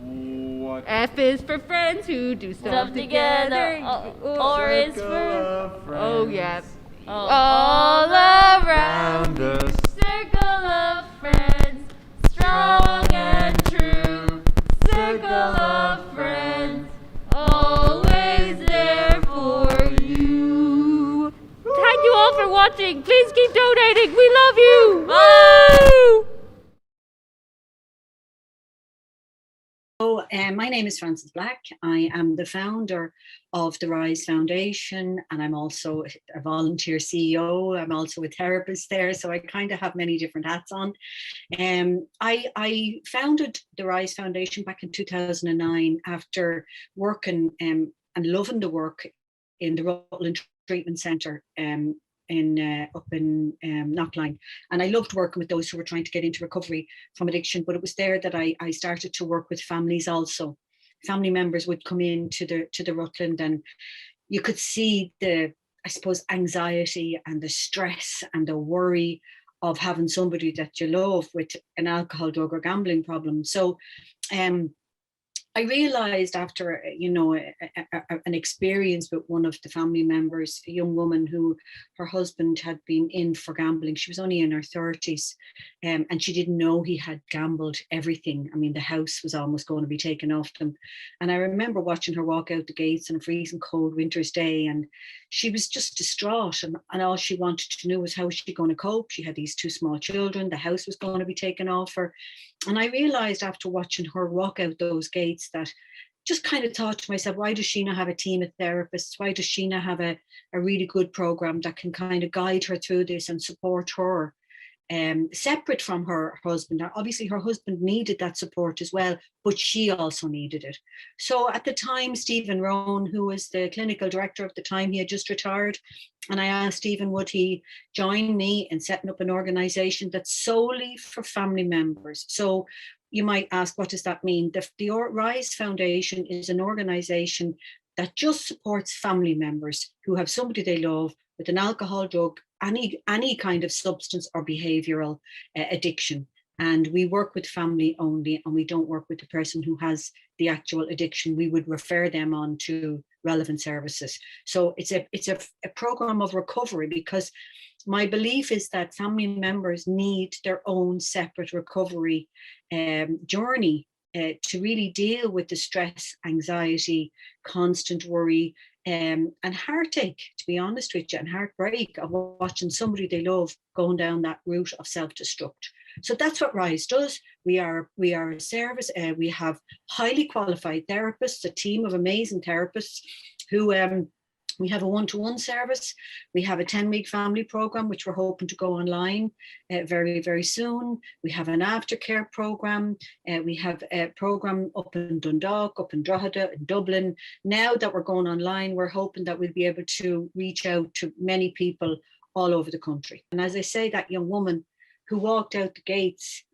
What? F is for friends who do stuff together. Or is for. Oh, yeah. All around us. Circle of friends, strong and true. Circle of friends, always there for you. Thank you all for watching. Please keep donating. We love you. Woo! So, my name is Frances Black. I am the founder of the Rise Foundation, and I'm also a volunteer CEO. I'm also a therapist there, so I kind of have many different hats on. I founded the Rise Foundation back in 2009 after working and loving the work in the Rutland Treatment Centre up in Knockline, and I loved working with those who were trying to get into recovery from addiction. But it was there that I started to work with families also. Family members would come in to the Rutland, and you could see the, I suppose, anxiety and the stress and the worry of having somebody that you love with an alcohol, drug, or gambling problem. So I realized after, an experience with one of the family members, a young woman who her husband had been in for gambling. She was only in her 30s, and she didn't know he had gambled everything. I mean, the house was almost going to be taken off them. And I remember watching her walk out the gates on a freezing cold winter's day, and she was just distraught. And all she wanted to know was how was she going to cope? She had these 2 small children. The house was going to be taken off her. And I realized after watching her walk out those gates that just kind of thought to myself, why does she not have a team of therapists? Why does she not have a really good program that can kind of guide her through this and support her? Separate from her husband. Obviously, her husband needed that support as well, but she also needed it. So at the time, Stephen Rohn, who was the clinical director at the time, he had just retired. And I asked Stephen, would he join me in setting up an organization that's solely for family members? So you might ask, what does that mean? The Rise Foundation is an organization that just supports family members who have somebody they love with an alcohol, drug, any kind of substance or behavioral addiction. And we work with family only, and we don't work with the person who has the actual addiction. We would refer them on to relevant services. So it's a program of recovery, because my belief is that family members need their own separate recovery journey to really deal with the stress, anxiety, constant worry, and heartache, to be honest with you, and heartbreak of watching somebody they love going down that route of self-destruct. So that's what Rise does. We are a service. We have highly qualified therapists, a team of amazing therapists who We have a one-to-one service. We have a 10-week family program, which we're hoping to go online very, very soon. We have an aftercare program. We have a program up in Dundalk, up in Drogheda, in Dublin. Now that we're going online, we're hoping that we'll be able to reach out to many people all over the country. And as I say, that young woman who walked out the gates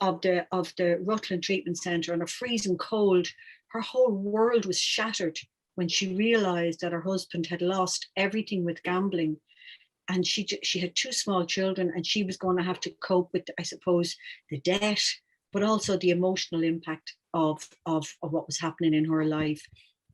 of the Rutland Treatment Centre on a freezing cold, her whole world was shattered when she realized that her husband had lost everything with gambling, and she had 2 small children, and she was going to have to cope with, I suppose, the debt, but also the emotional impact of what was happening in her life.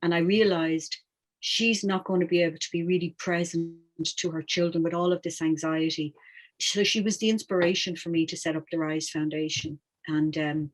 And I realized she's not going to be able to be really present to her children with all of this anxiety. So she was the inspiration for me to set up the Rise Foundation. And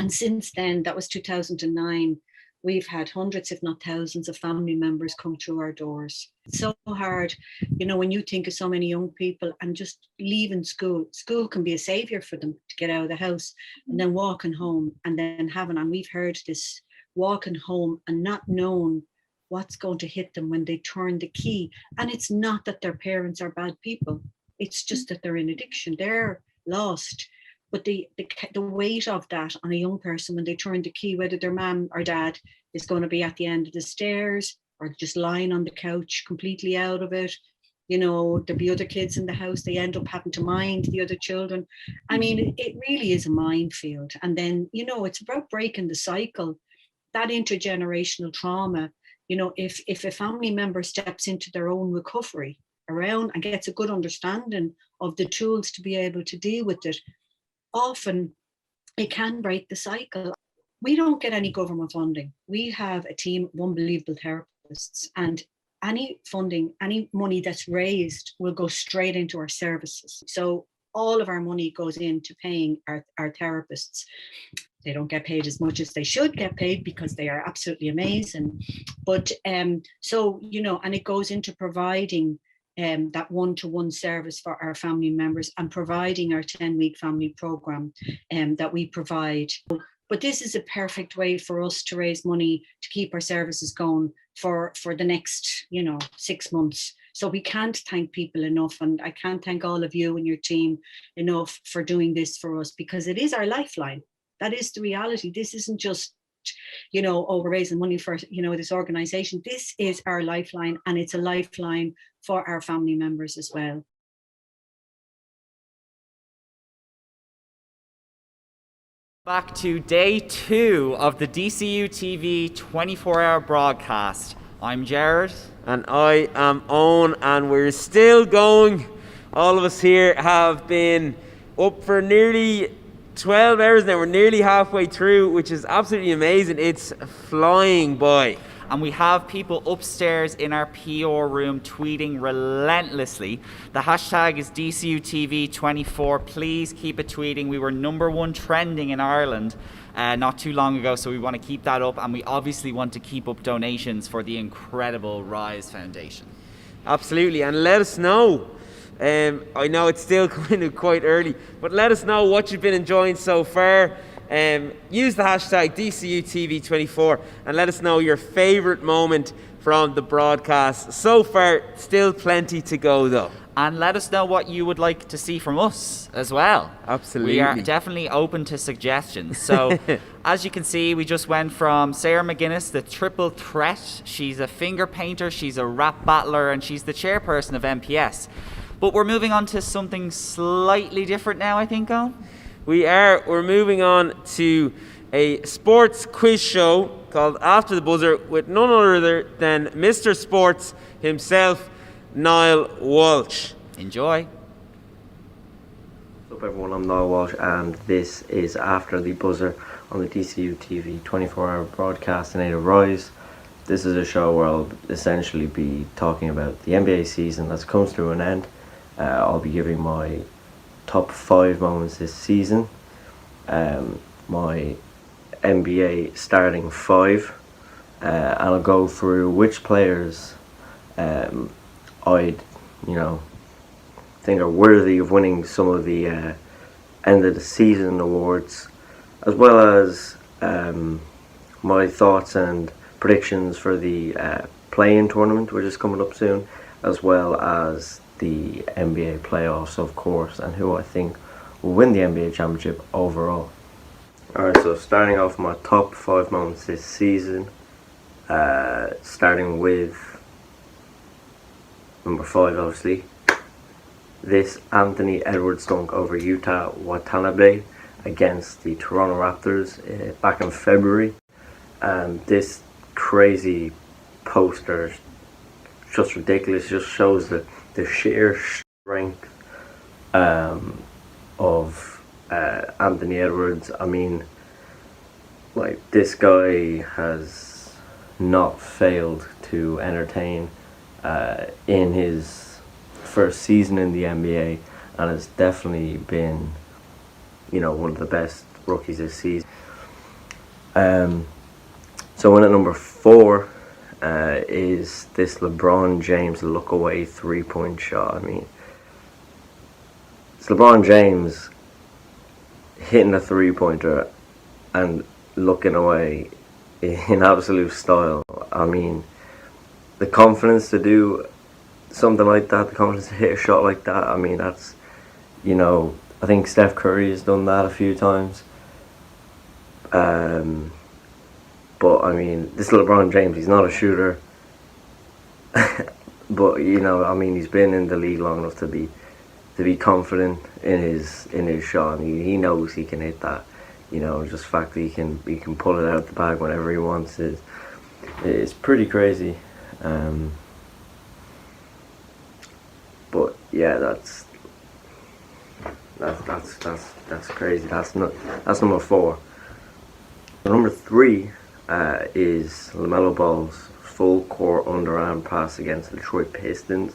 since then, that was 2009, we've had hundreds, if not thousands, of family members come through our doors. It's so hard, when you think of so many young people and just leaving school. School can be a savior for them to get out of the house, and then walking home, and then and we've heard this walking home and not knowing what's going to hit them when they turn the key. And it's not that their parents are bad people. It's just that they're in addiction. They're lost. But the weight of that on a young person when they turn the key, whether their mum or dad is going to be at the end of the stairs or just lying on the couch completely out of it, there'll be other kids in the house, they end up having to mind the other children. I mean, it really is a minefield. And then, it's about breaking the cycle, that intergenerational trauma. If a family member steps into their own recovery around and gets a good understanding of the tools to be able to deal with it, often it can break the cycle. We don't get any government funding. We have a team of unbelievable therapists, and any funding, any money that's raised will go straight into our services. So all of our money goes into paying our therapists. They don't get paid as much as they should get paid because they are absolutely amazing. But and it goes into providing that one-to-one service for our family members and providing our 10-week family program that we provide. But this is a perfect way for us to raise money to keep our services going for the next 6 months. So we can't thank people enough, and I can't thank all of you and your team enough for doing this for us, because it is our lifeline. That is the reality. This isn't just we're raising money for this organization. This is our lifeline, and it's a lifeline for our family members as well. Back to day 2 of the DCU TV 24-hour broadcast. I'm Jared. And I am Owen, and we're still going. All of us here have been up for nearly 12 hours now. We're nearly halfway through, which is absolutely amazing. It's flying by. And we have people upstairs in our PR room tweeting relentlessly. The hashtag is DCUTV24. Please keep it tweeting. We were #1 trending in Ireland not too long ago, so we want to keep that up. And we obviously want to keep up donations for the incredible Rise Foundation. Absolutely. And let us know. I know it's still kind of quite early, but let us know what you've been enjoying so far. Use the hashtag DCUTV24 and let us know your favourite moment from the broadcast. So far, still plenty to go though. And let us know what you would like to see from us as well. Absolutely. We are definitely open to suggestions. So, as you can see, we just went from Sarah McGuinness, the triple threat. She's a finger painter, she's a rap battler, and she's the chairperson of MPS. But we're moving on to something slightly different now, I think, Owen. We're moving on to a sports quiz show called After the Buzzer with none other than Mr. Sports himself, Niall Walsh. Enjoy. What's up everyone, I'm Niall Walsh and this is After the Buzzer on the DCU TV 24-hour broadcast in Ada Rise. This is a show where I'll essentially be talking about the NBA season that's come to an end. I'll be giving my top 5 moments this season, my NBA starting 5, and I'll go through which players I'd think are worthy of winning some of the end of the season awards, as well as my thoughts and predictions for the play-in tournament, which is coming up soon, as well as the NBA playoffs, of course, and who I think will win the NBA championship overall. Alright, so starting off my top 5 moments this season, starting with number 5, obviously. This Anthony Edwards dunk over Yuta Watanabe against the Toronto Raptors back in February. This crazy poster, just ridiculous, just shows the sheer strength of Anthony Edwards. I mean, like, this guy has not failed to entertain in his first season in the NBA, and has definitely been, you know, one of the best rookies this season. So in at number 4 is this LeBron James look away 3-point shot. I mean, it's LeBron James hitting a 3-pointer and looking away in absolute style. I mean, the confidence to do something like that, the confidence to hit a shot like that, I mean, that's, you know, I think Steph Curry has done that a few times. But I mean, this LeBron James, he's not a shooter. But, you know, I mean, he's been in the league long enough to be confident in his shot. And he knows he can hit that. You know, just the fact that he can pull it out of the bag whenever he wants it's pretty crazy. But yeah, that's crazy. That's number 4. Number 3 is LaMelo Ball's full court underarm pass against the Detroit Pistons.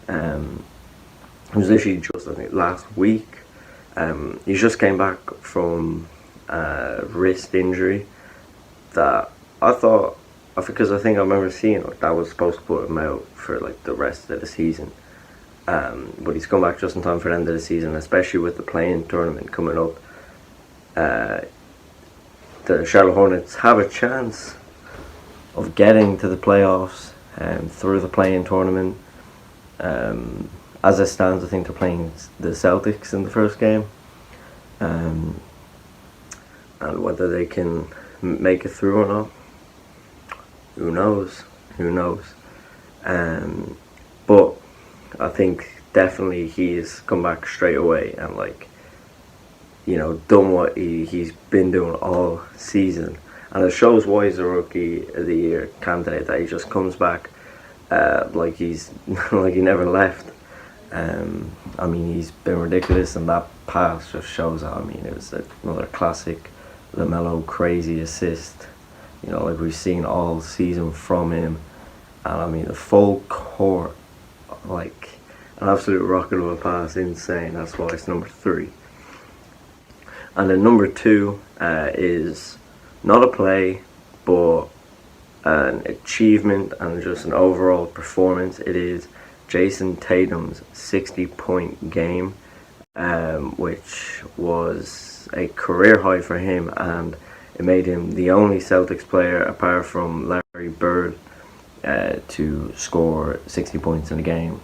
It was literally just, I think, last week. He just came back from wrist injury that I thought, because I think I remember seeing that was supposed to put him out for like the rest of the season. But he's come back just in time for the end of the season, especially with the play-in tournament coming up. The Charlotte Hornets have a chance of getting to the playoffs through the play-in tournament. As it stands, I think they're playing the Celtics in the first game. And whether they can make it through or not, who knows? But I think definitely he's come back straight away and, like, you know, done what he's been doing all season. And it shows why he's a Rookie of the Year candidate, that he just comes back like he's like he never left. I mean, he's been ridiculous, and that pass just shows that. I mean, it was another classic LaMelo crazy assist, you know, like we've seen all season from him. And I mean, the full court, like an absolute rocket of a pass, insane. That's why it's number 3. And then number 2 is not a play, but an achievement and just an overall performance. It is Jason Tatum's 60-point game, which was a career high for him, and it made him the only Celtics player apart from Larry Bird to score 60 points in a game.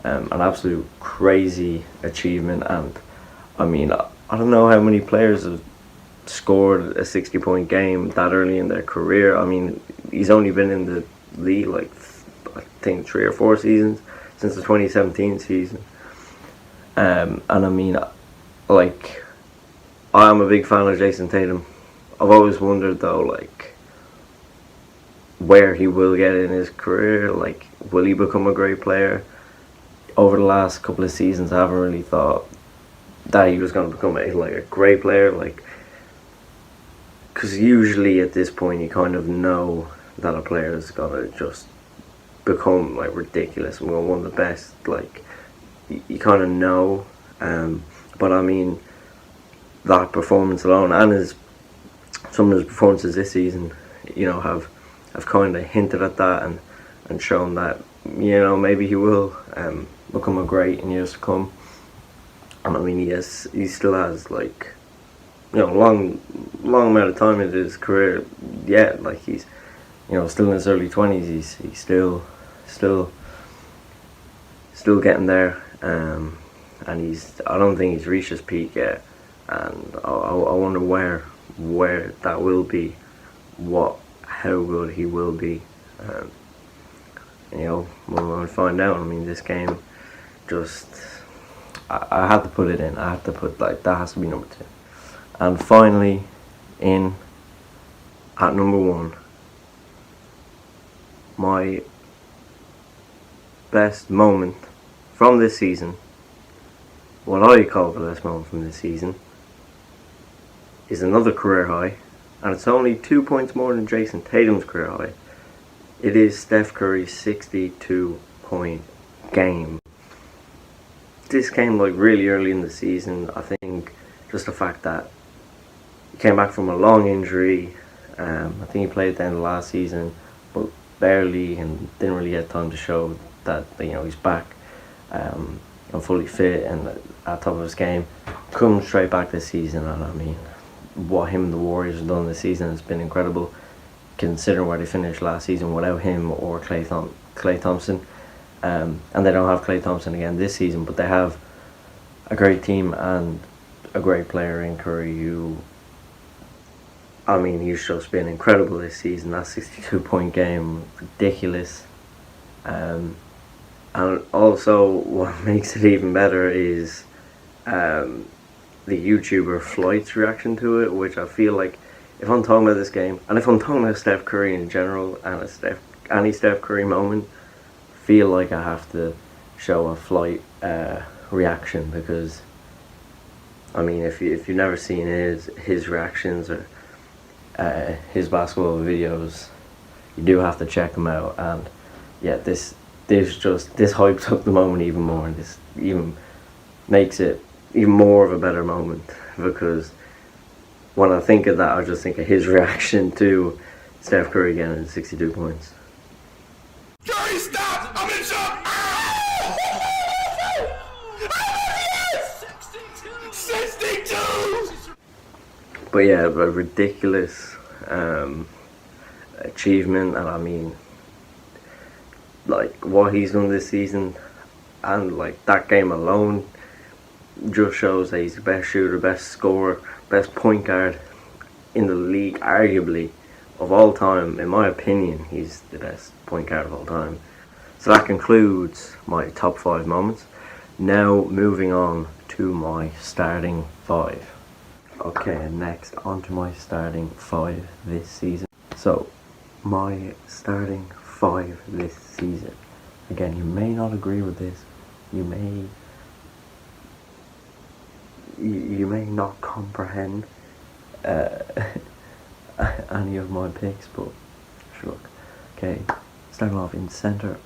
An absolute crazy achievement. And I mean, I don't know how many players have scored a 60-point game that early in their career. I mean, he's only been in the league like, I think, 3 or 4 seasons since the 2017 season. And I mean, like, I'm a big fan of Jason Tatum. I've always wondered though, like, where he will get in his career. Like, will he become a great player? Over the last couple of seasons, I haven't really thought that he was going to become a great player, like, because usually at this point you kind of know that a player is going to just become like ridiculous and one of the best. Like, you kind of know, but I mean, that performance alone and some of his performances this season, you know, have kind of hinted at that and shown that, you know, maybe he will become a great in years to come. And I mean, he still has, like, you know, long amount of time into his career yet. Like, he's still in his early 20s. He's still getting there, and I don't think he's reached his peak yet, and I wonder where that will be, how good he will be. We'll find out. I mean, this game, I had to put it in. I had to put, that has to be number 2. And finally, at number 1, my best moment from this season, what I call the best moment from this season, is another career high, and it's only 2 points more than Jason Tatum's career high. It is Steph Curry's 62-point game. This came really early in the season. I think just the fact that he came back from a long injury. I think he played at the end of last season, but barely, and didn't really get time to show that he's back and fully fit and at top of his game. Come straight back this season, and I mean, what him and the Warriors have done this season has been incredible, considering where they finished last season without him or Klay Thompson. And they don't have Klay Thompson again this season, but they have a great team and a great player in Curry, who, I mean, he's just been incredible this season. That 62-point game, ridiculous. And also, what makes it even better is the YouTuber Flight's reaction to it, which I feel like, if I'm talking about this game, and if I'm talking about Steph Curry in general, and any Steph Curry moment, feel like I have to show a Flight reaction, because, I mean, if you've never seen his reactions or his basketball videos, you do have to check them out. And yeah, this hypes up the moment even more, and this even makes it even more of a better moment, because when I think of that, I just think of his reaction to Steph Curry again at 62 points. Curry, stop! I'm in shock! 62! But yeah, a ridiculous achievement, and I mean, like, what he's done this season, and like that game alone just shows that he's the best shooter, best scorer, best point guard in the league, arguably, of all time. In my opinion, he's the best point guard of all time. So that concludes my top 5 moments. Now moving on to my starting 5. Okay, next on to my starting 5 this season. So my starting 5 this season. Again, you may not agree with this. You may not comprehend any of my picks, but sure. Okay, starting off in centre.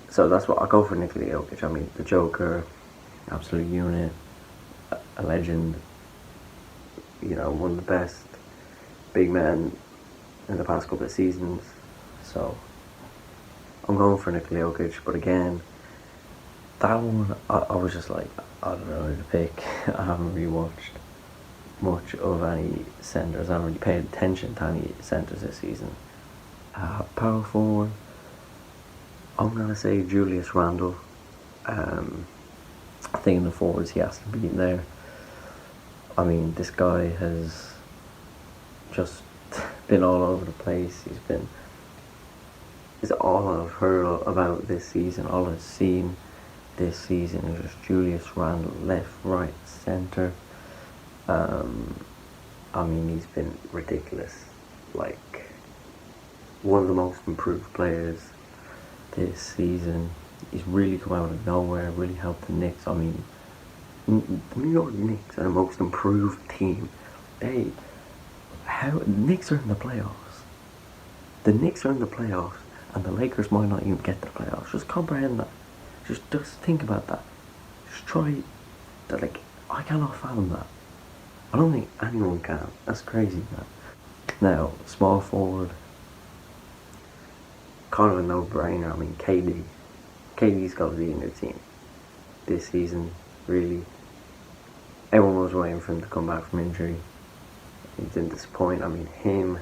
So that's what I go for. Nikola Jokic. I mean, the Joker, absolute unit, a legend. One of the best big men in the past couple of seasons. So I'm going for Nikola Jokic. But again, that one, I was just like, I don't know who to pick. I haven't really watched much of any centres. I haven't really paid attention to any centres this season. Power forward, I'm going to say Julius Randle. I think in the forwards he has to be in there. I mean, this guy has just been all over the place. It's all I've heard about this season, all I've seen this season is just Julius Randle, left, right, centre. I mean, he's been ridiculous. Like, one of the most improved players this season. He's really come out of nowhere, really helped the Knicks. I mean, the New York Knicks are the most improved team. The Knicks are in the playoffs. The Knicks are in the playoffs, and the Lakers might not even get to the playoffs. Just comprehend that. Just think about that. Just try that. Like, I cannot fathom that. I don't think anyone can. That's crazy, man. Now, small forward, kind of a no-brainer. I mean, KD's got to be in their team this season, really. Everyone was waiting for him to come back from injury. He didn't disappoint. I mean, him,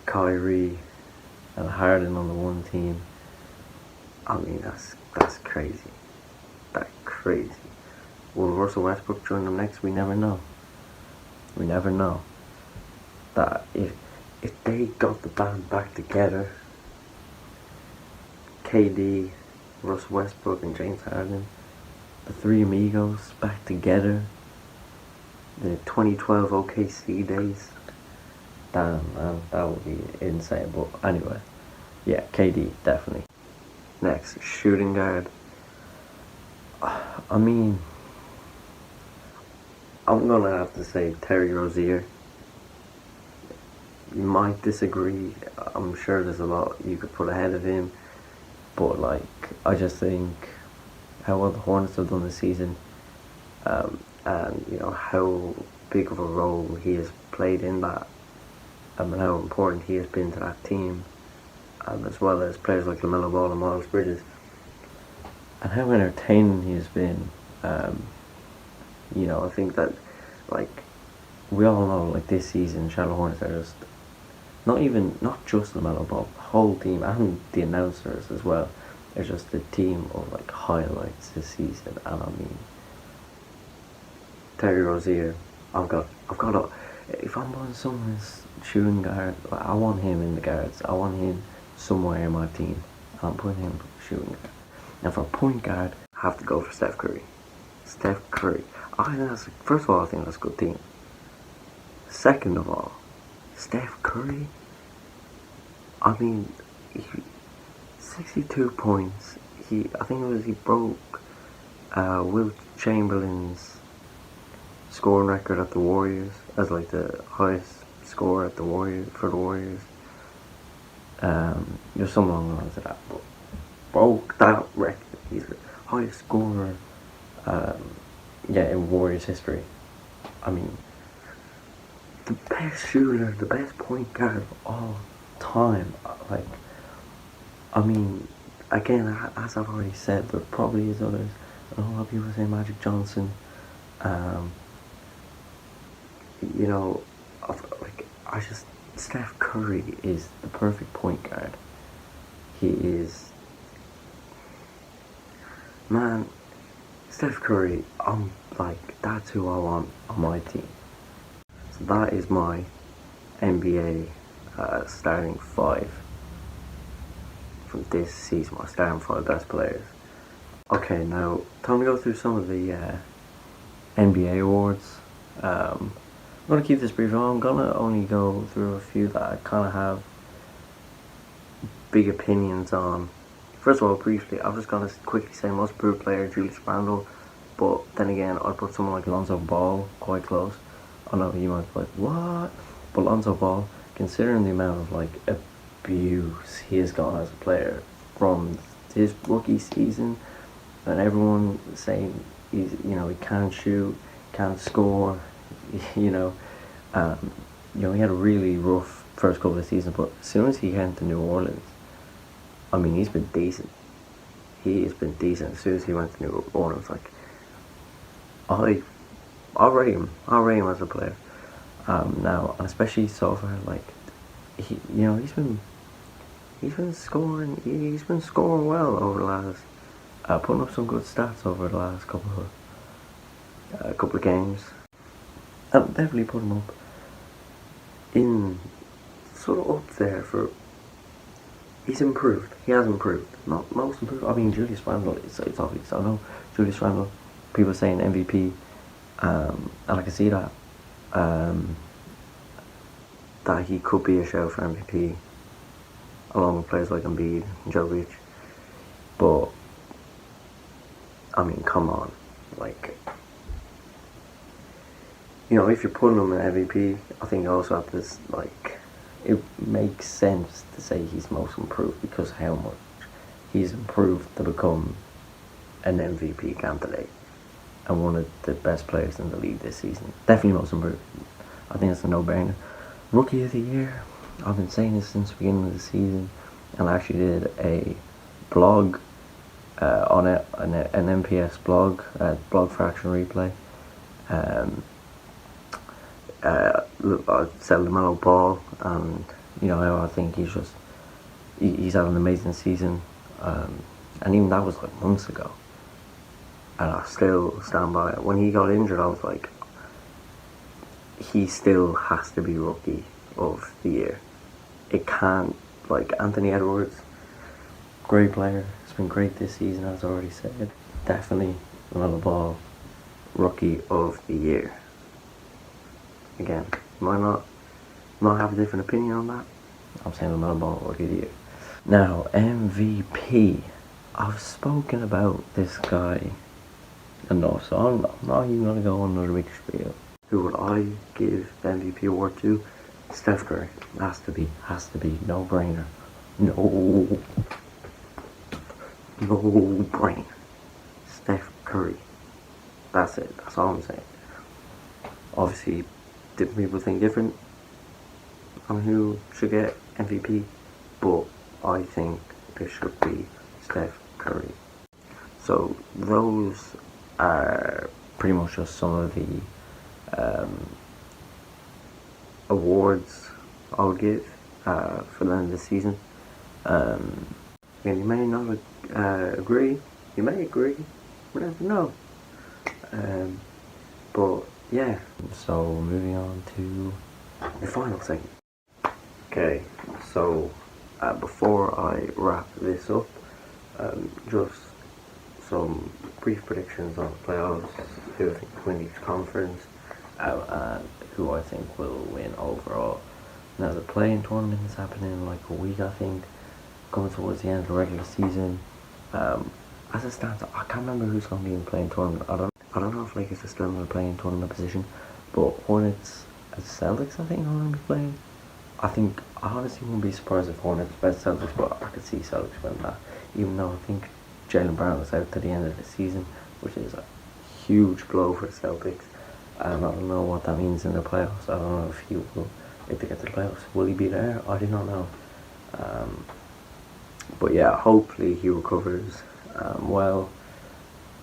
Kyrie, and Harden on the one team. I mean, that's crazy. That's crazy. Will Russell Westbrook join them next? We never know. We never know. That if they got the band back together, KD, Russell Westbrook and James Harden, the three amigos back together, the 2012 OKC days, damn man, that would be insane. But anyway, yeah, KD, definitely. Next, shooting guard. I mean, I'm gonna have to say Terry Rozier. You might disagree. I'm sure there's a lot you could put ahead of him, but like, I just think how well the Hornets have done this season, and you know how big of a role he has played in that, and how important he has been to that team, as well as players like LaMelo Ball and Miles Bridges, and how entertaining he has been. You know, I think that, like, we all know, like, this season, Charlotte Hornets are just not just LaMelo Ball, the whole team, and the announcers as well. They're just a team of, like, highlights this season, and I mean, Terry Rozier, I've got if I'm on someone's shooting guard, I want him in the guards. I want him somewhere in my team. I'm putting him shooting guard. Now for point guard, I have to go for Steph Curry. Steph Curry. First of all, I think that's a good team. Second of all, Steph Curry, I mean, 62 points. I think he broke Wilt Chamberlain's scoring record at the Warriors as like the highest scorer at the Warriors for the Warriors. There's some along the lines of that, but broke that record. He's the highest scorer, in Warriors history. I mean, the best shooter, the best point guard of all time. Like, I mean, again, as I've already said, there probably is others. I know a lot of people say Magic Johnson. You know, Steph Curry is the perfect point guard. He is, man, Steph Curry, I'm like, that's who I want on my team. So that is my NBA starting five from this season, my starting five best players. Okay, now, time to go through some of the NBA awards. I'm going to keep this brief. I'm going to only go through a few that I kind of have big opinions on. First of all, briefly, I'm just going to quickly say most improved player, Julius Randle. But then again, I'd put someone like Lonzo Ball quite close. I know you might be like, what? But Lonzo Ball, considering the amount of like abuse he has gotten as a player from his rookie season, and everyone saying he can't shoot, can't score, he had a really rough first couple of seasons, but as soon as he came to New Orleans, I mean, he's been decent. He has been decent as soon as he went to New Orleans. Like, I'll rate him. I'll rate him as a player. Now, especially so far, like, he's been scoring. He's been scoring well over the last, putting up some good stats over the last couple of games. I'll definitely put him up in sort of up there for. He's improved. He has improved. Not most improved. I mean, Julius Randle. It's obvious. I know Julius Randle. People saying MVP, and I can see that. That he could be a shout for MVP, along with players like Embiid and Jokic. But I mean, come on, like. If you're putting him in MVP, I think you also have to, like, it makes sense to say he's most improved because how much he's improved to become an MVP candidate and one of the best players in the league this season. Definitely most improved. I think it's a no-brainer. Rookie of the Year, I've been saying this since the beginning of the season, and I actually did a blog on it, an MPS blog, Blog for Action Replay. I said LaMelo Ball, and how I think he's just he's had an amazing season, and even that was like months ago. And I still stand by it. When he got injured, I was like, he still has to be Rookie of the Year. It can't, like Anthony Edwards, great player. It's been great this season, as I already said. Definitely LaMelo Ball, Rookie of the Year. Again, might not have a different opinion on that. I'm saying LaMelo Ball, Rookie of the Year. Now, MVP. I've spoken about this guy enough, so I'm not even going to go on another big spiel. Who would I give the MVP award to? Steph Curry. Has to be, no brainer. No brainer. Steph Curry. That's it, that's all I'm saying. Obviously, different people think different on who should get MVP, but I think there should be Steph Curry. So those are pretty much just some of the awards I would give for the end of the season. And you may not agree, you may agree, we never know. But yeah, so moving on to the final segment. Okay, so before I wrap this up, just some brief predictions on the playoffs, who I think will win each conference, and who I think will win overall. Now the play-in tournament is happening in like a week, I think, coming towards the end of the regular season. As it stands, I can't remember who's going to be in the play-in tournament. I don't know if Lakers are still in the play-in tournament position, but Hornets and Celtics I think are going to be playing. I honestly wouldn't be surprised if Hornets beat Celtics, but I could see Celtics win that, even though I think Jaylen Brown is out to the end of the season, which is a huge blow for the Celtics. And I don't know what that means in the playoffs. I don't know if he will, if they get to the playoffs, will he be there? I do not know. But yeah, hopefully he recovers well,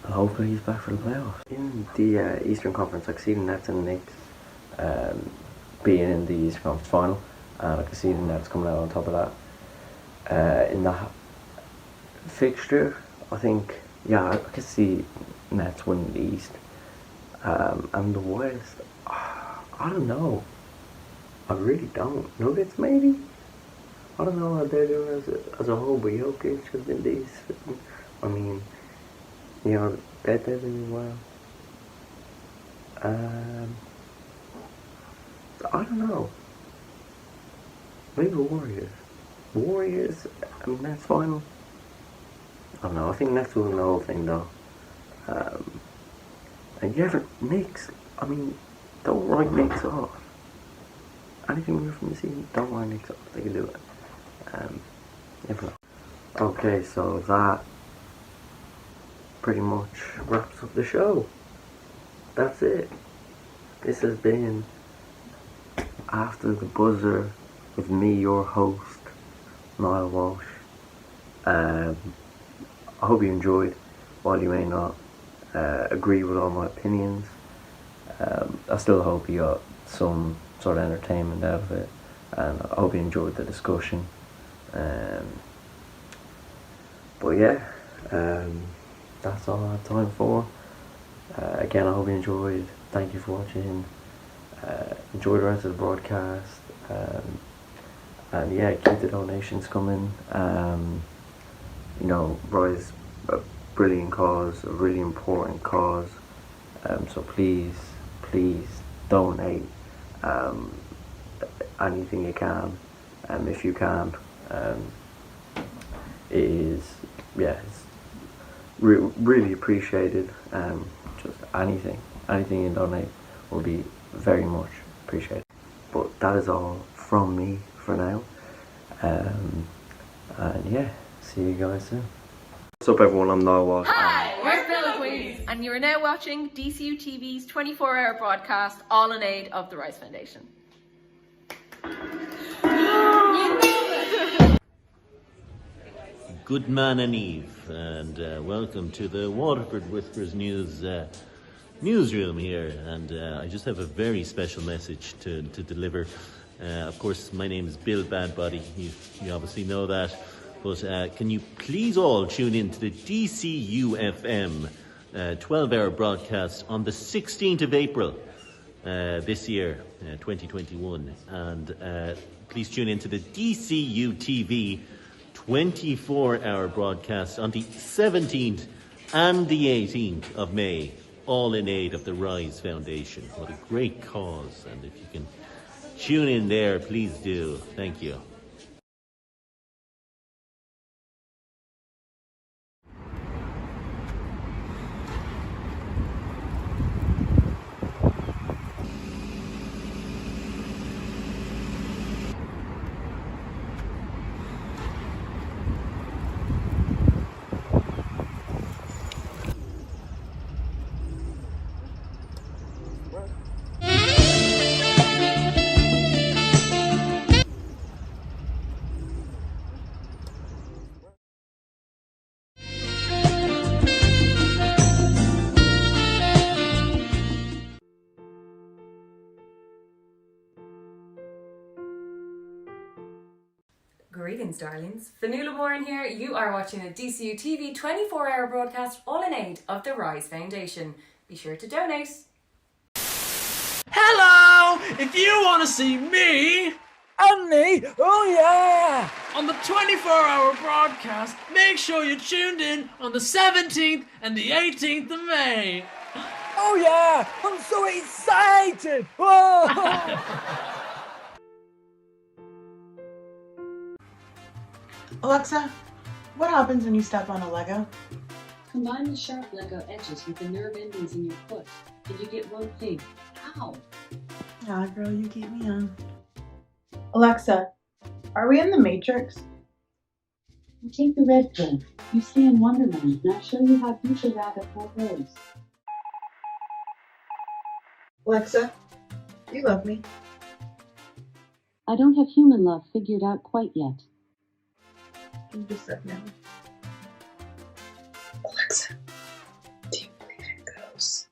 and hopefully he's back for the playoffs. In the Eastern Conference, I can see the Nets and the Knicks being in the Eastern Conference final, and I can see the Nets coming out on top of that. In the fixture, I think, yeah, I can see Nets winning the East. And the West, I don't know. I really don't. Nuggets, maybe? I don't know how they're doing as a whole, but Jokic has been decent. I mean, you know, they're doing well. I don't know. Maybe Warriors, and Nets final. I don't know. I think Nets will win the whole thing, though. And yeah, Knicks, I mean, don't write Knicks off. Anything new from the season, don't write Knicks off. They can do it. Never know. Okay, so that pretty much wraps up the show. That's it. This has been After the Buzzer with me, your host, Niall Walsh. I hope you enjoyed, while you may not agree with all my opinions. I still hope you got some sort of entertainment out of it, and I hope you enjoyed the discussion. But yeah, that's all I have time for. Again, I hope you enjoyed. Thank you for watching. Enjoy the rest of the broadcast. And yeah, keep the donations coming. You know, Rise, a brilliant cause, a really important cause. So please donate anything you can. If you can, it is, yeah, it's really appreciated. Just anything you donate will be very much appreciated. But that is all from me for now. And yeah, see you guys soon. What's up, everyone? I'm Niall Walsh. Hi, we're Phil Louise, and you are now watching DCU TV's 24-hour broadcast, all in aid of the Rice Foundation. Good man and Eve, and welcome to the Waterford Whispers News newsroom here. And I just have a very special message to deliver. Of course, my name is Bill Badbody. You obviously know that. But can you please all tune in to the DCU FM 12-hour broadcast on the 16th of April this year, 2021. And please tune in to the DCU TV 24-hour broadcast on the 17th and the 18th of May, all in aid of the Rise Foundation. What a great cause. And if you can tune in there, please do. Thank you. Greetings, darlings. Fanula Moran here. You are watching a DCU TV 24-hour broadcast, all in aid of the Rise Foundation. Be sure to donate. Hello! If you want to see me and me, oh yeah, on the 24-hour broadcast, make sure you're tuned in on the 17th and the 18th of May. Oh yeah, I'm so excited! Whoa! Alexa, what happens when you step on a Lego? Combine the sharp Lego edges with the nerve endings in your foot, and you get one thing. Ow! Ah, girl, you keep me on. Alexa, are we in the Matrix? You take the red pill. You stay in Wonderland, and I'll show you how deep the rabbit hole goes. Alexa, do you love me? I don't have human love figured out quite yet. You just said no. Alexa, do you believe in ghosts?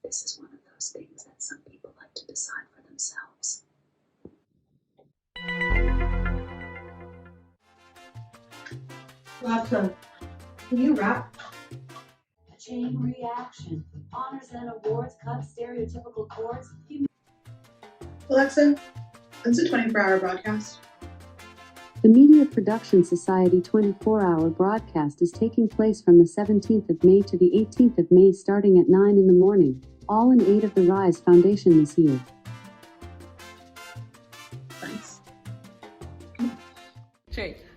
This is one of those things that some people like to decide for themselves. Alexa, can you rap? A chain reaction. Honors and awards, cut stereotypical chords. Alexa, when's the 24-hour broadcast? The Media Production Society 24-hour broadcast is taking place from the 17th of May to the 18th of May starting at 9 in the morning, all in aid of the Rise Foundation this year. Thanks.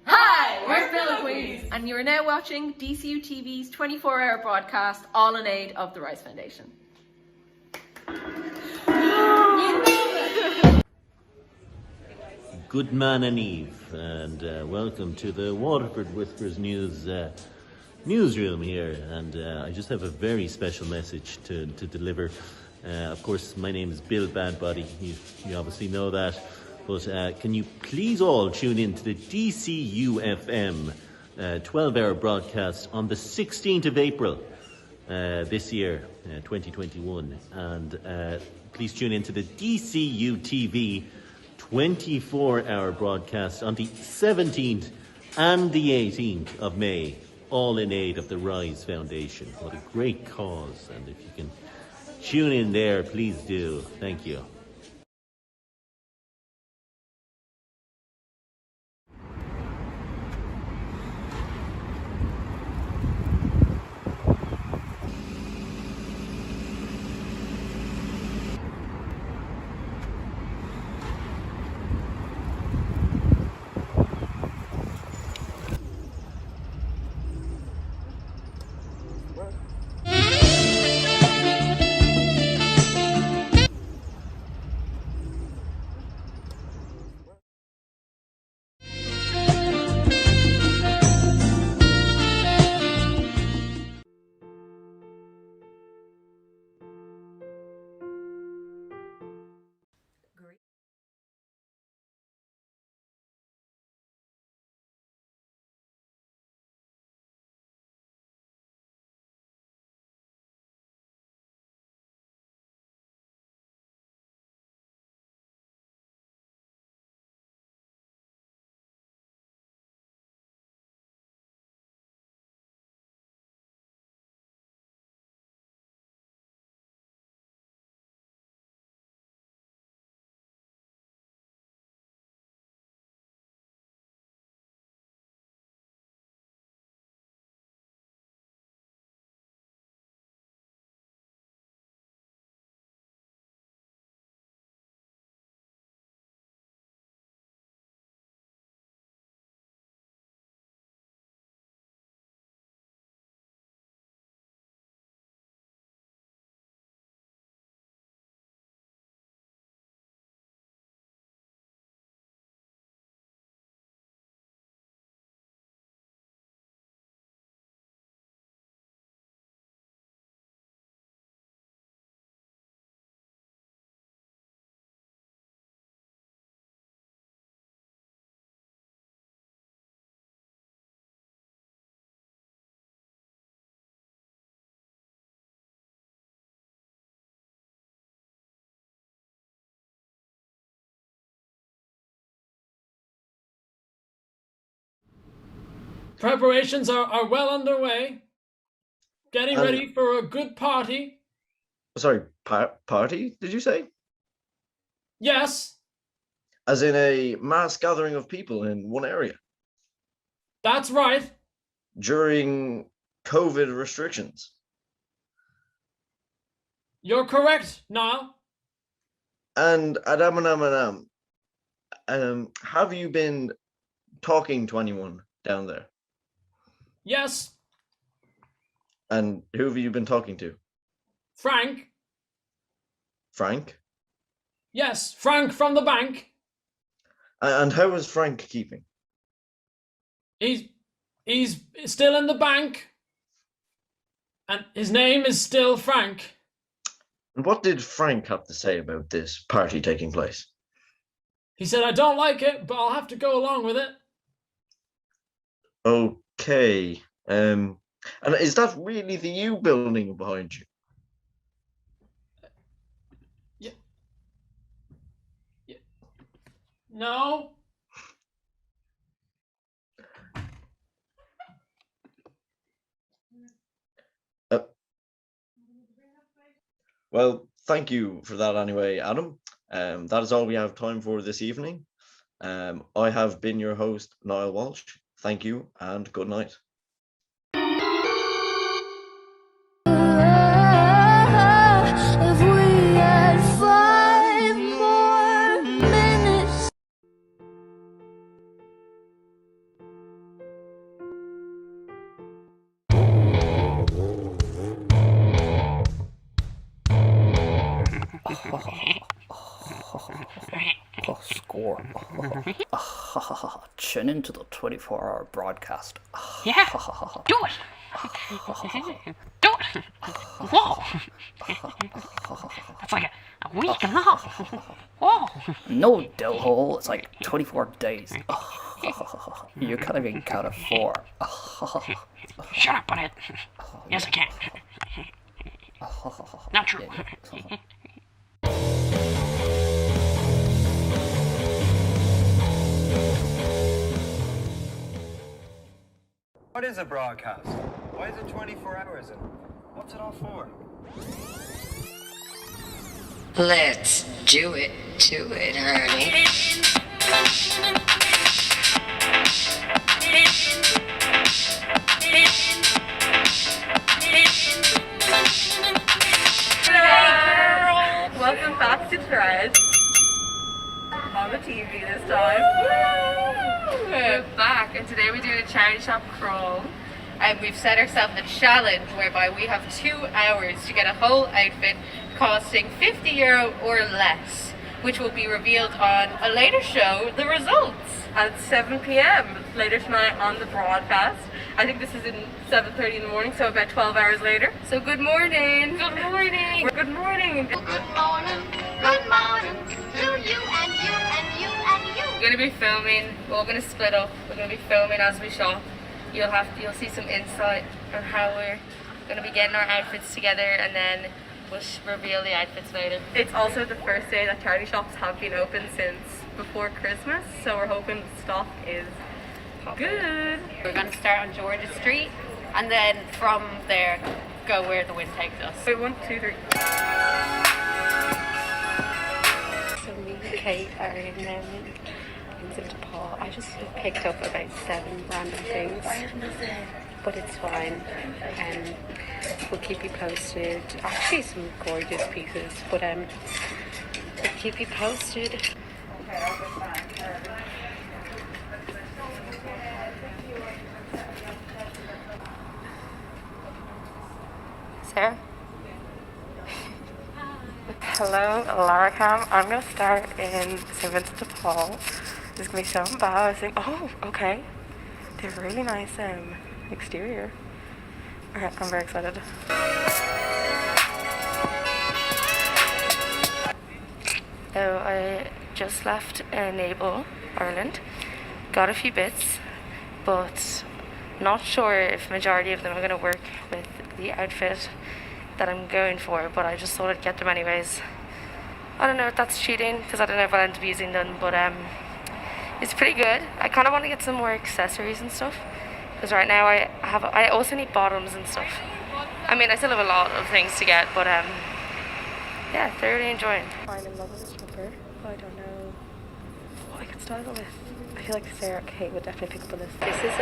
Hi, we're Philippines, and you are now watching DCU TV's 24-hour broadcast, all in aid of the Rise Foundation. Good man and Eve, and welcome to the Waterford Whispers News newsroom here. And I just have a very special message to deliver. Of course, my name is Bill Badbody. You obviously know that. But can you please all tune in to the DCU FM 12-hour broadcast on the 16th of April this year, 2021. And please tune in to the DCU TV 24-hour broadcast on the 17th and the 18th of May, all in aid of the Rise Foundation. What a great cause. And if you can tune in there, please do. Thank you. Preparations are well underway. Getting And- ready for a good party. Sorry, party, did you say? Yes, As in a mass gathering of people in one area that's right. during COVID restrictions. You're correct, Niall. And Adam, have you been talking to anyone down there? Yes, And who have you been talking to? Frank. Frank? Yes, Frank from the bank. And how is Frank keeping? He's still in the bank. And his name is still Frank. And what did Frank have to say about this party taking place? He said, I don't like it, but I'll have to go along with it. Okay. And is that really the U building behind you? No. Well, thank you for that anyway, Adam. That is all we have time for this evening. I have been your host, Niall Walsh. Thank you and good night. If we had 5 more minutes. Score. Tune into the 24-hour broadcast. Yeah, do it. Do it. Whoa. It's like a week long. Whoa. No dill hole, it's like 24 days. You can't even count to 4. Shut up, butthead. Yes, I can. Not true. What is a broadcast? Why is it 24 hours and what's it all for? Let's do it to it, honey. Welcome back to Threads. On the TV this time. We're back, and today we're doing a charity shop crawl. And we've set ourselves a challenge whereby we have 2 hours to get a whole outfit costing €50 or less, which will be revealed on a later show, the results, at 7 p.m. later tonight on the broadcast. I think this is in 7:30 in the morning, so about 12 hours later. So good morning. Good morning. Good morning. Good morning. Good morning to you and you and you and you. We're gonna be filming. We're all gonna split up. We're gonna be filming as we shop. You'll see some insight on how we're gonna be getting our outfits together, and then we'll reveal the outfits later. It's also the first day that charity shops have been open since before Christmas, so we're hoping the stock is good. We're going to start on Georgia Street, and then from there go where the wind takes us. Wait, 1, 2, 3. So me and Kate are in St. Paul. I just picked up about 7 random things, but it's fine. We'll keep you posted. Actually, some gorgeous pieces, but we'll keep you posted. Sarah? Hello, Lara Cam. I'm going to start in St. Vincent de Paul. This is going to be so embarrassing. Oh, okay. They have really nice exterior. Alright, I'm very excited. So I just left Naval, Ireland. Got a few bits, but not sure if majority of them are going to work with the outfit that I'm going for, but I just thought I'd get them anyways. I don't know if that's cheating, because I don't know if I'll end up using them, but it's pretty good. I kind of want to get some more accessories and stuff, Because right now I also need bottoms and stuff. I mean, I still have a lot of things to get, but yeah, thoroughly enjoying. I'm in love with this jumper. I don't know what I could style it with. I feel like Sarah Kate would definitely pick up on this. This is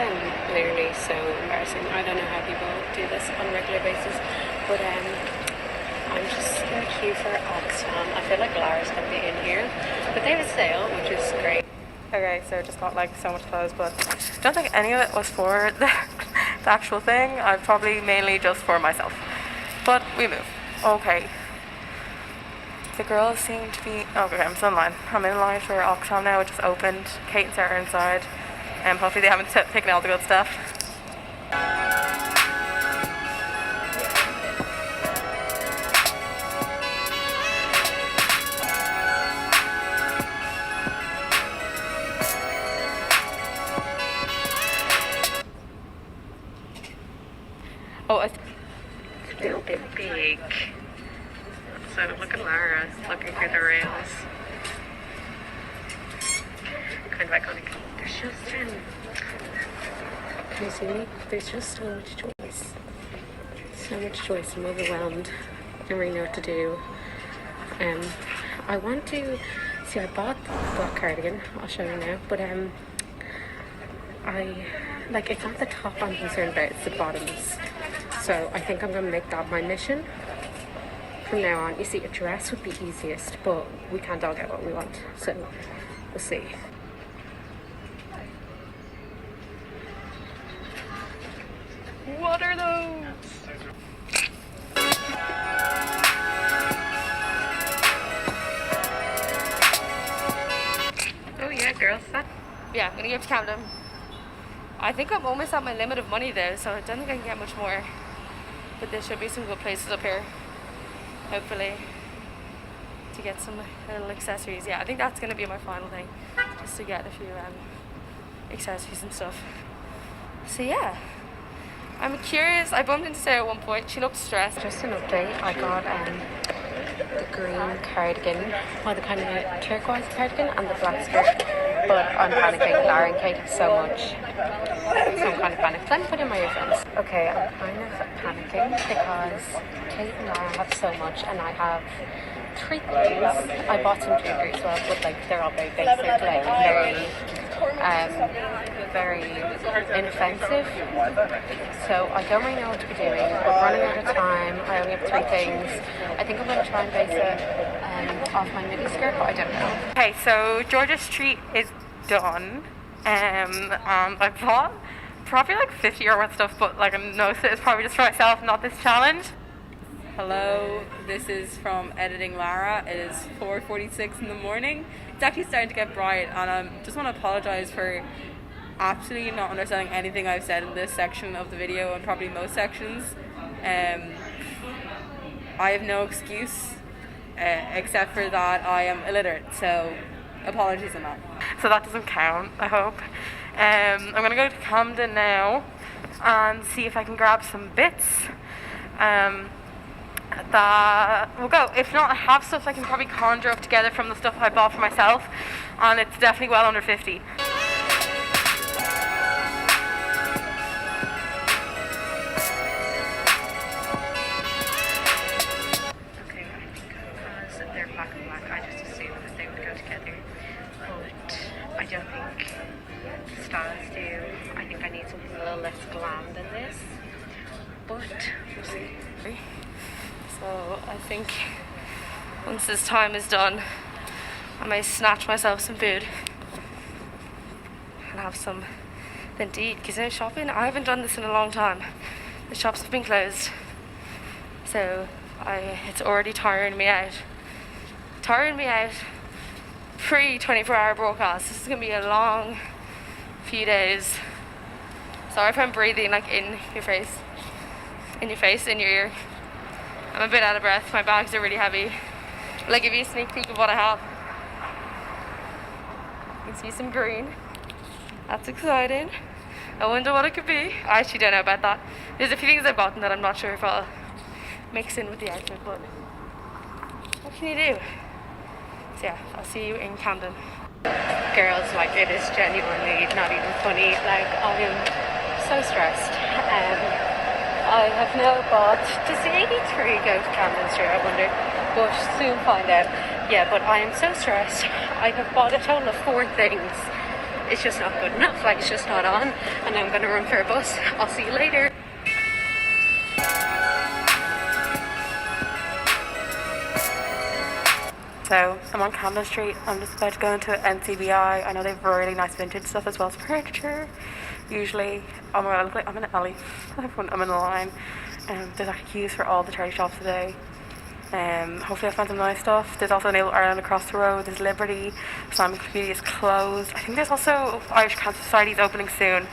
literally so embarrassing. I don't know how people do this on a regular basis, but I'm just in a queue for Oxfam. I feel like Lara's gonna be in here, but they have a sale, which is great. Okay, so just got like so much clothes, but I don't think any of it was for the actual thing. I'm probably mainly just for myself. But we move. Okay. The girls seem to be... Okay, I'm still in line. I'm in line for Oxfam now. It just opened. Kate and Sarah are inside. Hopefully they haven't taken all the good stuff. Oh, it's a little bit big. So look at Lara looking through the rails. Kind of iconic. There's just can you see me? There's just so much choice. So much choice. I'm overwhelmed. I don't really know what to do. I want to see. I bought the black cardigan. I'll show you now. But it's not the top I'm concerned about. It's the bottoms. So I think I'm gonna make that my mission from now on. You see, a dress would be easiest, but we can't all get what we want, so we'll see. What are those? Oh yeah, girls. Yeah, I'm gonna give to Camden. I think I'm almost at my limit of money though, so I don't think I can get much more. But there should be some good places up here, hopefully, to get some little accessories. Yeah, I think that's going to be my final thing, just to get a few accessories and stuff. So yeah, I'm curious. I bumped into Sarah at one point. She looked stressed. Just an update. I got the green cardigan, or the kind of turquoise cardigan, and the black skirt. But I'm panicking. Lara and Kate have so much. So I'm kind of panicked. Let me put in my earphones. Okay, I'm kind of panicking because Kate and Lara have so much, and I have 3 things. I bought some jewelry as well, but they're all very basic, very inoffensive. So I don't really know what to be doing. We're running out of time. I only have 3 things. I think I'm going to try and base it off my mini skirt, but I don't know. Okay, so Georgia Street is done. And I bought probably like 50 euro worth of stuff, but like I know it's probably just for myself, not this challenge. Hello, this is from Editing Lara. It is 4:46 in the morning. It's actually starting to get bright, and I just want to apologize for absolutely not understanding anything I've said in this section of the video, and probably most sections. I have no excuse except for that I am illiterate, so apologies on that. So that doesn't count, I hope. I'm gonna go to Camden now and see if I can grab some bits that will go. If not, I have stuff I can probably conjure up together from the stuff I bought for myself, and it's definitely well under 50. I don't think the styles do. I think I need something a little less glam than this, but we'll see. So I think once this time is done, I may snatch myself some food and have some indeed, because no shopping. I haven't done this in a long time. The shops have been closed, so it's already tiring me out. Pre-24-hour broadcast. This is gonna be a long few days. Sorry if I'm breathing like in your face, in your ear. I'm a bit out of breath. My bags are really heavy. But I'll give you a sneak peek of what I have. You can see some green. That's exciting. I wonder what it could be. I actually don't know about that. There's a few things I bought that I'm not sure if I'll mix in with the outfit, but what can you do? So yeah, I'll see you in Camden. Girls, like, it is genuinely not even funny. Like, I am so stressed. I have now bought, does the 83 go to Camden Street, I wonder? But soon find out. Yeah, but I am so stressed. I have bought a total of 4 things. It's just not good enough, like it's just not on. And I'm going to run for a bus. I'll see you later. So I'm on Camden Street. I'm just about to go into NCBI. I know they have really nice vintage stuff as well as furniture. Usually, I'm in an alley. I'm in a line. There's like queues for all the charity shops today. Hopefully I find some nice stuff. There's also Naval Ireland across the road. There's Liberty. Islamic Community is closed. I think there's also Irish Cancer Society is opening soon.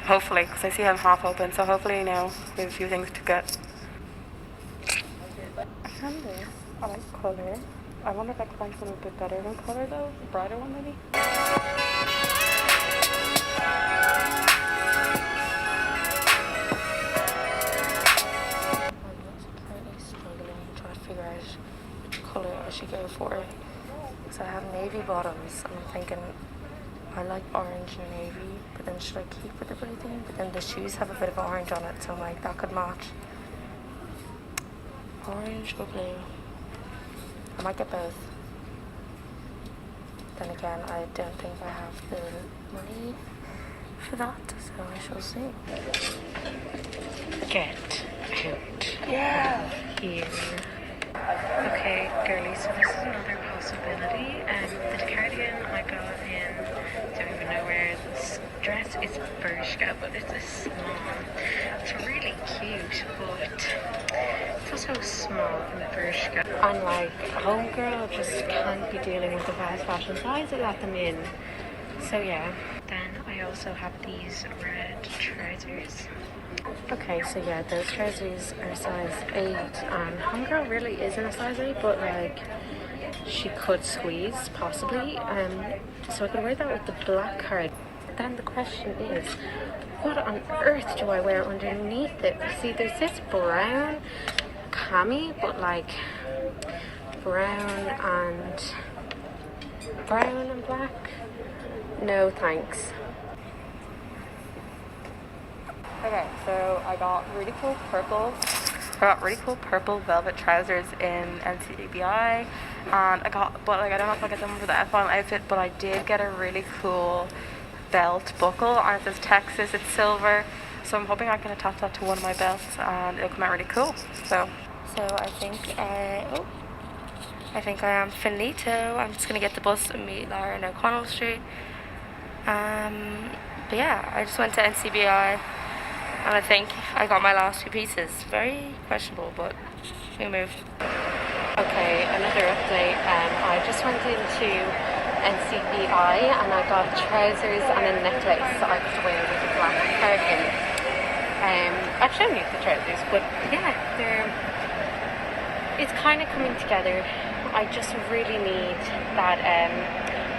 Hopefully, because I see them half open. So hopefully, we have a few things to get. I found this. I like the colour. I wonder if I can find something a bit better than colour though. A brighter one maybe. Figure out which colour I should go for. So I have navy bottoms and I'm thinking I like orange and navy, but then should I keep with the blue thing? But then the shoes have a bit of orange on it, so I'm like that could match. Orange or blue? I might get both. Then again, I don't think I have the money for that, so I shall see. Get out. Yeah. Here. Okay, girlies, so this is another possibility. The cardigan I got in, don't even know where this dress is Bershka, but it's a small. It's really cute, but it's also small in Bershka. And like, homegirl just can't be dealing with the fast fashion size I got them in. So yeah. Then I also have these red trousers. Okay, so yeah, those trousers are size 8, and homegirl really isn't a size 8, but like, she could squeeze, possibly, so I could wear that with the black card. Then the question is, what on earth do I wear underneath it? See, there's this brown cami, but like, brown and black? No thanks. Okay, so I got really cool purple velvet trousers in NCBI, and I don't know if I get them for the F1 outfit, but I did get a really cool belt buckle, and it says Texas, it's silver, so I'm hoping I can attach that to one of my belts and it'll come out really cool. So I think I am finito. I'm just gonna get the bus and meet Lara in O'Connell Street. But yeah, I just went to NCBI. And I think I got my last 2 pieces. Very questionable, but we moved. Okay, another update. I just went into NCBI and I got trousers and a necklace that I could wear with a black cardigan. Actually, I'm new to the trousers, but yeah, it's kind of coming together. I just really need that.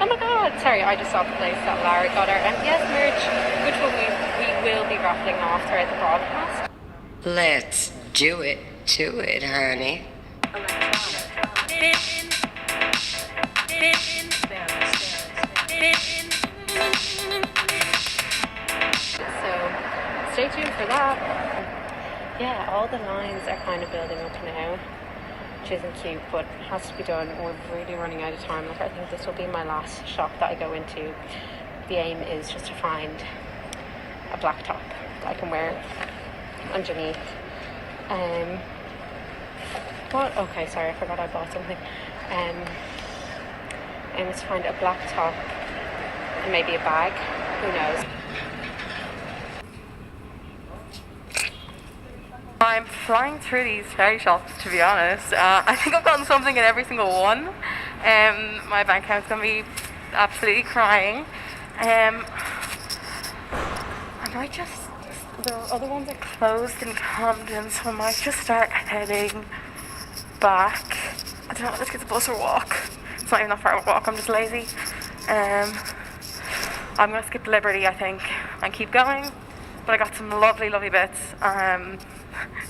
Oh my god, sorry, I just saw the place that Lara got our MPS merch, which we will be raffling off throughout the broadcast. Let's do it to it, honey. So, stay tuned for that. Yeah, all the lines are kind of building up now, which isn't cute, but has to be done. We're really running out of time. Like, I think this will be my last shop that I go into. The aim is just to find a black top that I can wear underneath. What? Okay, sorry, I forgot I bought something. Aim is to find a black top and maybe a bag. Who knows? I'm flying through these charity shops, to be honest. I think I've gotten something in every single one. My bank account's going to be absolutely crying. The other ones are closed in Camden, so I might just start heading back. I don't know, let's get the bus or walk. It's not even that far of a walk, I'm just lazy. I'm going to skip Liberty, I think, and keep going. But I got some lovely, lovely bits.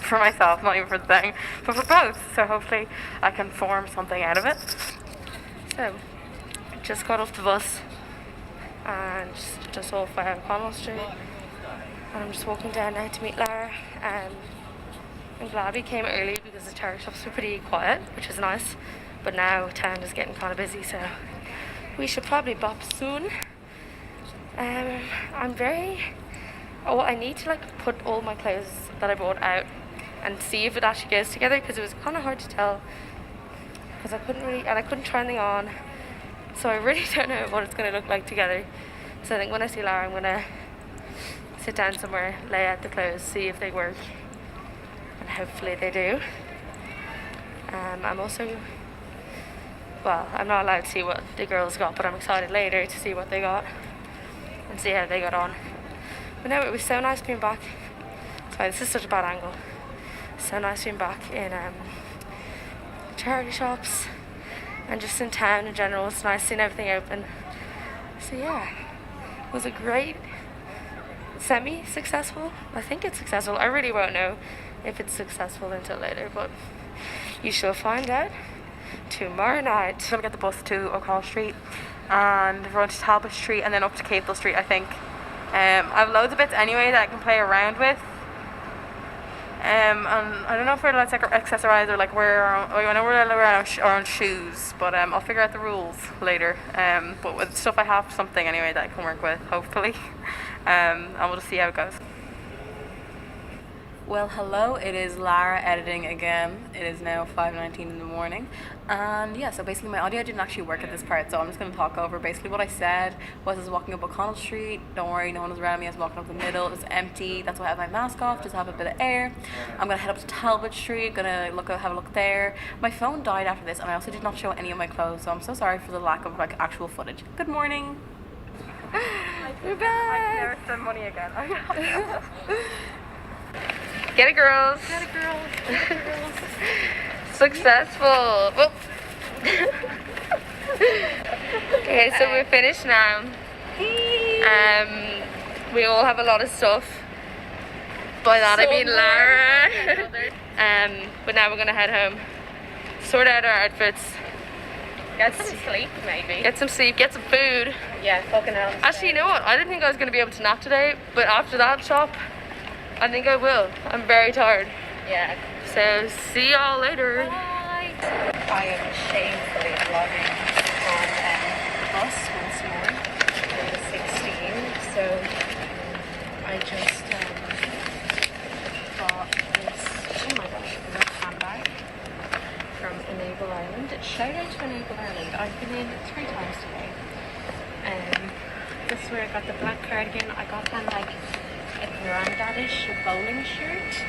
For myself, not even for the thing, but for both, so hopefully I can form something out of it. So, just got off the bus and just off O'Connell Street. And I'm just walking down now to meet Lara. I'm glad we came early because the charity shops were pretty quiet, which is nice. But now town is getting kind of busy, so we should probably bop soon. I need to like put all my clothes that I bought out and see if it actually goes together, because it was kind of hard to tell because I couldn't try anything on, so I really don't know what it's going to look like together. So I think when I see Lara, I'm going to sit down somewhere, lay out the clothes, see if they work, and hopefully they do. I'm not allowed to see what the girls got, but I'm excited later to see what they got and see how they got on. But no, it was so nice being back. Sorry, this is such a bad angle. So nice being back in charity shops and just in town in general. It's nice seeing everything open. So yeah, it was a great semi-successful. I think it's successful. I really won't know if it's successful until later, but you shall find out tomorrow night. I'm gonna get the bus to O'Connell Street and run to Talbot Street and then up to Capel Street, I think. I have loads of bits anyway that I can play around with. And I don't know if we're allowed to accessorize or like I know we're allowed to wear our own shoes, but I'll figure out the rules later. But with stuff I have something anyway that I can work with, hopefully. And we'll just see how it goes. Well, hello, it is Lara editing again. It is now 5:19 in the morning. And yeah, so basically my audio didn't actually work at this part, so I'm just going to talk over. Basically what I said was I was walking up O'Connell Street. Don't worry, no one was around me. I was walking up the middle. It was empty. That's why I have my mask off, just have a bit of air. I'm going to head up to Talbot Street, going to have a look there. My phone died after this, and I also did not show any of my clothes, so I'm so sorry for the lack of like actual footage. Good morning. We're back. I can never spend money again. Get it, girls. Get it, girls. Get it, girls. Successful. Whoop. Okay, so we're finished now. We all have a lot of stuff. By that I mean Lara. But now we're gonna head home, sort out our outfits, Get some sleep, maybe. get some sleep, get some food. Yeah, fucking hell. Actually, you know what? I didn't think I was gonna be able to nap today, but after that shop, I think I will. I'm very tired. Yeah. So see y'all later. I am shamefully vlogging on the bus once more on the 16. So I just bought this, oh my gosh, red handbag from Enable Ireland. Shout out to Enable Ireland. I've been in 3 times today. This is where I got the black cardigan. I got them like a granddadish bowling shirt.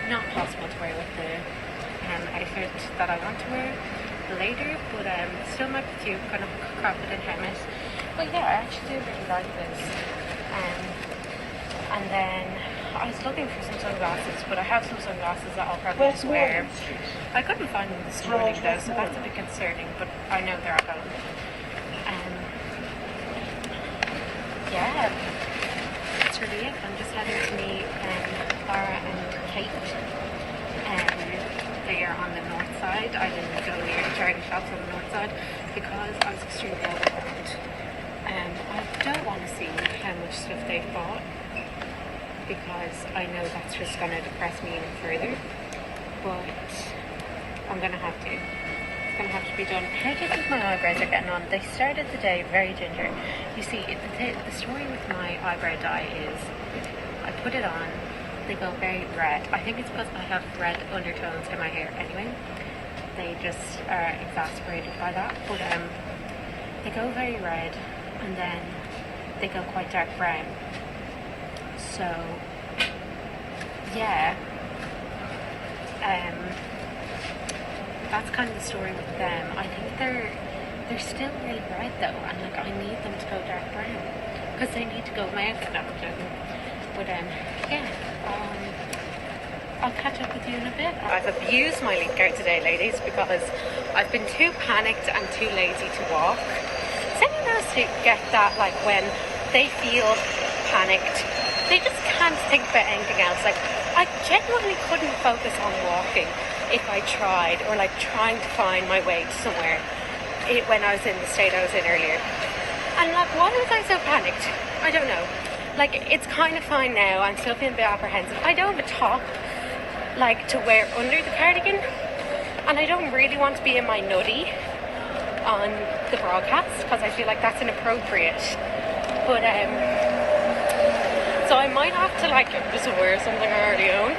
Not possible to wear with the outfit that I want to wear later, but still might be cute, kind of cropped in helmet. But yeah, I actually do really like this. And then I was looking for some sunglasses, but I have some sunglasses that I'll probably just wear. I couldn't find them this morning though, so that's a bit concerning, but I know they're at home. Yeah, that's really it. I'm just heading to meet Lara and Kate. They are on the north side. I didn't go near the charity shops on the north side because I was extremely overwhelmed. I don't want to see how much stuff they've bought because I know that's just going to depress me even further. But I'm going to have to. It's going to have to be done. How do you think my eyebrows are getting on? They started the day very ginger. You see, the story with my eyebrow dye is I put it on. They go very red. I think it's because I have red undertones in my hair anyway. They just are exasperated by that. But they go very red and then they go quite dark brown. So yeah. That's kind of the story with them. I think they're still really red though, and like I need them to go dark brown because they need to go with my outfit now. But yeah, I'll catch up with you in a bit. I've abused my link out today, ladies, because I've been too panicked and too lazy to walk. Does anyone else get that, like when they feel panicked, they just can't think about anything else? Like I genuinely couldn't focus on walking if I tried, or like trying to find my way to somewhere when I was in the state I was in earlier. And like, why was I so panicked? I don't know. like, it's kind of fine now. I'm still feeling a bit apprehensive. I don't have a top, like, to wear under the cardigan, and I don't really want to be in my nutty on the broadcast because I feel like that's inappropriate. But so I might have to like just wear something I already own.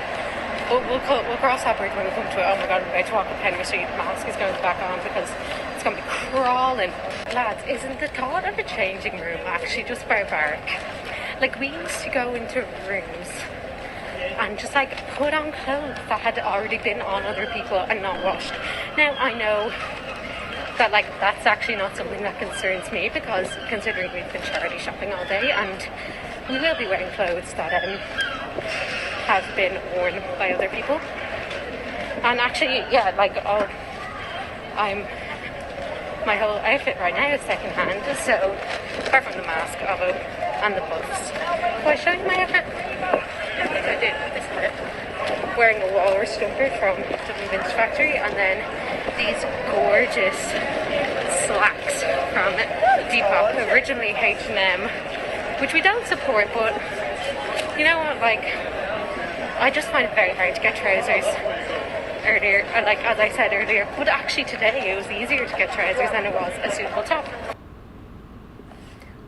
But we'll cross that bridge when we come to it. Oh my god, I'm about to walk up Henry Street. The mask is going back on because it's going to be crawling. Lads, isn't the thought of a changing room actually just barbaric? Like, we used to go into rooms and just like put on clothes that had already been on other people and not washed. Now I know that like that's actually not something that concerns me because considering we've been charity shopping all day and we will be wearing clothes that have been worn by other people. And actually, yeah, like my whole outfit right now is second hand, so apart from the mask, although, and the boots. Will I show you my outfit? I think I did this bit. Wearing a walrus jumper from Dublin Vintage Factory, and then these gorgeous slacks from Depop, originally H&M, which we don't support, but you know what, like, I just find it very hard to get trousers earlier, like as I said earlier, but actually today it was easier to get trousers than it was a suitable top.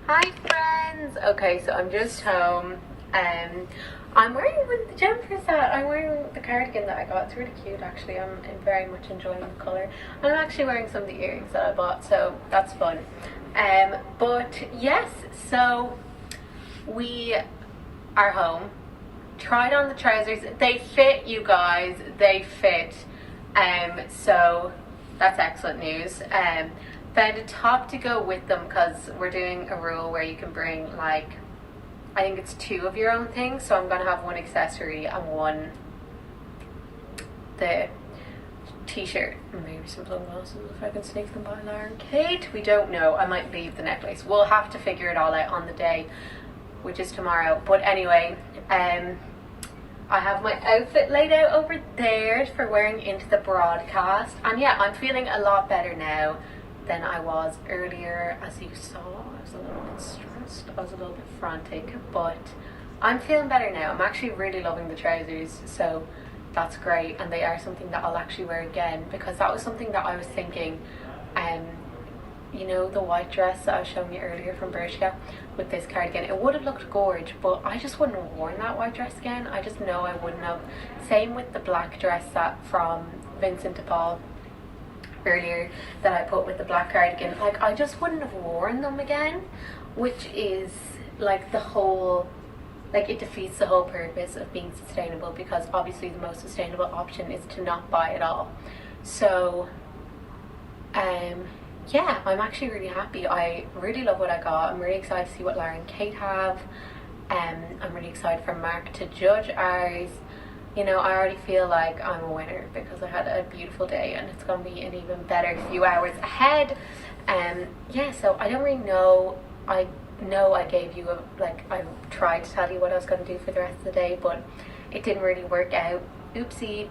Hi friends! Okay, so I'm just home. I'm wearing the jumpers that I'm wearing the cardigan that I got. It's really cute actually. I'm very much enjoying the colour. I'm actually wearing some of the earrings that I bought, so that's fun. But yes, so we are home. Tried on the trousers. They fit, you guys. They fit. So that's excellent news. Found a top to go with them because we're doing a rule where you can bring like, I think it's 2 of your own things. So I'm gonna have one accessory and one the t-shirt and maybe some sunglasses if I can sneak them by Lara and Kate. We don't know. I might leave the necklace. We'll have to figure it all out on the day, which is tomorrow. But anyway, I have my outfit laid out over there for wearing into the broadcast, and yeah, I'm feeling a lot better now than I was earlier. As you saw, I was a little bit stressed, I was a little bit frantic, but I'm feeling better now. I'm actually really loving the trousers, so that's great, and they are something that I'll actually wear again, because that was something that I was thinking, you know, the white dress that I was showing you earlier from Bershka with this cardigan, it would have looked gorgeous, but I just wouldn't have worn that white dress again. I just know I wouldn't have. Same with the black dress that from Vincent de Paul earlier that I put with the black cardigan. Like, I just wouldn't have worn them again, which is like the whole, like, it defeats the whole purpose of being sustainable, because obviously the most sustainable option is to not buy it all. So yeah, I'm actually really happy. I really love what I got. I'm really excited to see what Lara and Kate have. I'm really excited for Mark to judge ours. You know, I already feel like I'm a winner because I had a beautiful day, and it's going to be an even better few hours ahead. Yeah, so I don't really know. I know I gave you I tried to tell you what I was going to do for the rest of the day, but it didn't really work out. Oopsie.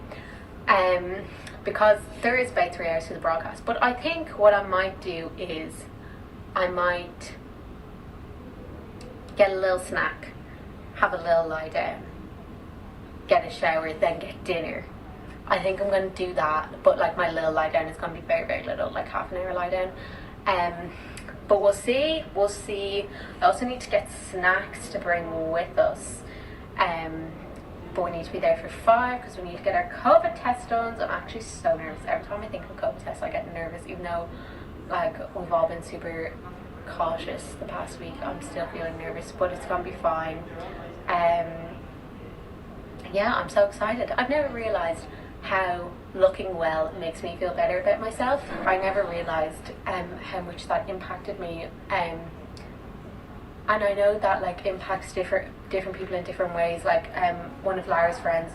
Because there is about 3 hours to the broadcast. But I think what I might do is I might get a little snack, have a little lie down, get a shower, then get dinner. I think I'm going to do that, but like my little lie down is going to be very, very little, like half an hour lie down. But we'll see. I also need to get snacks to bring with us. But we need to be there for 5 because we need to get our COVID test done. So I'm actually so nervous. Every time I think of COVID tests, I get nervous, even though like we've all been super cautious the past week. I'm still feeling nervous, but it's gonna be fine. Yeah, I'm so excited. I've never realized how looking well makes me feel better about myself. I never realized how much that impacted me. And I know that like impacts different people in different ways. Like one of Lara's friends,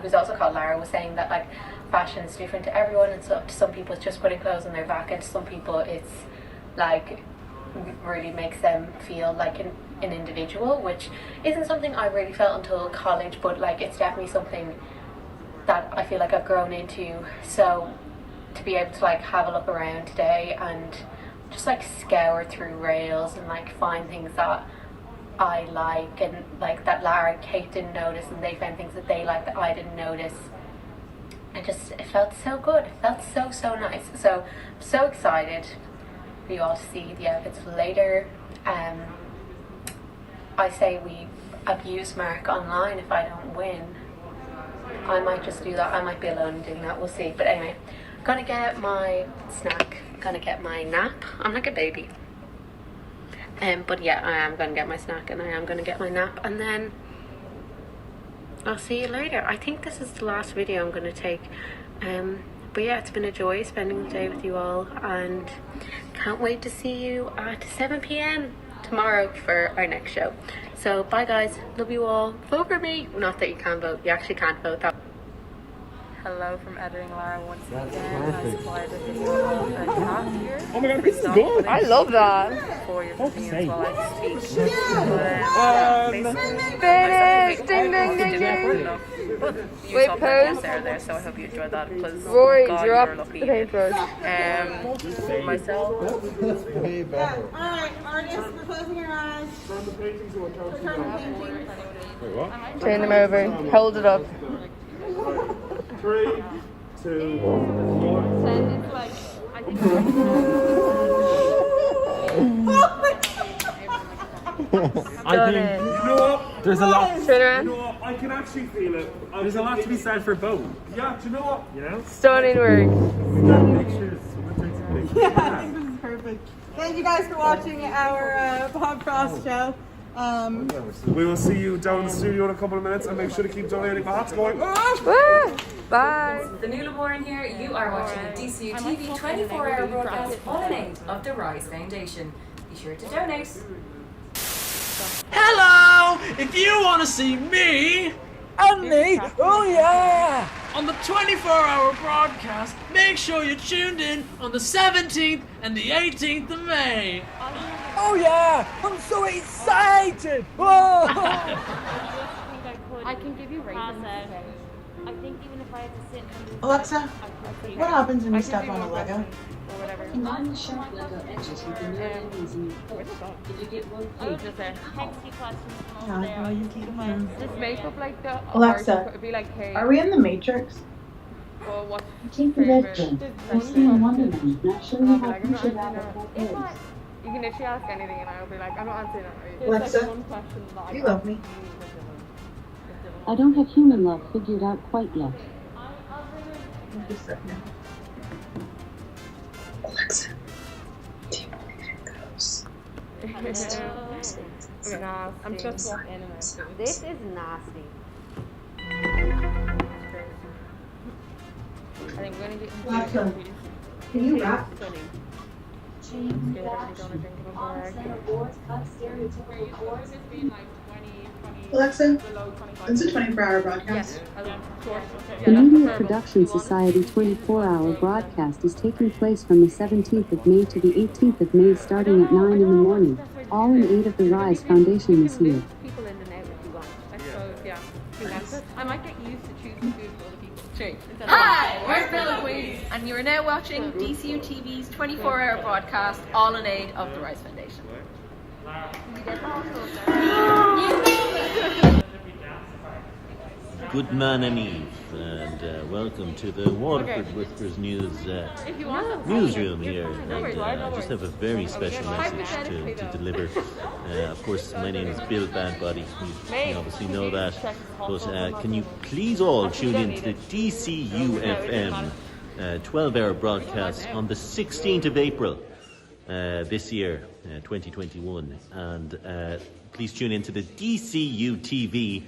who's also called Lara, was saying that like fashion is different to everyone, and so to some people it's just putting clothes on their back, and to some people it's like really makes them feel like an individual, which isn't something I really felt until college, but like it's definitely something that I feel like I've grown into. So to be able to like have a look around today and just like scour through rails and like find things that I like, and like that Lara and Kate didn't notice, and they found things that they liked that I didn't notice. It felt so good. It felt so nice. So I'm so excited for you all to see the outfits later. I say we abuse Mark online if I don't win. I might just do that. I might be alone doing that. We'll see. But anyway, I'm gonna get my snack. I'm gonna get my nap. I'm like a baby. But yeah, I am gonna get my snack and I am gonna get my nap, and then I'll see you later. I think this is the last video I'm gonna take. But yeah, it's been a joy spending the day with you all, and can't wait to see you at 7 p.m. tomorrow for our next show. So bye guys, love you all. Vote for me. Not that you can vote, you actually can't vote. That. Hello from editing Lara once again. I supplied a video of a cat here. Oh my god, this is good. I love that. For your opinions while I speak. Finish! Ding ding ding ding! Wait, pose. There, so I hope you enjoyed that. Because Rory, drop the paintbrush. Myself. Alright, artists, we're closing your eyes. Wait, what? Turn them over. Hold it up. 3, 2, 1. Send it like, I think I think, you know what? There's a lot. Turn around. You know what? I can actually feel it. There's a lot to be said for both. Yeah, do you know what? You know? Stunning work. Pictures. Yeah, I think this is perfect. Thank you guys for watching our Bob Frost show. We will see you down in the studio in a couple of minutes, and make sure to keep donating. My hat's going. Bye. The newborn here, you are watching a DCU TV 24-hour broadcast all in aid of the Rise Foundation. Be sure to donate. Hello! If you want to see me and me, oh yeah, on the 24-hour broadcast, make sure you're tuned in on the 17th and the 18th of May. Oh yeah, I'm so excited! Whoa! I can give you raisins. I think even if I had to sit and do Alexa, what happens when you step on a Lego? Combine the sharp Lego edges with the no enemies in your coat. If you get one just a texty questions from Yeah, over there. well, you keep them. This makeup like the Alexa, it'd be like, hey, are we in the Matrix? well, what's Take the red pen. I'm still in Wonderland, not sure I'll how be like, I'm not future answering rabbit that. that is. You can literally ask anything and I'll be like, I'm not answering that. Alexa, one question that I you got. love me. I don't have human love figured out quite yet. Just a second. Alexa, do you believe in ghosts? Nah, I'm just walking in and out. This is nasty. I think we're gonna get Alexa, can you rap? Change Alexa, it's a 24-hour broadcast. The Media Production Society 24-hour broadcast is taking place from the 17th of May to the 18th of May starting at 9 in the morning, all in aid of the Rise Foundation this year. People in and out if you want. I suppose, yeah. If you want it. I might get used to choosing food for other people. Change. Hi, we're Philippines, and you are now watching DCU TV's 24-hour broadcast, all in aid of the Rise Foundation. Good man and Eve, and welcome to the Waterford Whispers newsroom here. And I just have a very special message to deliver. Of course, my name is Bill Badbody. You obviously know that. But can you please all tune in to the DCU FM 12-hour broadcast on the 16th of April this year, 2021. And please tune in to the DCU TV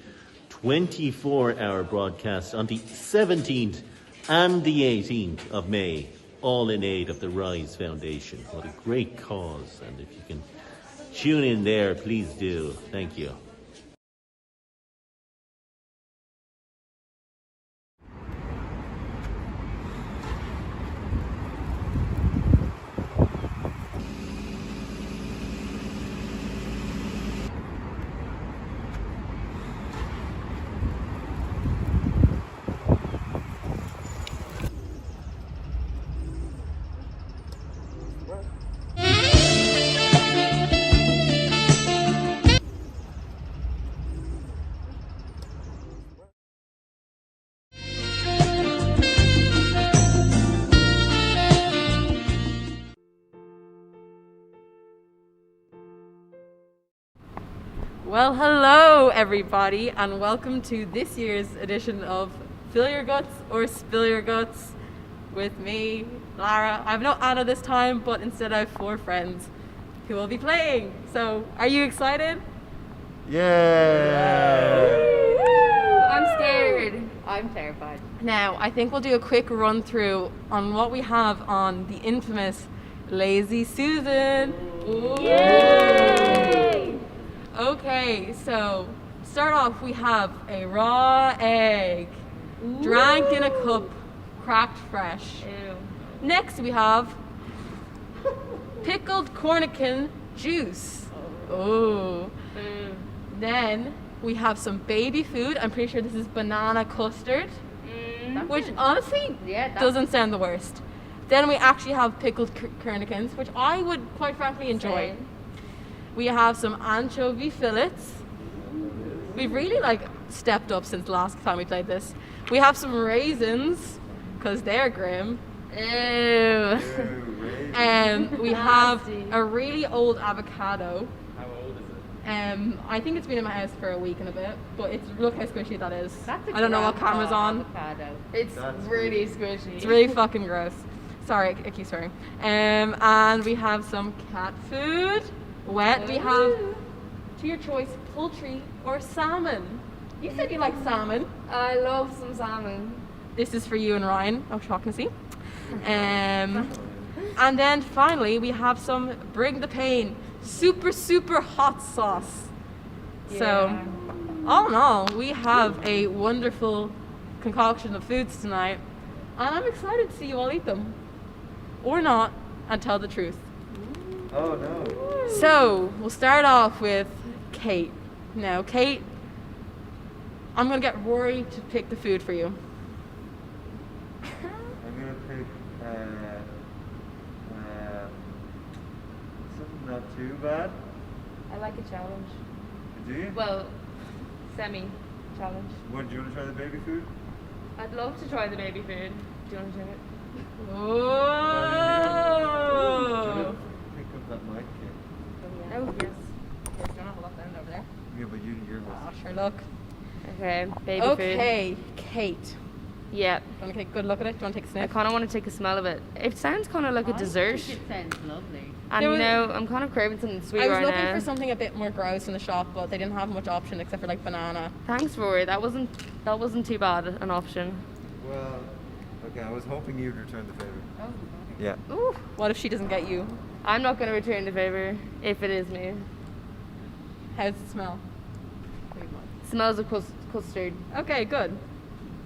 24-hour broadcast on the 17th and the 18th of May, all in aid of the Rise Foundation. What a great cause, and if you can tune in there, please do. Thank you. Well, hello everybody, and welcome to this year's edition of Fill Your Guts or Spill Your Guts with me, Lara. I have no Anna this time, but instead I have 4 friends who will be playing. So, are you excited? Yeah. I'm scared. I'm terrified. Now, I think we'll do a quick run through on what we have on the infamous Lazy Susan. Yay! Okay, so start off, we have a raw egg, drank in a cup, cracked fresh. Ew. Next we have pickled cornican juice. Oh. Then we have some baby food. I'm pretty sure this is banana custard, which honestly doesn't sound the worst. Then we actually have pickled cornicans, which I would quite frankly enjoy. Same. We have some anchovy fillets. We've really stepped up since the last time we played this. We have some raisins, because they're grim. Ew. And we have a really old avocado. How old is I think it's been in my house for a week and a bit, but look how squishy that is. That's a I don't know what grandpa camera's on. avocado. It's really squishy. It's really fucking gross. Sorry, I keep swearing. And we have some cat food. Wet. We have, to your choice, poultry or salmon. You said you like salmon. I love some salmon. This is for you and Ryan. Oh, shocking to see. And then finally, we have some Bring the Pain super, super hot sauce. So, all in all, we have a wonderful concoction of foods tonight. And I'm excited to see you all eat them. Or not, and tell the truth. Oh no. So, we'll start off with Kate. Now, Kate, I'm going to get Rory to pick the food for you. I'm gonna pick something not too bad. I like a challenge. Do you? Well, semi-challenge. What, do you want to try the baby food? I'd love to try the baby food. Do you want to try it? Oh! Pick up that mic, Kate. Oh, yes. Yes, do you want to hold up down over there? Yeah, but you're Oh, sure, look. Okay, baby food. Okay, Kate. Yeah. Do you want to take a good look at it? Do you want to take a I sniff? kind of want to take a smell of it. It sounds kind of like a dessert. It sounds lovely. And you know, I'm kind of craving something sweet I was right looking now. for something a bit more gross in the shop, but they didn't have much option except for banana. Thanks, Rory. That wasn't too bad an option. Well, okay, I was hoping you'd return the favor. Oh. Yeah. Ooh. What if she doesn't get you? I'm not going to return the favor if it is me. How does it smell? Smells of custard. Okay, good.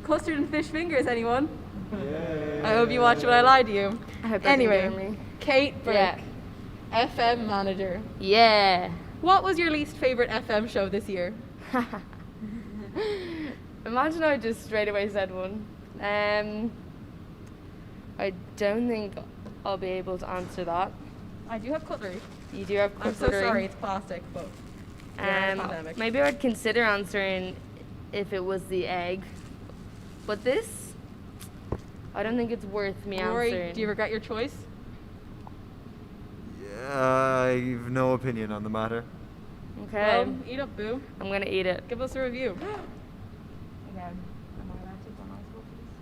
Custard and fish fingers, anyone? Yay. I hope you watch when I lie to you. I hope that didn't Anyway, hear me. Kate Burke, FM manager. Yeah. What was your least favorite FM show this year? Imagine I just straight away said one. I don't think I'll be able to answer that. I do have cutlery. You do have I'm so cutlery. sorry, it's plastic, but pandemic. Maybe I'd consider answering if it was the egg. But this, I don't think it's worth me Rory, answering. do you regret your choice? I've no opinion on the matter. Okay. Well, eat up, boo. I'm gonna eat it. Give us a review. Again,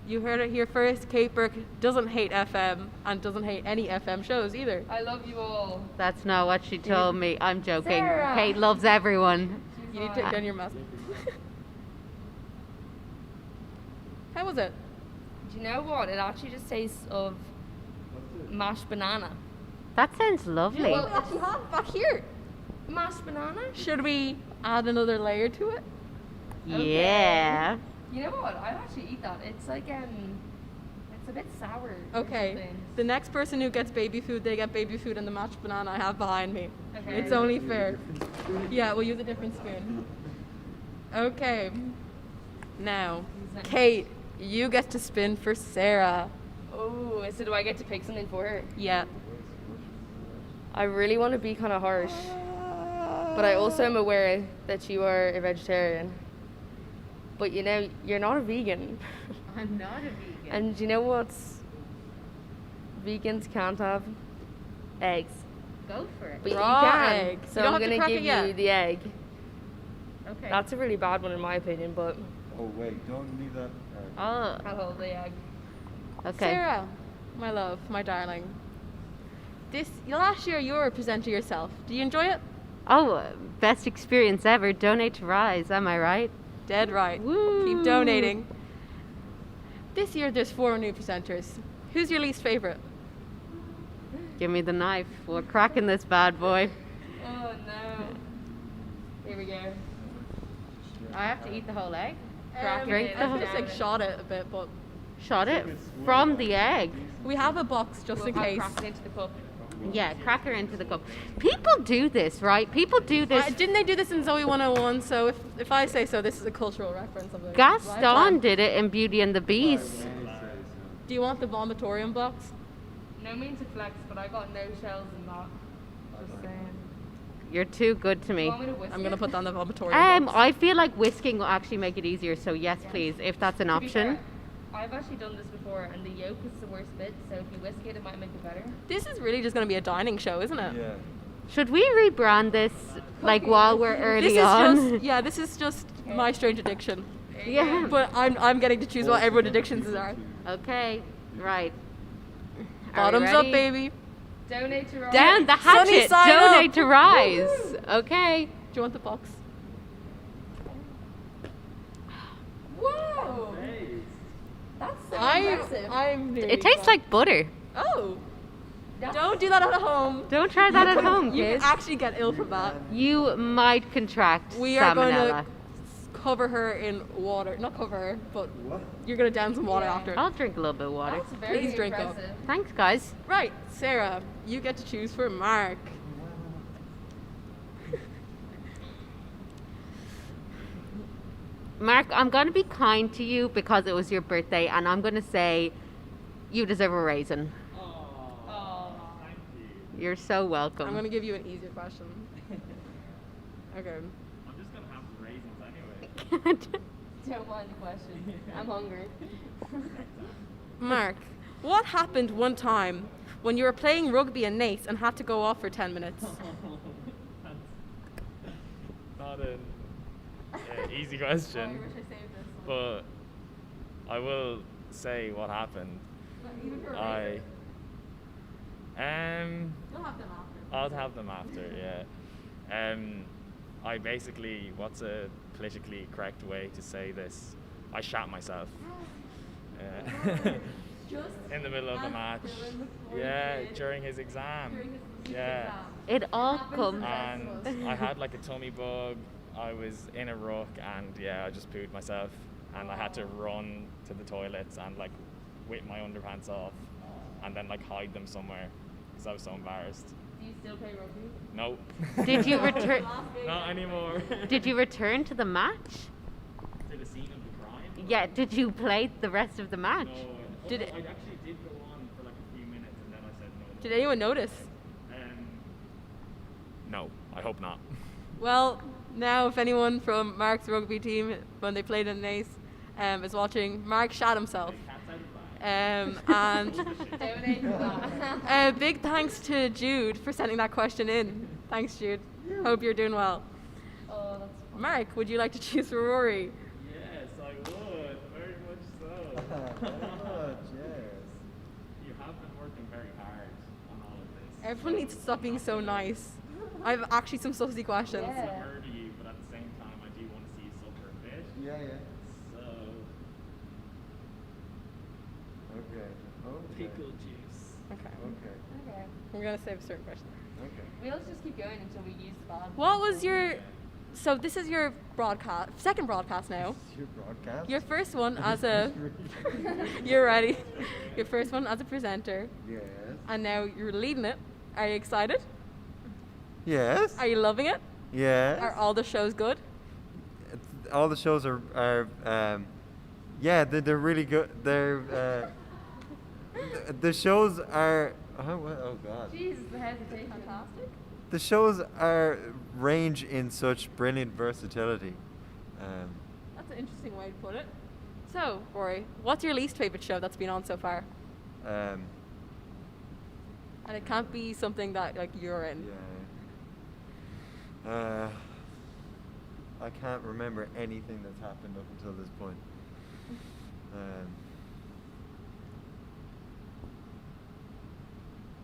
You heard it here first. Kate Burke doesn't hate FM and doesn't hate any FM shows either. I love you all. That's not what she told me. I'm joking. Sarah. Kate loves everyone. You need to take down your mask. How was it? Do you know what? It actually just tastes of mashed banana. That sounds lovely. Well, actually, back here. Mashed banana? Should we add another layer to it? Yeah. You know what? I'd actually eat that. It's it's a bit sour. or Okay. something. The next person who gets baby food, they get baby food and the mashed banana I have behind me. Okay. It's only fair. Yeah, we'll use a different spoon. Okay. Now, Kate, you get to spin for Sarah. Oh, so do I get to pick something for her? Yeah. I really want to be kind of harsh, but I also am aware that you are a vegetarian. But you know, you're not a vegan. I'm not a vegan. And you know what? Vegans can't have eggs. Go for it. But Raw you can. egg. So You don't I'm have to gonna crack it give yet. you the egg. Okay. That's a really bad one in my opinion, but Oh wait, don't leave that. Oh. I'll hold the egg. Okay. Sarah, my love, my darling. Last year you were a presenter yourself. Do you enjoy it? Oh, best experience ever. Donate to Rise. Am I right? Dead right. Woo. Keep donating. This year there's 4 new presenters. Who's your least favorite? Give me the knife. We're cracking this bad boy. Oh no. Here we go. I have to eat the whole egg. Drink the I whole. just like shot it a bit, but Shot it from the egg. we have a box just in case. Crack it into the cup. Yeah, crack her into the cup. People do this, right? People do this. Didn't they do this in Zoe 101? So if I say so, this is a cultural reference of it. Gaston did it in Beauty and the Beast. Do you want the vomitorium box? No mean to flex, but I got no shells in that. Just saying. You're too good to me. Want me to whisk I'm gonna it? put down the vomitorium box. I feel like whisking will actually make it easier. So yes, please, if that's an To be option. fair, I've actually done this before, and the yolk is the worst bit. So if you whisk it, it might make it better. This is really just gonna be a dining show, isn't it? Yeah. Should we rebrand this like while we're early This is on? just this is just my strange addiction. Yeah. But I'm getting to choose what everyone's addictions are. Okay, right. Are we Bottoms up, ready? baby. Donate to Rise. Down the Sunny hatchet. side Donate up. to Rise. Okay. Do you want the box? Whoa. That's so impressive. I'm It tastes like butter. Oh. Don't do that at home. Don't try that at home, You kids. can actually get ill from that. You might contract We are going salmonella. to cover her in water. Not cover her, but you're going to down some water after. I'll drink a little bit of water. That's very Please drink up. impressive. Thanks, guys. Right, Sarah, you get to choose for Mark. Mark, I'm going to be kind to you because it was your birthday, and I'm going to say you deserve a raisin. You're so welcome. I'm going to give you an easier question. Okay. I'm just gonna have the raisins anyway. Don't mind the question. I'm hungry. Mark, what happened one time when you were playing rugby in Nace and had to go off for 10 minutes? Not an easy question, but I will say what happened. I'll have them after, yeah. I basically, what's a politically correct way to say this? I shat myself. In the middle of the match. Yeah, during his exam. Yeah. It all comes. And I had like a tummy bug. I was in a ruck, and yeah, I just pooed myself, and I had to run to the toilets and like whip my underpants off, and then like hide them somewhere because I was so embarrassed. Do you still play rugby? Nope. Did you return? Not anymore. Did you return to the match? To the scene of the crime? Yeah. Did you play the rest of the match? No. Did I it- actually did go on for like a few minutes, and then I said no. Did anyone notice? No, I hope not. Well, now if anyone from Mark's rugby team, when they played in Nace, is watching, Mark shot himself. And big thanks to Jude for sending that question in. Thanks, Jude. Hope you're doing well. Oh, that's Mark, would you like to choose for Rory? Yes, I would. Very much so. You have been working very hard on all of this. Everyone needs to stop being so nice. I have actually some saucy questions. I murder you, but at the same time, I do want to see you suffer a bit. Yeah. So, Okay. pickle juice. Okay. We're going to save a certain question. Okay. We'll just keep going until we use the bad. What was your... So this is your broadcast, second broadcast now. Your broadcast? Your first one as a... You're ready. Your first one as a presenter. Yes. And now you're leading it. Are you excited? Yes. Are you loving it? Yes. Are all the shows good? All the shows are yeah, they're really good. They're the shows are oh god. Jesus, the hesitation. Fantastic. The shows are range in such brilliant versatility. That's an interesting way to put it. So, Rory, what's your least favorite show that's been on so far? Um, And it can't be something that like you're in. yeah. I can't remember anything that's happened up until this point.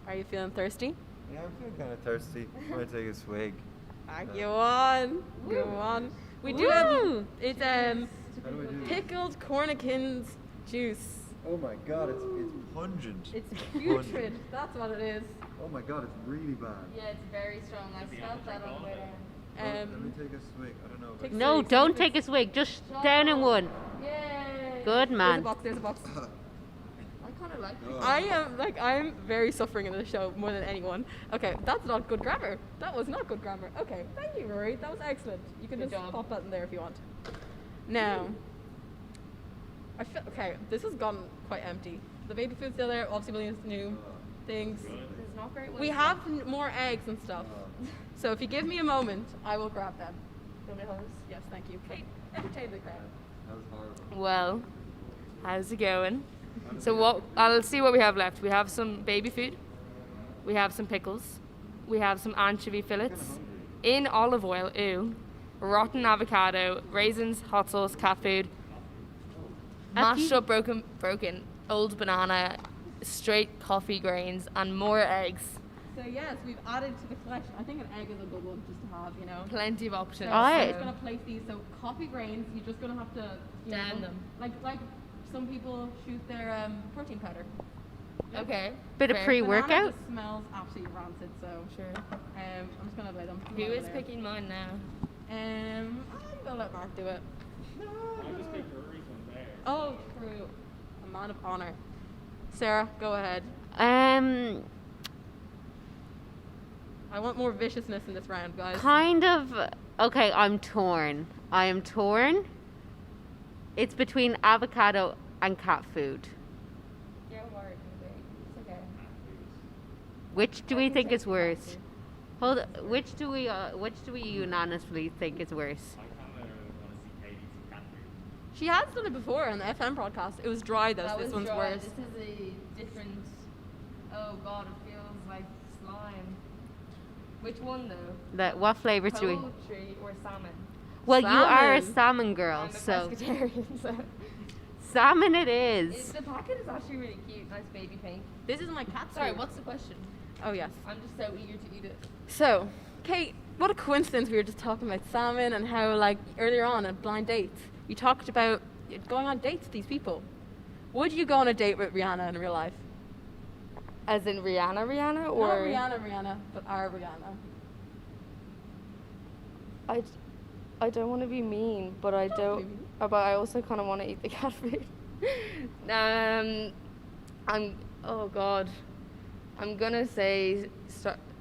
Are you feeling thirsty? Yeah, I'm feeling kind of thirsty. Might take a swig. Go on. Go on. We do have it's pickled cornichons juice. Oh my god, it's pungent. It's putrid. That's what it is. Oh my god, it's really bad. Yeah, it's very strong. I smelled that on the way down. Let me take a swig. I don't know. If No, don't take a swig. Just down in one. Yay! Good man. There's a box. I kind of like it. I'm very suffering in the show more than anyone. Okay, that's not good grammar. That was not good grammar. Okay, thank you, Rory. That was excellent. You can just pop that in there if you want. Now, I feel okay. This has gone quite empty. The baby food's still there. Obviously, millions new things. It's not great. We have more eggs and stuff. So if you give me a moment, I will grab them. Yes, thank you. Kate, entertain the crowd. That was horrible. Well, how's it going? So I'll see what we have left. We have some baby food. We have some pickles. We have some anchovy fillets in olive oil. Ew. Rotten avocado, raisins, hot sauce, cat food, mashed up broken old banana, straight coffee grains, and more eggs. So yes, we've added to the collection. I think an egg is a good one just to have, you know. Plenty of options. So I'm just gonna place these. So coffee grains, you're just gonna have to down them. Like some people shoot their protein powder. Okay. Bit of pre-workout. Banana just smells absolutely rancid. So sure. I'm just gonna lay them. Who is picking mine now? I'm gonna let Mark do it. I just picked Rory's one there. Oh, true. A man of honor. Sarah, go ahead. I want more viciousness in this round, guys. Kind of. Okay, I'm torn. I am torn. It's between avocado and cat food. Yeah, it's okay. Which do we think is worse? Hold. Which do we unanimously think is worse? I kind of want to see Katie see cat food. She has done it before on the FM broadcast. It was dry though, so this one's worse. This is a different. Oh god, it feels like slime. Which one though? What flavors do we? Poultry or salmon? Well, Salmon. you are a salmon girl, I'm a so pescatarian, so. salmon it is. The packet is actually really cute. Nice baby pink. This is my cat Sorry, food. what's the question? Oh yes. I'm just so eager to eat it. So, Kate, what a coincidence we were just talking about salmon and how, like, earlier on at Blind Dates, you talked about going on dates with these people. Would you go on a date with Rihanna in real life? As in Rihanna, or not Rihanna, but our Rihanna. I don't want to be mean, but I don't. But I also kind of want to eat the cat food. Oh God. I'm gonna say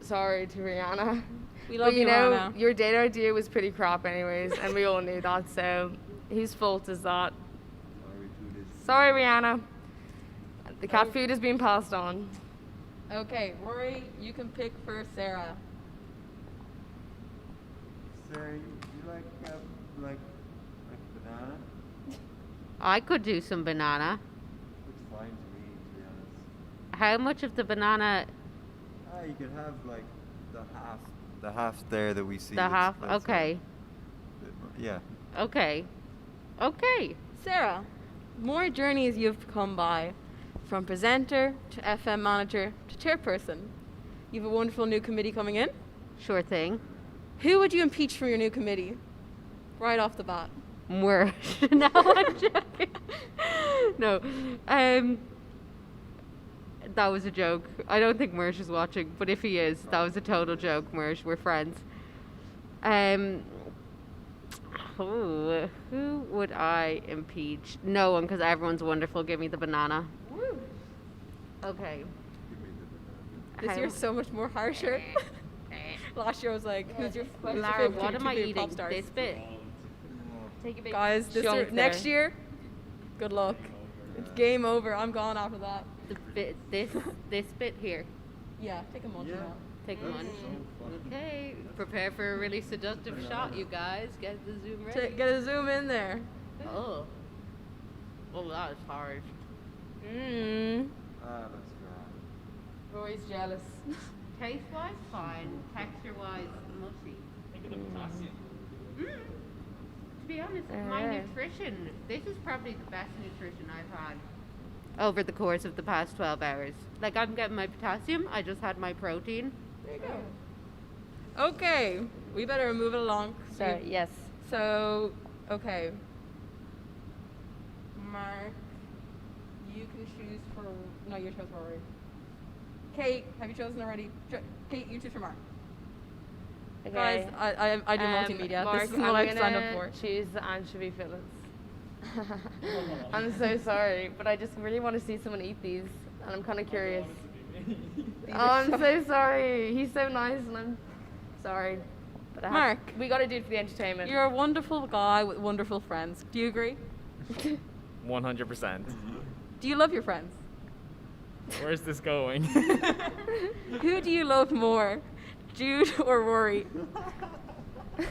sorry to Rihanna. We love but you know, Rihanna. your date idea was pretty crap anyways, and we all knew that, so whose fault is that? Sorry, Rihanna. The cat food is being passed on. Okay, Rory, you can pick for Sarah. Sarah, you like banana? I could do some banana. Looks fine to me, to be honest. How much of the banana? You could have like the half there that we see. The half. Okay. Yeah. Okay. Okay. Sarah, more journeys you've come by, from presenter to FM manager to chairperson. You have a wonderful new committee coming in. Sure thing. Who would you impeach from your new committee? Right off the bat. No, I'm joking. No. That was a joke. I don't think Mersh is watching, but if he is, that was a total joke, Mersh. We're friends. Who would I impeach? No one, because everyone's wonderful. Give me the banana. Woo. Okay. This year's so much more harsher. Last year was like, who's your Lara, favorite what am I pop eating? stars? This bit. Take a big Guys, next year, good luck. It's game over. I'm gone after that. This bit here. Yeah, take a munch. Take a munch. Okay, prepare for a really seductive shot, you guys. Get the zoom ready. Get a zoom in there. Oh, that is hard. That's grand. Roy's jealous. Taste-wise, fine. Texture-wise, mushy. Think of the potassium. be honest, my nutrition, this is probably the best nutrition I've had over the course of the past 12 hours. Like, I'm getting my potassium, I just had my protein. There you go. Okay, we better move it along. Sorry, yes. So, okay. Mark, you can choose for. No, you chose for Rory. Kate, have you chosen already? Kate, you choose for Mark. Okay. Guys, I do multimedia. Mark, this is what I've signed up I'm for. gonna choose the anchovy fillets. I'm so sorry, but I just really want to see someone eat these, and I'm kind of curious. Oh, I'm so sorry. He's so nice, and I'm sorry. But I Mark, we got to do it for the entertainment. You're a wonderful guy with wonderful friends. Do you agree? 100%. Do you love your friends? Where's this going? Who do you love more, Jude or Rory?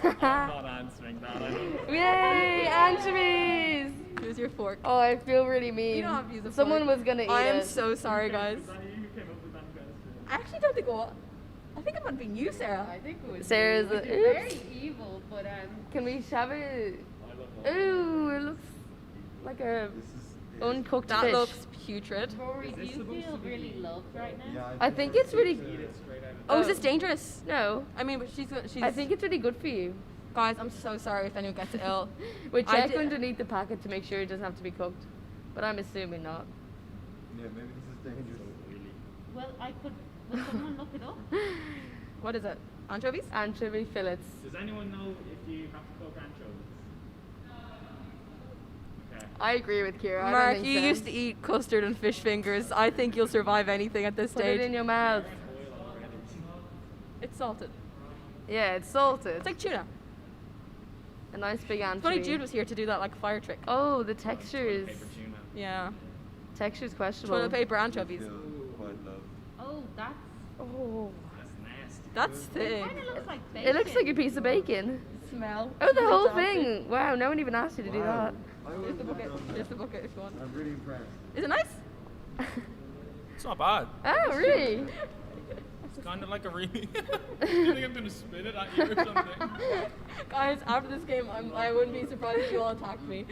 I'm not answering that. I don't know. Yay, anchovies! Use your fork. Oh, I feel really mean. You don't have to use a Someone fork. was gonna eat I am it. so sorry, guys. Was that you who came up with that question? I actually don't think I think it might have been you, Sarah. I think it was Sarah's which is oops. very evil, but Can we shove it? Ooh, it looks like a uncooked That fish. looks putrid. Rory, do you feel really loved right now? I think it's really. Oh, is this dangerous? No. I mean, but she's. I think it's really good for you. Guys, I'm so sorry if anyone gets ill. We I check did- underneath the packet to make sure it doesn't have to be cooked, but I'm assuming not. Yeah, maybe this is dangerous. Well, will someone look it up? What is it? Anchovies? Anchovy fillets. Does anyone know if you have to cook anchovies? Okay. I agree with Kira. I Mark, don't think you so. used to eat custard and fish fingers. I think you'll survive anything at this Put stage. it in your mouth. It's salted. Yeah, it's salted. It's like tuna. A nice big It's anchovy. funny Jude was here to do that like fire trick. Oh, the texture is. Yeah. Texture's questionable. Toilet paper anchovies. Quite low. Oh, that's. Oh. That's nasty. That's thick. Kind of looks like bacon. It looks like a piece of bacon. Smell. Oh, the whole Fantastic. thing. Wow, no one even asked you to do that. Here's the bucket. Here's the bucket if you want. I'm really impressed. Is it nice? It's not bad. Oh, really? It's kind of like a really. I think I'm gonna spit it at you or something. Guys, after this game, I wouldn't be surprised if you all attacked me.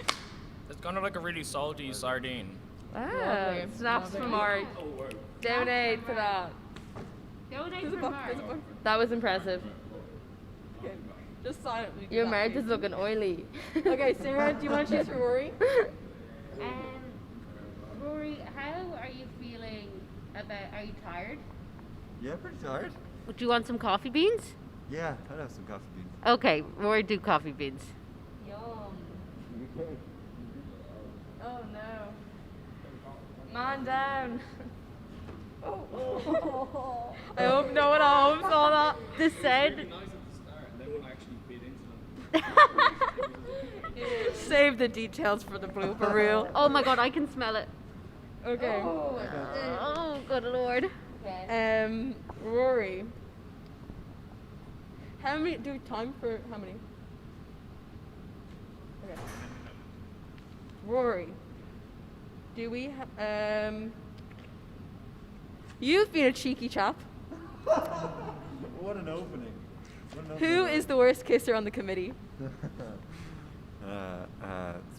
It's kind of like a really salty sardine. Ah, Lovely. snaps Lovely. from Mark. Donate for that. Donate There's a for bucket. Mark. There's a bucket. That was impressive. Okay. Just silently. do Your that, mouth please. is looking oily. Okay, Sarah, do you want to choose for Rory? Rory, how are you feeling about? Are you tired? Yeah, pretty tired. Do you want some coffee beans? Yeah, I'd have some coffee beans. Okay, Rory, do coffee beans. Yum. Oh no. Man down. Oh. I hope no one at home saw that. The sound. Nice at the start, and then when I actually bit into them. Save the details for the blooper reel. Oh my god, I can smell it. Okay. Oh, good lord. Rory. How many? Do we time for how many? Okay. Rory. Do we have? You've been a cheeky chap. What an opening. Who is the worst kisser on the committee? It's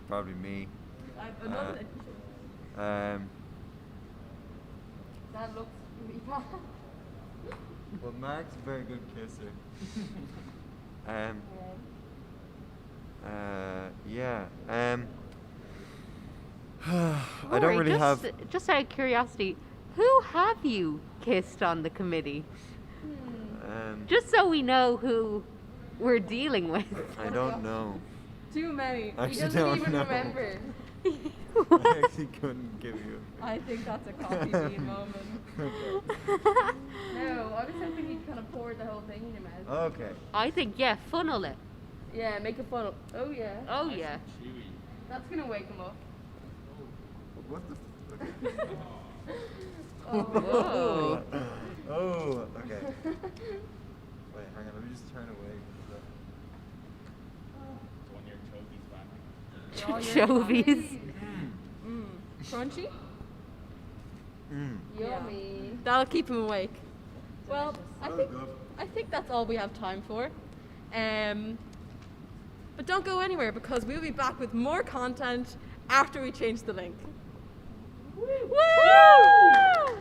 probably me. That looks really bad. Well, Mark's a very good kisser. Yeah. I don't Rory, really have. Just out of curiosity, who have you kissed on the committee? Just so we know who we're dealing with. I don't know. Too many. I He actually doesn't don't even know. remember. I actually couldn't give you. I think that's a coffee bean moment. No, I was hoping you'd kind of pour the whole thing in your mouth. Okay. I think, yeah, funnel it. Yeah, make a funnel. Oh yeah. Oh, yeah. That's gonna wake him up. What the? Oh. Whoa. Oh, okay. Wait, hang on. Let me just turn away. One your Chovies. Crunchy? Yummy. That'll keep him awake. Well, I think that's all we have time for. But don't go anywhere because we'll be back with more content after we change the link. Woo!